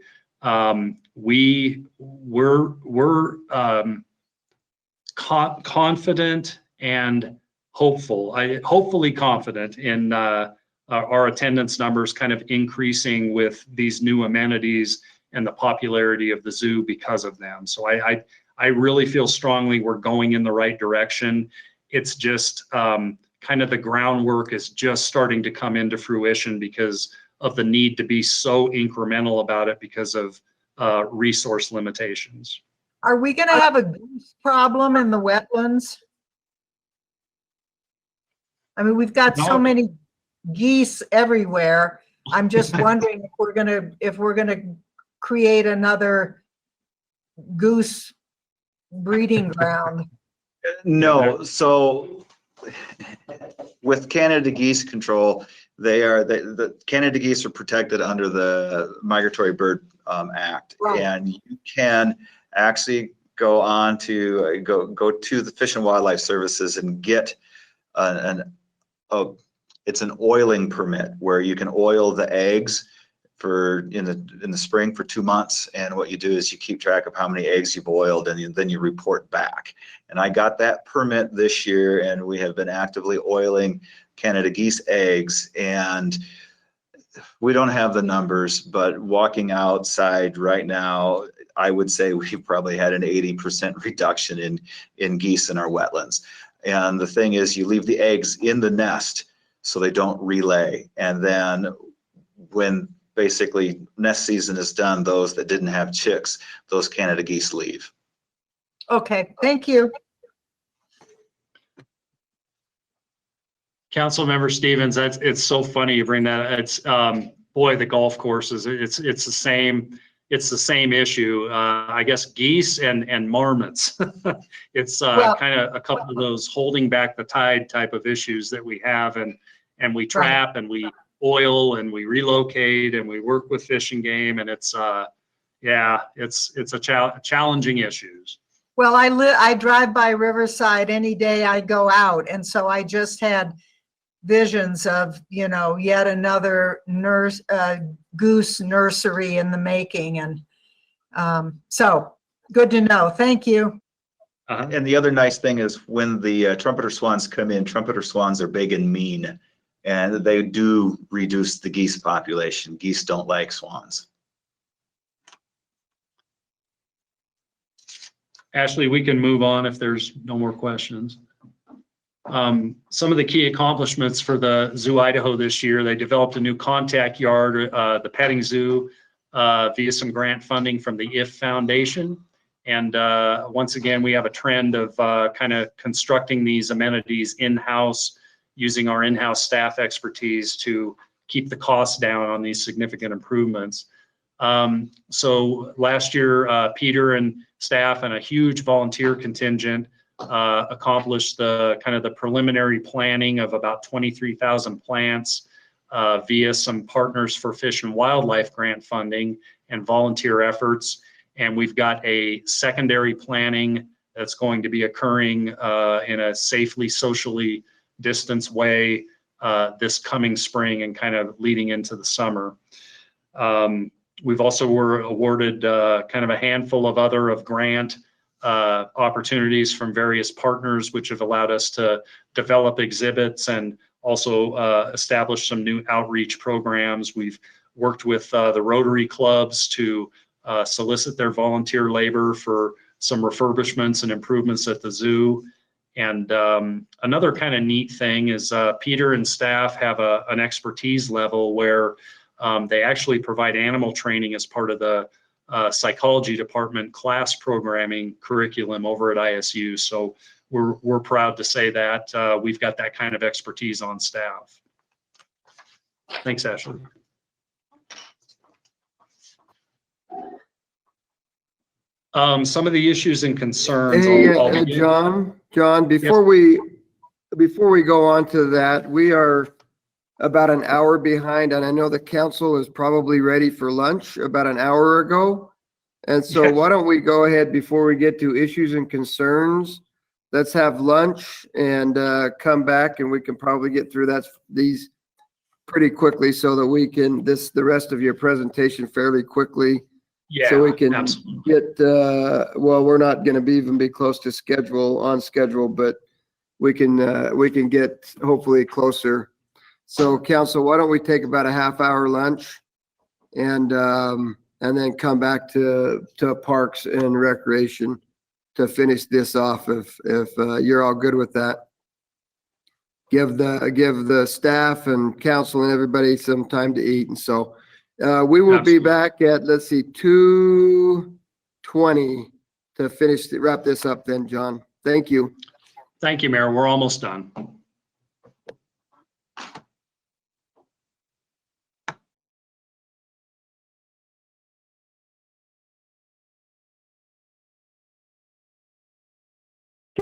We're confident and hopeful. Hopefully confident in our attendance numbers kind of increasing with these new amenities and the popularity of the zoo because of them. So I really feel strongly we're going in the right direction. It's just kind of the groundwork is just starting to come into fruition because of the need to be so incremental about it because of resource limitations. Are we going to have a goose problem in the wetlands? I mean, we've got so many geese everywhere. I'm just wondering if we're gonna create another goose breeding ground. No, so with Canada geese control, the Canada geese are protected under the Migratory Bird Act, Right. and you can actually go on to go to the Fish and Wildlife Services and get it's an oiling permit where you can oil the eggs for in the spring for 2 months, and what you do is you keep track of how many eggs you've oiled, and then you report back. And I got that permit this year, and we have been actively oiling Canada geese eggs, and we don't have the numbers, but walking outside right now, I would say we've probably had an 80% reduction in geese in our wetlands. And the thing is, you leave the eggs in the nest so they don't relay, and then when basically nest season is done, those that didn't have chicks, those Canada geese leave. Okay, thank you. Councilmember Stevens, it's so funny you bring that up. It's boy, the golf courses, it's the same issue. I guess geese and marmots. It's kind of a couple of those holding back the tide type of issues that we have, and we trap and we oil and we relocate and we work with Fish and Game, and it's challenging issues. Well, I drive by Riverside any day I go out, and so I just had visions of, yet another goose nursery in the making, and so good to know. Thank you. And the other nice thing is when the trumpeter swans come in, trumpeter swans are big and mean, and they do reduce the geese population. Geese don't like swans. Ashley, we can move on if there's no more questions. Some of the key accomplishments for the Zoo Idaho this year: they developed a new contact yard, the petting zoo, via some grant funding from the IF Foundation. And once again, we have a trend of kind of constructing these amenities in-house, using our in-house staff expertise to keep the costs down on these significant improvements. So last year, Peter and staff and a huge volunteer contingent accomplished the preliminary planning of about 23,000 plants via some Partners for Fish and Wildlife grant funding and volunteer efforts. And we've got a secondary planning that's going to be occurring in a safely, socially distanced way this coming spring and kind of leading into the summer. We've also were awarded kind of a handful of other grant opportunities from various partners, which have allowed us to develop exhibits and also establish some new outreach programs. We've worked with the Rotary clubs to solicit their volunteer labor for some refurbishments and improvements at the zoo. And another kind of neat thing is Peter and staff have an expertise level where they actually provide animal training as part of the psychology department class programming curriculum over at ISU. So we're proud to say that we've got that kind of expertise on staff. Thanks, Ashley. Some of the issues and concerns. Hey, John, before we go on to that, we are about an hour behind, and I know the council is probably ready for lunch about an hour ago. And so why don't we go ahead before we get to issues and concerns? Let's have lunch and come back, and we can probably get through these pretty quickly so that we can the rest of your presentation fairly quickly. Yeah, So we can absolutely. get, well, we're not gonna even be close to on schedule, but we can get hopefully closer. So council, why don't we take about a half-hour lunch and then come back to Parks and Recreation to finish this off if you're all good with that. Give the staff and council and everybody some time to eat. And so we will be back at, let's see, 2:20 to wrap this up then, John. Thank you. Thank you, Mayor. We're almost done.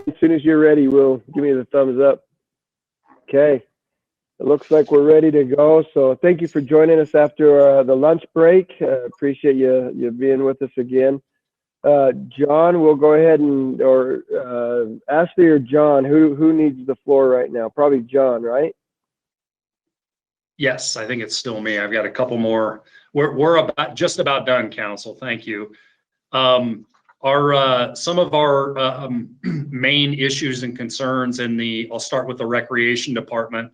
As soon as you're ready, Will, give me the thumbs up. Okay. It looks like we're ready to go. So thank you for joining us after the lunch break. Appreciate you being with us again. John, we'll go ahead and, or Ashley or John, who needs the floor right now? Probably John, right? Yes, I think it's still me. I've got a couple more. We're just about done, council. Thank you. Some of our main issues and concerns I'll start with the recreation department.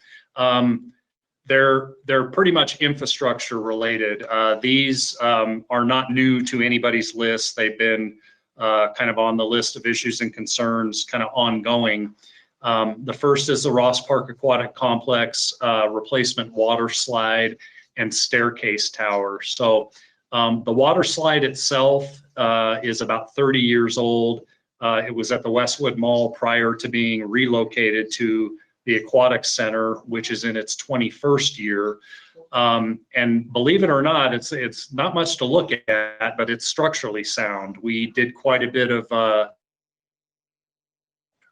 They're pretty much infrastructure related. These are not new to anybody's list. They've been kind of on the list of issues and concerns kind of ongoing. The first is the Ross Park Aquatic Complex replacement water slide and staircase tower. So the water slide itself is about 30 years old. It was at the Westwood Mall prior to being relocated to the Aquatic Center, which is in its 21st year. And believe it or not, it's not much to look at, but it's structurally sound. We did quite a bit of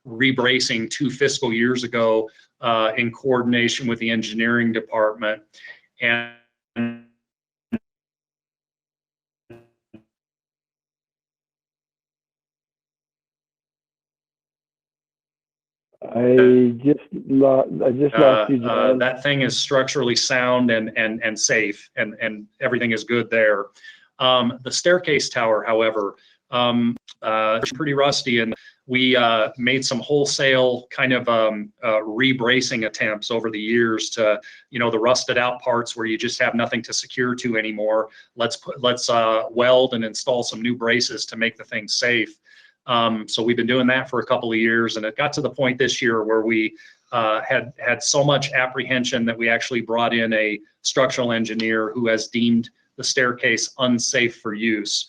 rebracing 2 fiscal years ago in coordination with the engineering department. And I just lost you, John. that thing is structurally sound and safe, and everything is good there. The staircase tower, however, is pretty rusty, and we made some wholesale kind of rebracing attempts over the years to, the rusted out parts where you just have nothing to secure to anymore. Let's weld and install some new braces to make the thing safe. So we've been doing that for a couple of years, and it got to the point this year where we had so much apprehension that we actually brought in a structural engineer who has deemed the staircase unsafe for use,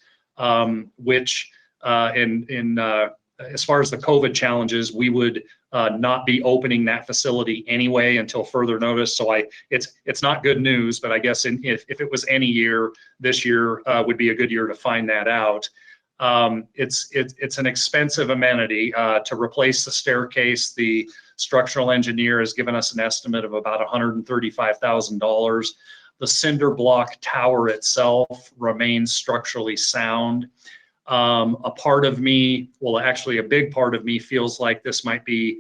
which as far as the COVID challenges, we would not be opening that facility anyway until further notice. So it's not good news, but I guess if it was any year, this year would be a good year to find that out. It's an expensive amenity to replace the staircase. The structural engineer has given us an estimate of about $135,000. The cinder block tower itself remains structurally sound. A part of me, well, actually a big part of me feels like this might be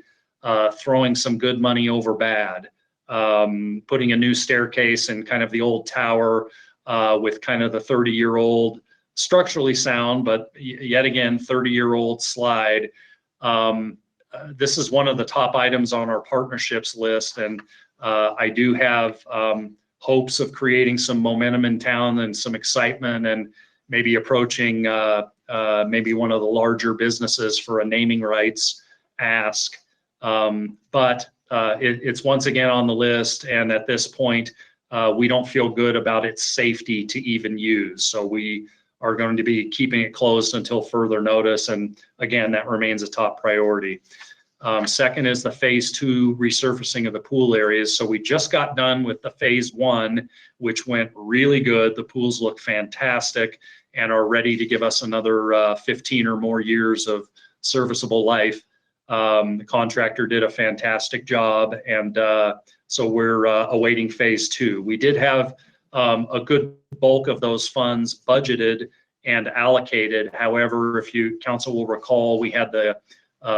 throwing some good money over bad. Putting a new staircase in kind of the old tower with kind of the 30-year-old structurally sound, but yet again, 30-year-old slide. This is one of the top items on our partnerships list, and I do have hopes of creating some momentum in town and some excitement, and maybe approaching maybe one of the larger businesses for a naming rights ask. But it's once again on the list, and at this point, we don't feel good about its safety to even use. So we are going to be keeping it closed until further notice. And again, that remains a top priority. Second is the phase 2 resurfacing of the pool areas. So we just got done with the phase 1, which went really good. The pools look fantastic and are ready to give us another 15 or more years of serviceable life. The contractor did a fantastic job, and so we're awaiting phase 2. We did have a good bulk of those funds budgeted and allocated. However, if council will recall, we had the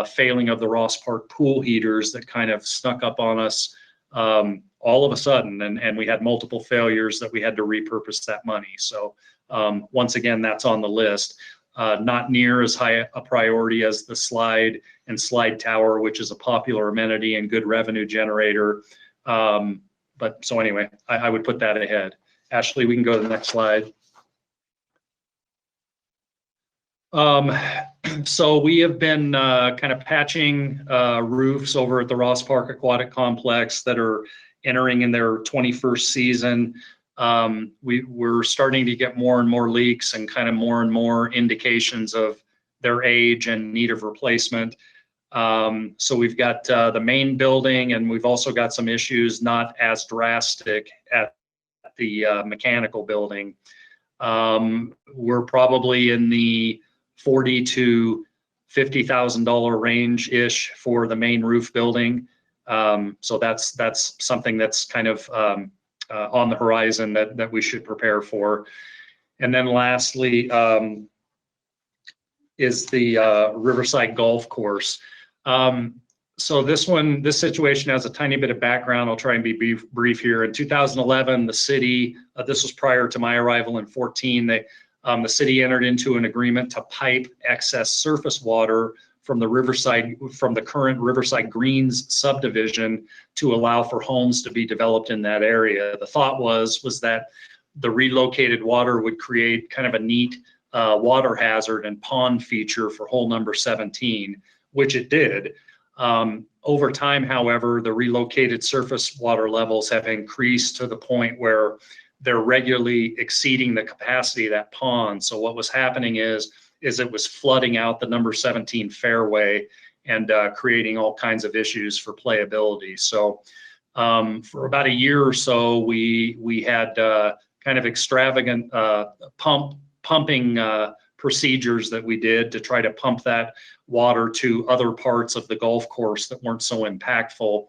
failing of the Ross Park pool heaters that kind of snuck up on us all of a sudden, and we had multiple failures that we had to repurpose that money. So once again, that's on the list. Not near as high a priority as the slide and slide tower, which is a popular amenity and good revenue generator. But so anyway, I would put that ahead. Ashley, we can go to the next slide. So we have been kind of patching roofs over at the Ross Park Aquatic Complex that are entering in their 21st season. We're starting to get more and more leaks and kind of more and more indications of their age and need of replacement. So we've got the main building, and we've also got some issues not as drastic at the mechanical building. We're probably in the $40,000 to $50,000 range ish for the main roof building. So that's something that's kind of on the horizon that we should prepare for. And then lastly is the Riverside Golf Course. So this situation has a tiny bit of background. I'll try and be brief here. In 2011, the city, this was prior to my arrival in 14, the city entered into an agreement to pipe excess surface water from the current Riverside Greens subdivision to allow for homes to be developed in that area. The thought was that the relocated water would create kind of a neat water hazard and pond feature for hole number 17, which it did. Over time, however, the relocated surface water levels have increased to the point where they're regularly exceeding the capacity of that pond. So what was happening is it was flooding out the number 17 fairway and creating all kinds of issues for playability. So for about a year or so, we had kind of extravagant pumping procedures that we did to try to pump that water to other parts of the golf course that weren't so impactful.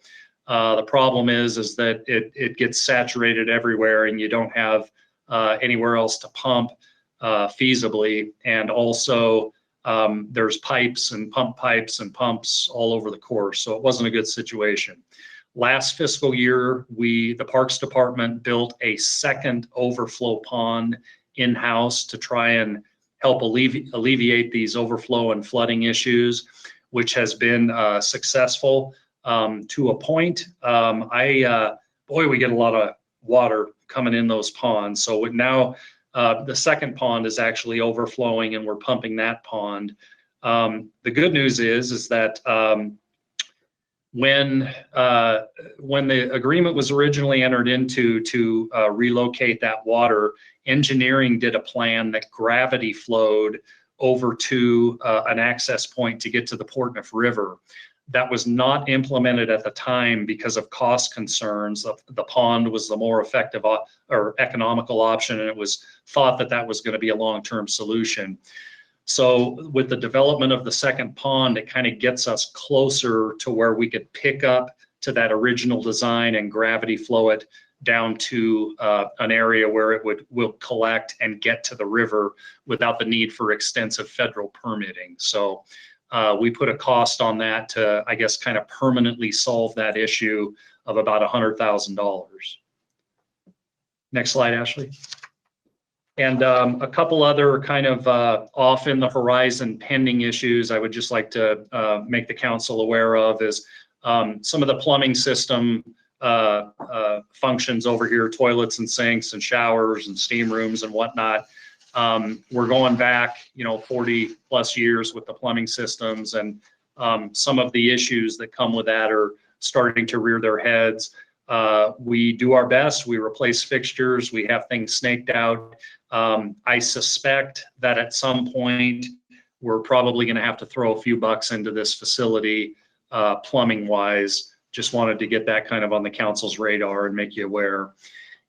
The problem is that it gets saturated everywhere, and you don't have anywhere else to pump feasibly. And also there's pipes and pumps all over the course. So it wasn't a good situation. Last fiscal year, the Parks Department built a second overflow pond in-house to try and help alleviate these overflow and flooding issues, which has been successful to a point. Boy, we get a lot of water coming in those ponds. So now the second pond is actually overflowing, and we're pumping that pond. The good news is that when the agreement was originally entered into to relocate that water, engineering did a plan that gravity flowed over to an access point to get to the Portneuf River. That was not implemented at the time because of cost concerns. The pond was the more effective or economical option, and it was thought that was going to be a long-term solution. So with the development of the second pond, it kind of gets us closer to where we could pick up to that original design and gravity flow it down to an area where it will collect and get to the river without the need for extensive federal permitting. So we put a cost on that to, I guess, kind of permanently solve that issue of about $100,000. Next slide, Ashley. And a couple other kind of off in the horizon pending issues I would just like to make the council aware of is some of the plumbing system functions over here, toilets and sinks and showers and steam rooms and whatnot. We're going back, 40 plus years with the plumbing systems, and some of the issues that come with that are starting to rear their heads. We do our best. We replace fixtures. We have things snaked out. I suspect that at some point we're probably going to have to throw a few bucks into this facility, plumbing wise. Just wanted to get that kind of on the council's radar and make you aware.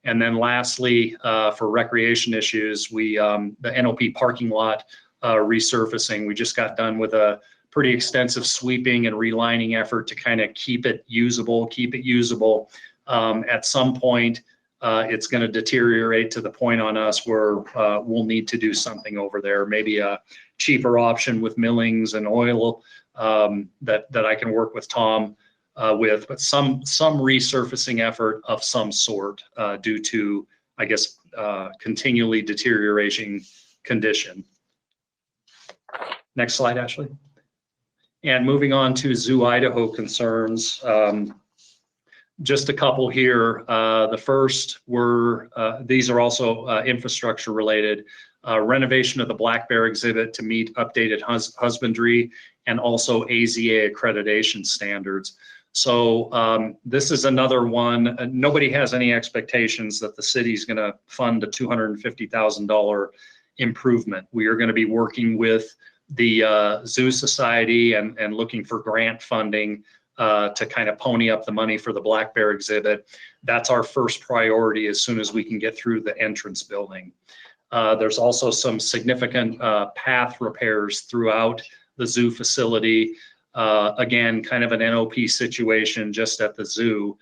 And then lastly, for recreation issues, the NOP parking lot resurfacing, we just got done with a pretty extensive sweeping and relining effort to kind of keep it usable. At some point, it's going to deteriorate to the point on us where we'll need to do something over there, maybe a cheaper option with millings and oil that I can work with Tom with, but some resurfacing effort of some sort due to, I guess, continually deteriorating condition. Next slide, Ashley. And moving on to Zoo Idaho concerns, just a couple here. The first were, these are also infrastructure related, renovation of the black bear exhibit to meet updated husbandry and also AZA accreditation standards. So this is another one. Nobody has any expectations that the city's going to fund a $250,000 improvement. We are going to be working with the Zoo Society and looking for grant funding to kind of pony up the money for the black bear exhibit. That's our first priority as soon as we can get through the entrance building. There's also some significant path repairs throughout the zoo facility. Again, kind of an NOP situation just at the zoo,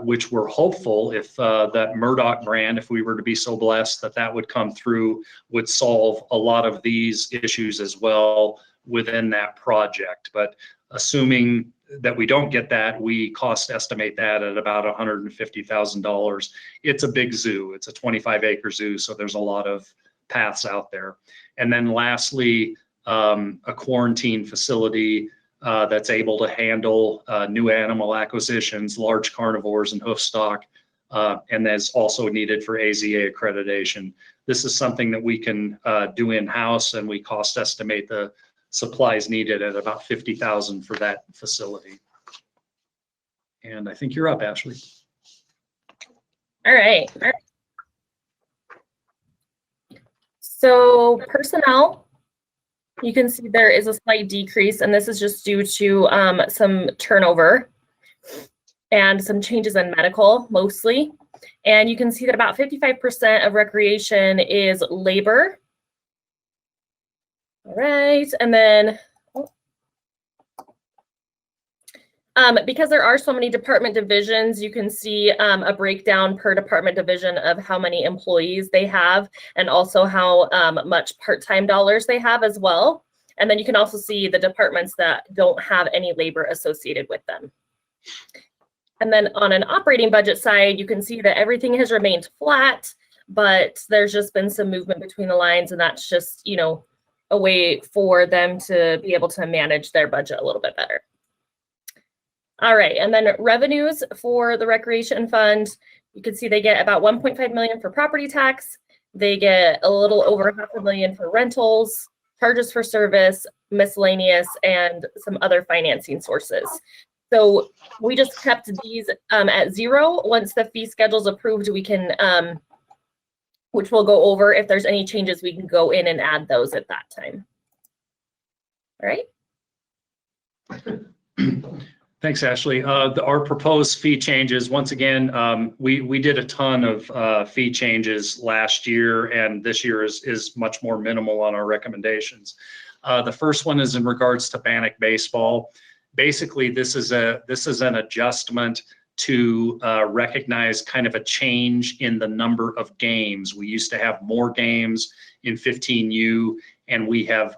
which we're hopeful if that Murdoch grant, if we were to be so blessed that that would come through, would solve a lot of these issues as well within that project. But assuming that we don't get that, we cost estimate that at about $150,000. It's a big zoo. It's a 25-acre zoo, so there's a lot of paths out there. And then lastly, a quarantine facility that's able to handle new animal acquisitions, large carnivores and hoof stock, and that's also needed for AZA accreditation. This is something that we can do in-house, and we cost estimate the supplies needed at about $50,000 for that facility. And I think you're up, Ashley. All right. So personnel, you can see there is a slight decrease, and this is just due to some turnover and some changes in medical mostly. And you can see that about 55% of recreation is labor. All right, and then because there are so many department divisions, you can see a breakdown per department division of how many employees they have and also how much part-time dollars they have as well. And then you can also see the departments that don't have any labor associated with them. And then on an operating budget side, you can see that everything has remained flat, but there's just been some movement between the lines, and that's just, you know, a way for them to be able to manage their budget a little bit better. All right, and then revenues for the recreation fund, you can see they get about 1.5 million for property tax. They get a little over $500,000 for rentals, charges for service, miscellaneous, and some other financing sources. So we just kept these at zero. Once the fee schedule is approved, we can, which we'll go over. If there's any changes, we can go in and add those at that time. All right. Thanks, Ashley. Our proposed fee changes, once again, we did a ton of fee changes last year, and this year is much more minimal on our recommendations. The first one is in regards to Bannock baseball. Basically, this is an adjustment to recognize kind of a change in the number of games. We used to have more games in 15U, and we have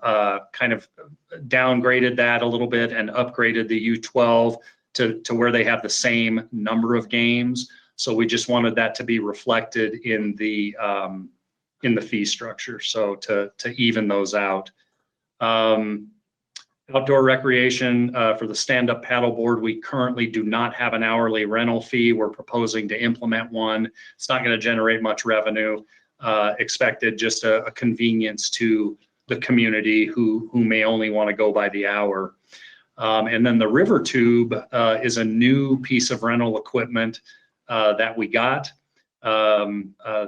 kind of downgraded that a little bit and upgraded the U12 to where they have the same number of games. So we just wanted that to be reflected in the fee structure, so to even those out. Outdoor recreation for the stand-up paddleboard, we currently do not have an hourly rental fee. We're proposing to implement one. It's not going to generate much revenue expected, just a convenience to the community who may only want to go by the hour. And then the river tube is a new piece of rental equipment that we got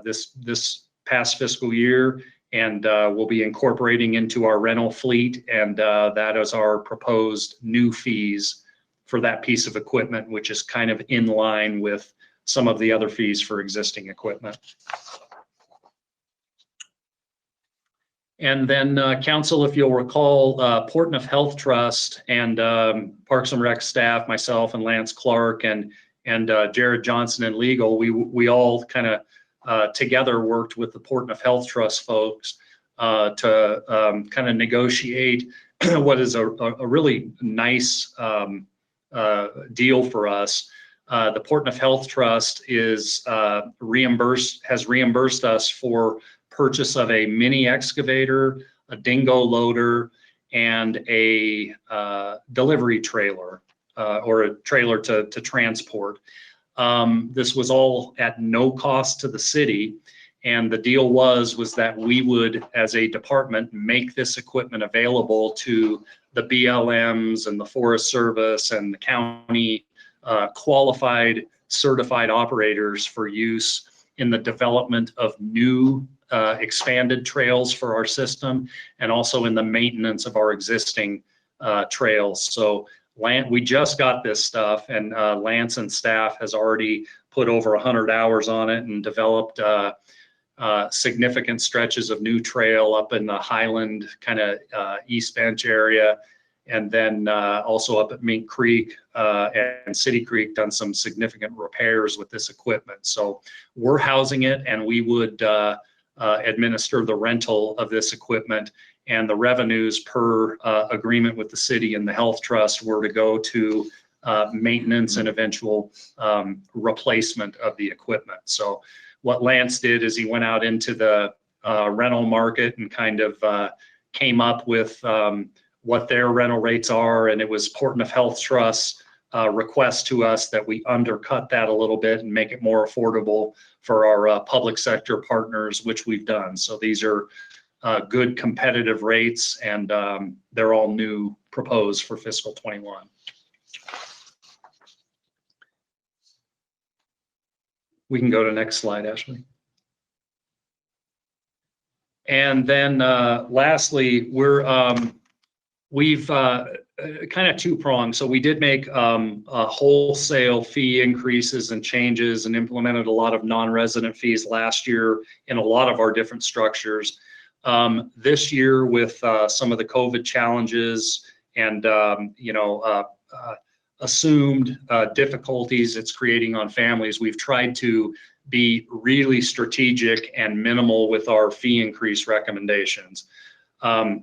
this past fiscal year, and we'll be incorporating into our rental fleet, and that is our proposed new fees for that piece of equipment, which is kind of in line with some of the other fees for existing equipment. And then council, if you'll recall, Portneuf Health Trust and Parks and Rec staff, myself and Lance Clark and Jared Johnson in legal, we all kind of together worked with the Portneuf Health Trust folks to kind of negotiate what is a really nice deal for us. the Portneuf Health Trust is has reimbursed us for purchase of a mini excavator, a dingo loader, and a delivery trailer or a trailer to transport. This was all at no cost to the city. And the deal was that we would, as a department, make this equipment available to the BLMs and the Forest Service and the county qualified certified operators for use in the development of new expanded trails for our system, and also in the maintenance of our existing trails. So we just got this stuff, and Lance and staff has already put over 100 hours on it and developed significant stretches of new trail up in the Highland kind of East Bench area. And then also up at Mink Creek and City Creek, done some significant repairs with this equipment. So we're housing it, and we would administer the rental of this equipment, and the revenues per agreement with the city and the health trust were to go to maintenance and eventual replacement of the equipment. So what Lance did is he went out into the rental market and kind of came up with what their rental rates are, and it was Portneuf Health Trust's request to us that we undercut that a little bit and make it more affordable for our public sector partners, which we've done. So these are good competitive rates, and they're all new proposed for fiscal 21. We can go to next slide, Ashley. And then lastly, we've kind of two-pronged. So we did make wholesale fee increases and changes and implemented a lot of non-resident fees last year in a lot of our different structures. This year, with some of the COVID challenges and assumed difficulties it's creating on families, we've tried to be really strategic and minimal with our fee increase recommendations.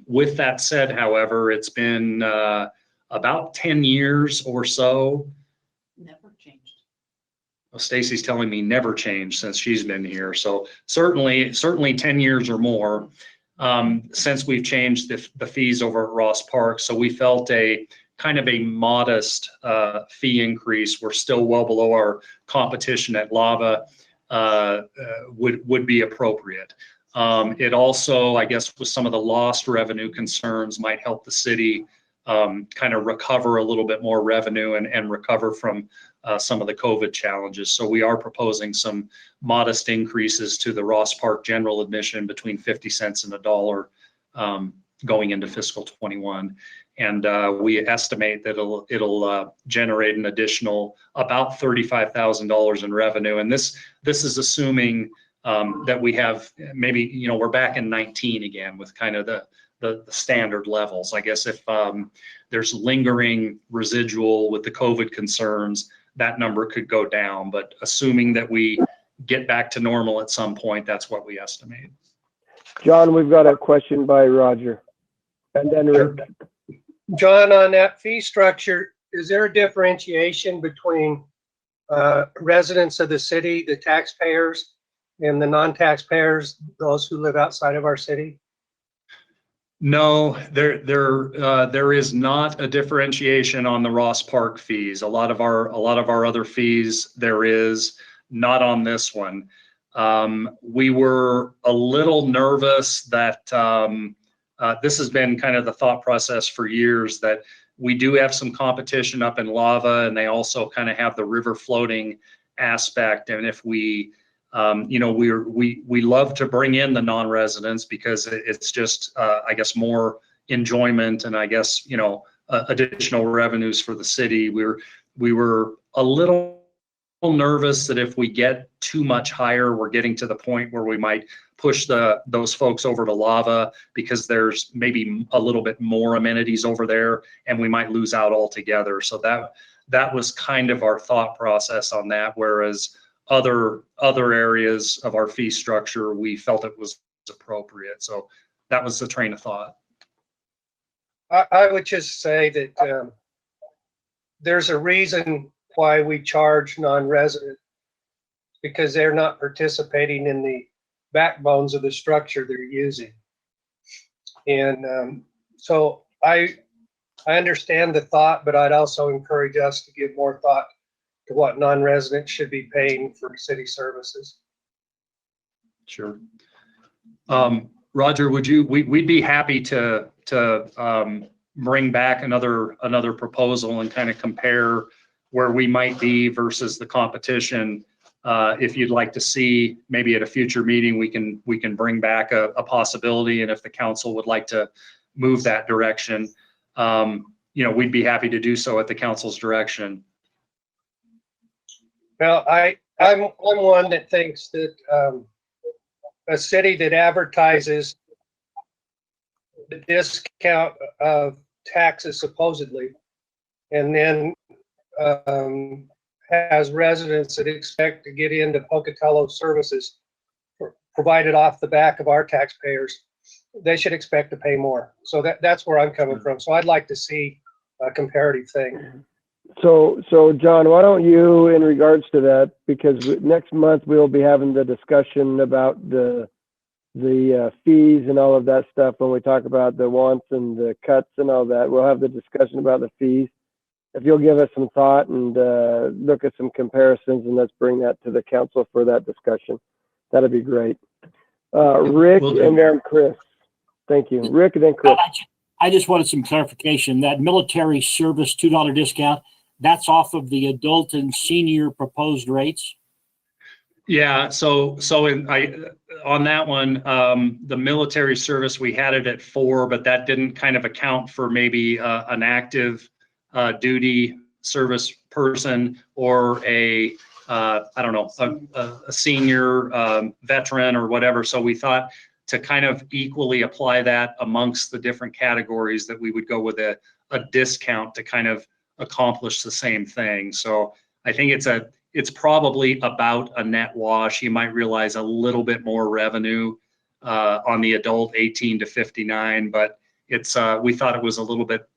With that said, however, it's been about 10 years or so. Never changed. Well, Stacy's telling me never changed since she's been here. So certainly 10 years or more since we've changed the fees over at Ross Park. So we felt a kind of a modest fee increase. We're still well below our competition at Lava, would be appropriate. It also, I guess, with some of the lost revenue concerns, might help the city kind of recover a little bit more revenue and recover from some of the COVID challenges. So we are proposing some modest increases to the Ross Park general admission between 50 cents and $1 going into fiscal 21. And we estimate that it'll generate an additional about $35,000 in revenue. And this is assuming that we have maybe, we're back in 19 again with kind of the standard levels. I guess if there's lingering residual with the COVID concerns, that number could go down. But assuming that we get back to normal at some point, that's what we estimate. John, we've got a question by Roger. And then Rick. John, on that fee structure, is there a differentiation between residents of the city, the taxpayers, and the non-taxpayers, those who live outside of our city? No, there is not a differentiation on the Ross Park fees. A lot of our other fees, there is, not on this one. We were a little nervous that this has been kind of the thought process for years, that we do have some competition up in Lava, and they also kind of have the river floating aspect. And if we we love to bring in the non-residents because it's just, I guess, more enjoyment and I guess, additional revenues for the city. We were a little nervous that if we get too much higher, we're getting to the point where we might push those folks over to Lava because there's maybe a little bit more amenities over there and we might lose out altogether. So that was kind of our thought process on that. Whereas other areas of our fee structure, we felt it was appropriate. So that was the train of thought. I would just say that there's a reason why we charge non-resident, because they're not participating in the backbones of the structure they're using. And so I understand the thought, but I'd also encourage us to give more thought to what non-residents should be paying for city services. Sure. Roger, we'd be happy to bring back another proposal and kind of compare where we might be versus the competition. If you'd like to see, maybe at a future meeting, we can bring back a possibility, and if the council would like to move that direction, we'd be happy to do so at the council's direction. Well, I'm one that thinks that a city that advertises the discount of taxes supposedly, and then has residents that expect to get into Pocatello services provided off the back of our taxpayers, they should expect to pay more. So that's where I'm coming from. So I'd like to see a comparative thing. So John, why don't you, in regards to that, because next month we'll be having the discussion about the fees and all of that stuff. When we talk about the wants and the cuts and all that, we'll have the discussion about the fees. If you'll give us some thought and look at some comparisons, and let's bring that to the council for that discussion, that'd be great. Rick and then Chris. Thank you. Rick and then Chris. I just wanted some clarification. That military service $2 discount, that's off of the adult and senior proposed rates? Yeah, so on that one, the military service, we had it at 4, but that didn't kind of account for maybe an active duty service person or a senior veteran or whatever. So we thought to kind of equally apply that amongst the different categories, that we would go with a discount to kind of accomplish the same thing. So I think it's probably about a net wash. You might realize a little bit more revenue on the adult 18 to 59, but we thought it was a little bit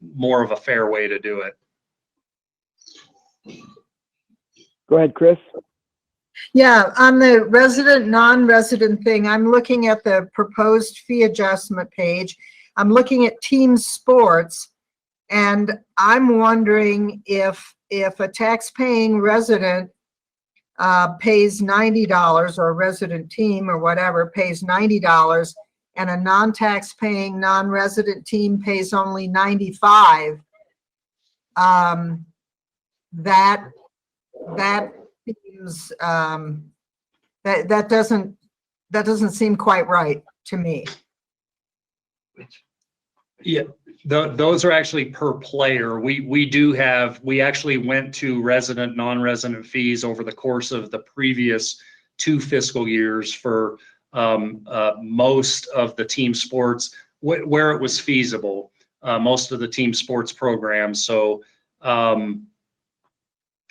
more of a fair way to do it. Go ahead, Chris. Yeah, on the resident, non-resident thing, I'm looking at the proposed fee adjustment page. I'm looking at team sports, and I'm wondering if a tax-paying resident pays $90, or a resident team or whatever pays $90, and a non-tax-paying non-resident team pays only $95, that seems that doesn't seem quite right to me. Yeah, those are actually per player. We actually went to resident, non-resident fees over the course of the previous 2 fiscal years for most of the team sports where it was feasible, most of the team sports programs. So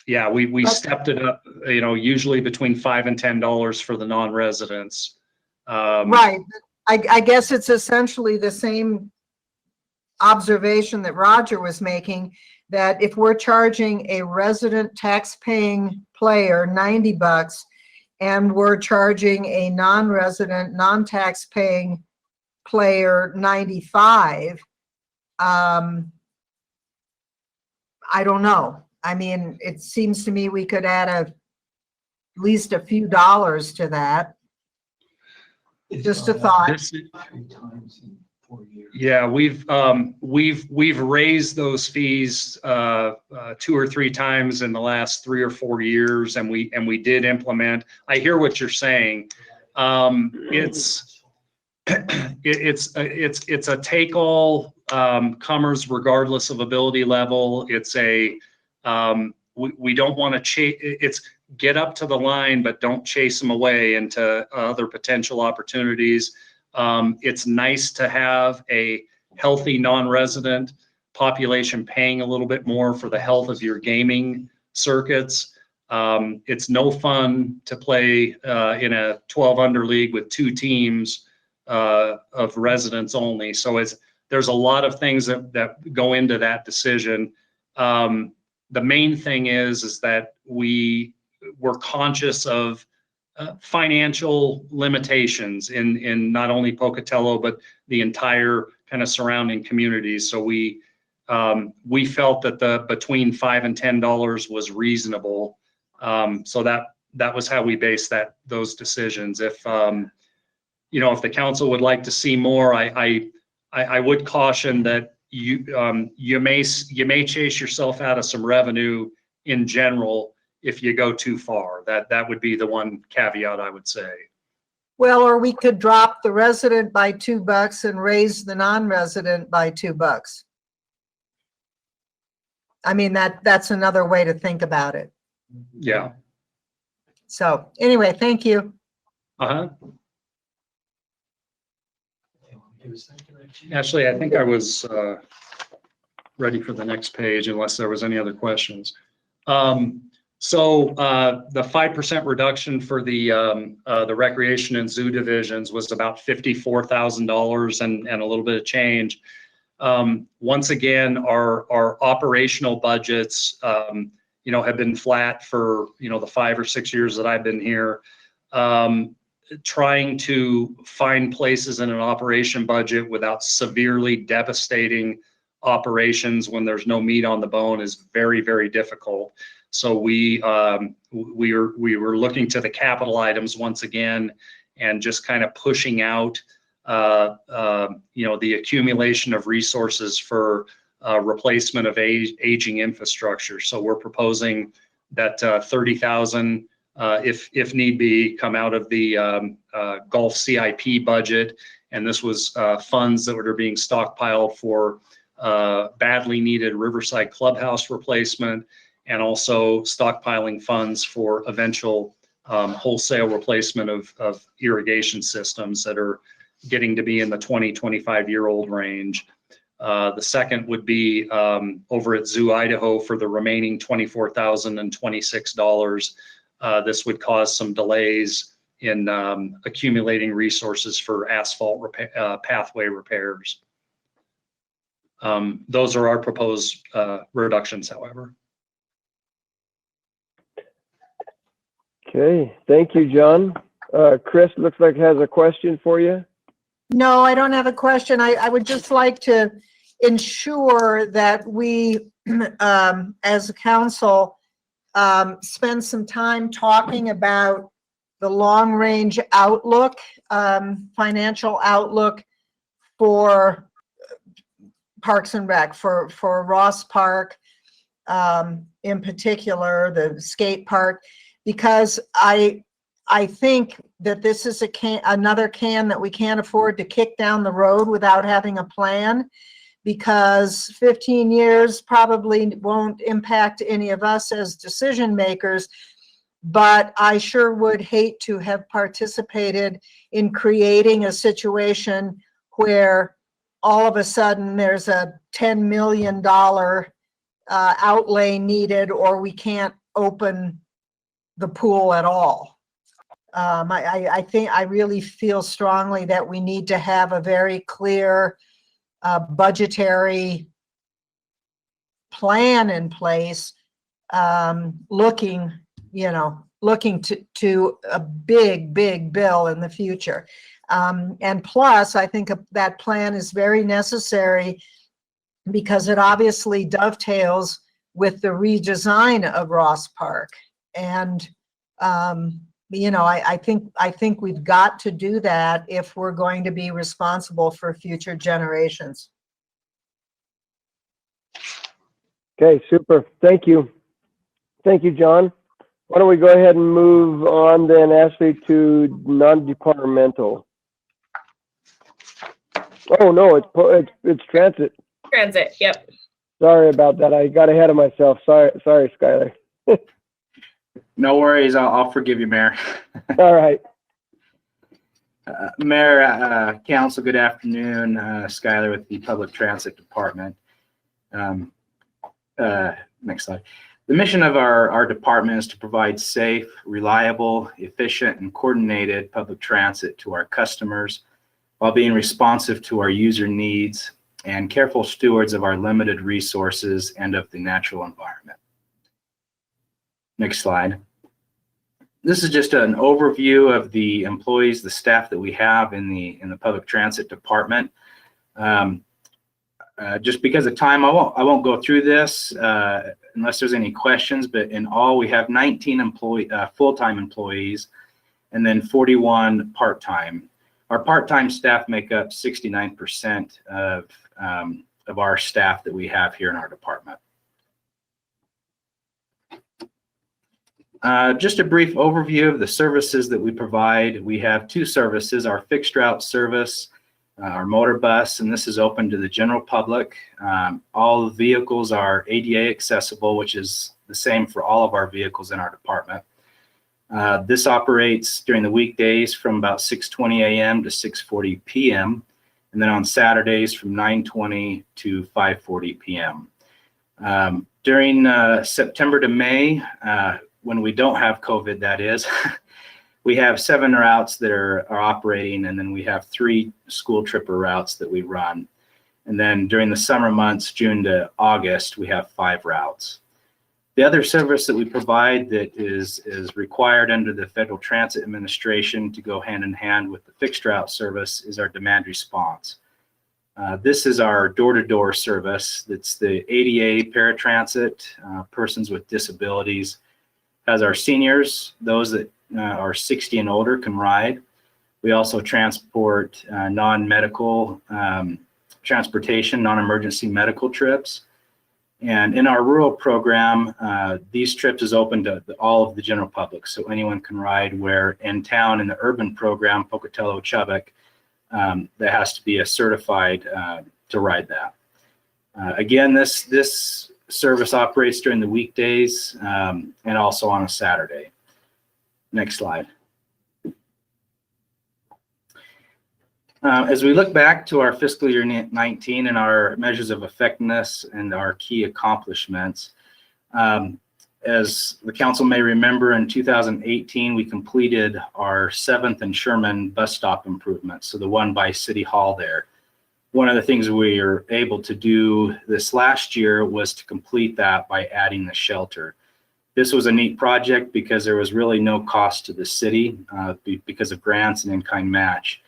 yeah, we stepped it up, usually between $5 and $10 for the non-residents. Right. I guess it's essentially the same observation that Roger was making, that if we're charging a resident tax-paying player $90 and we're charging a non-resident, non-tax-paying player $95, I don't know. I mean, it seems to me we could add at least a few dollars to that. Just a thought. Yeah, we've raised those fees 2 or 3 times in the last 3 or 4 years, and we did implement. I hear what you're saying. It's a take all comers regardless of ability level. It's we don't want to chase. It's get up to the line, but don't chase them away into other potential opportunities. It's nice to have a healthy non-resident population paying a little bit more for the health of your gaming circuits. It's no fun to play in a 12-under league with 2 teams of residents only. So there's a lot of things that go into that decision. the main thing is that we were conscious of financial limitations in not only Pocatello, but the entire kind of surrounding communities. So we felt that the between $5 and $10 was reasonable. So that was how we based those decisions. If if the council would like to see more, I would caution that you may chase yourself out of some revenue in general if you go too far. That would be the one caveat I would say. Well, or we could drop the resident by $2 and raise the non-resident by $2. I mean, that's another way to think about it. Yeah. So anyway, thank you. Ashley, I think I was ready for the next page unless there was any other questions. So the 5% reduction for the recreation and zoo divisions was about $54,000 and a little bit of change. Once again, our operational budgets, have been flat for, the 5 or 6 years that I've been here. Trying to find places in an operation budget without severely devastating operations when there's no meat on the bone is very, very difficult. So we were looking to the capital items once again and just kind of pushing out, the accumulation of resources for replacement of aging infrastructure. So we're proposing that 30,000, if need be, come out of the Gulf CIP budget. And this was funds that were being stockpiled for badly needed Riverside Clubhouse replacement, and also stockpiling funds for eventual wholesale replacement of irrigation systems that are getting to be in the 20-25-year-old range. The second would be over at Zoo Idaho for the remaining $24,026. This would cause some delays in accumulating resources for asphalt pathway repairs. Those are our proposed reductions, however. Okay, thank you, John. Chris looks like has a question for you. No, I don't have a question. I would just like to ensure that we, as a council, spend some time talking about the long-range outlook, financial outlook for Parks and Rec, for Ross Park, in particular, the skate park, because I think that this is another can that we can't afford to kick down the road without having a plan, because 15 years probably won't impact any of us as decision makers, but I sure would hate to have participated in creating a situation where all of a sudden there's a $10 million outlay needed, or we can't open the pool at all. I really feel strongly that we need to have a very clear budgetary plan in place, looking to a big bill in the future. And plus, I think that plan is very necessary because it obviously dovetails with the redesign of Ross Park. And I think we've got to do that if we're going to be responsible for future generations. Okay, super. Thank you. Thank you, John. Why don't we go ahead and move on then, Ashley, to non-departmental. Oh, no, it's transit. Transit, yep. Sorry about that. I got ahead of myself. Sorry, Skylar. No worries. I'll forgive you, Mayor. All right. Mayor, Council, good afternoon. Skylar with the Public Transit Department. Next slide. The mission of our department is to provide safe, reliable, efficient, and coordinated public transit to our customers while being responsive to our user needs and careful stewards of our limited resources and of the natural environment. Next slide. This is just an overview of the employees, the staff that we have in the public transit department. Just because of time, I won't go through this unless there's any questions. But in all, we have 19 full-time employees, and then 41 part-time. Our part-time staff make up 69% of our staff that we have here in our department. Just a brief overview of the services that we provide. We have two services: our fixed route service, our motor bus, and this is open to the general public. All vehicles are ADA accessible, which is the same for all of our vehicles in our department. This operates during the weekdays from about 6:20 a.m. to 6:40 p.m. and then on Saturdays from 9:20 to 5:40 p.m. During September to May, when we don't have COVID, that is, we have 7 routes that are operating, and then we have 3 school tripper routes that we run. And then during the summer months, June to August, we have 5 routes. The other service that we provide that is required under the Federal Transit Administration to go hand in hand with the fixed route service is our demand response. This is our door-to-door service. That's the ADA paratransit, persons with disabilities. As our seniors, those that are 60 and older can ride. We also transport non-medical transportation, non-emergency medical trips. And in our rural program, these trips is open to all of the general public, so anyone can ride. Where in town, in the urban program, Pocatello, Chubbuck, that has to be a certified to ride that. Again, this service operates during the weekdays and also on a Saturday. Next slide. As we look back to our fiscal year 19 and our measures of effectiveness and our key accomplishments, as the council may remember, in 2018, we completed our 7th and Sherman bus stop improvement, so the one by City Hall there. One of the things we were able to do this last year was to complete that by adding the shelter. This was a neat project because there was really no cost to the city because of grants and in-kind match.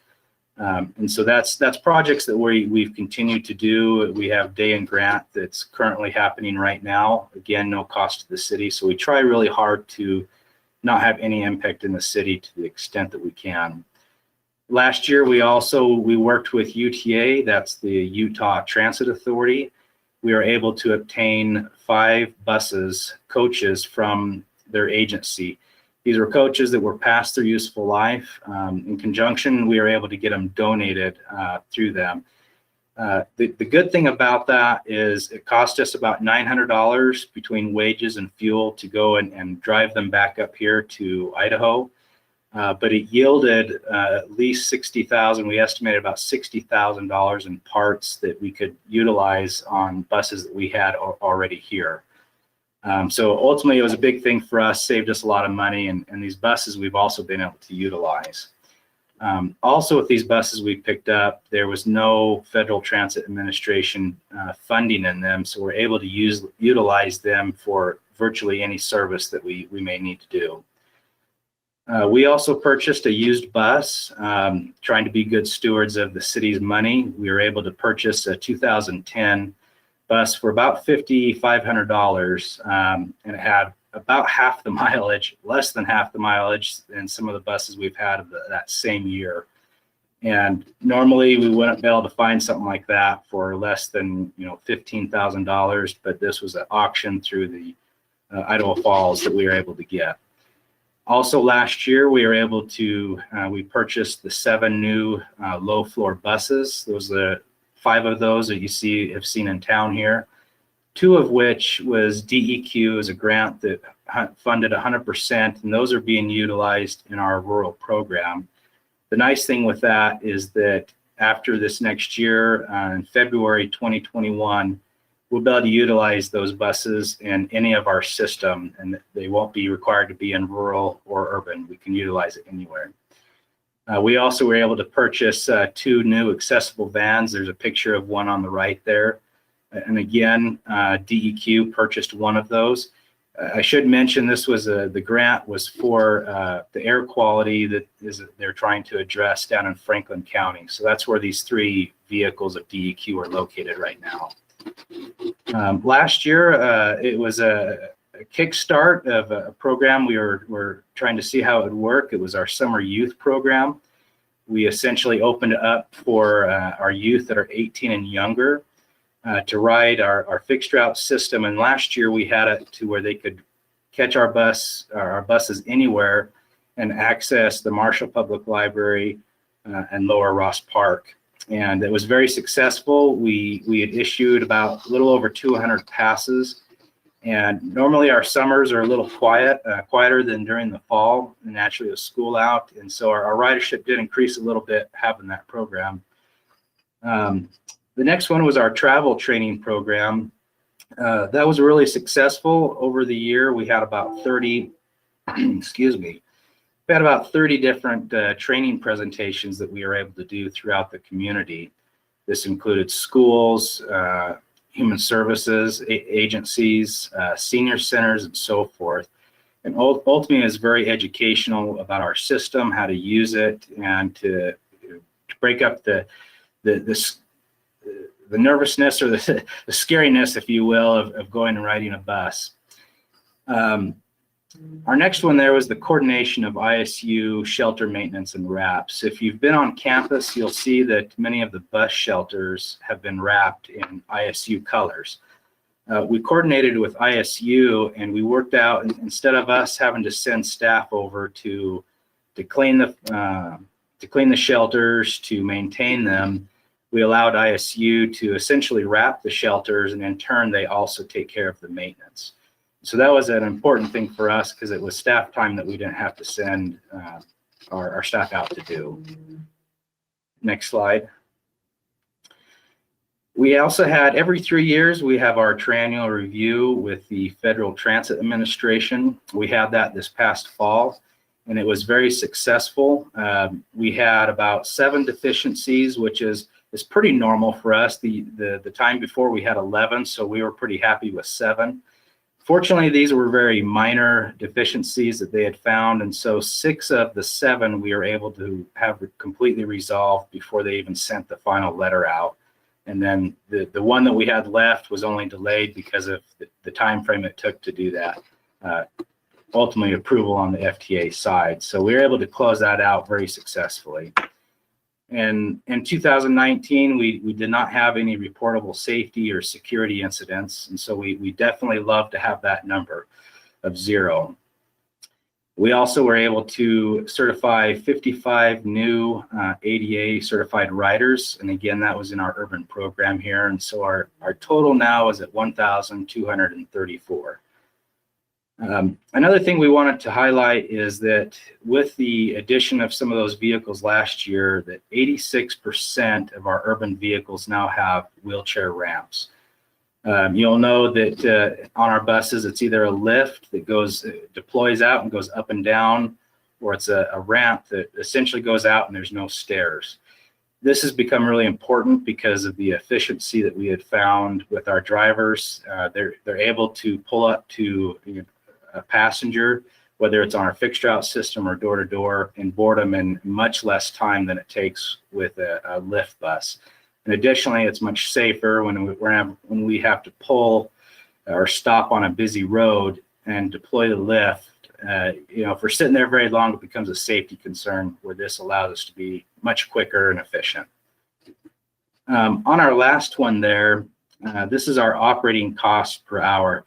And so that's projects that we've continued to do. We have day and grant that's currently happening right now. Again, no cost to the city. So we try really hard to not have any impact in the city to the extent that we can. Last year, we worked with UTA, that's the Utah Transit Authority. We were able to obtain 5 coaches from their agency. These were coaches that were past their useful life. In conjunction, we were able to get them donated through them. The good thing about that is it cost us about $900 between wages and fuel to go and drive them back up here to Idaho. But it yielded at least $60,000. We estimated about $60,000 in parts that we could utilize on buses that we had already here. So ultimately, it was a big thing for us, saved us a lot of money, and these buses we've also been able to utilize. Also, with these buses we picked up, there was no Federal Transit Administration funding in them, so we're able to utilize them for virtually any service that we may need to do. We also purchased a used bus, trying to be good stewards of the city's money. We were able to purchase a 2010 bus for about $5,500, and it had about half the mileage, less than half the mileage than some of the buses we've had of that same year. And normally we wouldn't be able to find something like that for less than $15,000, but this was an auction through the Idaho Falls that we were able to get. Also last year, we were able to, we purchased the 7 new low floor buses. Those are 5 of those that you have seen in town here. 2 of which was DEQ as a grant that funded 100%, and those are being utilized in our rural program. The nice thing with that is that after this next year, in February 2021, we'll be able to utilize those buses in any of our system, and they won't be required to be in rural or urban. We can utilize it anywhere. We also were able to purchase 2 new accessible vans. There's a picture of one on the right there. And again, DEQ purchased one of those. I should mention this was the grant was for the air quality that they're trying to address down in Franklin County. So that's where these 3 vehicles of DEQ are located right now. Last year, it was a kickstart of a program. We were trying to see how it would work. It was our summer youth program. We essentially opened it up for our youth that are 18 and younger to ride our fixed route system. And last year we had it to where they could catch our buses anywhere and access the Marshall Public Library and Lower Ross Park. And it was very successful. We had issued about a little over 200 passes. And normally our summers are a little quieter than during the fall, and naturally with school out. And so our ridership did increase a little bit having that program. The next one was our travel training program. That was really successful. Over the year, we had about 30, excuse me, we had about 30 different training presentations that we were able to do throughout the community. This included schools, human services, agencies, senior centers, and so forth. And ultimately, it's very educational about our system, how to use it, and to break up the nervousness or the scariness, if you will, of going and riding a bus. Our next one there was the coordination of ISU shelter maintenance and wraps. If you've been on campus, you'll see that many of the bus shelters have been wrapped in ISU colors. We coordinated with ISU, and we worked out, instead of us having to send staff over to clean the shelters, to maintain them, we allowed ISU to essentially wrap the shelters, and in turn, they also take care of the maintenance. So that was an important thing for us because it was staff time that we didn't have to send our staff out to do. Next slide. We also had, every 3 years, we have our triennial review with the Federal Transit Administration. We had that this past fall, and it was very successful. We had about 7 deficiencies, which is pretty normal for us. The time before we had 11, so we were pretty happy with 7. Fortunately, these were very minor deficiencies that they had found, and so 6 of the 7 we were able to have completely resolved before they even sent the final letter out. And then the one that we had left was only delayed because of the time frame it took to do that. Ultimately, approval on the FTA side. So we were able to close that out very successfully. And in 2019, we did not have any reportable safety or security incidents. And so we definitely love to have that number of 0. We also were able to certify 55 new ADA certified riders. And again, that was in our urban program here. And so our total now is at 1,234. Another thing we wanted to highlight is that with the addition of some of those vehicles last year, that 86% of our urban vehicles now have wheelchair ramps. You'll know that on our buses, it's either a lift that deploys out and goes up and down, or it's a ramp that essentially goes out and there's no stairs. This has become really important because of the efficiency that we had found with our drivers. They're able to pull up to a passenger, whether it's on our fixed route system or door to door, and board them in much less time than it takes with a lift bus. And additionally, it's much safer when we have to pull or stop on a busy road and deploy the lift. If we're sitting there very long, it becomes a safety concern, where this allows us to be much quicker and efficient. On our last one there, this is our operating cost per hour.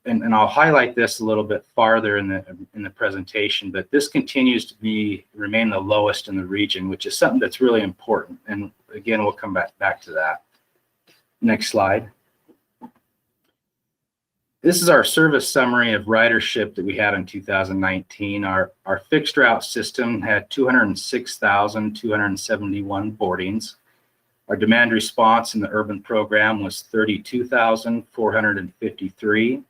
And I'll highlight this a little bit farther in the presentation, but this continues to remain the lowest in the region, which is something that's really important. And again, we'll come back to that. Next slide. This is our service summary of ridership that we had in 2019. Our fixed route system had 206,271 boardings. Our demand response in the urban program was 32,453.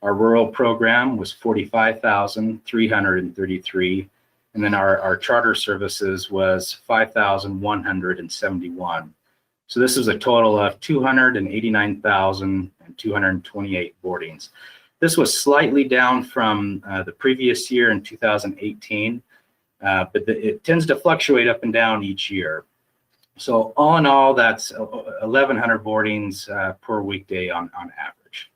Our rural program was 45,333. And then our charter services was 5,171. So this is a total of 289,228 boardings. This was slightly down from the previous year in 2018, but it tends to fluctuate up and down each year. So all in all, that's 1,100 boardings per weekday on average.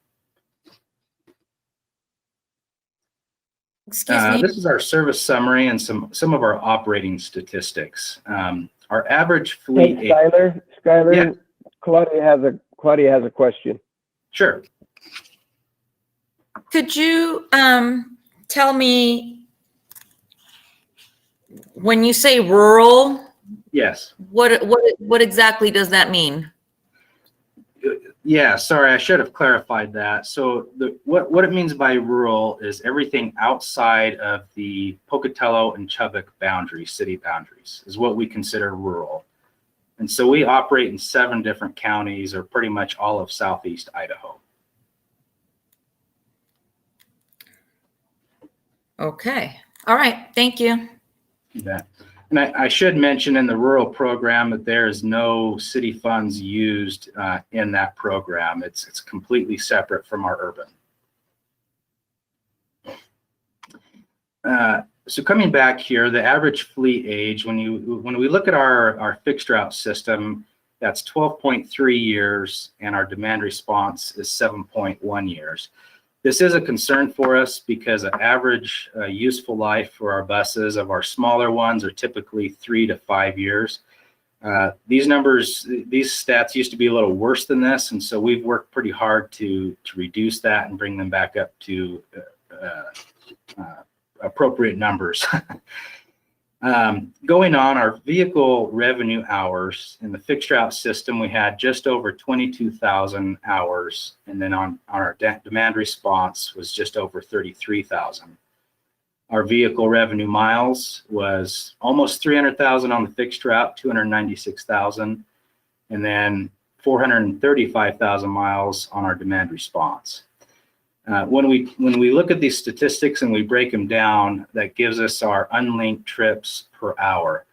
Excuse me. This is our service summary and some of our operating statistics. Our average fleet. Hey, Skylar, Yeah. Claudia has a question. Sure. Could you tell me, when you say rural, Yes. what exactly does that mean? Yeah, sorry, I should have clarified that. So what it means by rural is everything outside of the Pocatello and Chubbuck boundaries, city boundaries, is what we consider rural. And so we operate in 7 different counties, or pretty much all of southeast Idaho. Okay. All right. Thank you. Yeah. And I should mention in the rural program that there is no city funds used in that program. It's completely separate from our urban. So coming back here, the average fleet age, when we look at our fixed route system, that's 12.3 years, and our demand response is 7.1 years. This is a concern for us because the average useful life for our buses of our smaller ones are typically 3 to 5 years. These stats used to be a little worse than this, and so we've worked pretty hard to reduce that and bring them back up to appropriate numbers. Going on, our vehicle revenue hours in the fixed route system, we had just over 22,000 hours, and then on our demand response was just over 33,000. Our vehicle revenue miles was almost 300,000 on the fixed route, 296,000, and then 435,000 miles on our demand response. When we look at these statistics and we break them down, that gives us our unlinked trips per hour.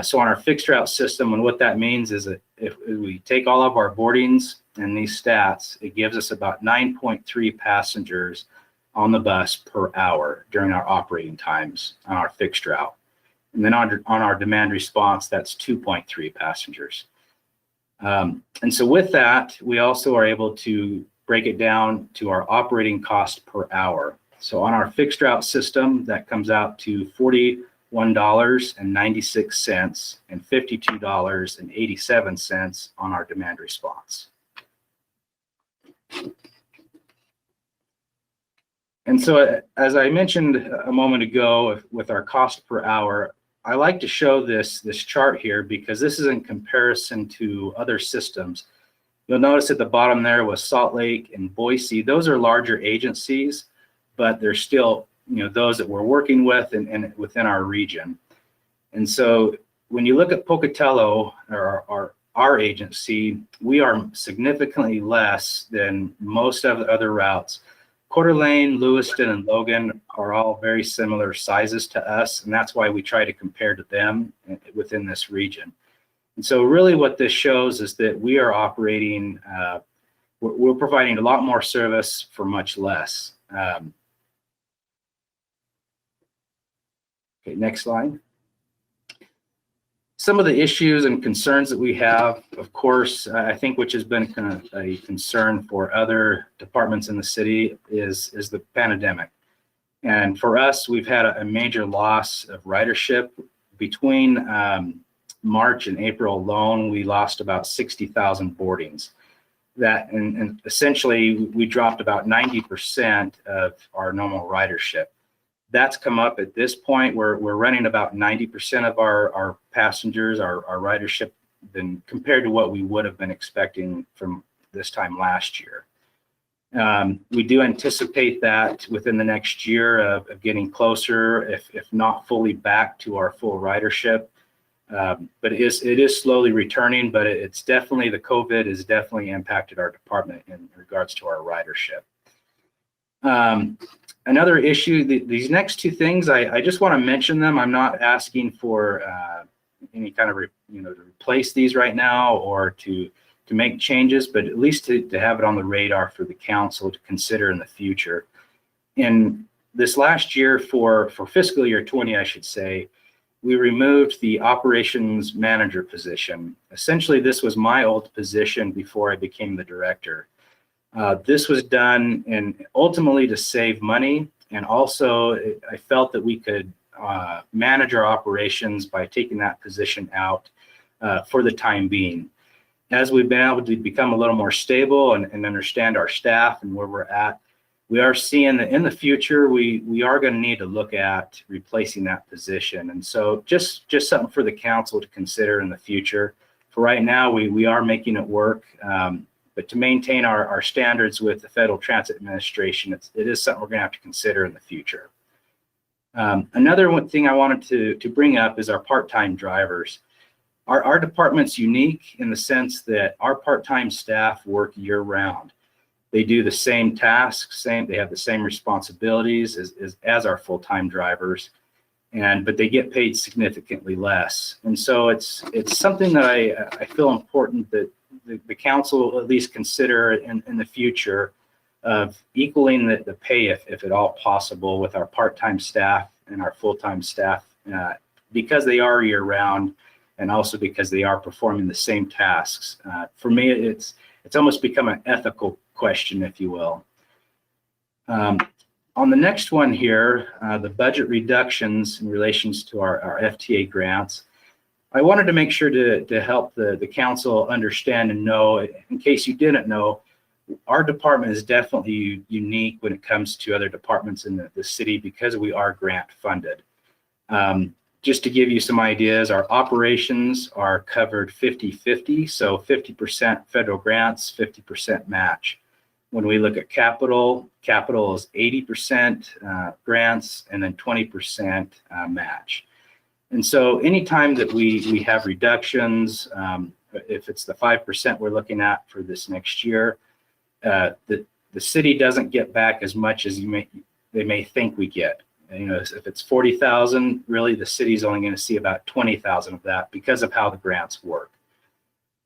So on our fixed route system, and what that means is that if we take all of our boardings and these stats, it gives us about 9.3 passengers on the bus per hour during our operating times on our fixed route. And then on our demand response, that's 2.3 passengers. And so with that, we also are able to break it down to our operating cost per hour. So on our fixed route system, that comes out to $41.96 and $52.87 on our demand response. And so, as I mentioned a moment ago, with our cost per hour, I like to show this chart here because this is in comparison to other systems. You'll notice at the bottom there was Salt Lake and Boise. Those are larger agencies, but they're still, those that we're working with and within our region. And so when you look at Pocatello, or our agency, we are significantly less than most of the other routes. Coeur d'Alene, Lewiston, and Logan are all very similar sizes to us, and that's why we try to compare to them within this region. And so really what this shows is that we are operating, we're providing a lot more service for much less. Okay, next slide. Some of the issues and concerns that we have, of course, I think which has been kind of a concern for other departments in the city is the pandemic. And for us, we've had a major loss of ridership. Between March and April alone, we lost about 60,000 boardings. That and essentially we dropped about 90% of our normal ridership. That's come up at this point. We're running about 90% of our passengers, our ridership, than compared to what we would have been expecting from this time last year. We do anticipate that within the next year of getting closer, if not fully back to our full ridership. But it is slowly returning, but it's definitely, the COVID has definitely impacted our department in regards to our ridership. Another issue, these next two things, I just want to mention them. I'm not asking for any kind of, to replace these right now or to make changes, but at least to have it on the radar for the council to consider in the future. In this last year for fiscal year 20, I should say, we removed the operations manager position. Essentially, this was my old position before I became the director. This was done ultimately to save money, and also I felt that we could manage our operations by taking that position out for the time being. As we've been able to become a little more stable and understand our staff and where we're at, we are seeing that in the future, we are going to need to look at replacing that position. And so just something for the council to consider in the future. For right now, we are making it work. But to maintain our standards with the Federal Transit Administration, it is something we're going to have to consider in the future. Another one thing I wanted to bring up is our part-time drivers. Our department's unique in the sense that our part-time staff work year-round. They do the same tasks, they have the same responsibilities as our full-time drivers, but they get paid significantly less. And so it's something that I feel important that the council will at least consider in the future of equaling the pay if at all possible with our part-time staff and our full-time staff because they are year-round and also because they are performing the same tasks. For me, it's almost become an ethical question, if you will. On the next one here, the budget reductions in relations to our FTA grants, I wanted to make sure to help the council understand and know, in case you didn't know, our department is definitely unique when it comes to other departments in the city because we are grant funded. Just to give you some ideas, our operations are covered 50-50, so 50% federal grants, 50% match. When we look at capital is 80% grants and then 20% match. And so anytime that we have reductions, if it's the 5% we're looking at for this next year, the city doesn't get back as much as they may think we get. You know, if it's 40,000, really the city's only going to see about 20,000 of that because of how the grants work.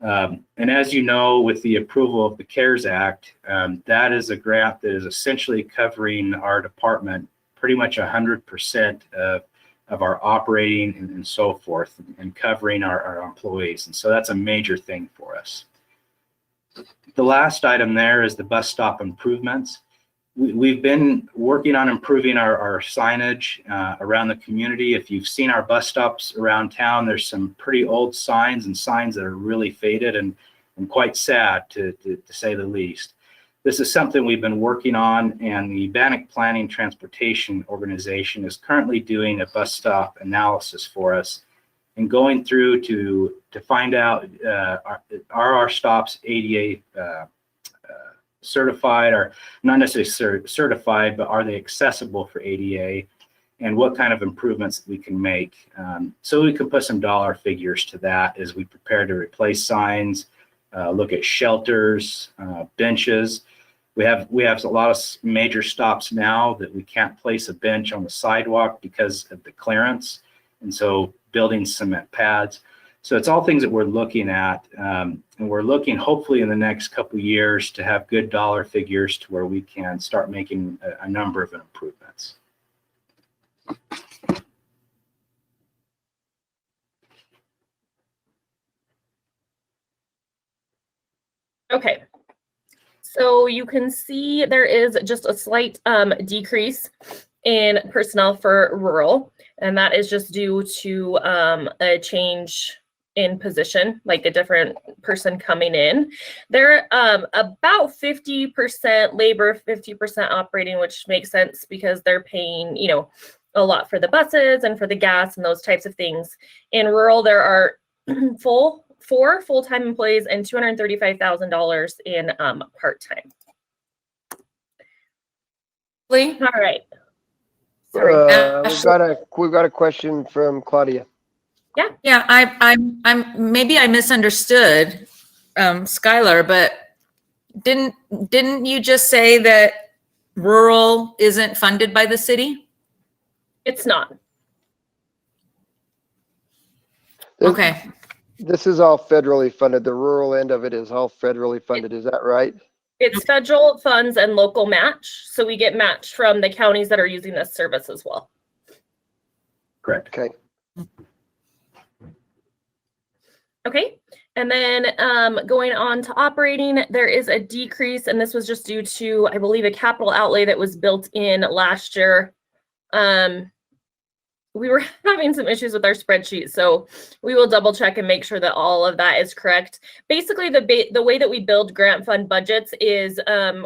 And as you know, with the approval of the CARES Act, that is a grant that is essentially covering our department pretty much 100% of our operating and so forth, and covering our employees. And so that's a major thing for us. The last item there is the bus stop improvements. We've been working on improving our signage around the community. If you've seen our bus stops around town, there's some pretty old signs that are really faded and quite sad to say the least. This is something we've been working on, and the Bannock Planning Transportation Organization is currently doing a bus stop analysis for us and going through to find out are our stops ADA certified, or not necessarily certified, but are they accessible for ADA, and what kind of improvements we can make. So we can put some dollar figures to that as we prepare to replace signs, look at shelters, benches. We have a lot of major stops now that we can't place a bench on the sidewalk because of the clearance, and so building cement pads. So it's all things that we're looking at, and we're looking hopefully in the next couple of years to have good dollar figures to where we can start making a number of improvements. Okay. So you can see there is just a slight decrease in personnel for rural, and that is just due to a change in position, like a different person coming in. They're about 50% labor, 50% operating, which makes sense because they're paying, you know, a lot for the buses and for the gas and those types of things. In rural, there are four full-time employees and $235,000 in part-time. Lee? All right. Sorry. We've got a question from Claudia. Yeah. I'm maybe I misunderstood, Skylar, but didn't you just say that rural isn't funded by the city? It's not. Okay. This is all federally funded. The rural end of it is all federally funded. Is that right? It's federal funds and local match. So we get match from the counties that are using this service as well. Correct. Okay. Okay. And then going on to operating, there is a decrease, and this was just due to, I believe, a capital outlay that was built in last year. We were having some issues with our spreadsheet, so we will double check and make sure that all of that is correct. Basically, the way that we build grant fund budgets is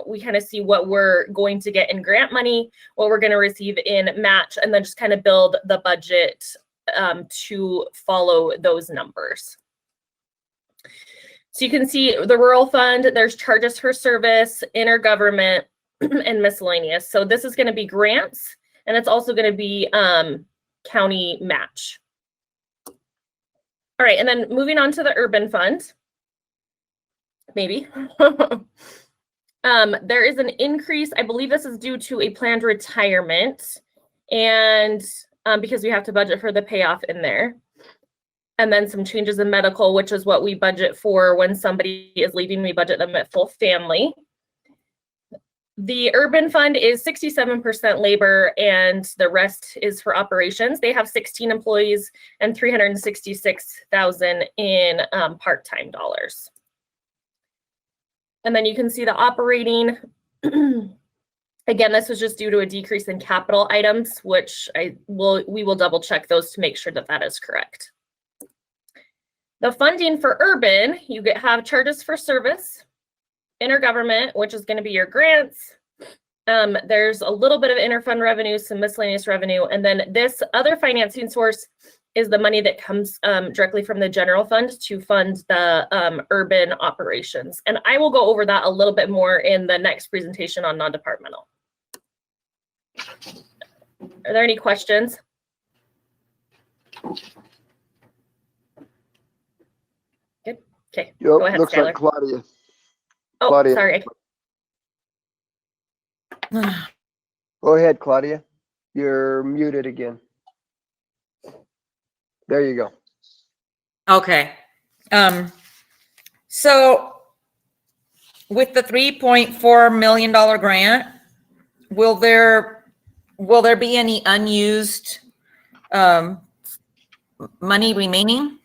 we kind of see what we're going to get in grant money, what we're going to receive in match, and then just kind of build the budget to follow those numbers. So you can see the rural fund, there's charges for service, intergovernment, and miscellaneous. So this is going to be grants, and it's also going to be county match. All right, and then moving on to the urban fund, maybe. There is an increase. I believe this is due to a planned retirement, and because we have to budget for the payoff in there. And then some changes in medical, which is what we budget for when somebody is leaving. We budget them at full family. The urban fund is 67% labor, and the rest is for operations. They have 16 employees and $366,000 in part-time dollars. And then you can see the operating. Again, this was just due to a decrease in capital items, which we will double check those to make sure that that is correct. The funding for urban, you have charges for service, intergovernment, which is going to be your grants. There's a little bit of interfund revenue, some miscellaneous revenue, and then this other financing source is the money that comes directly from the general fund to fund the urban operations. And I will go over that a little bit more in the next presentation on non-departmental. Are there any questions? Good. Okay. Yep, Go ahead, looks Skylar. like Claudia. Oh, Claudia. sorry. Go ahead, Claudia. You're muted again. There you go. Okay. So with the $3.4 million grant, will there be any unused money remaining?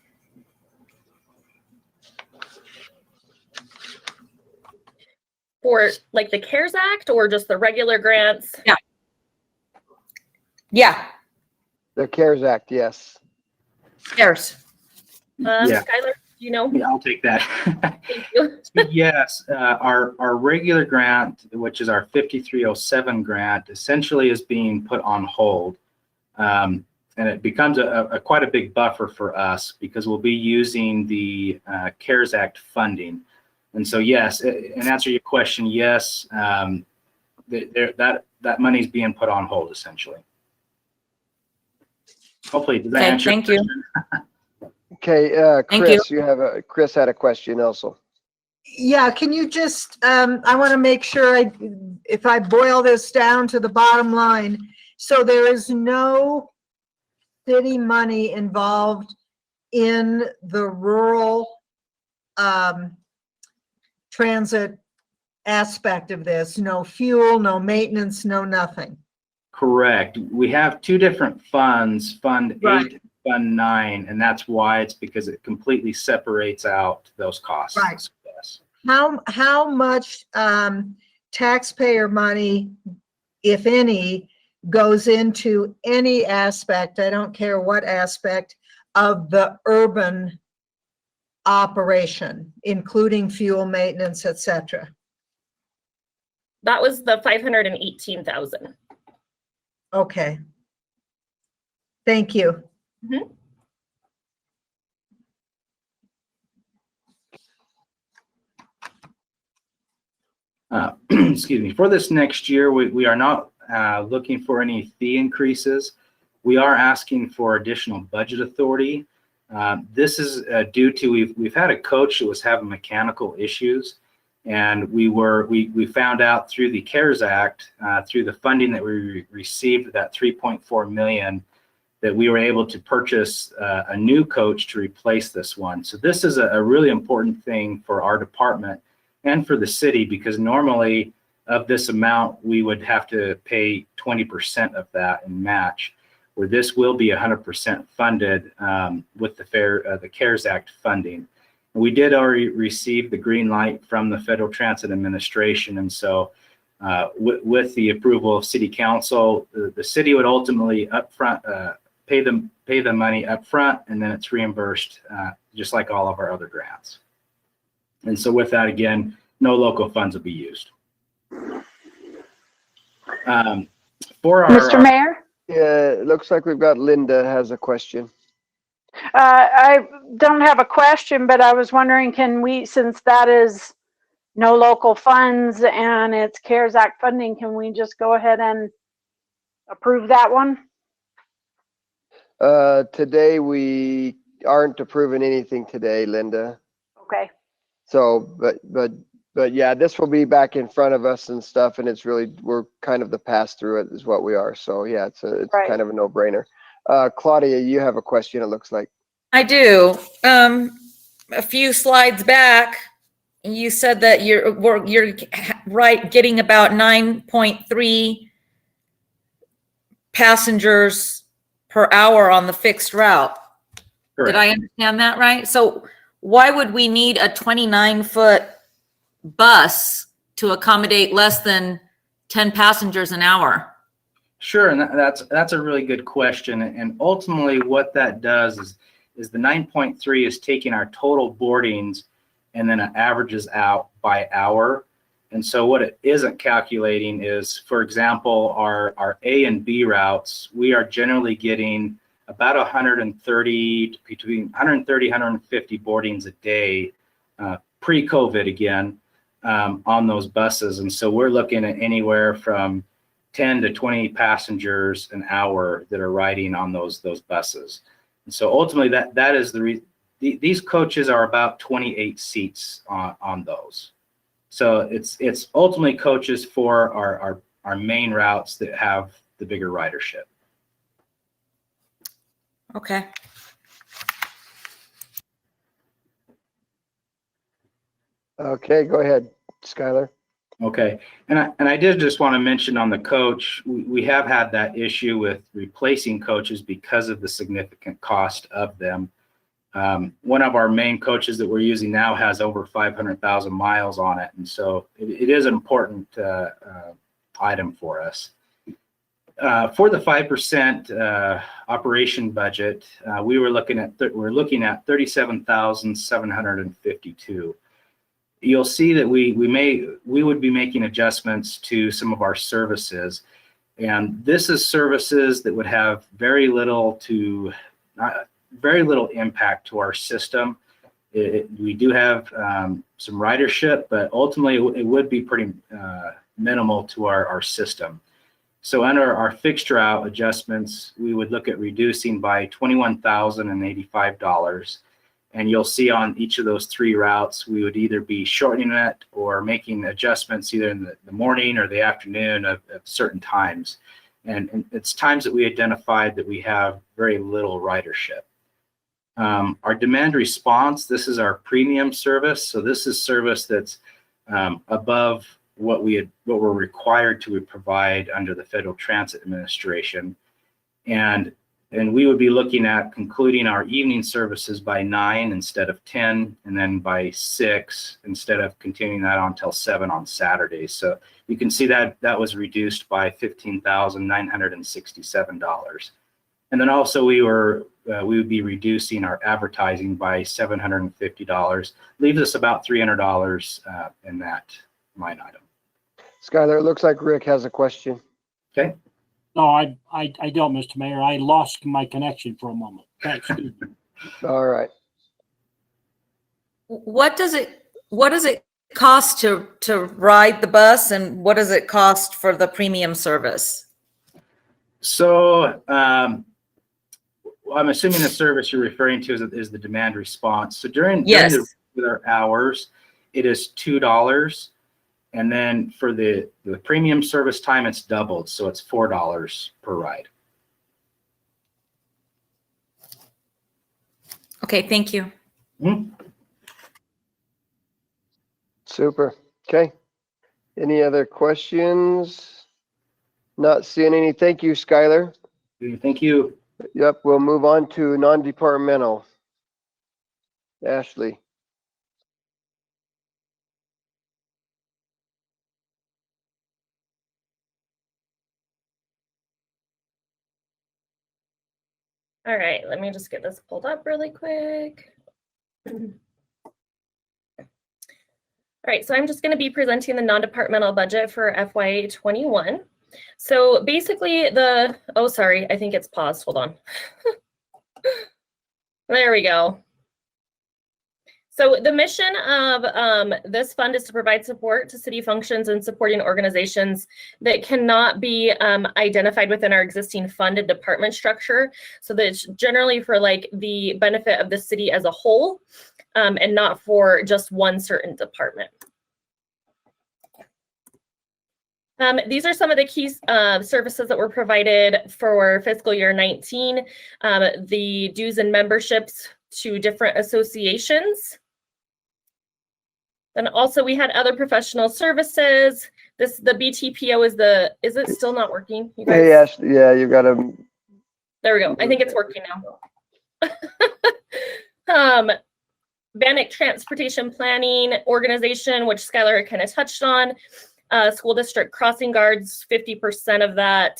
For like the CARES Act or just the regular grants? Yeah. Yeah. The CARES Act, yes. CARES. Yeah. Skylar, do you know? Yeah, I'll take that. Thank you. Yes, our regular grant, which is our 5307 grant, essentially is being put on hold. And it becomes quite a big buffer for us because we'll be using the CARES Act funding. And so, yes, in answer to your question, yes, that money's being put on hold essentially. Hopefully, does that Okay, answer thank your you. question? Okay, Thank Chris, Chris had a question also. Yeah, can you just, I want to make sure if I boil this down to the bottom line, so there is no city money involved in the rural transit aspect of this, no fuel, no maintenance, no nothing. Correct. We have two different funds, Fund 8 Right. and Fund 9, and that's why it's because it completely separates out those costs. Right. Yes. How much taxpayer money, if any, goes into any aspect, I don't care what aspect, of the urban operation, including fuel maintenance, et cetera? That was the 518,000. Okay. Thank you. Mm-hmm. Excuse me. For this next year, we are not looking for any fee increases. We are asking for additional budget authority. This is due to we've had a coach that was having mechanical issues, and we found out through the CARES Act, through the funding that we received, that 3.4 million, that we were able to purchase a new coach to replace this one. So this is a really important thing for our department and for the city, because normally of this amount, we would have to pay 20% of that in match, where this will be 100% funded with the CARES Act funding. We did already receive the green light from the Federal Transit Administration, and so with the approval of City Council, the city would ultimately upfront pay the money upfront, and then it's reimbursed just like all of our other grants. And so with that, again, no local funds will be used. Mr. Mayor? Yeah, it looks like we've got Linda has a question. I don't have a question, but I was wondering, can we, since that is no local funds and it's CARES Act funding, can we just go ahead and approve that one? Today we aren't approving anything today, Linda. Okay. So, but yeah, this will be back in front of us and stuff, and it's really, we're kind of the pass through it is what we are. So yeah, it's Right. kind of a no-brainer. Claudia, you have a question, it looks like. I do. A few slides back, you said that you're right, getting about 9.3 passengers per hour on the fixed route. Correct. Did I understand that right? So why would we need a 29-foot bus to accommodate less than 10 passengers an hour? Sure, and that's a really good question. And ultimately what that does is the 9.3 is taking our total boardings and then it averages out by hour. And so what it isn't calculating is, for example, our A and B routes, we are generally getting about 130, between 130, 150 boardings a day, pre-COVID again, on those buses. And so we're looking at anywhere from 10 to 20 passengers an hour that are riding on those buses. And so ultimately that is these coaches are about 28 seats on those. So it's ultimately coaches for our main routes that have the bigger ridership. Okay. Okay, go ahead, Skylar. Okay, and I did just want to mention on the coach, we have had that issue with replacing coaches because of the significant cost of them. One of our main coaches that we're using now has over 500,000 miles on it, and so it is an important item for us. For the 5% operation budget, we're looking at 37,752. You'll see that we would be making adjustments to some of our services, and this is services that would have very little impact to our system. We do have some ridership, but ultimately it would be pretty minimal to our system. So under our fixed route adjustments, we would look at reducing by $21,085. And you'll see on each of those three routes, we would either be shortening it or making adjustments either in the morning or the afternoon of certain times. And it's times that we identified that we have very little ridership. Our demand response, this is our premium service. So this is service that's above what we're required to provide under the Federal Transit Administration. And we would be looking at concluding our evening services by 9 instead of 10, and then by 6 instead of continuing that on till 7 on Saturdays. So you can see that was reduced by $15,967. And then also we would be reducing our advertising by $750, leaves us about $300 in that line item. Skylar, it looks like Rick has a question. Okay. No, I don't, Mr. Mayor. I lost my connection for a moment. Thanks. All right. What does it cost to ride the bus, and what does it cost for the premium service? So I'm assuming the service you're referring to is the demand response. So during the regular hours, it is $2. And then for the premium service time, it's doubled. So it's $4 per ride. Okay, thank you. Super. Okay. Any other questions? Not seeing any. Thank you, Skylar. Thank you. Yep, we'll move on to non-departmental. Ashley. All right, let me just get this pulled up really quick. All right, so I'm just going to be presenting the non-departmental budget for FY21. So basically oh, sorry, I think it's paused. Hold on. There we go. So the mission of this fund is to provide support to city functions and supporting organizations that cannot be identified within our existing fund and department structure. So that it's generally for like the benefit of the city as a whole and not for just one certain department. These are some of the key services that were provided for fiscal year 19. The dues and memberships to different associations. And also we had other professional services. The BTPO is it still not working? You guys? Hey, Ashley, yeah, you got to. There we go. I think it's working now. Bannock Transportation Planning Organization, which Skylar kind of touched on. School district crossing guards, 50% of that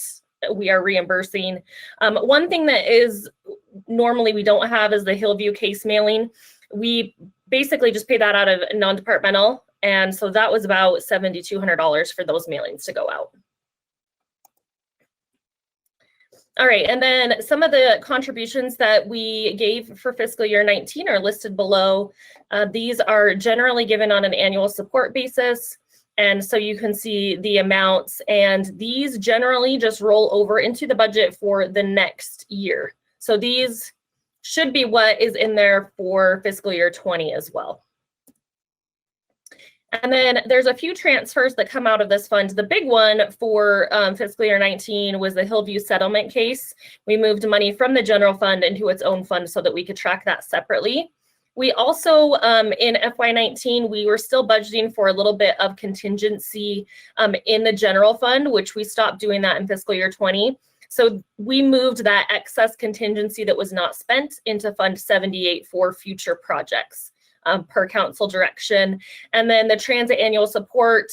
we are reimbursing. One thing that is normally we don't have is the Hillview case mailing. We basically just pay that out of non-departmental. And so that was about $7,200 for those mailings to go out. All right, and then some of the contributions that we gave for fiscal year 19 are listed below. These are generally given on an annual support basis. And so you can see the amounts, and these generally just roll over into the budget for the next year. So these should be what is in there for fiscal year 20 as well. And then there's a few transfers that come out of this fund. The big one for fiscal year 19 was the Hillview settlement case. We moved money from the general fund into its own fund so that we could track that separately. We also, in FY19, we were still budgeting for a little bit of contingency in the general fund, which we stopped doing that in fiscal year 20. So we moved that excess contingency that was not spent into Fund 78 for future projects per council direction. And then the transit annual support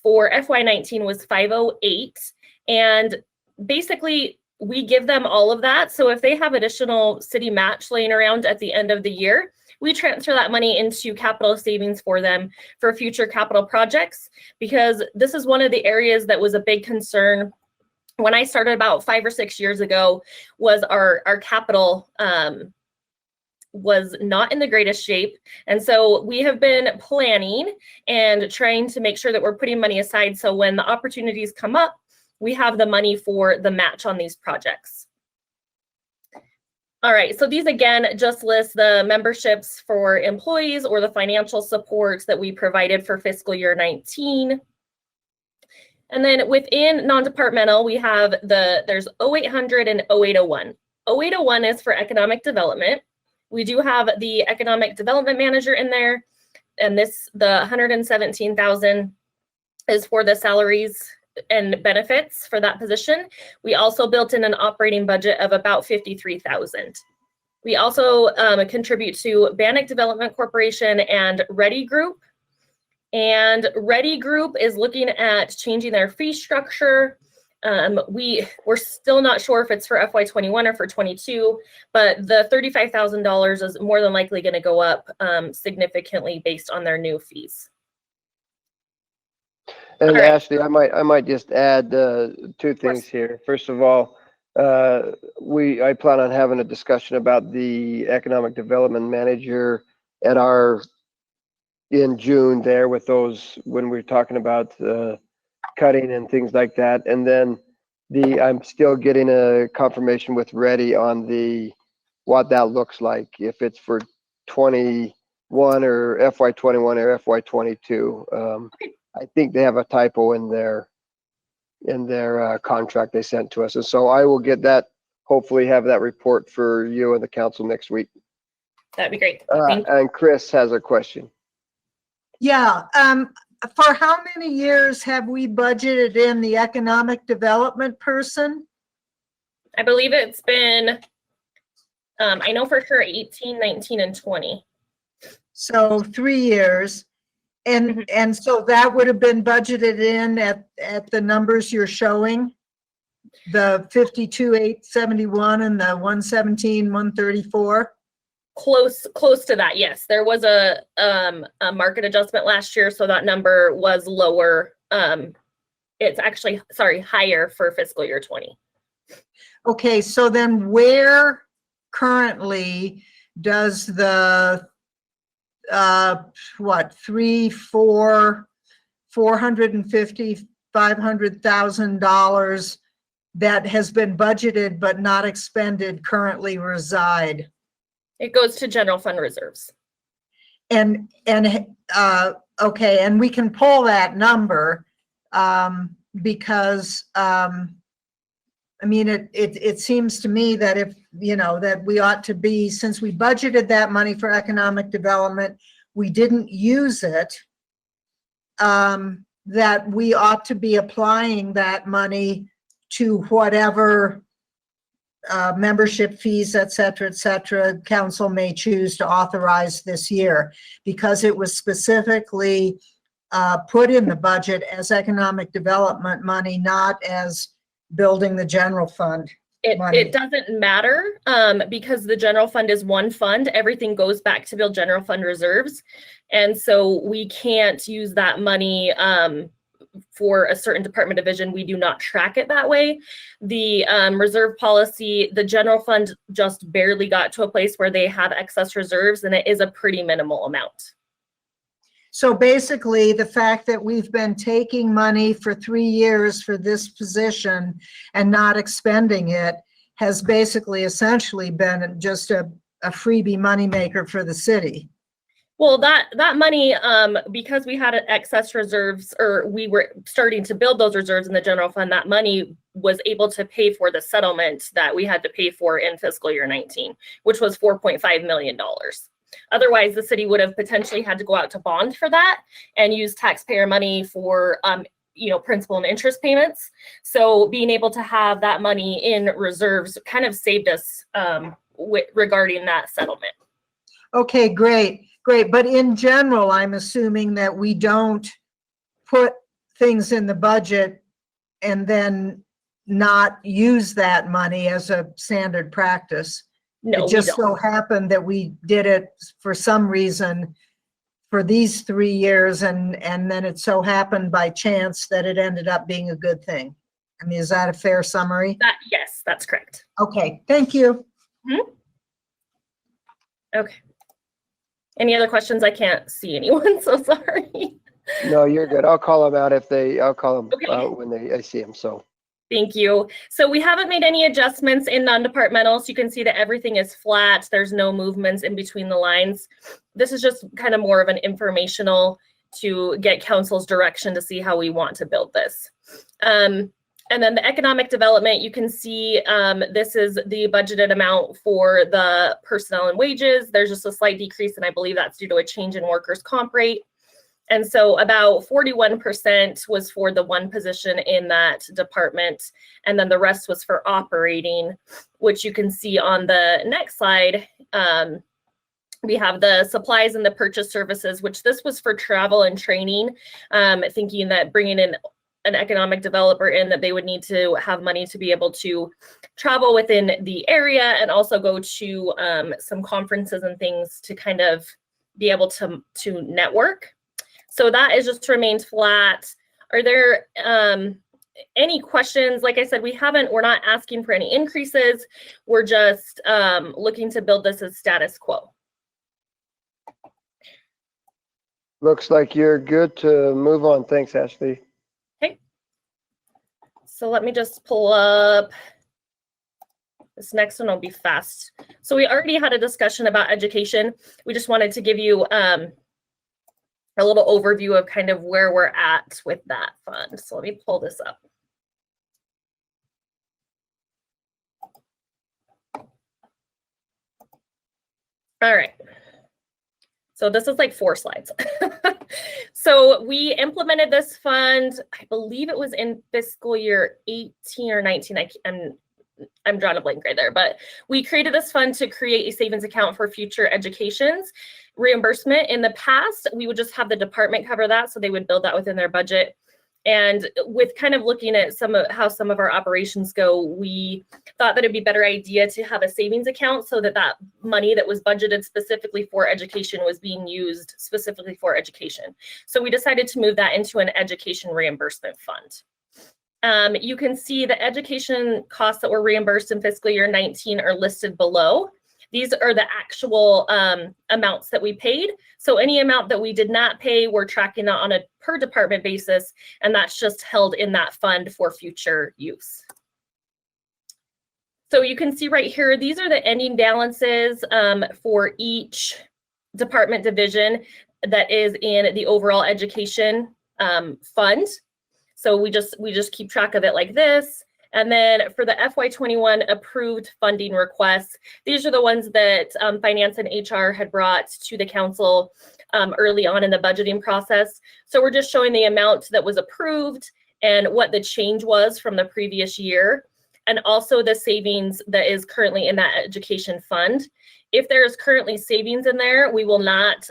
for FY19 was 508. And basically, we give them all of that. So if they have additional city match laying around at the end of the year, we transfer that money into capital savings for them for future capital projects, because this is one of the areas that was a big concern when I started about 5 or 6 years ago. Was our capital was not in the greatest shape. And so we have been planning and trying to make sure that we're putting money aside, so when the opportunities come up, we have the money for the match on these projects. All right, so these again just list the memberships for employees or the financial support that we provided for fiscal year 19. And then within non-departmental, we have there's 0800 and 0801. 0801 is for economic development. We do have the economic development manager in there, and the 117,000 is for the salaries and benefits for that position. We also built in an operating budget of about 53,000. We also contribute to Bannock Development Corporation and Ready Group. And Ready Group is looking at changing their fee structure. We're still not sure if it's for FY21 or for 22, but the $35,000 is more than likely going to go up significantly based on their new fees. And Ashley, I might just add 2 things here. First of all, I plan on having a discussion about the economic development manager at in June there with those, when we're talking about cutting and things like that. And then I'm still getting a confirmation with Ready on what that looks like, if it's for 21 or FY21 or FY22. I think they have a typo in their contract they sent to us. And so I will get that, hopefully have that report for you and the council next week. That'd be great. Thank you. And Chris has a question. Yeah, for how many years have we budgeted in the economic development person? I believe it's been, I know for sure 18, 19, and 20. So 3 years. And so that would have been budgeted in at the numbers you're showing? The 52,871 and the 117,134? Close to that, yes. There was a market adjustment last year, so that number was lower. It's actually, sorry, higher for fiscal year 20. Okay, so then where currently does the $450,000, $500,000 that has been budgeted but not expended currently reside? It goes to general fund reserves. And okay, and we can pull that number because I mean, it seems to me that if, that we ought to be, since we budgeted that money for economic development, we didn't use it, that we ought to be applying that money to whatever membership fees, et cetera, council may choose to authorize this year, because it was specifically put in the budget as economic development money, not as building the general fund money. It doesn't matter because the general fund is one fund. Everything goes back to build general fund reserves. And so we can't use that money for a certain department division. We do not track it that way. The reserve policy, the general fund just barely got to a place where they have excess reserves, and it is a pretty minimal amount. So basically, the fact that we've been taking money for 3 years for this position and not expending it has basically essentially been just a freebie moneymaker for the city. Well, that money, because we had excess reserves, or we were starting to build those reserves in the general fund, that money was able to pay for the settlement that we had to pay for in fiscal year 19, which was $4.5 million. Otherwise, the city would have potentially had to go out to bond for that and use taxpayer money for, principal and interest payments. So being able to have that money in reserves kind of saved us regarding that settlement. Okay, great. But in general, I'm assuming that we don't put things in the budget and then not use that money as a standard practice. No, it just so happened that we did it for some reason for these 3 years, and then it so happened by chance that it ended up being a good thing. I mean, is that a fair summary? Yes, that's correct. Okay, thank you. Okay. Any other questions? I can't see anyone, so sorry. No, you're good. I'll call them out I'll call them Okay. out when I see them. So. Thank you. So we haven't made any adjustments in non-departmental. So you can see that everything is flat. There's no movements in between the lines. This is just kind of more of an informational to get council's direction to see how we want to build this. And then the economic development, you can see this is the budgeted amount for the personnel and wages. There's just a slight decrease, and I believe that's due to a change in workers' comp rate. And so about 41% was for the one position in that department. And then the rest was for operating, which you can see on the next slide. We have the supplies and the purchase services, which this was for travel and training, thinking that bringing in an economic developer in, that they would need to have money to be able to travel within the area and also go to some conferences and things to kind of be able to network. So that is just remained flat. Are there any questions? Like I said, we're not asking for any increases. We're just looking to build this as status quo. Looks like you're good to move on. Thanks, Ashley. Okay. So let me just pull up. This next one will be fast. So we already had a discussion about education. We just wanted to give you a little overview of kind of where we're at with that fund. So let me pull this up. All right. So this is like 4 slides. So we implemented this fund, I believe it was in fiscal year 18 or 19. I'm drawing a blank right there, but we created this fund to create a savings account for future educations reimbursement. In the past, we would just have the department cover that, so they would build that within their budget. And with kind of looking at how some of our operations go, we thought that it'd be a better idea to have a savings account so that that money that was budgeted specifically for education was being used specifically for education. So we decided to move that into an education reimbursement fund. You can see the education costs that were reimbursed in fiscal year 19 are listed below. These are the actual amounts that we paid. So any amount that we did not pay, we're tracking that on a per department basis, and that's just held in that fund for future use. So you can see right here, these are the ending balances for each department division that is in the overall education fund. So we just keep track of it like this. And then for the FY21 approved funding requests, these are the ones that Finance and HR had brought to the council early on in the budgeting process. So we're just showing the amount that was approved and what the change was from the previous year, and also the savings that is currently in that education fund. If there is currently savings in there, we will not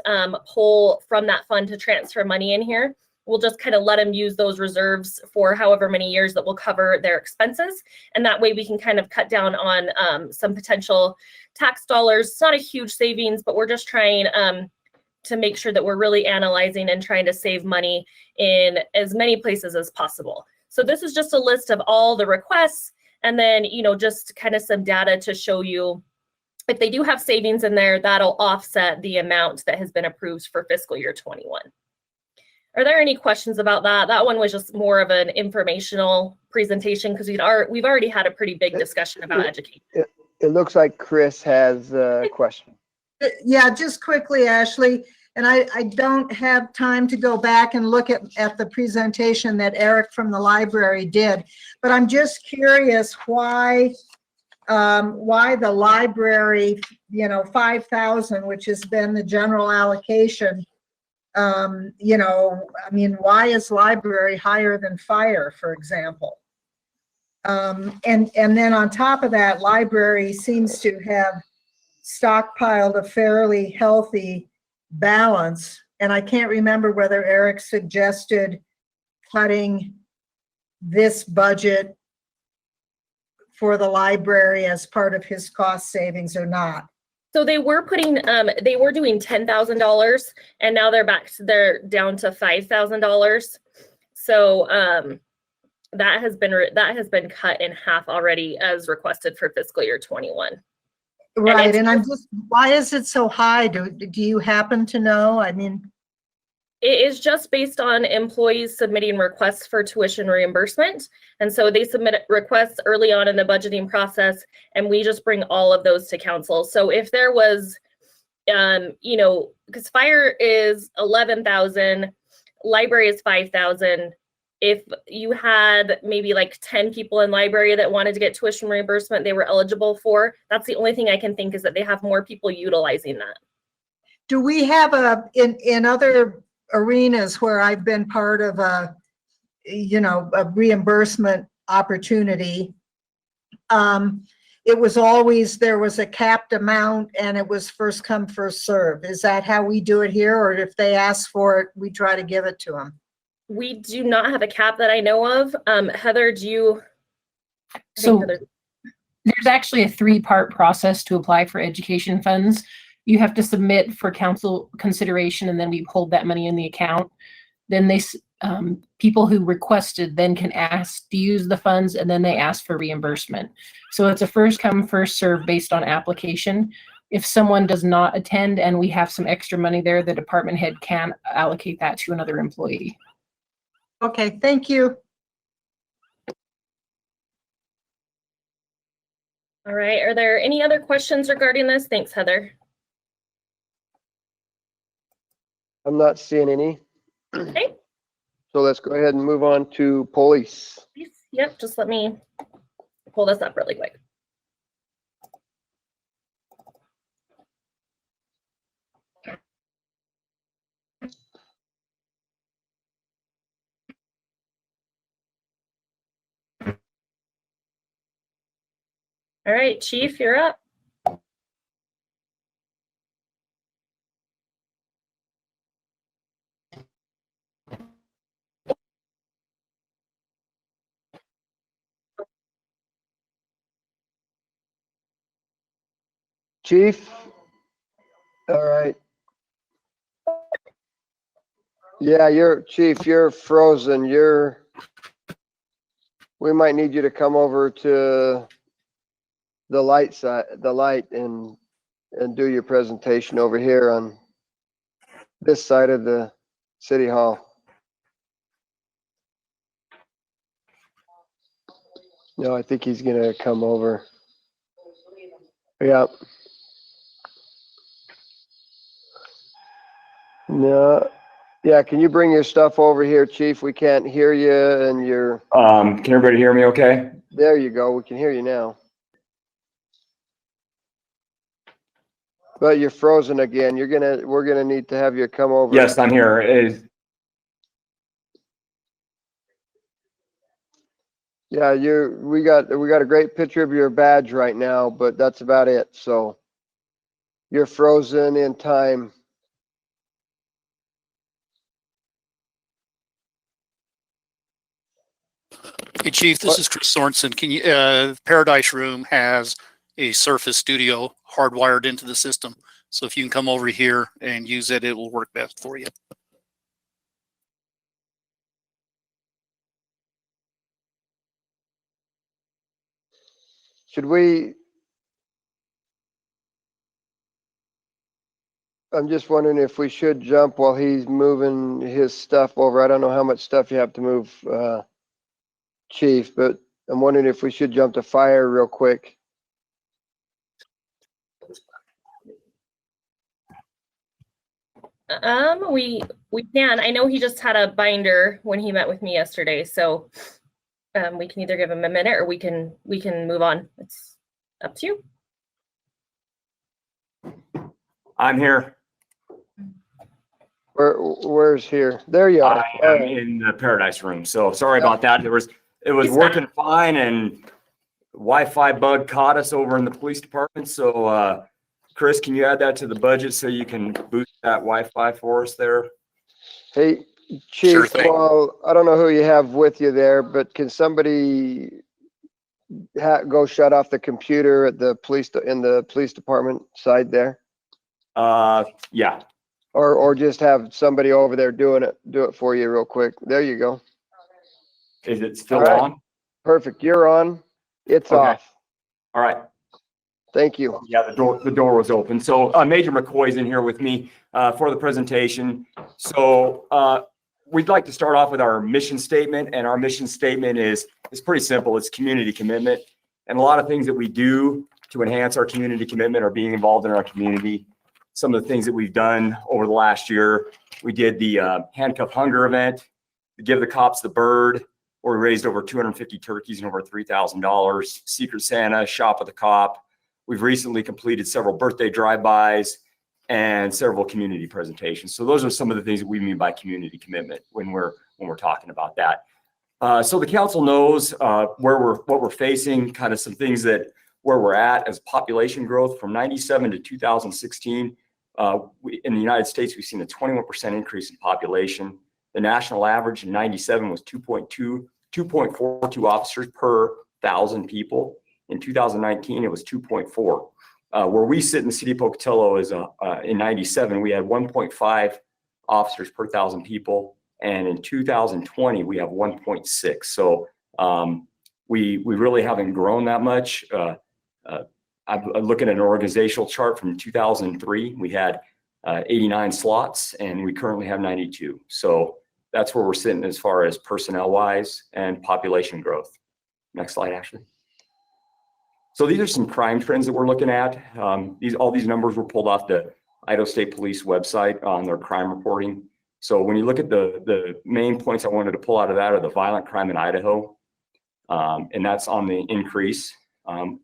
pull from that fund to transfer money in here. We'll just kind of let them use those reserves for however many years that will cover their expenses. And that way we can kind of cut down on some potential tax dollars. It's not a huge savings, but we're just trying to make sure that we're really analyzing and trying to save money in as many places as possible. So this is just a list of all the requests, and then, you know, just kind of some data to show you if they do have savings in there, that'll offset the amount that has been approved for fiscal year 21. Are there any questions about that? That one was just more of an informational presentation because we've already had a pretty big discussion about education. It looks like Chris has a question. Yeah, just quickly, Ashley, and I don't have time to go back and look at the presentation that Eric from the library did, but I'm just curious why the library, you know, 5,000, which has been the general allocation, you know, I mean, why is library higher than fire, for example? And then on top of that, library seems to have stockpiled a fairly healthy balance. And I can't remember whether Eric suggested cutting this budget for the library as part of his cost savings or not. So they were doing $10,000, and now they're down to $5,000. So that has been cut in half already as requested for fiscal year 21. Right, and I'm just, why is it so high? Do you happen to know? I mean, it is just based on employees submitting requests for tuition reimbursement. And so they submit requests early on in the budgeting process, and we just bring all of those to council. So if there was, you know, because fire is 11,000, library is 5,000. If you had maybe like 10 people in library that wanted to get tuition reimbursement they were eligible for, that's the only thing I can think is that they have more people utilizing that. do we have in other arenas where I've been part of a reimbursement opportunity, it was always, there was a capped amount and it was first come, first serve. Is that how we do it here? Or if they ask for it, we try to give it to them? We do not have a cap that I know of. Heather, do you? So there's actually a 3-part process to apply for education funds. You have to submit for council consideration, and then we hold that money in the account. Then people who requested then can ask to use the funds, and then they ask for reimbursement. So it's a first come, first serve based on application. If someone does not attend and we have some extra money there, the department head can allocate that to another employee. Okay, thank you. All right, are there any other questions regarding this? Thanks, Heather. I'm not seeing any. Okay. So let's go ahead and move on to police. Yep, just let me pull this up really quick. All right, Chief, you're up. Chief? All right. Yeah, Chief, you're frozen. We might need you to come over to the light and do your presentation over here on this side of the city hall. No, I think he's gonna come over. Yeah. No. Yeah, can you bring your stuff over here, Chief? We can't hear you and can everybody hear me okay? There you go. We can hear you now. But you're frozen again. We're gonna need to have you come over. Yes, I'm here. Yeah, we got a great picture of your badge right now, but that's about it. So you're frozen in time. Hey, Chief, this is Chris Sorensen. Can you, Paradise Room has a Surface Studio hardwired into the system. So if you can come over here and use it, it will work best for you. I'm just wondering if we should jump while he's moving his stuff over. I don't know how much stuff you have to move, Chief, but I'm wondering if we should jump to fire real quick. We can. I know he just had a binder when he met with me yesterday, so we can either give him a minute or we can move on. It's up to you. I'm here. Where's here? There you are. I am in the Paradise Room. So sorry about that. It was working fine, and Wi-Fi bug caught us over in the police department. So Chris, can you add that to the budget so you can boost that Wi-Fi for us there? Hey, Chief, well, I don't know who you have with you there, but can somebody go shut off the computer at the in the police department side there? Yeah. Or just have somebody over there do it for you real quick. There you go. Is it still on? Perfect. You're on. It's Okay. off. All right. Thank you. Yeah, the door was open. So Major McCoy's in here with me for the presentation. So we'd like to start off with our mission statement, and our mission statement is pretty simple. It's community commitment, and a lot of things that we do to enhance our community commitment are being involved in our community. Some of the things that we've done over the last year, we did the handcuff hunger event, Give the Cops the Bird, where we raised over 250 turkeys and over $3,000. Secret Santa, Shop with the Cop. We've recently completed several birthday drive-bys and several community presentations. So those are some of the things that we mean by community commitment when we're talking about that. So the council knows what we're facing, kind of some things where we're at as population growth from 97 to 2016. In the United States, we've seen a 21% increase in population. The national average in 97 was 2.42 officers per 1,000 people. In 2019, it was 2.4. Where we sit in the city of Pocatello is in 97, we had 1.5 officers per 1,000 people. And in 2020, we have 1.6. So we really haven't grown that much. I'm looking at an organizational chart from 2003. We had 89 slots, and we currently have 92. So that's where we're sitting as far as personnel-wise and population growth. Next slide, Ashley. So these are some crime trends that we're looking at. All these numbers were pulled off the Idaho State Police website on their crime reporting. So when you look at the main points I wanted to pull out of that are the violent crime in Idaho, and that's on the increase,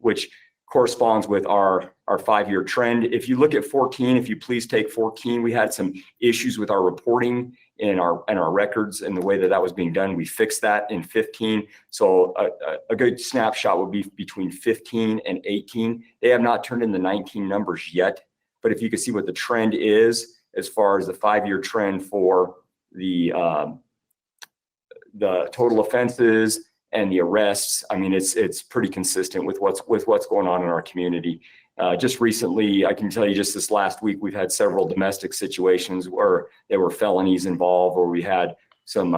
which corresponds with our 5-year trend. If you look at 14, if you please take 14, we had some issues with our reporting in our records and the way that was being done. We fixed that in 15. So a good snapshot would be between 15 and 18. They have not turned in the 19 numbers yet, but if you can see what the trend is as far as the 5-year trend for the total offenses and the arrests, I mean, it's pretty consistent with what's going on in our community. Just recently, I can tell you, just this last week, we've had several domestic situations where there were felonies involved, or we had some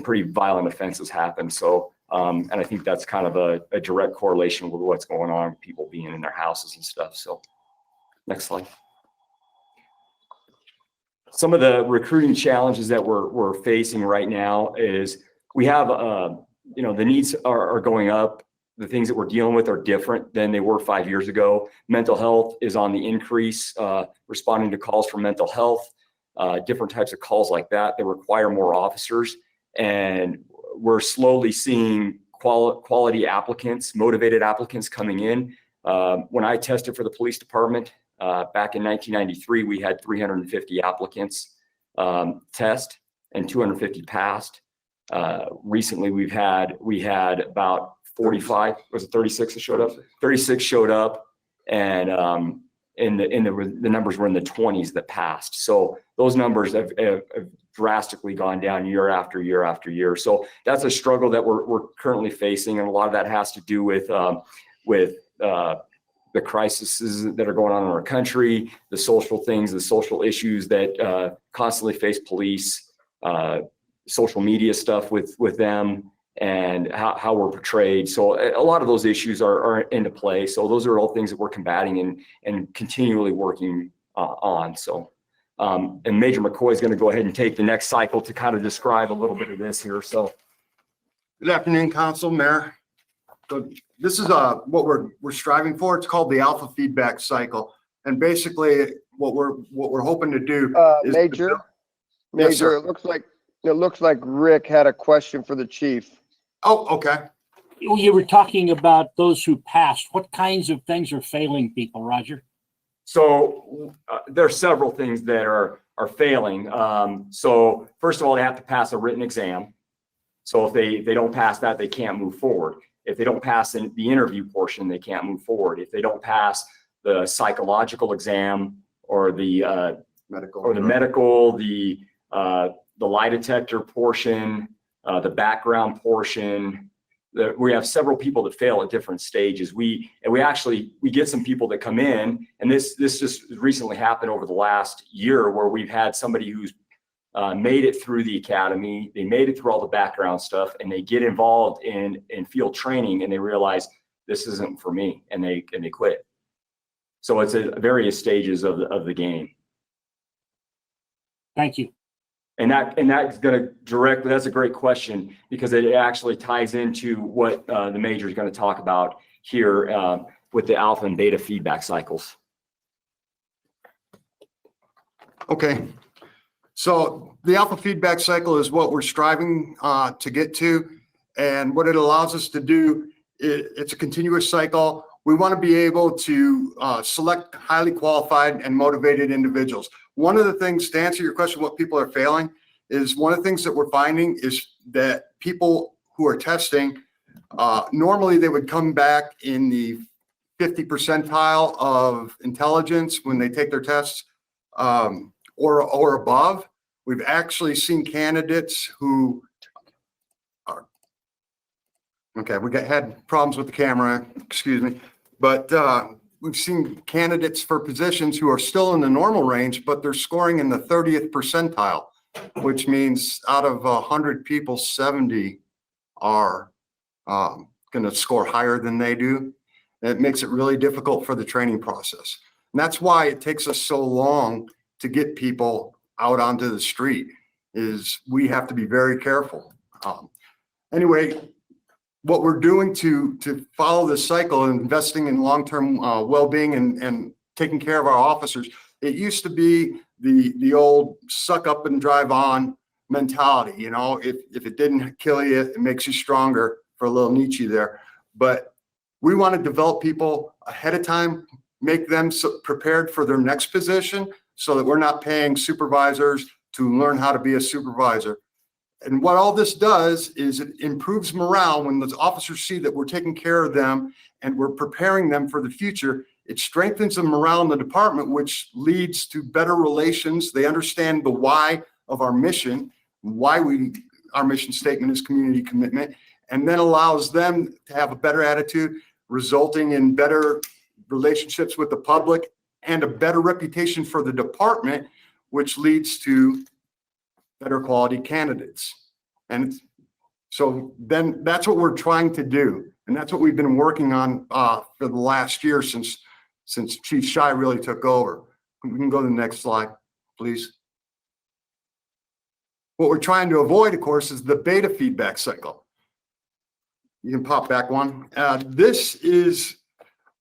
pretty violent offenses happen. So, and I think that's kind of a direct correlation with what's going on with people being in their houses and stuff. So, next slide. Some of the recruiting challenges that we're facing right now is we have, the needs are going up. The things that we're dealing with are different than they were 5 years ago. Mental health is on the increase, responding to calls for mental health, different types of calls like that require more officers. And we're slowly seeing quality applicants, motivated applicants coming in. When I tested for the police department back in 1993, we had 350 applicants test and 250 passed. Recently, we had about 45, was it 36 that showed up? 36 showed up, and the numbers were in the 20s that passed. So those numbers have drastically gone down year after year after year. So that's a struggle that we're currently facing, and a lot of that has to do with the crises that are going on in our country, the social things, the social issues that constantly face police, social media stuff with them, and how we're portrayed. So a lot of those issues are into play. So those are all things that we're combating and continually working on. So, and Major McCoy is going to go ahead and take the next cycle to kind of describe a little bit of this here. So, good afternoon, Council, Mayor. So this is what we're striving for. It's called the alpha feedback cycle, and basically what we're hoping to do is Major. Yes, sir. It looks like Rick had a question for the chief. Oh, okay. You were talking about those who passed. What kinds of things are failing people, Roger? So there are several things that are failing. So first of all, they have to pass a written exam. So if they don't pass that, they can't move forward. If they don't pass the interview portion, they can't move forward. If they don't pass the psychological exam or the medical, the lie detector portion, the background portion, we have several people that fail at different stages. We get some people that come in, and this just recently happened over the last year, where we've had somebody who's made it through the academy, they made it through all the background stuff, and they get involved in field training, and they realize this isn't for me, and they quit. So it's at various stages of the game. Thank you. And that's going to directly, that's a great question, because it actually ties into what the major is going to talk about here with the alpha and beta feedback cycles. Okay. So the alpha feedback cycle is what we're striving to get to. And what it allows us to do, it's a continuous cycle. We want to be able to select highly qualified and motivated individuals. One of the things, to answer your question, what people are failing, is one of the things that we're finding is that people who are testing, normally they would come back in the 50 percentile of intelligence when they take their tests, or above. We've actually seen candidates who are, okay, had problems with the camera, excuse me, but we've seen candidates for positions who are still in the normal range, but they're scoring in the 30th percentile, which means out of 100 people, 70 are going to score higher than they do. It makes it really difficult for the training process. And that's why it takes us so long to get people out onto the street, is we have to be very careful. Anyway, what we're doing to follow this cycle and investing in long-term well-being and taking care of our officers, it used to be the old suck up and drive on mentality. You know, if it didn't kill you, it makes you stronger, for a little Nietzsche there. But we want to develop people ahead of time, make them prepared for their next position so that we're not paying supervisors to learn how to be a supervisor. And what all this does is it improves morale when those officers see that we're taking care of them and we're preparing them for the future. It strengthens the morale in the department, which leads to better relations. They understand the why of our mission, our mission statement is community commitment, and then allows them to have a better attitude, resulting in better relationships with the public and a better reputation for the department, which leads to better quality candidates. And so then that's what we're trying to do. And that's what we've been working on for the last year since Chief Shy really took over. We can go to the next slide, please. What we're trying to avoid, of course, is the beta feedback cycle. You can pop back one. This is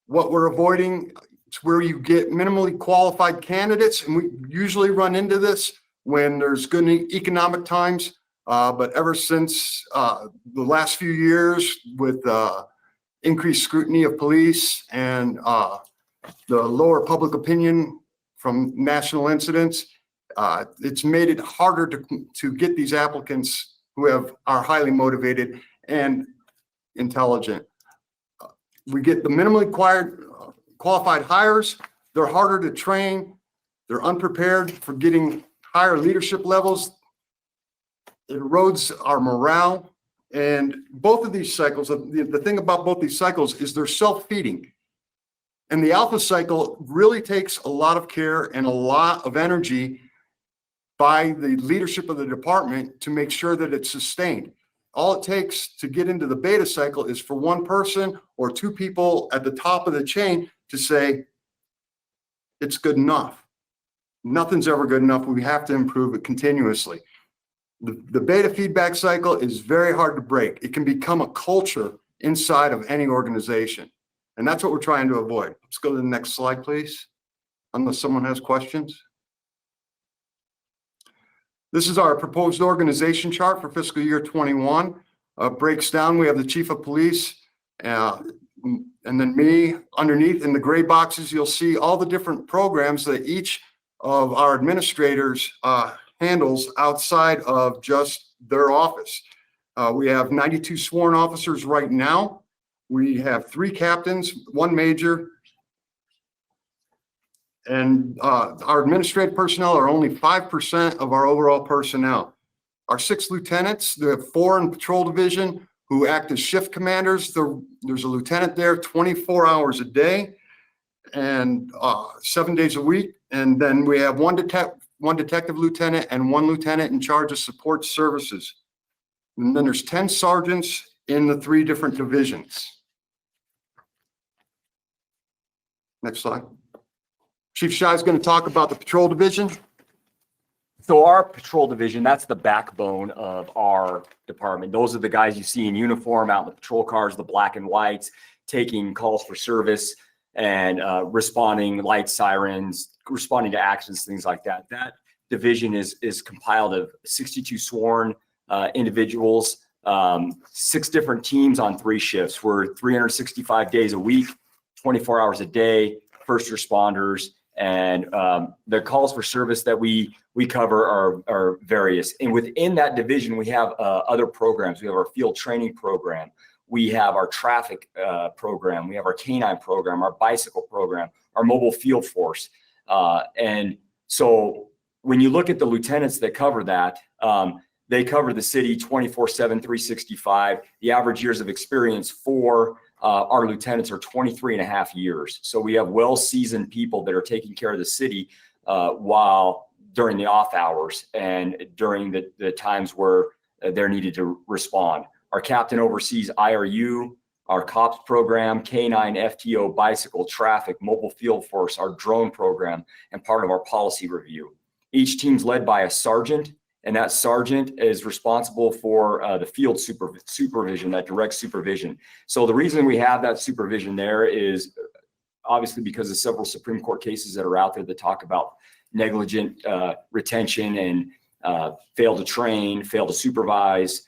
what we're avoiding. It's where you get minimally qualified candidates, and we usually run into this when there's good economic times. But ever since the last few years with increased scrutiny of police and the lower public opinion from national incidents, it's made it harder to get these applicants who are highly motivated and intelligent. We get the minimally qualified hires. They're harder to train. They're unprepared for getting higher leadership levels. It erodes our morale. And both of these cycles, the thing about both these cycles is they're self-feeding. And the alpha cycle really takes a lot of care and a lot of energy by the leadership of the department to make sure that it's sustained. All it takes to get into the beta cycle is for one person or two people at the top of the chain to say, it's good enough. Nothing's ever good enough. We have to improve it continuously. The beta feedback cycle is very hard to break. It can become a culture inside of any organization. And that's what we're trying to avoid. Let's go to the next slide, please, unless someone has questions. This is our proposed organization chart for fiscal year 21. Breaks down, we have the chief of police and then me. Underneath in the gray boxes, you'll see all the different programs that each of our administrators handles outside of just their office. We have 92 sworn officers right now. We have 3 captains, 1 major, and our administrative personnel are only 5% of our overall personnel. Our 6 lieutenants, there are 4 in patrol division who act as shift commanders. There's a lieutenant there 24 hours a day and 7 days a week. And then we have one detective lieutenant and 1 lieutenant in charge of support services. And then there's 10 sergeants in the 3 different divisions. Next slide. Chief Shy is going to talk about the patrol division. So our patrol division, that's the backbone of our department. Those are the guys you see in uniform out in the patrol cars, the black and whites, taking calls for service and responding, light sirens, responding to actions, things like that. That division is compiled of 62 sworn individuals, 6 different teams on 3 shifts. We're 365 days a week, 24 hours a day, first responders, and the calls for service that we cover are various. And within that division, we have other programs. We have our field training program. We have our traffic program. We have our canine program, our bicycle program, our mobile field force. And so when you look at the lieutenants that cover that, they cover the city 24/7, 365. The average years of experience for our lieutenants are 23 and a half years. So we have well-seasoned people that are taking care of the city while during the off hours and during the times where they're needed to respond. Our captain oversees IRU, our COPS program, K9, FTO, bicycle, traffic, mobile field force, our drone program, and part of our policy review. Each team's led by a sergeant, and that sergeant is responsible for the field supervision, that direct supervision. So the reason we have that supervision there is obviously because of several Supreme Court cases that are out there that talk about negligent retention and fail to train, fail to supervise.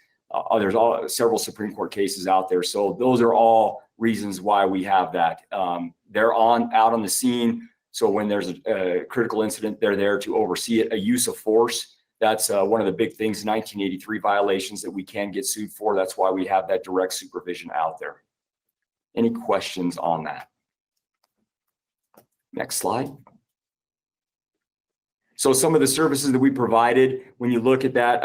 There's several Supreme Court cases out there. So those are all reasons why we have that they're out on the scene. So when there's a critical incident, they're there to oversee it. A use of force, that's one of the big things, 1983 violations that we can get sued for. That's why we have that direct supervision out there. Any questions on that? Next slide. So some of the services that we provided, when you look at that,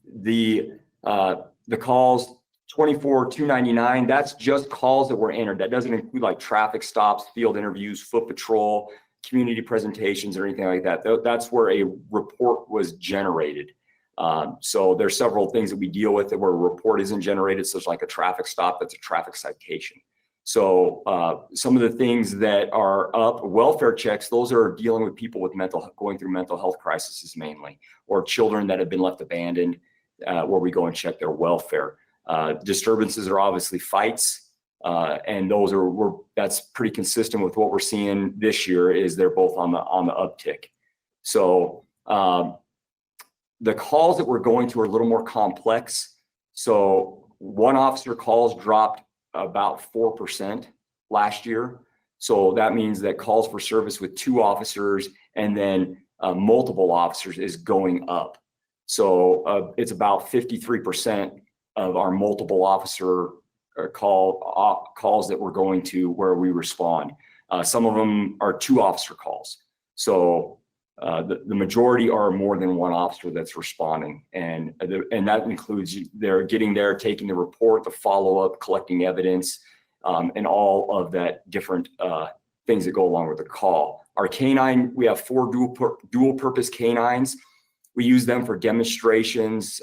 the calls, 24,299, that's just calls that were entered. That doesn't include like traffic stops, field interviews, foot patrol, community presentations, or anything like that. That's where a report was generated. So there's several things that we deal with where a report isn't generated, such like a traffic stop, that's a traffic citation. So some of the things that are up, welfare checks, those are dealing with people with going through mental health crises mainly, or children that have been left abandoned, where we go and check their welfare. Disturbances are obviously fights, and those that's pretty consistent with what we're seeing this year. Is they're both on the uptick. So the calls that we're going to are a little more complex. So one officer calls dropped about 4% last year. So that means that calls for service with 2 officers and then multiple officers is going up. So it's about 53% of our multiple officer calls that we're going to where we respond. Some of them are 2 officer calls. So the majority are more than 1 officer that's responding. And that includes they're getting there, taking the report, the follow-up, collecting evidence, and all of that different things that go along with the call. Our canine, we have 4 dual purpose canines. We use them for demonstrations,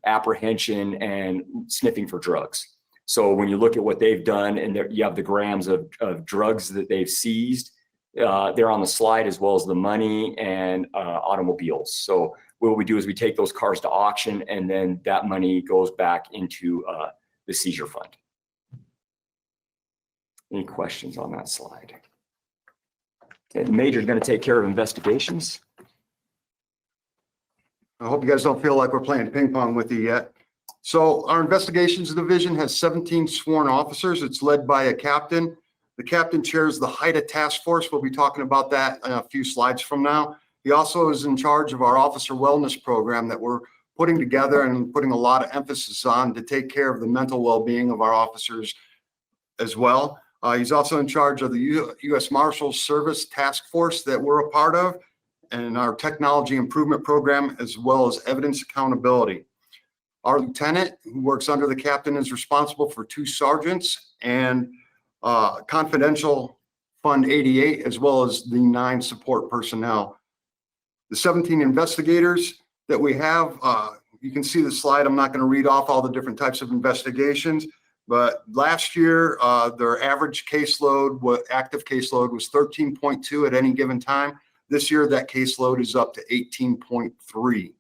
apprehension, and sniffing for drugs. So when you look at what they've done, and you have the grams of drugs that they've seized, they're on the slide, as well as the money and automobiles. So what we do is we take those cars to auction, and then that money goes back into the seizure fund. Any questions on that slide? Okay, the Major's going to take care of investigations. I hope you guys don't feel like we're playing ping pong with you yet. So our investigations division has 17 sworn officers. It's led by a captain. The captain chairs the HIDA task force. We'll be talking about that in a few slides from now. He also is in charge of our officer wellness program that we're putting together and putting a lot of emphasis on to take care of the mental well-being of our officers as well. He's also in charge of the U.S. Marshals Service task force that we're a part of, and our technology improvement program, as well as evidence accountability. Our lieutenant, who works under the captain, is responsible for 2 sergeants and confidential Fund 88, as well as the 9 support personnel. The 17 investigators that we have, you can see the slide. I'm not going to read off all the different types of investigations, but last year, their average caseload, active caseload, was 13.2 at any given time. This year, that caseload is up to 18.3.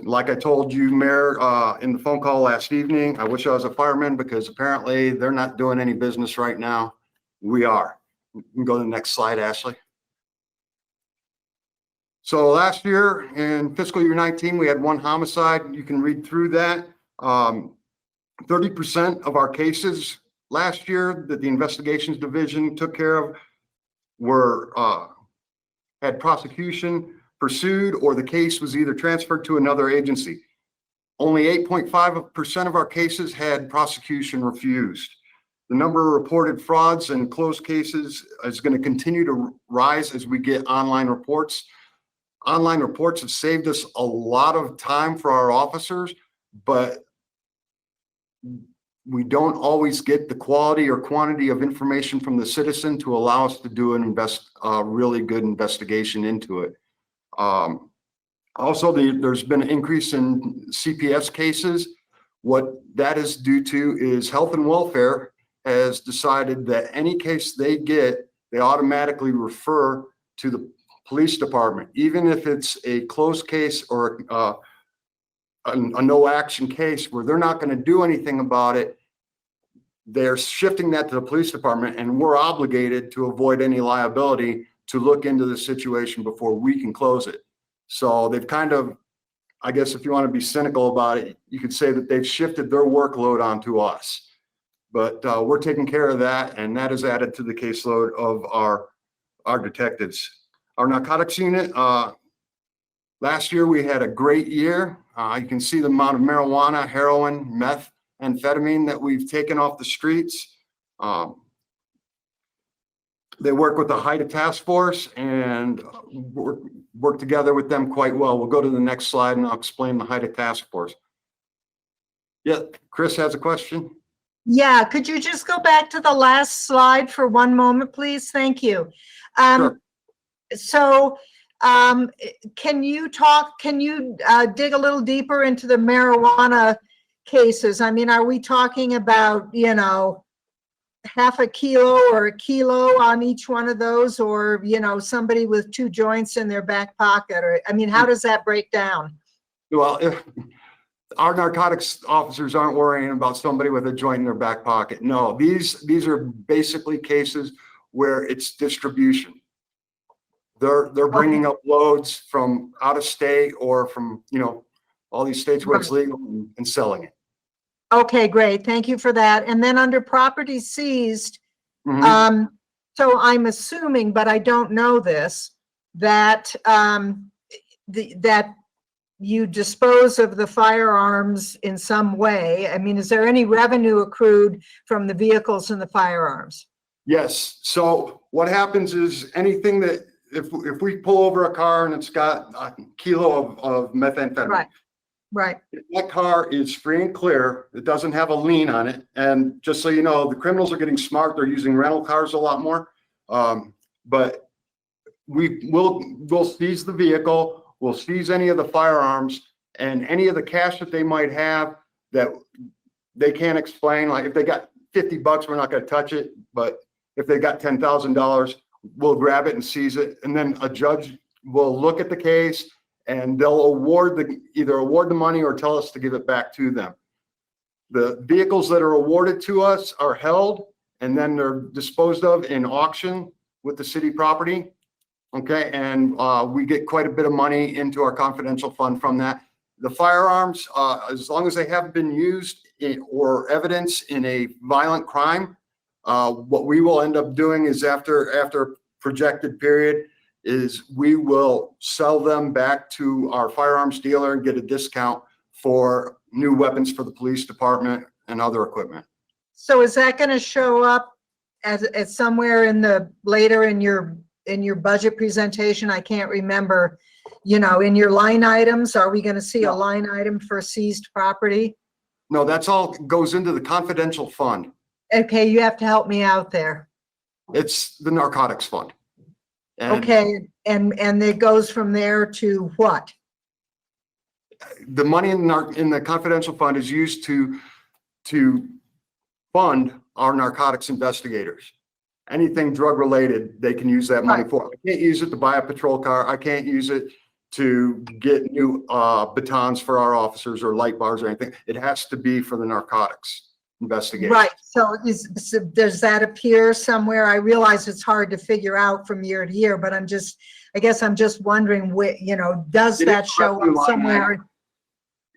Like I told you, Mayor, in the phone call last evening, I wish I was a fireman, because apparently they're not doing any business right now. We are. You can go to the next slide, Ashley. So last year in fiscal year 19, we had 1 homicide. You can read through that. 30% of our cases last year that the investigations division took care of were had prosecution pursued, or the case was either transferred to another agency. Only 8.5% of our cases had prosecution refused. The number of reported frauds and closed cases is going to continue to rise as we get online reports. Online reports have saved us a lot of time for our officers, but we don't always get the quality or quantity of information from the citizen to allow us to do a really good investigation into it. Also, there's been an increase in CPS cases. What that is due to is Health and Welfare has decided that any case they get, they automatically refer to the police department, even if it's a closed case or a no action case where they're not going to do anything about it. They're shifting that to the police department, and we're obligated to avoid any liability to look into the situation before we can close it. So they've kind of, I guess if you want to be cynical about it, you could say that they've shifted their workload onto us. But we're taking care of that, and that is added to the caseload of our detectives. Our narcotics unit, last year we had a great year. You can see the amount of marijuana, heroin, meth, amphetamine that we've taken off the streets. They work with the HIDTA task force and work together with them quite well. We'll go to the next slide and I'll explain the HIDTA task force. Yeah, Chris has a question. Yeah, could you just go back to the last slide for one moment, please? Thank you. Sure. So can you dig a little deeper into the marijuana cases? I mean, are we talking about, you know, half a kilo or a kilo on each one of those, or, you know, somebody with 2 joints in their back pocket? Or, I mean, how does that break down? Well, if our narcotics officers aren't worrying about somebody with a joint in their back pocket. No, these are basically cases where it's distribution. They're bringing up loads from out of state or from, you know, all these states where it's legal and selling it. Okay, great. Thank you for that. And then under property seized, Mhm. so I'm assuming, but I don't know this, that that you dispose of the firearms in some way. I mean, is there any revenue accrued from the vehicles and the firearms? Yes. So what happens is anything that if we pull over a car and it's got a kilo of methamphetamine, Right. if that car is free and clear, it doesn't have a lien on it. And just so you know, the criminals are getting smart. They're using rental cars a lot more. But we'll seize the vehicle. We'll seize any of the firearms and any of the cash that they might have that they can't explain. Like if they got $50, we're not going to touch it. But if they got $10,000, we'll grab it and seize it. And then a judge will look at the case and they'll either award the money or tell us to give it back to them. The vehicles that are awarded to us are held and then they're disposed of in auction with the city property. Okay, and we get quite a bit of money into our confidential fund from that. The firearms, as long as they haven't been used or evidence in a violent crime, what we will end up doing is after a projected period is we will sell them back to our firearms dealer and get a discount for new weapons for the police department and other equipment. So is that going to show up as somewhere in the later in your budget presentation? I can't remember, you know, in your line items, are we going to see a line item for seized property? No, that's all goes into the confidential fund. Okay, you have to help me out there. It's the narcotics fund. And Okay, and it goes from there to what? the money in the confidential fund is used to fund our narcotics investigators. Anything drug related, they can use that money for. I can't use it to buy a patrol car. I can't use it to get new batons for our officers or light bars or anything. It has to be for the narcotics investigation. Right. So does that appear somewhere? I realize it's hard to figure out from year to year, but I guess I'm just wondering, you know, does that show up somewhere?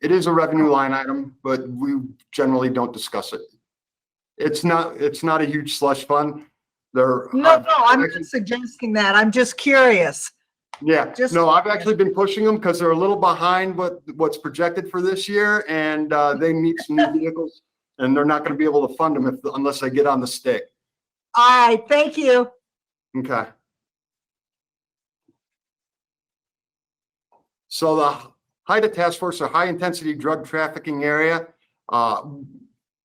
It is a revenue line item, but we generally don't discuss it. It's not a huge slush fund. No, I'm not suggesting that. I'm just curious. Yeah, no, I've actually been pushing them because they're a little behind what's projected for this year, and they need some new vehicles, and they're not going to be able to fund them unless they get on the stick. All right, thank you. Okay. So the HIDTA task force, a high intensity drug trafficking area.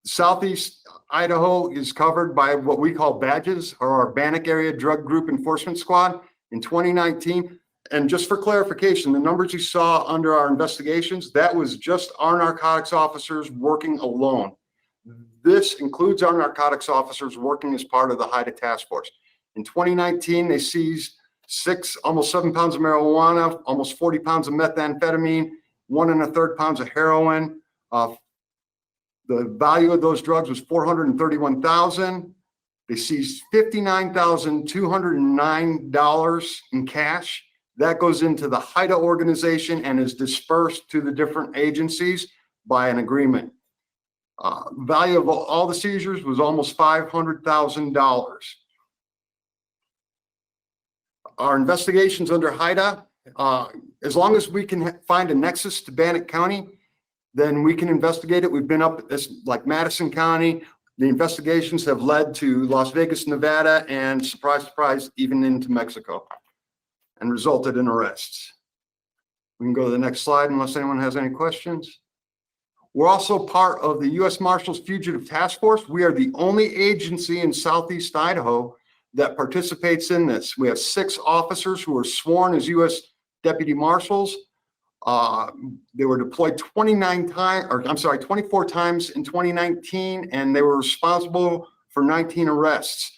Southeast Idaho is covered by what we call badges, or our Bannock Area Drug Group Enforcement Squad in 2019. And just for clarification, the numbers you saw under our investigations, that was just our narcotics officers working alone. This includes our narcotics officers working as part of the HIDTA task force. In 2019, they seized almost 7 pounds of marijuana, almost 40 pounds of methamphetamine, 1 1/3 pounds of heroin. The value of those drugs was $431,000. They seized $59,209 in cash. That goes into the HIDTA organization and is dispersed to the different agencies by an agreement. Value of all the seizures was almost $500,000. Our investigations under HIDA, as long as we can find a nexus to Bannock County, then we can investigate it. We've been up as like Madison County. The investigations have led to Las Vegas, Nevada, and surprise, surprise, even into Mexico, and resulted in arrests. We can go to the next slide unless anyone has any questions. We're also part of the U.S. Marshals Fugitive Task Force. We are the only agency in Southeast Idaho that participates in this. We have 6 officers who are sworn as U.S. Deputy Marshals. They were deployed 24 times in 2019, and they were responsible for 19 arrests.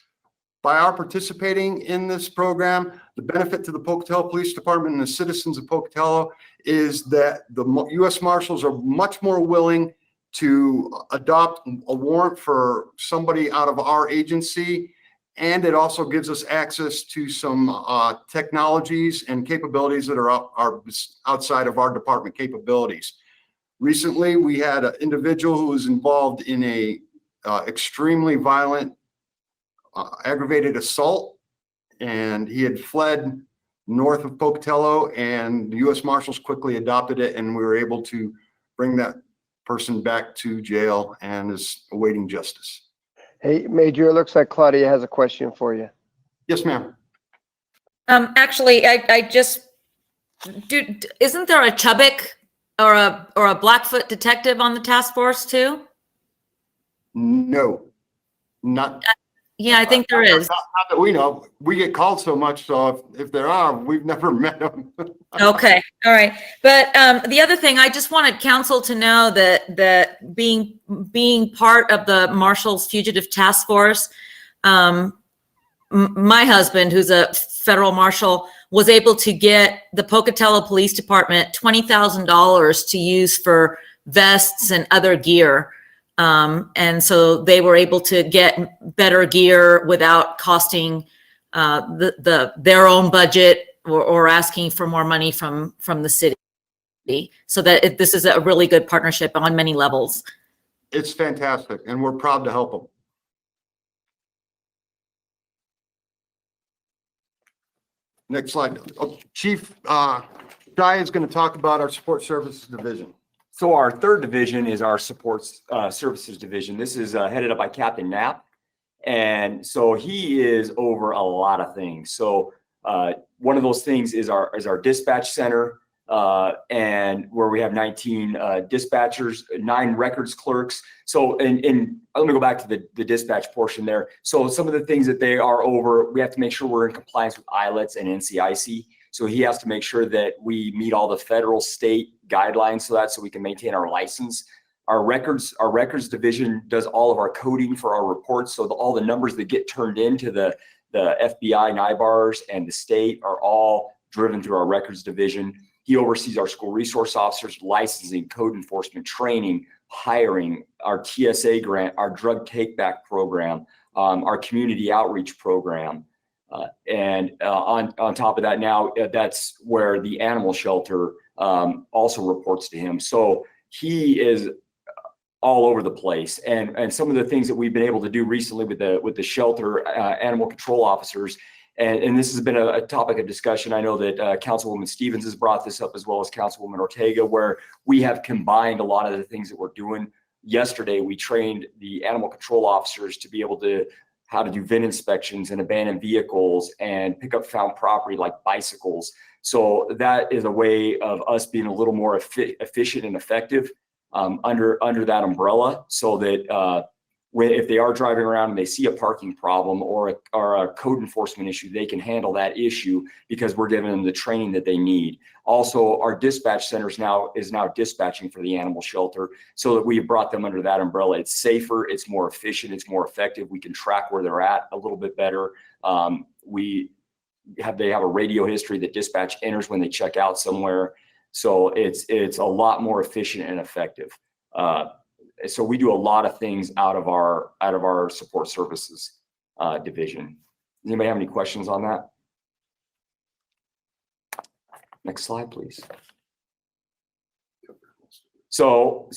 By our participating in this program, the benefit to the Pocatello Police Department and the citizens of Pocatello is that the U.S. Marshals are much more willing to adopt a warrant for somebody out of our agency. And it also gives us access to some technologies and capabilities that are outside of our department capabilities. Recently, we had an individual who was involved in a extremely violent aggravated assault, and he had fled north of Pocatello, and the U.S. Marshals quickly adopted it, and we were able to bring that person back to jail and is awaiting justice. Hey, Major, it looks like Claudia has a question for you. Yes, ma'am. Actually, I just isn't there a Chubbuck or a Blackfoot detective on the task force too? No, not. Yeah, I think there is. Not that we know. We get called so much, so if there are, we've never met them. Okay, all right. But the other thing, I just wanted council to know that being part of the Marshals Fugitive Task Force, my husband, who's a federal marshal, was able to get the Pocatello Police Department $20,000 to use for vests and other gear. And so they were able to get better gear without costing their own budget or asking for more money from the city. So that this is a really good partnership on many levels. It's fantastic, and we're proud to help them. Next slide. Oh, Chief Guy is going to talk about our support services division. So our third division is our support services division. This is headed up by Captain Knapp. And so he is over a lot of things. So one of those things is our dispatch center, and where we have 19 dispatchers, 9 records clerks. So, and let me go back to the dispatch portion there. So some of the things that they are over, we have to make sure we're in compliance with ILETS and NCIC. So he has to make sure that we meet all the federal, state guidelines so we can maintain our license. Our records division does all of our coding for our reports. So all the numbers that get turned into the FBI, NIBARs, and the state are all driven through our records division. He oversees our school resource officers, licensing, code enforcement, training, hiring, our TSA grant, our drug take-back program, our community outreach program. And on top of that, now that's where the animal shelter also reports to him. So he is all over the place. And some of the things that we've been able to do recently with the shelter animal control officers, and this has been a topic of discussion. I know that Councilwoman Stevens has brought this up, as well as Councilwoman Ortega, where we have combined a lot of the things that we're doing. Yesterday, we trained the animal control officers to be able to how to do VIN inspections and abandoned vehicles and pick up found property like bicycles. So that is a way of us being a little more efficient and effective under that umbrella, so that if they are driving around and they see a parking problem or a code enforcement issue, they can handle that issue because we're giving them the training that they need. Also, our dispatch center is now dispatching for the animal shelter, so that we have brought them under that umbrella. It's safer, it's more efficient, it's more effective. We can track where they're at a little bit better. They have a radio history that dispatch enters when they check out somewhere. So it's a lot more efficient and effective. So we do a lot of things out of our support services division. Does anybody have any questions on that? Next slide, please. So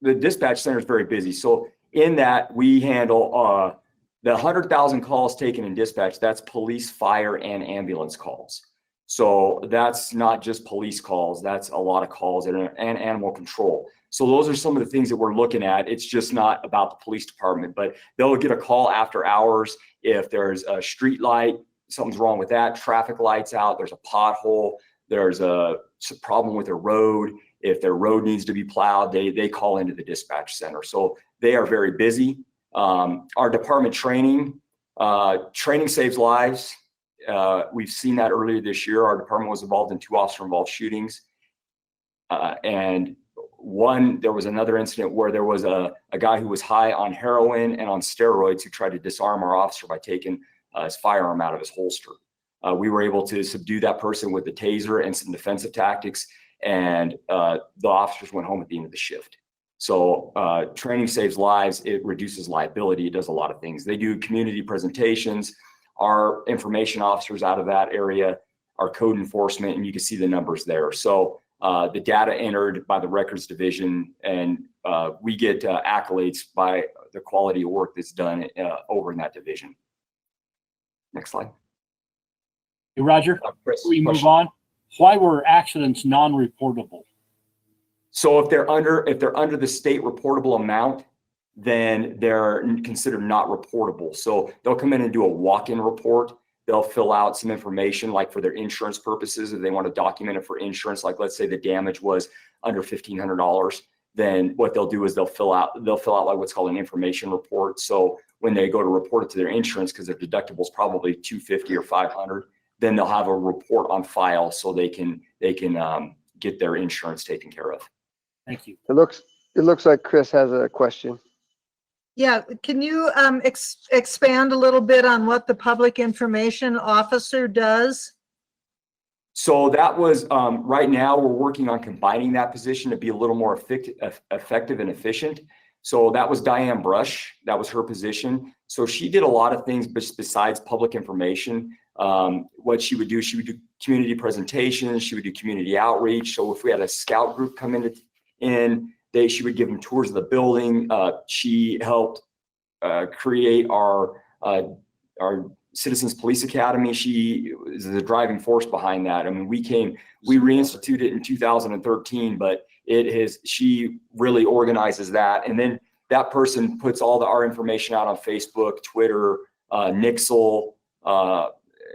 the dispatch center is very busy. So in that, we handle the 100,000 calls taken in dispatch. That's police, fire, and ambulance calls. So that's not just police calls. That's a lot of calls and animal control. So those are some of the things that we're looking at. It's just not about the police department, but they'll get a call after hours if there's a street light, something's wrong with that, traffic lights out, there's a pothole, there's a problem with a road. If their road needs to be plowed, they call into the dispatch center. So they are very busy. Our department training saves lives. We've seen that earlier this year. Our department was involved in 2 officer-involved shootings. And there was another incident where there was a guy who was high on heroin and on steroids who tried to disarm our officer by taking his firearm out of his holster. We were able to subdue that person with the taser and some defensive tactics, and the officers went home at the end of the shift. So training saves lives. It reduces liability. It does a lot of things. They do community presentations. Our information officers out of that area, our code enforcement, and you can see the numbers there. So the data entered by the records division, and we get accolades by the quality of work that's done over in that division. Next slide. Hey, Roger, before we move on, why were accidents non-reportable? So if they're under the state reportable amount, then they're considered not reportable. So they'll come in and do a walk-in report. They'll fill out some information, like for their insurance purposes, if they want to document it for insurance. Like, let's say the damage was under $1,500, then what they'll do is they'll fill out like what's called an information report. So when they go to report it to their insurance, because their deductible is probably $250 or $500, then they'll have a report on file so they can get their insurance taken care of. Thank you. It looks like Chris has a question. Yeah, can you expand a little bit on what the public information officer does? So that was, right now we're working on combining that position to be a little more effective and efficient. So that was Diane Brush. That was her position. So she did a lot of things besides public information. What she would do community presentations. She would do community outreach. So if we had a scout group come she would give them tours of the building. She helped create our Citizens Police Academy. She is the driving force behind that. I mean, we reinstituted it in 2013, but she really organizes that. And then that person puts all our information out on Facebook, Twitter, Nixle.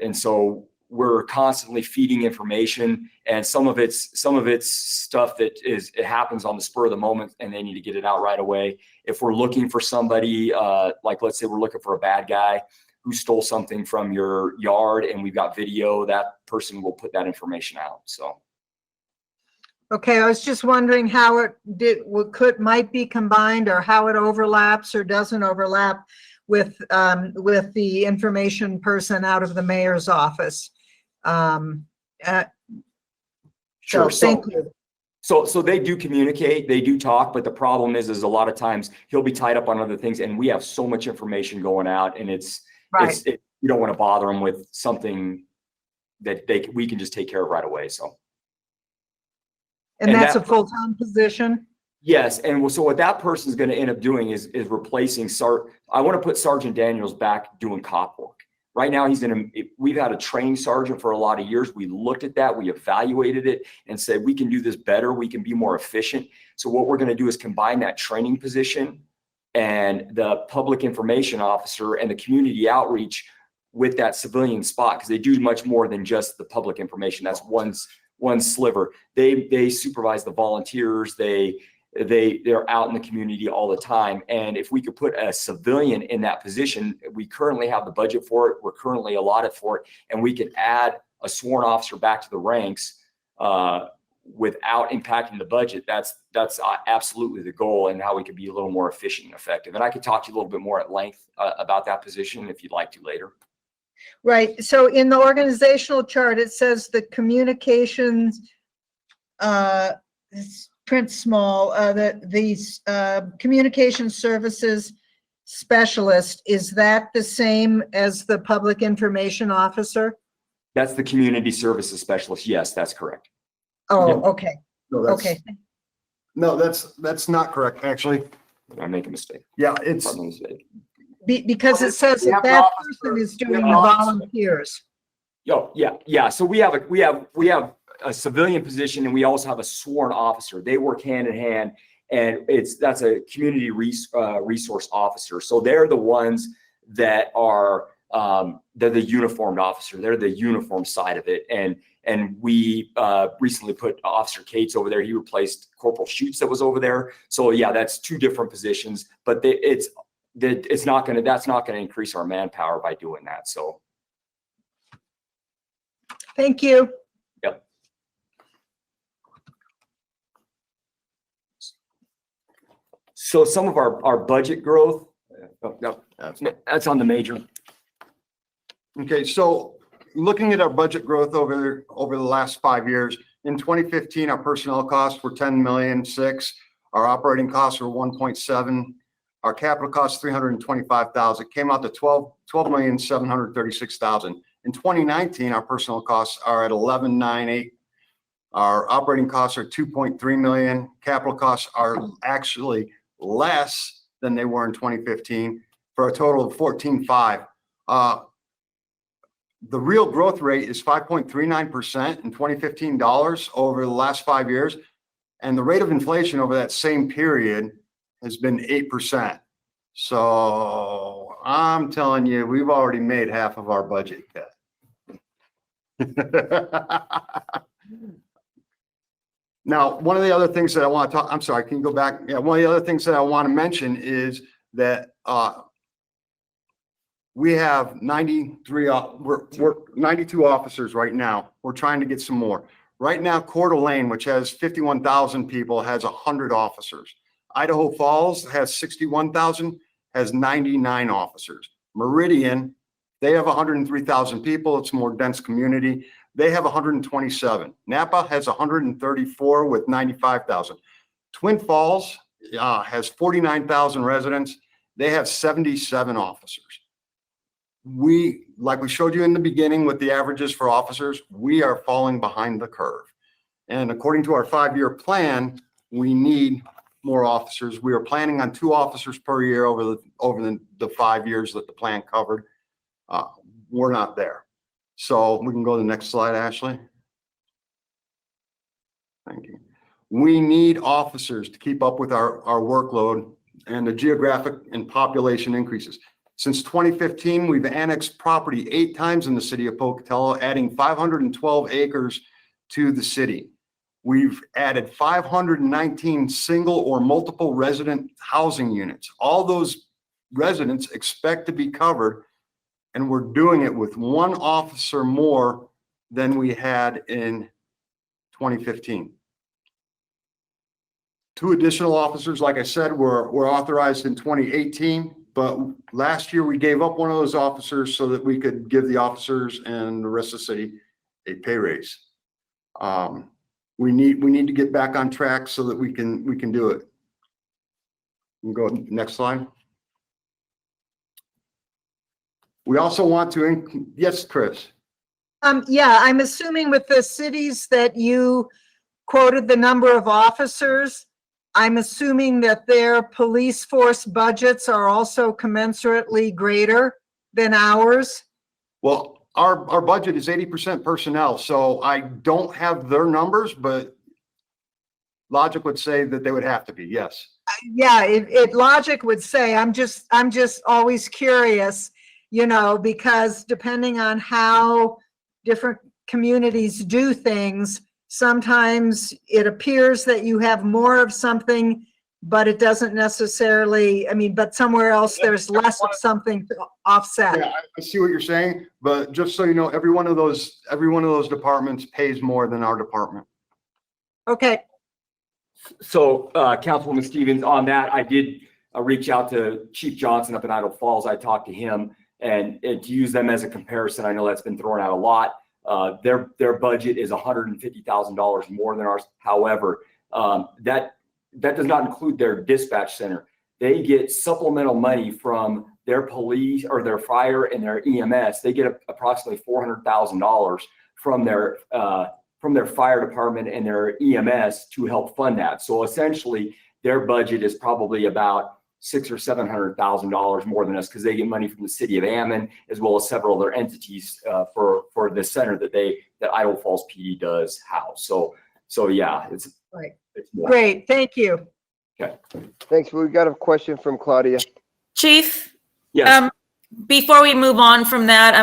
And so we're constantly feeding information, and some of it's stuff that it happens on the spur of the moment and they need to get it out right away. If we're looking for somebody, like let's say we're looking for a bad guy who stole something from your yard and we've got video, that person will put that information out. So. Okay, I was just wondering how it might be combined, or how it overlaps or doesn't overlap with the information person out of the mayor's office. Sure. Thank you. So they do communicate, they do talk, but the problem is a lot of times he'll be tied up on other things, and we have so much information going out, and you don't want to bother him with something that we can just take care of right away. So. And that's a full-time position? Yes, and so what that person is going to end up doing is replacing I want to put Sergeant Daniels back doing cop work. Right now, we've had a training sergeant for a lot of years. We looked at that, we evaluated it, and said we can do this better. We can be more efficient. So what we're going to do is combine that training position and the public information officer and the community outreach with that civilian spot, because they do much more than just the public information. That's one sliver. They supervise the volunteers. They're out in the community all the time. And if we could put a civilian in that position, we currently have the budget for it. We're currently allotted for it. And we could add a sworn officer back to the ranks without impacting the budget. That's absolutely the goal, and how we could be a little more efficient and effective. And I could talk to you a little bit more at length about that position if you'd like to later. Right. So in the organizational chart, it says the communications, print small, the communication services specialist, is that the same as the public information officer? That's the community services specialist. Yes, that's correct. Oh, Yeah. okay. No, Okay. No, that's not correct, actually. Did I make a mistake? Yeah, it's, Pardon, mistake. Because it says We that have an that officer- person is we doing have the an officer. volunteers. Yo, yeah. So we have a civilian position and we also have a sworn officer. They work hand in hand, and that's a community resource officer. So they're the ones that are they're the uniformed officer. They're the uniform side of it. And we recently put Officer Cates over there. He replaced Corporal Schutz that was over there. So yeah, that's two different positions, but that's not going to increase our manpower by doing that. So. Thank you. Yep. So some of our budget growth, no, that's on the major. okay, so looking at our budget growth over the last 5 years, in 2015, our personnel costs were 10,000,006. Our operating costs were 1.7. Our capital costs 325,000. Came out to 12,736,000. In 2019, our personnel costs are at 11,980. Our operating costs are 2.3 million. Capital costs are actually less than they were in 2015 for a total of 14.5. The real growth rate is 5.39% in 2015 dollars over the last 5 years. And the rate of inflation over that same period has been 8%. So I'm telling you, we've already made half of our budget cut. Now, one of the other things that I want to talk, I'm sorry, can you go back? Yeah, one of the other things that I want to mention is that we have 93, we're 92 officers right now. We're trying to get some more. Right now, Coeur d'Alene, which has 51,000 people, has 100 officers. Idaho Falls has 61,000, has 99 officers. Meridian, they have 103,000 people. It's a more dense community. They have 127. Napa has 134 with 95,000. Twin Falls has 49,000 residents. They have 77 officers. Like we showed you in the beginning with the averages for officers, we are falling behind the curve. And according to our 5-year plan, we need more officers. We are planning on 2 officers per year over the 5 years that the plan covered. We're not there. So we can go to the next slide, Ashley. Thank you. We need officers to keep up with our workload and the geographic and population increases. Since 2015, we've annexed property 8 times in the city of Pocatello, adding 512 acres to the city. We've added 519 single or multiple resident housing units. All those residents expect to be covered, and we're doing it with 1 officer more than we had in 2015. 2 additional officers, like I said, were authorized in 2018, but last year we gave up one of those officers so that we could give the officers and the rest of the city a pay raise. We need to get back on track so that we can do it. We'll go next slide. We also want to, yes, Chris. Yeah, I'm assuming with the cities that you quoted the number of officers, I'm assuming that their police force budgets are also commensurately greater than ours. Well, our budget is 80% personnel, so I don't have their numbers, but logic would say that they would have to be, yes. Yeah, logic would say, I'm just always curious, because depending on how different communities do things, sometimes it appears that you have more of something, but it doesn't necessarily, but somewhere else there's less of something to offset. Yeah, I see what you're saying, but just so you know, every one of those departments pays more than our department. Okay. So, Councilwoman Stevens, on that, I did reach out to Chief Johnson up in Idaho Falls. I talked to him, and to use them as a comparison, I know that's been thrown out a lot. Their budget is $150,000 more than ours. However, that does not include their dispatch center. They get supplemental money from their police or their fire and their EMS. They get approximately $400,000 from fire department and their EMS to help fund that. So essentially, their budget is probably about $600,000 or $700,000 more than us, because they get money from the city of Ammon as well as several other entities for the center that Idaho Falls PD does house. So yeah, it's Right. more. Great, thank you. Okay. Thanks. We've got a question from Claudia. Chief, Yes. before we move on from that,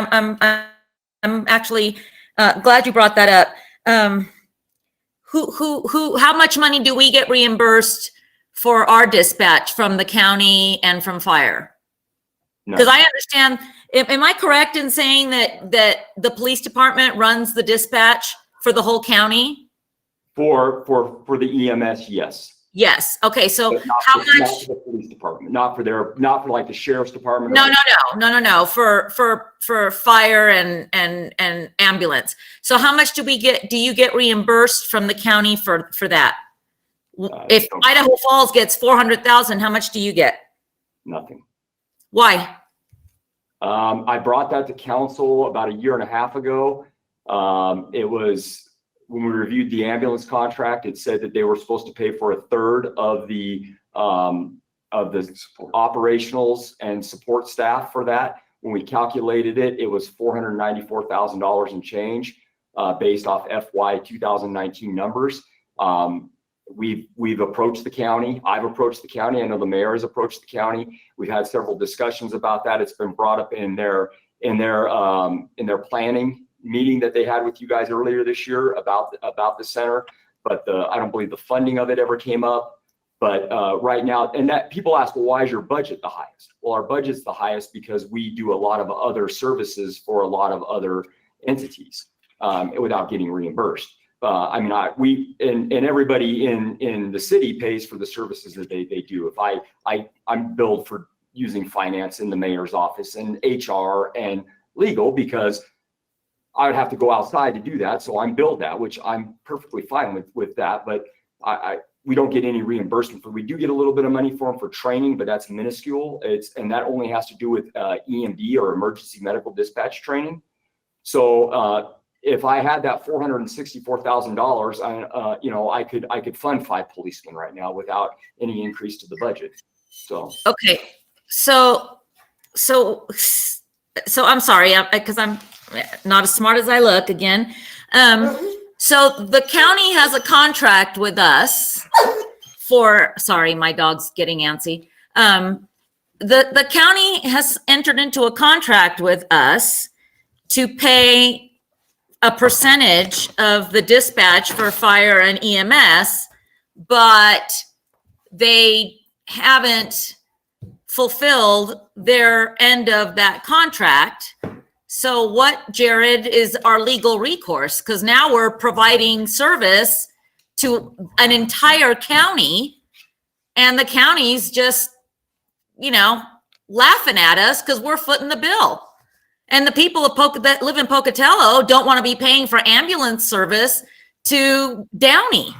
I'm actually glad you brought that up. How much money do we get reimbursed for our dispatch from the county and from fire? Because I understand, am I correct in saying that the police department runs the dispatch for the whole county? For the EMS, yes. Yes. Okay. So But not how for, not much? for the police department, not for like the sheriff's department. No. For fire and ambulance. So how much do you get reimbursed from the county for that? If Idaho Falls gets 400,000, how much do you get? Nothing. Why? I brought that to council about a year and a half ago. It was when we reviewed the ambulance contract, it said that they were supposed to pay for a third of the operationals and support staff for that. When we calculated it, it was $494,000 and change, based off FY 2019 numbers. We've approached the county. I've approached the county. I know the mayor has approached the county. We've had several discussions about that. It's been brought up in their planning meeting that they had with you guys earlier this year about the center, but I don't believe the funding of it ever came up. But right now, and that people ask, well, why is your budget the highest? Well, our budget's the highest because we do a lot of other services for a lot of other entities without getting reimbursed. And everybody in the city pays for the services that they do. If I'm billed for using finance in the mayor's office and HR and legal, because I would have to go outside to do that. So I'm billed that, which I'm perfectly fine with that. But we don't get any reimbursement for. We do get a little bit of money for them for training, but that's minuscule. And that only has to do with EMD or emergency medical dispatch training. So if I had that $464,000, I could fund 5 policemen right now without any increase to the budget. So Okay, so I'm sorry, because I'm not as smart as I look again. So the county has a contract with us sorry, my dog's getting antsy. The county has entered into a contract with us to pay a percentage of the dispatch for fire and EMS, but they haven't fulfilled their end of that contract. So what, Jared, is our legal recourse? Because now we're providing service to an entire county, and the county's just, laughing at us because we're footing the bill. And the people of that live in Pocatello don't want to be paying for ambulance service to Downey.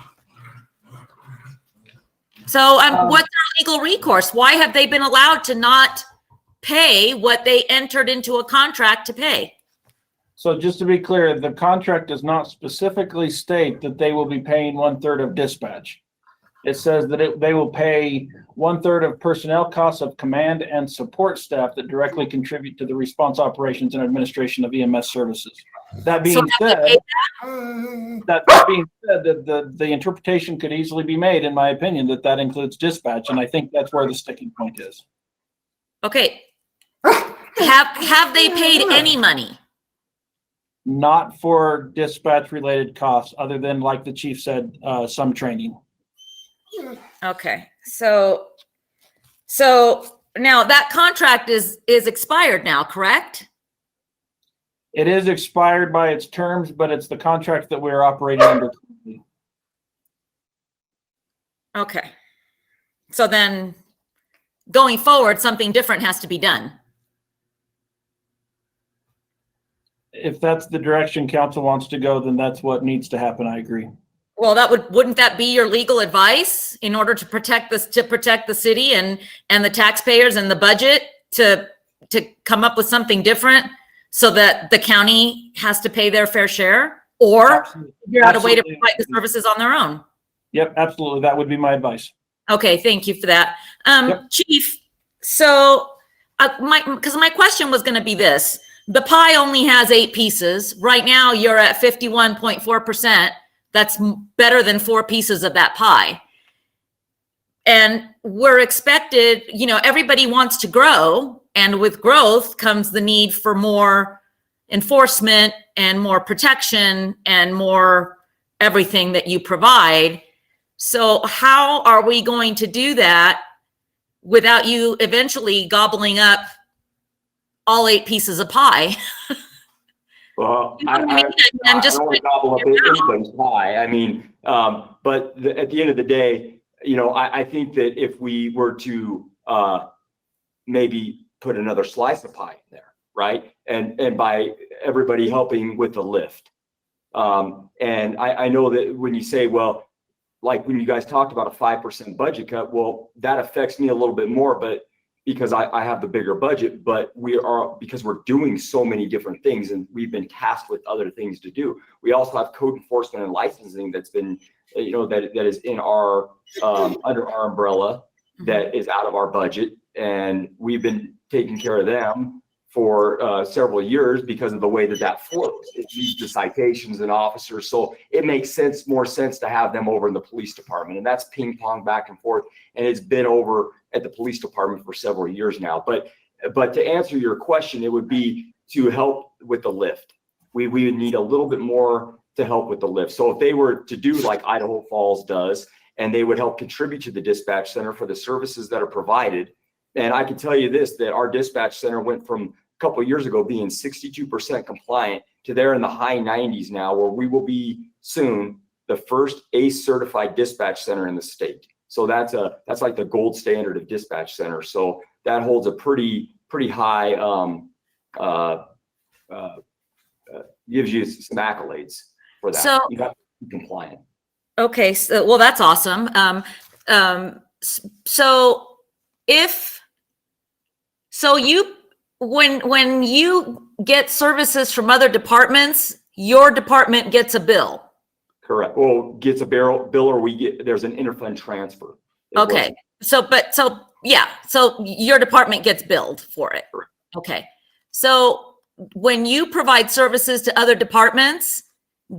So what's our legal recourse? Why have they been allowed to not pay what they entered into a contract to pay? So just to be clear, the contract does not specifically state that they will be paying 1/3 of dispatch. It says that they will pay 1/3 of personnel costs of command and support staff that directly contribute to the response operations and administration of EMS services. That being said, the interpretation could easily be made, in my opinion, that includes dispatch, and I think that's where the sticking point is. Okay. Have they paid any money? Not for dispatch related costs, other than, like the chief said, some training. Okay, so now that contract is expired now, correct? It is expired by its terms, but it's the contract that we're operating under. Okay. So then going forward, something different has to be done. If that's the direction council wants to go, then that's what needs to happen. I agree. Well, wouldn't that be your legal advice in order to protect the city and the taxpayers and the budget to come up with something different so that the county has to pay their fair share? or figure out a way to provide the services on their own. Yep, absolutely. That would be my advice. Okay, thank you for that. Yep. Chief, so because my question was going to be this. The pie only has 8 pieces. Right now, you're at 51.4%. That's better than 4 pieces of that pie. And we're expected, you know, everybody wants to grow. And with growth comes the need for more enforcement and more protection and more everything that you provide. So how are we going to do that without you eventually gobbling up all 8 pieces of pie? Well, You know what I mean? I'm just I don't want to gobble up anybody's pie. I mean, but at the end of the day, you know, I think that if we were to maybe put another slice of pie in there, right? And by everybody helping with the lift. And I know that when you say, well, like when you guys talked about a 5% budget cut, well, that affects me a little bit more, but because I have the bigger budget, but because we're doing so many different things and we've been tasked with other things to do. We also have code enforcement and licensing that's been, you know, that is in our, under our umbrella, that is out of our budget. And we've been taking care of them for several years because of the way that flows. It leads to citations and officers. So it makes more sense to have them over in the police department. And that's ping pong back and forth. And it's been over at the police department for several years now. But to answer your question, it would be to help with the lift. We would need a little bit more to help with the lift. So if they were to do like Idaho Falls does, and they would help contribute to the dispatch center for the services that are provided. And I can tell you this, that our dispatch center went from a couple of years ago being 62% compliant to there in the high 90s now, where we will be soon the first ACE certified dispatch center in the state. So that's like the gold standard of dispatch center. So that holds a pretty high, gives you some accolades for that. So, you have to be compliant. Okay, so well, that's awesome. When you get services from other departments, your department gets a bill. Correct. Well, gets a bill, or there's an interfund transfer. Okay. So your department gets billed for it. Correct. Okay. So when you provide services to other departments,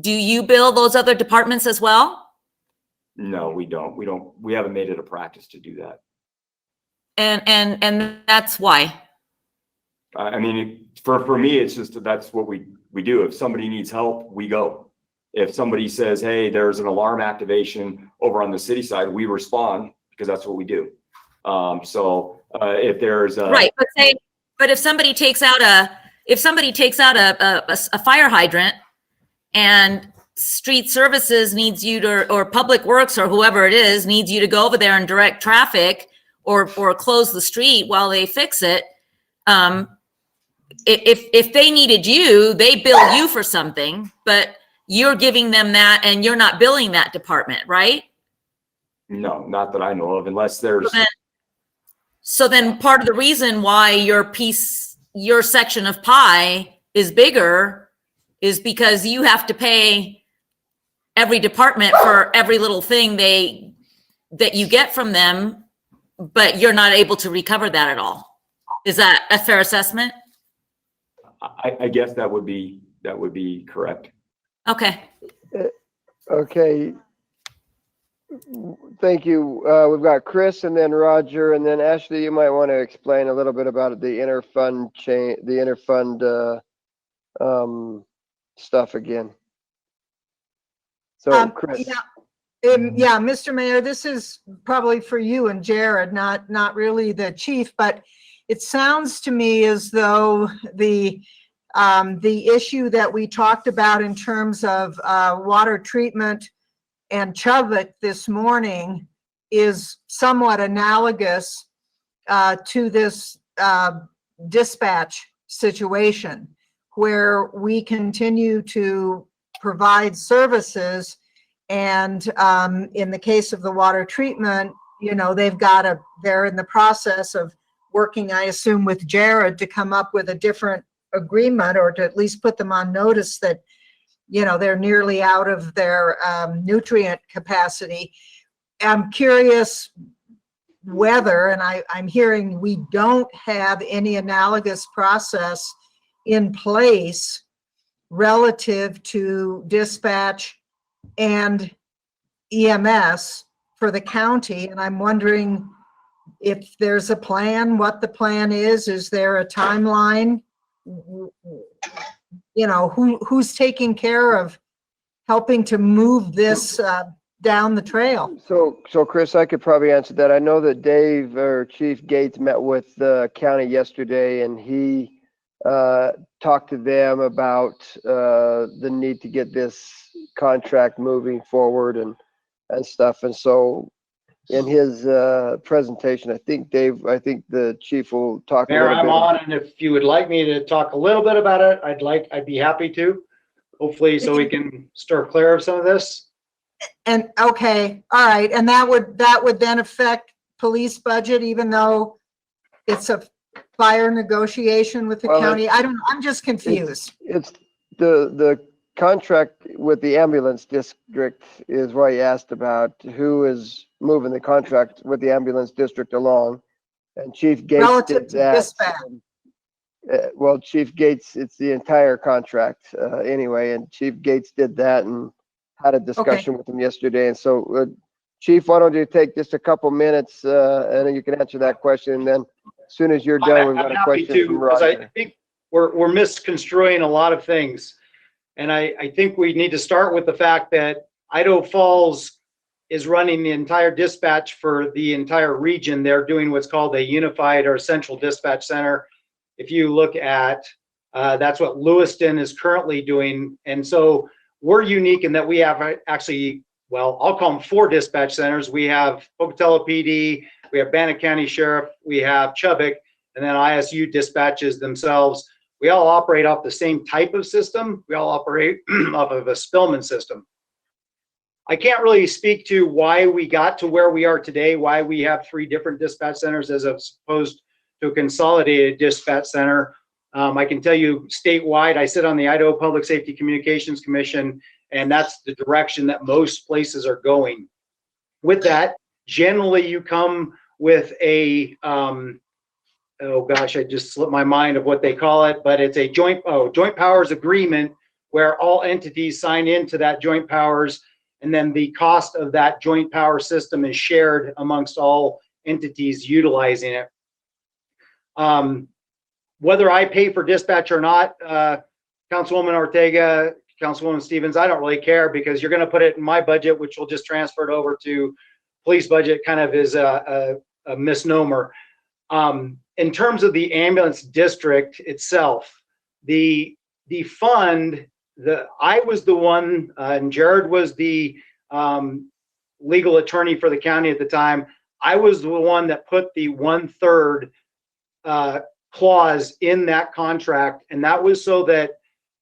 do you bill those other departments as well? No, we don't. We haven't made it a practice to do that. And that's why. I mean, for me, it's just that's what we do. If somebody needs help, we go. If somebody says, hey, there's an alarm activation over on the city side, we respond because that's what we do. If there's right, but if somebody takes out a fire hydrant and street services needs you to, or public works or whoever it is needs you to go over there and direct traffic or close the street while they fix it. If they needed you, they bill you for something, but you're giving them that and you're not billing that department, right? No, not that I know of, unless there's. So then part of the reason why your section of pie is bigger is because you have to pay every department for every little thing that you get from them, but you're not able to recover that at all. Is that a fair assessment? I guess that would be correct. Okay. Okay. Thank you. We've got Chris and then Roger and then Ashley. You might want to explain a little bit about the interfund stuff again. So Chris. Yeah, Mr. Mayor, this is probably for you and Jared, not really the chief, but it sounds to me as though the issue that we talked about in terms of water treatment and Chubbuck this morning is somewhat analogous to this dispatch situation where we continue to provide services. And in the case of the water treatment, you know, they're in the process of working, I assume, with Jared to come up with a different agreement or to at least put them on notice that they're nearly out of their nutrient capacity. I'm curious whether, and I'm hearing we don't have any analogous process in place relative to dispatch and EMS for the county. And I'm wondering if there's a plan, what the plan is. Is there a timeline? Who's taking care of helping to move this down the trail? So Chris, I could probably answer that. I know that Dave or Chief Gates met with the county yesterday, and he talked to them about the need to get this contract moving forward and stuff. And so in his presentation, I think the chief will talk a Mayor, little I'm bit. on, and if you would like me to talk a little bit about it, I'd be happy to. Hopefully, so we can stir clear of some of this. And okay, all right, and that would then affect police budget, even though it's a fire negotiation with the county. I'm just confused. It's the contract with the ambulance district is what you asked about. Who is moving the contract with the ambulance district along? And Chief Gates Relative did to that. dispatch. Well, Chief Gates, it's the entire contract anyway, and Chief Gates did that and had a discussion with him yesterday. And so, Chief, why don't you take just a couple minutes and then you can answer that question. And then as soon as you're done, we've got a question from because I Roger. think we're misconstruing a lot of things. And I think we need to start with the fact that Idaho Falls is running the entire dispatch for the entire region. They're doing what's called a unified or central dispatch center. If you look at, that's what Lewiston is currently doing. And so we're unique in that we have actually, well, I'll call them 4 dispatch centers. We have Pocatello PD, we have Bannock County Sheriff, we have Chubbuck, and then ISU dispatches themselves. We all operate off the same type of system. We all operate off of a Spillman system. I can't really speak to why we got to where we are today, why we have 3 different dispatch centers as opposed to a consolidated dispatch center. I can tell you statewide, I sit on the Idaho Public Safety Communications Commission, and that's the direction that most places are going. With that, generally you come with a, oh gosh, I just slipped my mind of what they call it, but it's a joint powers agreement where all entities sign into that joint powers, and then the cost of that joint power system is shared amongst all entities utilizing it. Whether I pay for dispatch or not, Councilwoman Ortega, Councilwoman Stevens, I don't really care, because you're going to put it in my budget, which will just transfer it over to police budget. Kind of is a misnomer. In terms of the ambulance district itself, the fund, I was the one, and Jared was the legal attorney for the county at the time. I was the one that put the 1/3 clause in that contract, and that was so that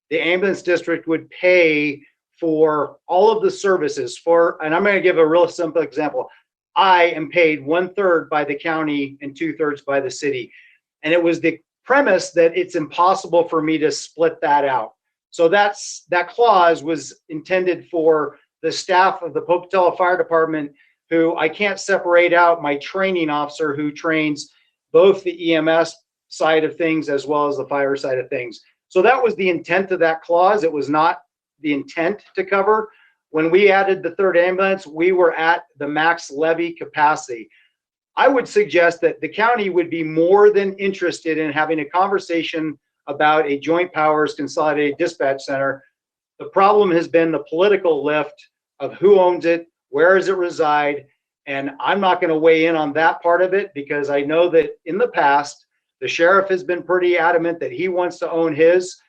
the ambulance district would pay for all of the services and I'm going to give a real simple example. I am paid 1/3 by the county and 2/3 by the city. And it was the premise that it's impossible for me to split that out. So that clause was intended for the staff of the Pocatello Fire Department, who I can't separate out my training officer who trains both the EMS side of things as well as the fire side of things. So that was the intent of that clause. It was not the intent to cover. When we added the 3rd ambulance, we were at the max levy capacity. I would suggest that the county would be more than interested in having a conversation about a joint powers consolidated dispatch center. The problem has been the political lift of who owns it, where does it reside, and I'm not going to weigh in on that part of it, because I know that in the past, the sheriff has been pretty adamant that he wants to own his.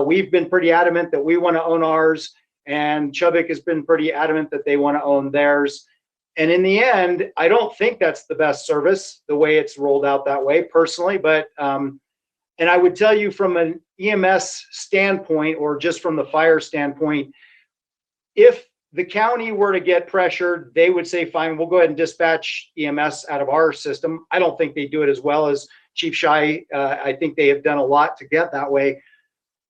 We've been pretty adamant that we want to own ours, and Chubbuck has been pretty adamant that they want to own theirs. And in the end, I don't think that's the best service, the way it's rolled out that way personally. But, and I would tell you from an EMS standpoint, or just from the fire standpoint, if the county were to get pressured, they would say, fine, we'll go ahead and dispatch EMS out of our system. I don't think they do it as well as Chief Shy. I think they have done a lot to get that way.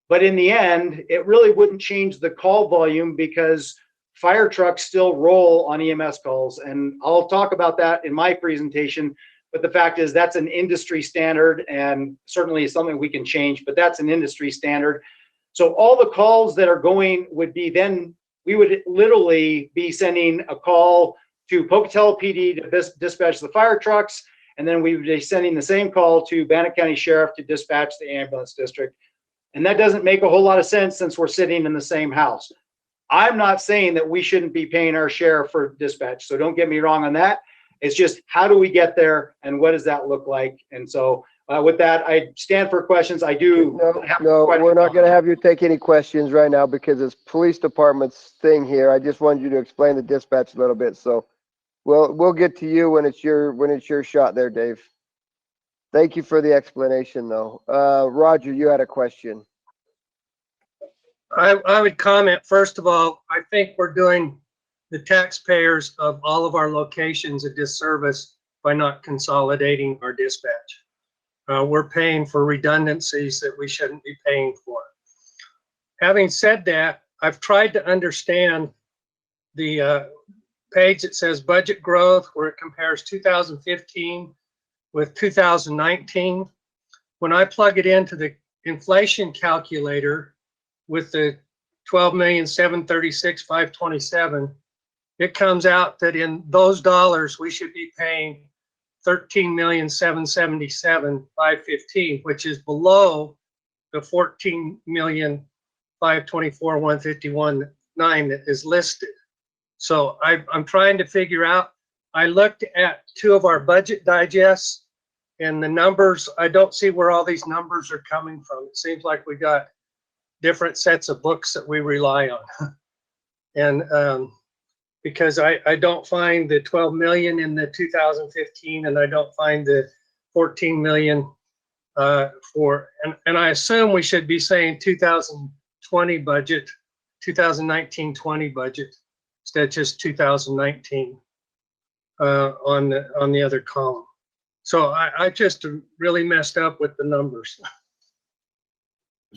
But in the end, it really wouldn't change the call volume because fire trucks still roll on EMS calls. And I'll talk about that in my presentation. But the fact is that's an industry standard and certainly something we can change, but that's an industry standard. So all the calls that are going would be then, we would literally be sending a call to Pocatello PD to dispatch the fire trucks. And then we would be sending the same call to Bannock County Sheriff to dispatch the ambulance district. And that doesn't make a whole lot of sense since we're sitting in the same house. I'm not saying that we shouldn't be paying our share for dispatch. So don't get me wrong on that. It's just, how do we get there and what does that look like? And so with that, I stand for questions. I do. No, we're not going to have you take any questions right now because it's police department's thing here. I just wanted you to explain the dispatch a little bit. So we'll get to you when it's your shot there, Dave. Thank you for the explanation though. Roger, you had a question. I would comment, first of all, I think we're doing the taxpayers of all of our locations a disservice by not consolidating our dispatch. We're paying for redundancies that we shouldn't be paying for. Having said that, I've tried to understand the page that says budget growth, where it compares 2015 with 2019. When I plug it into the inflation calculator with the 12,736,527, it comes out that in those dollars we should be paying 13,777,515, which is below the 14,524,151.9 that is listed. So I'm trying to figure out. I looked at two of our budget digests, and the numbers, I don't see where all these numbers are coming from. It seems like we got different sets of books that we rely on. And because I don't find the 12 million in the 2015, and I don't find the 14 million for, and I assume we should be saying 2020 budget, 2019-20 budget, instead of just 2019 on the other column. So I just really messed up with the numbers.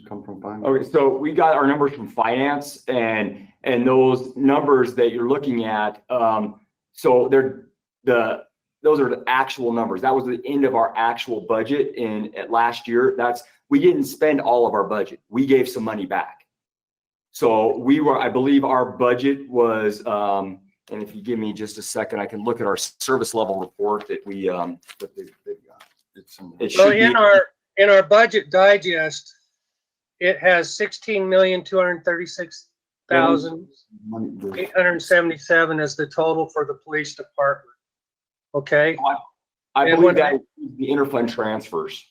Come from finance. Okay, so we got our numbers from finance, and those numbers that you're looking at, so those are the actual numbers. That was the end of our actual budget at last year. We didn't spend all of our budget. We gave some money back. So I believe our budget was, and if you give me just a second, I can look at our service level report that we well, in our budget digest, it has 16,236,877 as the total for the police department. Okay. I believe that is the interfund transfers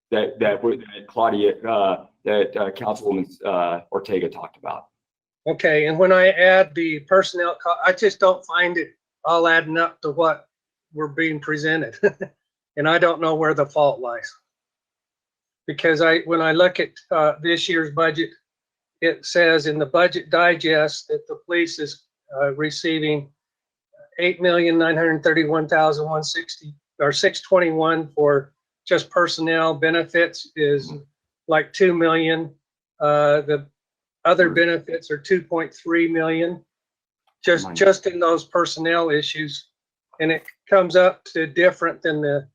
that Claudia, that Councilwoman Ortega talked about. Okay, and when I add the personnel cost, I just don't find it all adding up to what we're being presented. And I don't know where the fault lies. Because when I look at this year's budget, it says in the budget digest that the police is receiving 8,931,160 or 621 for just personnel. Benefits is like 2 million. The other benefits are 2.3 million, just in those personnel issues, and it comes up to different than the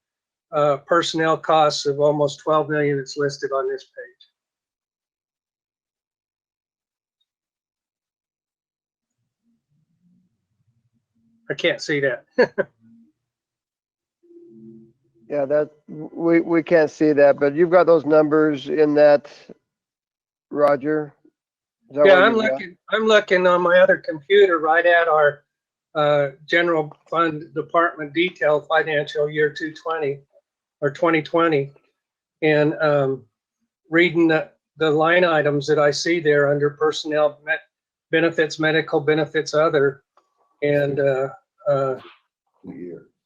personnel costs of almost 12 million that's listed on this page. I can't see that. Yeah, that we can't see that, but you've got those numbers in that, Roger. Is that Yeah, what I'm looking on my other computer right at our general fund department detail financial year 220 or 2020, and reading the line items that I see there under personnel benefits, medical benefits, other, and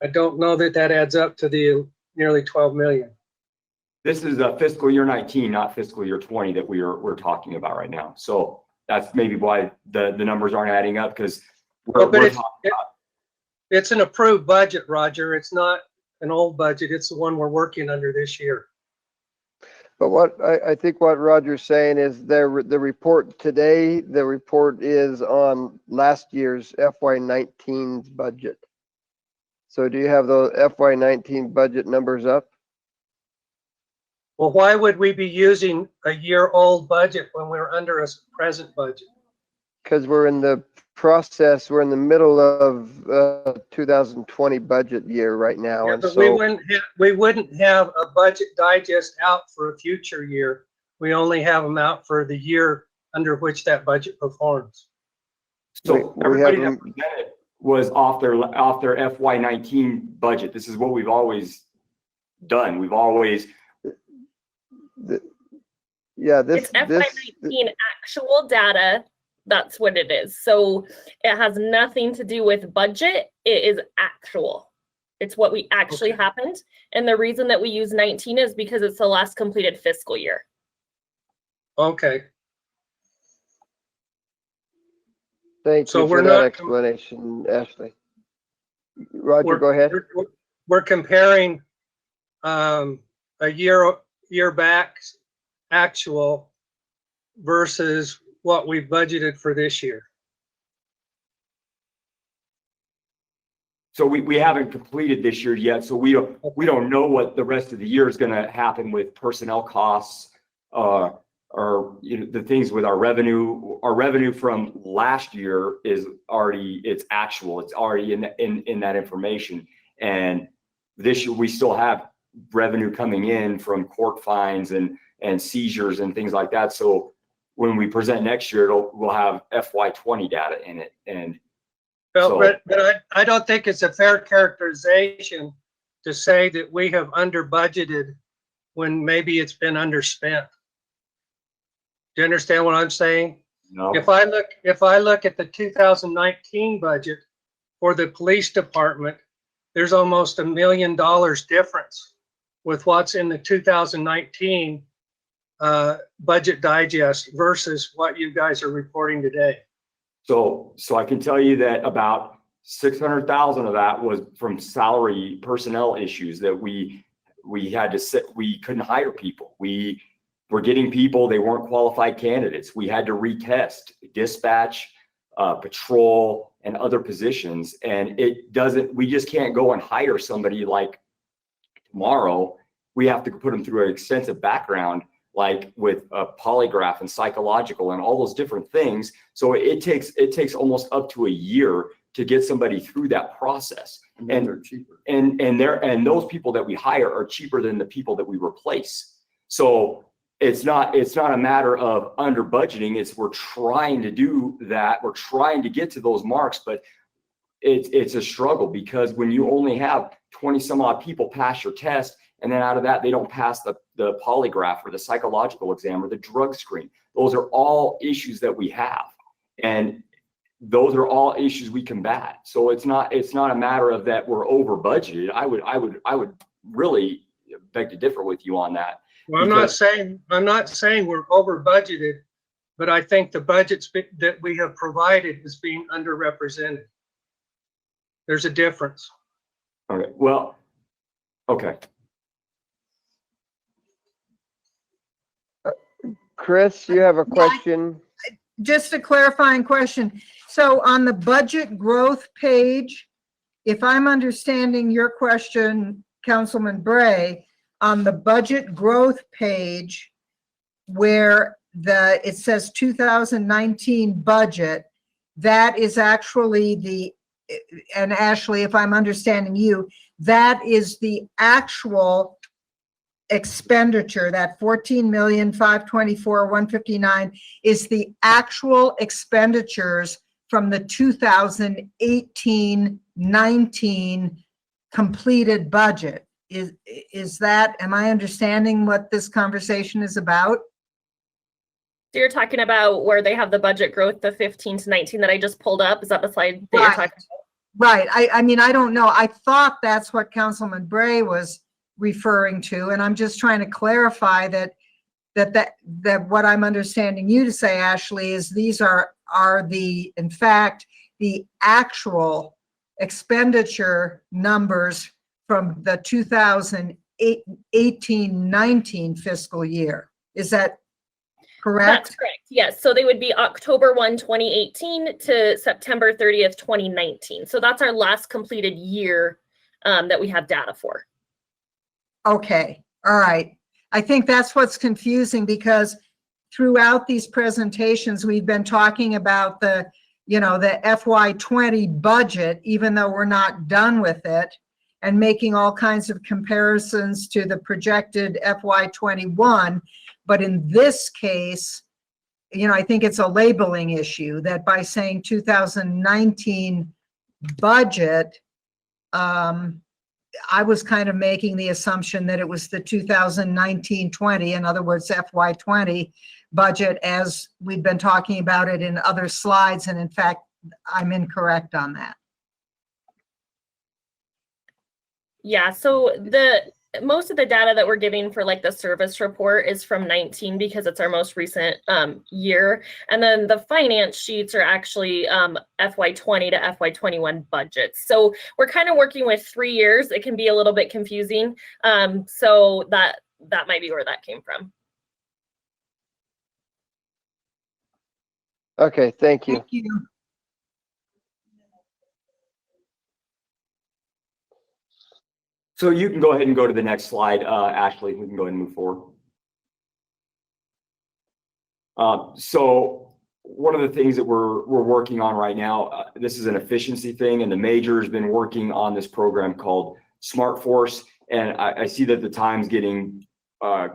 I don't know that adds up to the nearly 12 million. This is fiscal year 19, not fiscal year 20 that we're talking about right now. So that's maybe why the numbers aren't adding up, because it's an approved budget, Roger. It's not an old budget. It's the one we're working under this year. But what I think what Roger's saying is the report today, the report is on last year's FY19's budget. So do you have the FY19 budget numbers up? Well, why would we be using a year-old budget when we're under a present budget? Because we're in the process, we're in the middle of 2020 budget year right now. Yeah, And but so we wouldn't have a budget digest out for a future year. We only have them out for the year under which that budget performs. So we everybody have that them- presented was off their FY19 budget. This is what we've always done. We've always, yeah, It's FY19 actual data. That's what it is. So it has nothing to do with budget. It is actual. It's what we actually happened. And the reason that we use 19 is because it's the last completed fiscal year. Okay. Thank So you we're for that not- explanation, Ashley. Roger, go ahead. We're comparing a year back actual versus what we budgeted for this year. so we haven't completed this year yet. So we don't know what the rest of the year is going to happen with personnel costs, or the things with our revenue. Our revenue from last year is already, it's actual. It's already in that information. And this year we still have revenue coming in from court fines and seizures and things like that. So when we present next year, we'll have FY20 data in it. And But I don't think it's a fair characterization to say that we have under budgeted when maybe it's been underspent. Do you understand what I'm saying? No. If I look at the 2019 budget for the police department, there's almost $1 million difference with what's in the 2019 budget digest versus what you guys are reporting today. So I can tell you that about 600,000 of that was from salary personnel issues that we had to sit. We couldn't hire people. We were getting people, they weren't qualified candidates. We had to retest dispatch, patrol, and other positions. And we just can't go and hire somebody like tomorrow. We have to put them through an extensive background, like with a polygraph and psychological and all those different things. So it takes almost up to a year to get somebody through that process. And they're cheaper. And those people that we hire are cheaper than the people that we replace. So it's not a matter of under budgeting. It's we're trying to do that. We're trying to get to those marks, but it's a struggle because when you only have 20 some odd people pass your test, and then out of that, they don't pass the polygraph or the psychological exam or the drug screen. Those are all issues that we have. And those are all issues we combat. So it's not a matter of that we're over budgeted. I would really beg to differ with you on that. Well, I'm not saying we're over budgeted, but I think the budgets that we have provided is being underrepresented. There's a difference. Okay. Well, okay. Chris, you have a question? Just a clarifying question. So on the budget growth page, if I'm understanding your question, Councilman Bray, on the budget growth page where it says 2019 budget, that is actually and Ashley, if I'm understanding you, that is the actual expenditure, that 14,524,159 is the actual expenditures from the 2018-19 completed budget. Is that, am I understanding what this conversation is about? So you're talking about where they have the budget growth, the 15 to 19 that I just pulled up. Is that the slide that you're talking about? Right. I mean, I don't know. I thought that's what Councilman Bray was referring to, and I'm just trying to clarify that what I'm understanding you to say, Ashley, is these are in fact the actual expenditure numbers from the 18-19 fiscal year. Is that correct? That's correct. Yes. So they would be October 1, 2018 to September 30th, 2019. So that's our last completed year that we have data for. Okay. All right. I think that's what's confusing, because throughout these presentations, we've been talking about the FY20 budget, even though we're not done with it, and making all kinds of comparisons to the projected FY21. But in this case, I think it's a labeling issue, that by saying 2019 budget, I was kind of making the assumption that it was the 2019-20, in other words, FY20 budget, as we've been talking about it in other slides. And in fact, I'm incorrect on that. Yeah, so most of the data that we're giving for like the service report is from 19 because it's our most recent year. And then the finance sheets are actually FY20 to FY21 budgets. So we're kind of working with 3 years. It can be a little bit confusing. So that might be where that came from. Okay, thank you. Thank you. So you can go ahead and go to the next slide, Ashley. We can go ahead and move forward. So one of the things that we're working on right now, this is an efficiency thing, and the major has been working on this program called Smart Force, and I see that the time's getting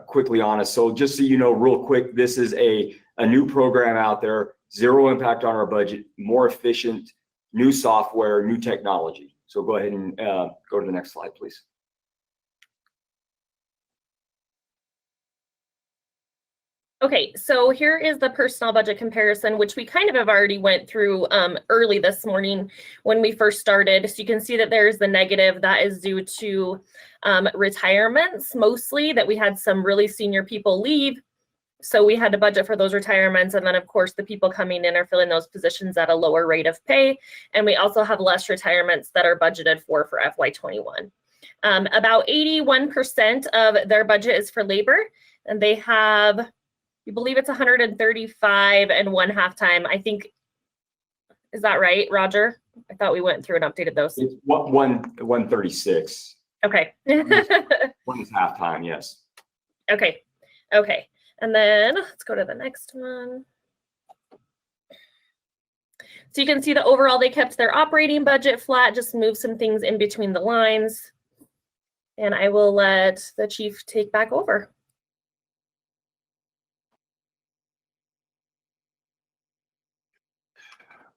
quickly on us. So just so you know, real quick, this is a new program out there, zero impact on our budget, more efficient, new software, new technology. So go ahead and go to the next slide, please. Okay, so here is the personnel budget comparison, which we kind of have already went through early this morning when we first started. So you can see that there's the negative that is due to retirements, mostly, that we had some really senior people leave. So we had to budget for those retirements. And then of course, the people coming in are filling those positions at a lower rate of pay. And we also have less retirements that are budgeted for FY21. About 81% of their budget is for labor, and they have, you believe it's 135 and 1 halftime. I think, is that right, Roger? I thought we went through and updated those. It's 136. Okay. One is halftime, yes. Okay. Okay. And then let's go to the next one. So you can see that overall they kept their operating budget flat, just moved some things in between the lines. And I will let the chief take back over.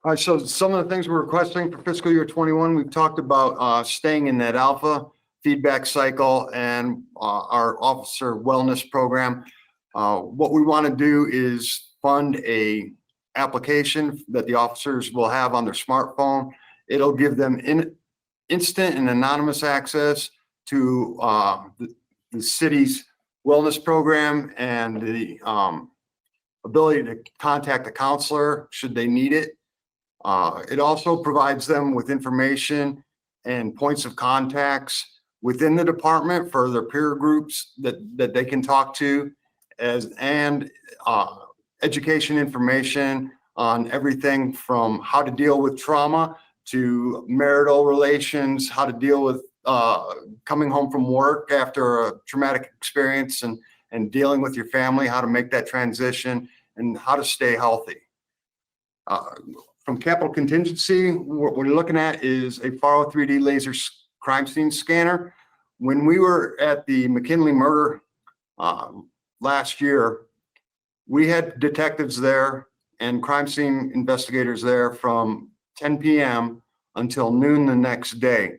All right, so some of the things we're requesting for fiscal year 21, we've talked about staying in that alpha feedback cycle and our officer wellness program. What we want to do is fund a application that the officers will have on their smartphone. It'll give them instant and anonymous access to the city's wellness program and the ability to contact a counselor should they need it. It also provides them with information and points of contacts within the department for their peer groups that they can talk to, and education information on everything from how to deal with trauma to marital relations, how to deal with coming home from work after a traumatic experience and dealing with your family, how to make that transition, and how to stay healthy. From capital contingency, what we're looking at is a Faro 3D laser crime scene scanner. When we were at the McKinley murder last year, we had detectives there and crime scene investigators there from 10 p.m. until noon the next day.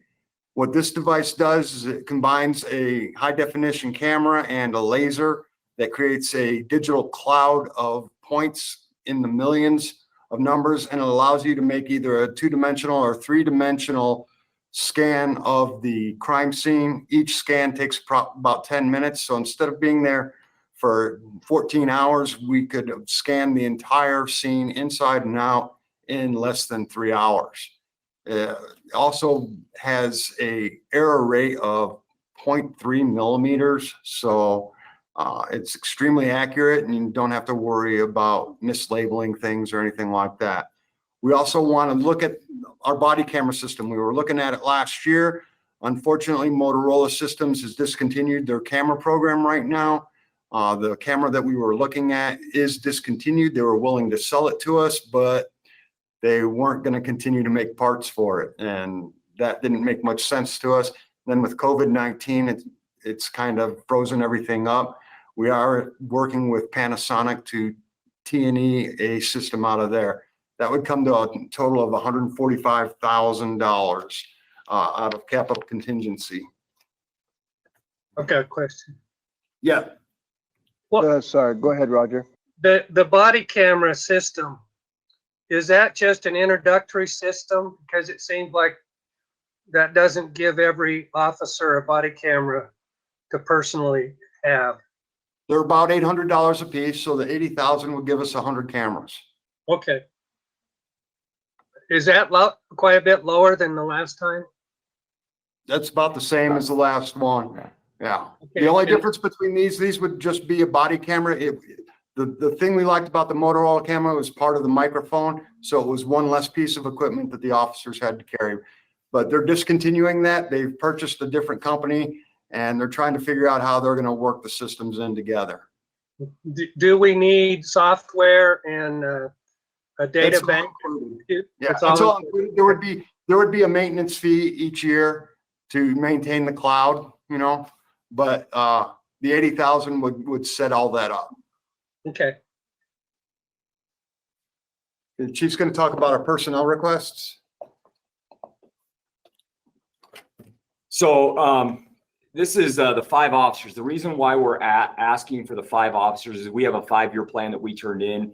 What this device does is it combines a high definition camera and a laser that creates a digital cloud of points in the millions of numbers, and it allows you to make either a 2-dimensional or 3-dimensional scan of the crime scene. Each scan takes about 10 minutes. So instead of being there for 14 hours, we could scan the entire scene inside and out in less than 3 hours. It also has a error rate of 0.3 millimeters. So it's extremely accurate and you don't have to worry about mislabeling things or anything like that. We also want to look at our body camera system. We were looking at it last year. Unfortunately, Motorola Systems has discontinued their camera program right now. The camera that we were looking at is discontinued. They were willing to sell it to us, but they weren't going to continue to make parts for it. And that didn't make much sense to us. Then with COVID-19, it's kind of frozen everything up. We are working with Panasonic to T&E a system out of there. That would come to a total of $145,000 out of capital contingency. Okay, question. Yeah. Sorry, go ahead, Roger. The body camera system, is that just an introductory system? Because it seems like that doesn't give every officer a body camera to personally have. They're about $800 a piece, so the 80,000 would give us 100 cameras. Okay. Is that quite a bit lower than the last time? That's about the same as the last one. Yeah. Okay. The only difference between these would just be a body camera. The thing we liked about the Motorola camera was part of the microphone. So it was one less piece of equipment that the officers had to carry. But they're discontinuing that. They've purchased a different company and they're trying to figure out how they're going to work the systems in together. Do we need software and a data bank? Yeah, it's all included. There would be a maintenance fee each year to maintain the cloud, you know, but the 80,000 would set all that up. Okay. The chief's going to talk about our personnel requests. So this is the 5 officers. The reason why we're asking for the 5 officers is we have a 5-year plan that we turned in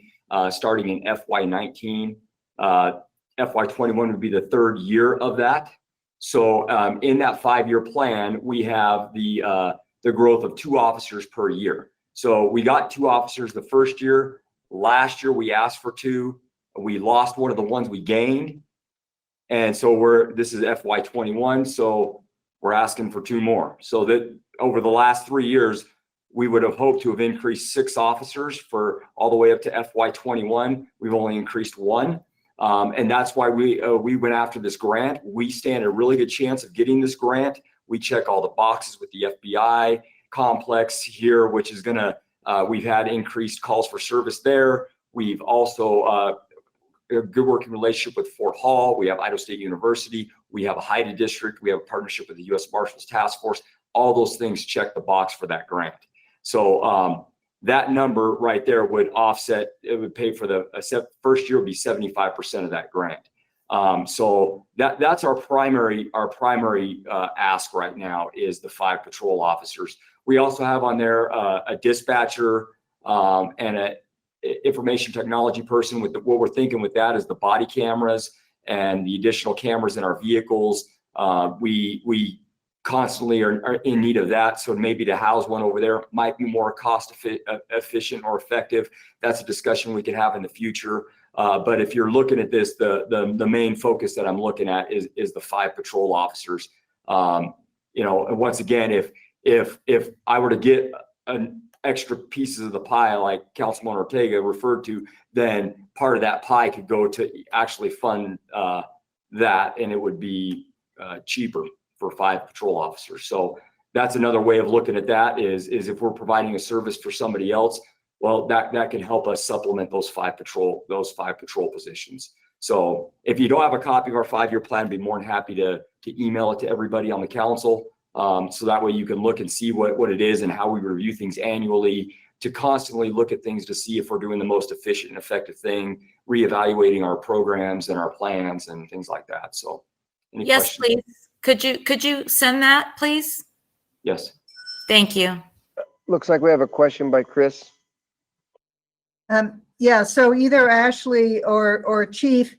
starting in FY19. FY21 would be the 3rd year of that. So in that 5-year plan, we have the growth of 2 officers per year. So we got 2 officers the first year. Last year we asked for 2. We lost one of the ones we gained. And so this is FY21. So we're asking for 2 more. So that over the last 3 years, we would have hoped to have increased 6 officers for all the way up to FY21. We've only increased 1. And that's why we went after this grant. We stand a really good chance of getting this grant. We check all the boxes with the FBI complex here, which is we've had increased calls for service there. We've also a good working relationship with Fort Hall. We have Idaho State University. We have a HIDA district. We have a partnership with the U.S. Marshals Task Force. All those things check the box for that grant. So that number right there would offset, it would pay for the first year would be 75% of that grant. So that's our primary ask right now is the 5 patrol officers. We also have on there a dispatcher and an information technology person. What we're thinking with that is the body cameras and the additional cameras in our vehicles. We constantly are in need of that. So maybe to house one over there might be more cost efficient or effective. That's a discussion we can have in the future. But if you're looking at this, the main focus that I'm looking at is the 5 patrol officers. You know, and once again, if I were to get an extra pieces of the pie like Councilman Ortega referred to, then part of that pie could go to actually fund that, and it would be cheaper for 5 patrol officers. So that's another way of looking at that is if we're providing a service for somebody else, well, that can help us supplement those 5 patrol positions. So if you don't have a copy of our 5-year plan, I'd be more than happy to email it to everybody on the council. So that way you can look and see what it is and how we review things annually, to constantly look at things to see if we're doing the most efficient and effective thing, reevaluating our programs and our plans and things like that. So any Yes, questions? please. Could you send that, please? Yes. Thank you. Looks like we have a question by Chris. Yeah, so either Ashley or Chief,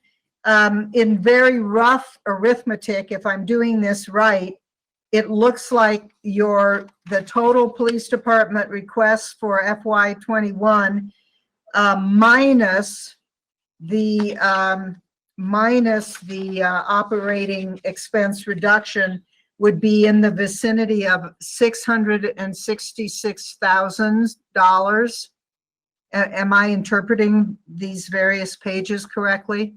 in very rough arithmetic, if I'm doing this right, it looks like the total police department requests for FY21 minus the operating expense reduction would be in the vicinity of $666,000. Am I interpreting these various pages correctly?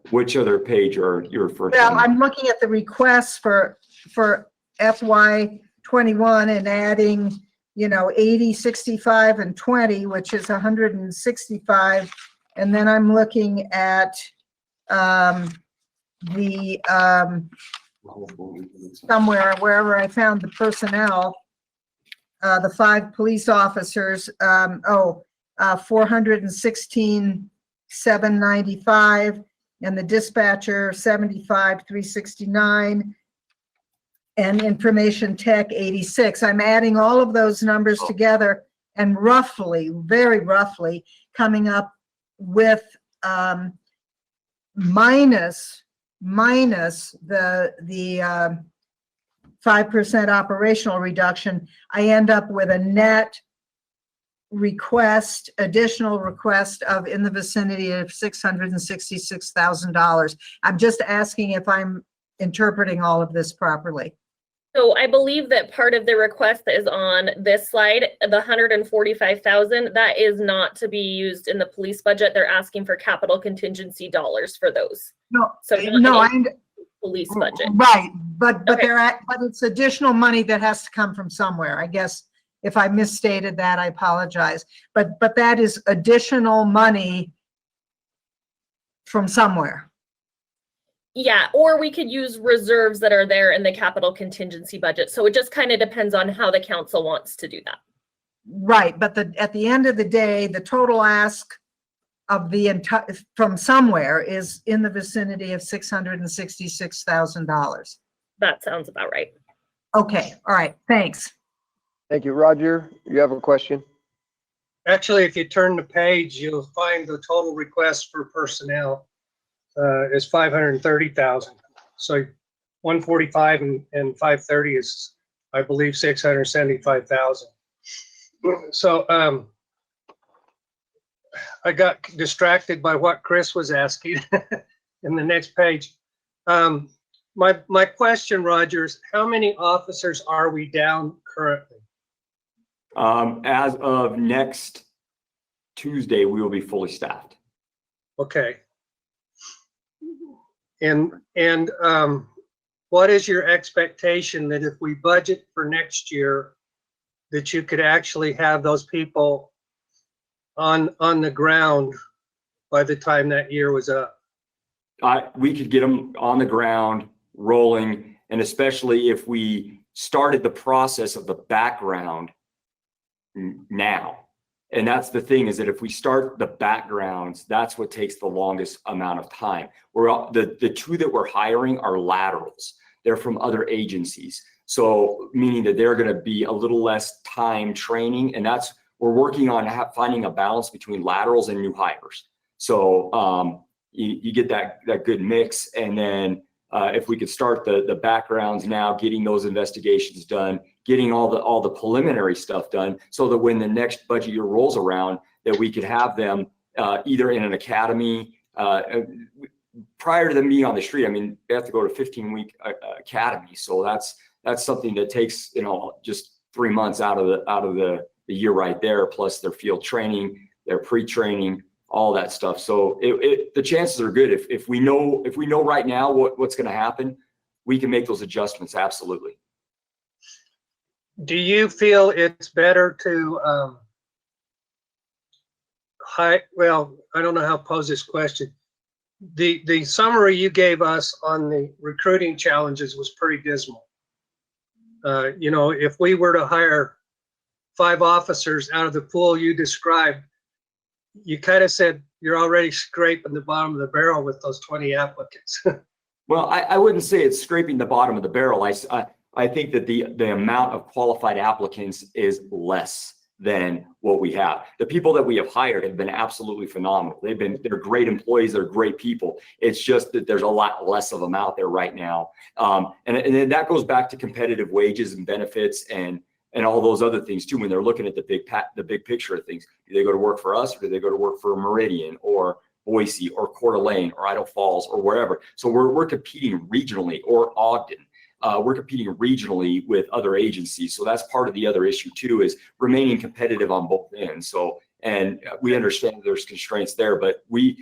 Which other page are you referring to? Well, I'm looking at the requests for FY '21 and adding, 80, 65, and 20, which is 165. And then I'm looking at somewhere, wherever I found the personnel, the 5 police officers, 416,795, and the dispatcher 75,369, and information tech 86. I'm adding all of those numbers together and roughly, very roughly, coming up with minus the 5% operational reduction. I end up with a net additional request of in the vicinity of $666,000. I'm just asking if I'm interpreting all of this properly. So I believe that part of the request that is on this slide, the 145,000, that is not to be used in the police budget. They're asking for capital contingency dollars for those. No, So no, police budget. Right, but Okay. but it's additional money that has to come from somewhere. I guess if I misstated that, I apologize. But that is additional money from somewhere. Yeah, or we could use reserves that are there in the capital contingency budget. So it just kind of depends on how the council wants to do that. Right, but at the end of the day, the total ask of the entire from somewhere is in the vicinity of $666,000. That sounds about right. Okay, all right, thanks. Thank you. Roger, you have a question? Actually, if you turn the page, you'll find the total request for personnel is 530,000. So 145 and 530 is, I believe, 675,000. So I got distracted by what Chris was asking in the next page. My question, Roger, is how many officers are we down currently? As of next Tuesday, we will be fully staffed. Okay. And what is your expectation that if we budget for next year, that you could actually have those people on the ground by the time that year was up? We could get them on the ground rolling, and especially if we started the process of the background now. And that's the thing, is that if we start the backgrounds, that's what takes the longest amount of time. The 2 that we're hiring are laterals. They're from other agencies. So meaning that they're going to be a little less time training. And we're working on finding a balance between laterals and new hires. So you get that good mix. And then if we could start the backgrounds now, getting those investigations done, getting all the preliminary stuff done, so that when the next budget year rolls around, that we could have them either in an academy prior to them being on the street. I mean, they have to go to 15-week academy, so that's something that takes just 3 months out of the year right there, plus their field training, their pre-training, all that stuff. So the chances are good. If we know right now what's going to happen, we can make those adjustments. Absolutely. Do you feel it's better to well, I don't know how to pose this question. The summary you gave us on the recruiting challenges was pretty dismal. If we were to hire 5 officers out of the pool you described, you kind of said you're already scraping the bottom of the barrel with those 20 applicants. Well, I wouldn't say it's scraping the bottom of the barrel. I think that the amount of qualified applicants is less than what we have. The people that we have hired have been absolutely phenomenal. They're great employees. They're great people. It's just that there's a lot less of them out there right now. And then that goes back to competitive wages and benefits and all those other things too. When they're looking at the big picture of things, do they go to work for us, or do they go to work for Meridian or Boise or Coeur d'Alene or Idaho Falls or wherever. So we're competing regionally, or Ogden. We're competing regionally with other agencies. So that's part of the other issue too, is remaining competitive on both ends. So, and we understand there's constraints there, but we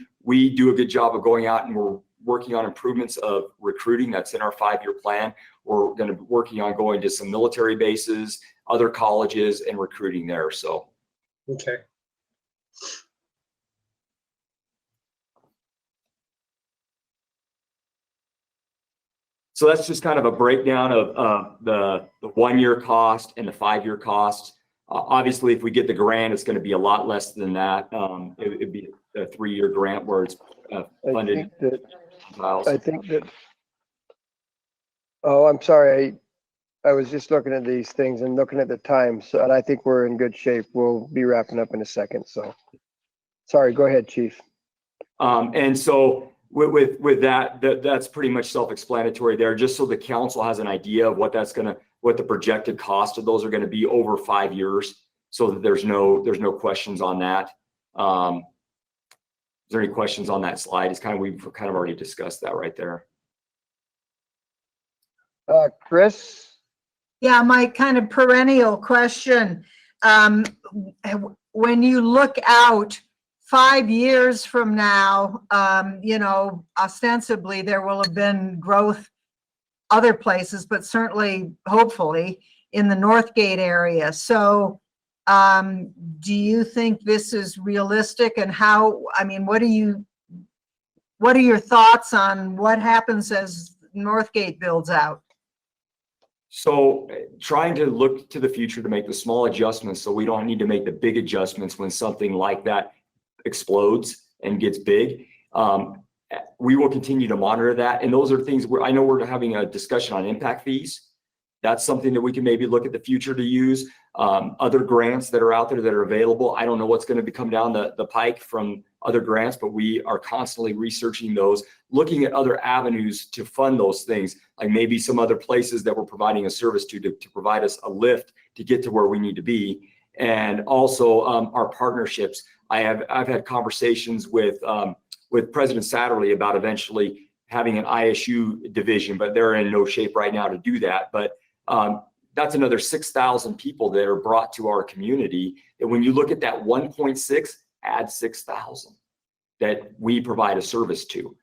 do a good job of going out and we're working on improvements of recruiting. That's in our 5-year plan. We're going to be working on going to some military bases, other colleges, and recruiting there. So. Okay. So that's just kind of a breakdown of the 1-year cost and the 5-year cost. Obviously, if we get the grant, it's going to be a lot less than that. It'd be a 3-year grant where it's funded. I think that, oh, I'm sorry. I was just looking at these things and looking at the time. So, and I think we're in good shape. We'll be wrapping up in a second. So sorry, go ahead, Chief. And so with that, that's pretty much self-explanatory there, just so the council has an idea of what the projected cost of those are going to be over 5 years, so that there's no questions on that. Is there any questions on that slide? We've kind of already discussed that right there. Chris? Yeah, my kind of perennial question. When you look out 5 years from now, ostensibly there will have been growth other places, but certainly, hopefully, in the Northgate area. So do you think this is realistic, and what are your thoughts on what happens as Northgate builds out? So trying to look to the future to make the small adjustments so we don't need to make the big adjustments when something like that explodes and gets big. We will continue to monitor that. And those are things where I know we're having a discussion on impact fees. That's something that we can maybe look at the future to use. Other grants that are out there that are available. I don't know what's going to come down the pike from other grants, but we are constantly researching those, looking at other avenues to fund those things, like maybe some other places that we're providing a service to provide us a lift to get to where we need to be. And also our partnerships. I've had conversations with President Satterley about eventually having an ISU division, but they're in no shape right now to do that. But that's another 6,000 people that are brought to our community. And when you look at that 1.6, add 6,000 that we provide a service to.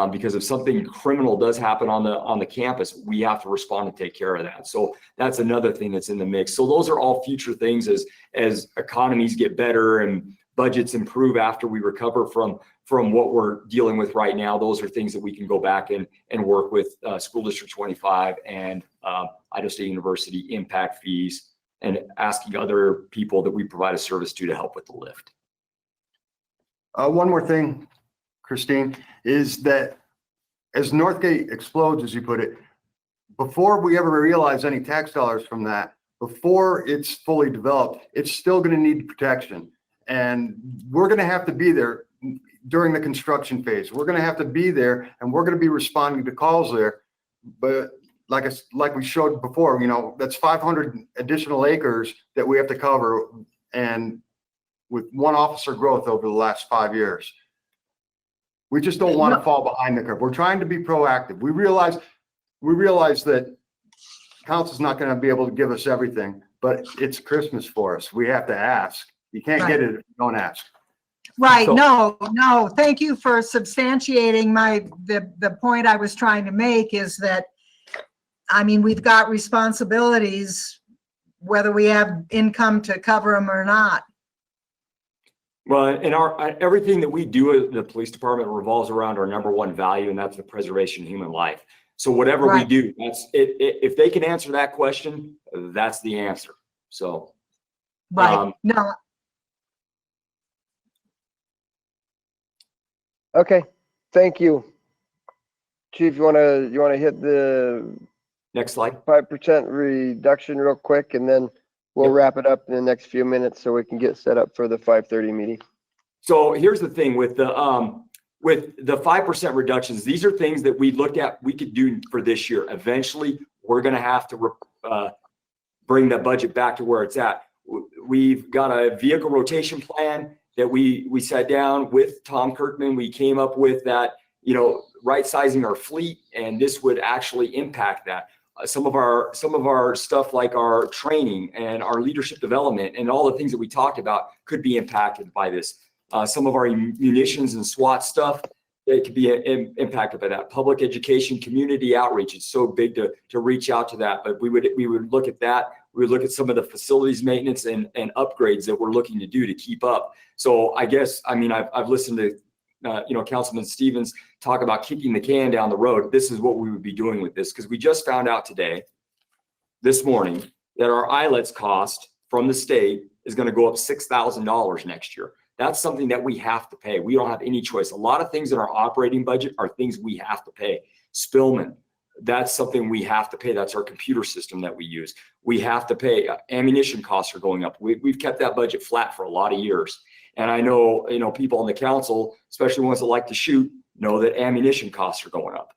Because if something criminal does happen on the campus, we have to respond and take care of that. So that's another thing that's in the mix. So those are all future things as economies get better and budgets improve after we recover from what we're dealing with right now. Those are things that we can go back and work with School District 25 and Idaho State University impact fees, and asking other people that we provide a service to help with the lift. One more thing, Christine, is that as Northgate explodes, as you put it, before we ever realize any tax dollars from that, before it's fully developed, it's still going to need protection. And we're going to have to be there during the construction phase. We're going to have to be there, and we're going to be responding to calls there. But like we showed before, that's 500 additional acres that we have to cover, and with one officer growth over the last 5 years. We just don't want to fall behind the curve. We're trying to be proactive. We realize that council's not going to be able to give us everything, but it's Christmas for us. We have to ask. You can't get it if you don't ask. Right. So, no. Thank you for substantiating the point I was trying to make, is that, we've got responsibilities whether we have income to cover them or not. Well, and everything that we do at the police department revolves around our number one value, and that's the preservation of human life. So whatever we do, that's it. If they can answer that question, that's the answer. So, right. No. Okay, thank you. Chief, you wanna hit the next slide? 5% reduction real quick, and then we'll wrap it up in the next few minutes so we can get set up for the 5:30 meeting. So here's the thing with the 5% reductions. These are things that we looked at we could do for this year. Eventually, we're going to have to bring the budget back to where it's at. We've got a vehicle rotation plan that we sat down with Tom Kirkman. We came up with that, right sizing our fleet, and this would actually impact that. Some of our stuff like our training and our leadership development and all the things that we talked about could be impacted by this. Some of our munitions and SWAT stuff, it could be impacted by that. Public education, community outreach, it's so big to reach out to that. But we would look at that. We would look at some of the facilities maintenance and upgrades that we're looking to do to keep up. So I guess, I've listened to Councilman Stevens talk about kicking the can down the road. This is what we would be doing with this, because we just found out this morning, that our ILETS cost from the state is going to go up $6,000 next year. That's something that we have to pay. We don't have any choice. A lot of things in our operating budget are things we have to pay. Spillman, that's something we have to pay. That's our computer system that we use. We have to pay. Ammunition costs are going up. We've kept that budget flat for a lot of years. And I know, people on the council, especially ones that like to shoot, know that ammunition costs are going up.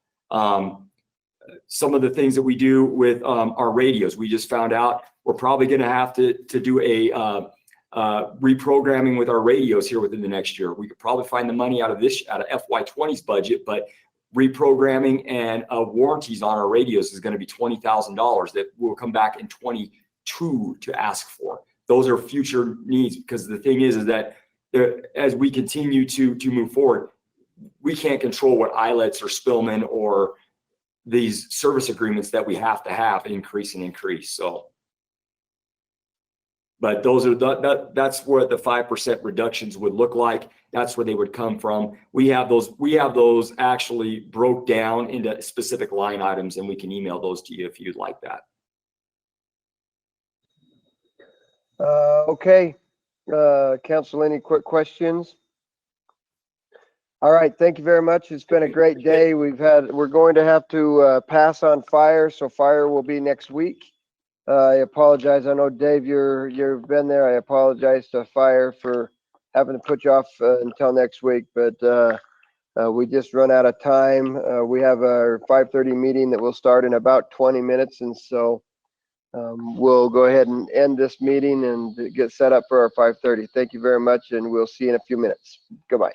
Some of the things that we do with our radios, we just found out we're probably going to have to do a reprogramming with our radios here within the next year. We could probably find the money out of FY20's budget, but reprogramming and warranties on our radios is going to be $20,000 that will come back in 22 to ask for. Those are future needs, because the thing is that as we continue to move forward, we can't control what ILETS or Spillman or these service agreements that we have to have increase. So, but those are that's where the 5% reductions would look like. That's where they would come from. We have those actually broke down into specific line items, and we can email those to you if you'd like that. Okay. Council, any quick questions? All right, thank you very much. It's been a great day. We're going to have to pass on fire, so fire will be next week. I apologize. I know, Dave, you've been there. I apologize to fire for having to put you off until next week, but we just run out of time. We have our 5:30 meeting that will start in about 20 minutes, and so we'll go ahead and end this meeting and get set up for our 5:30. Thank you very much, and we'll see you in a few minutes. Goodbye.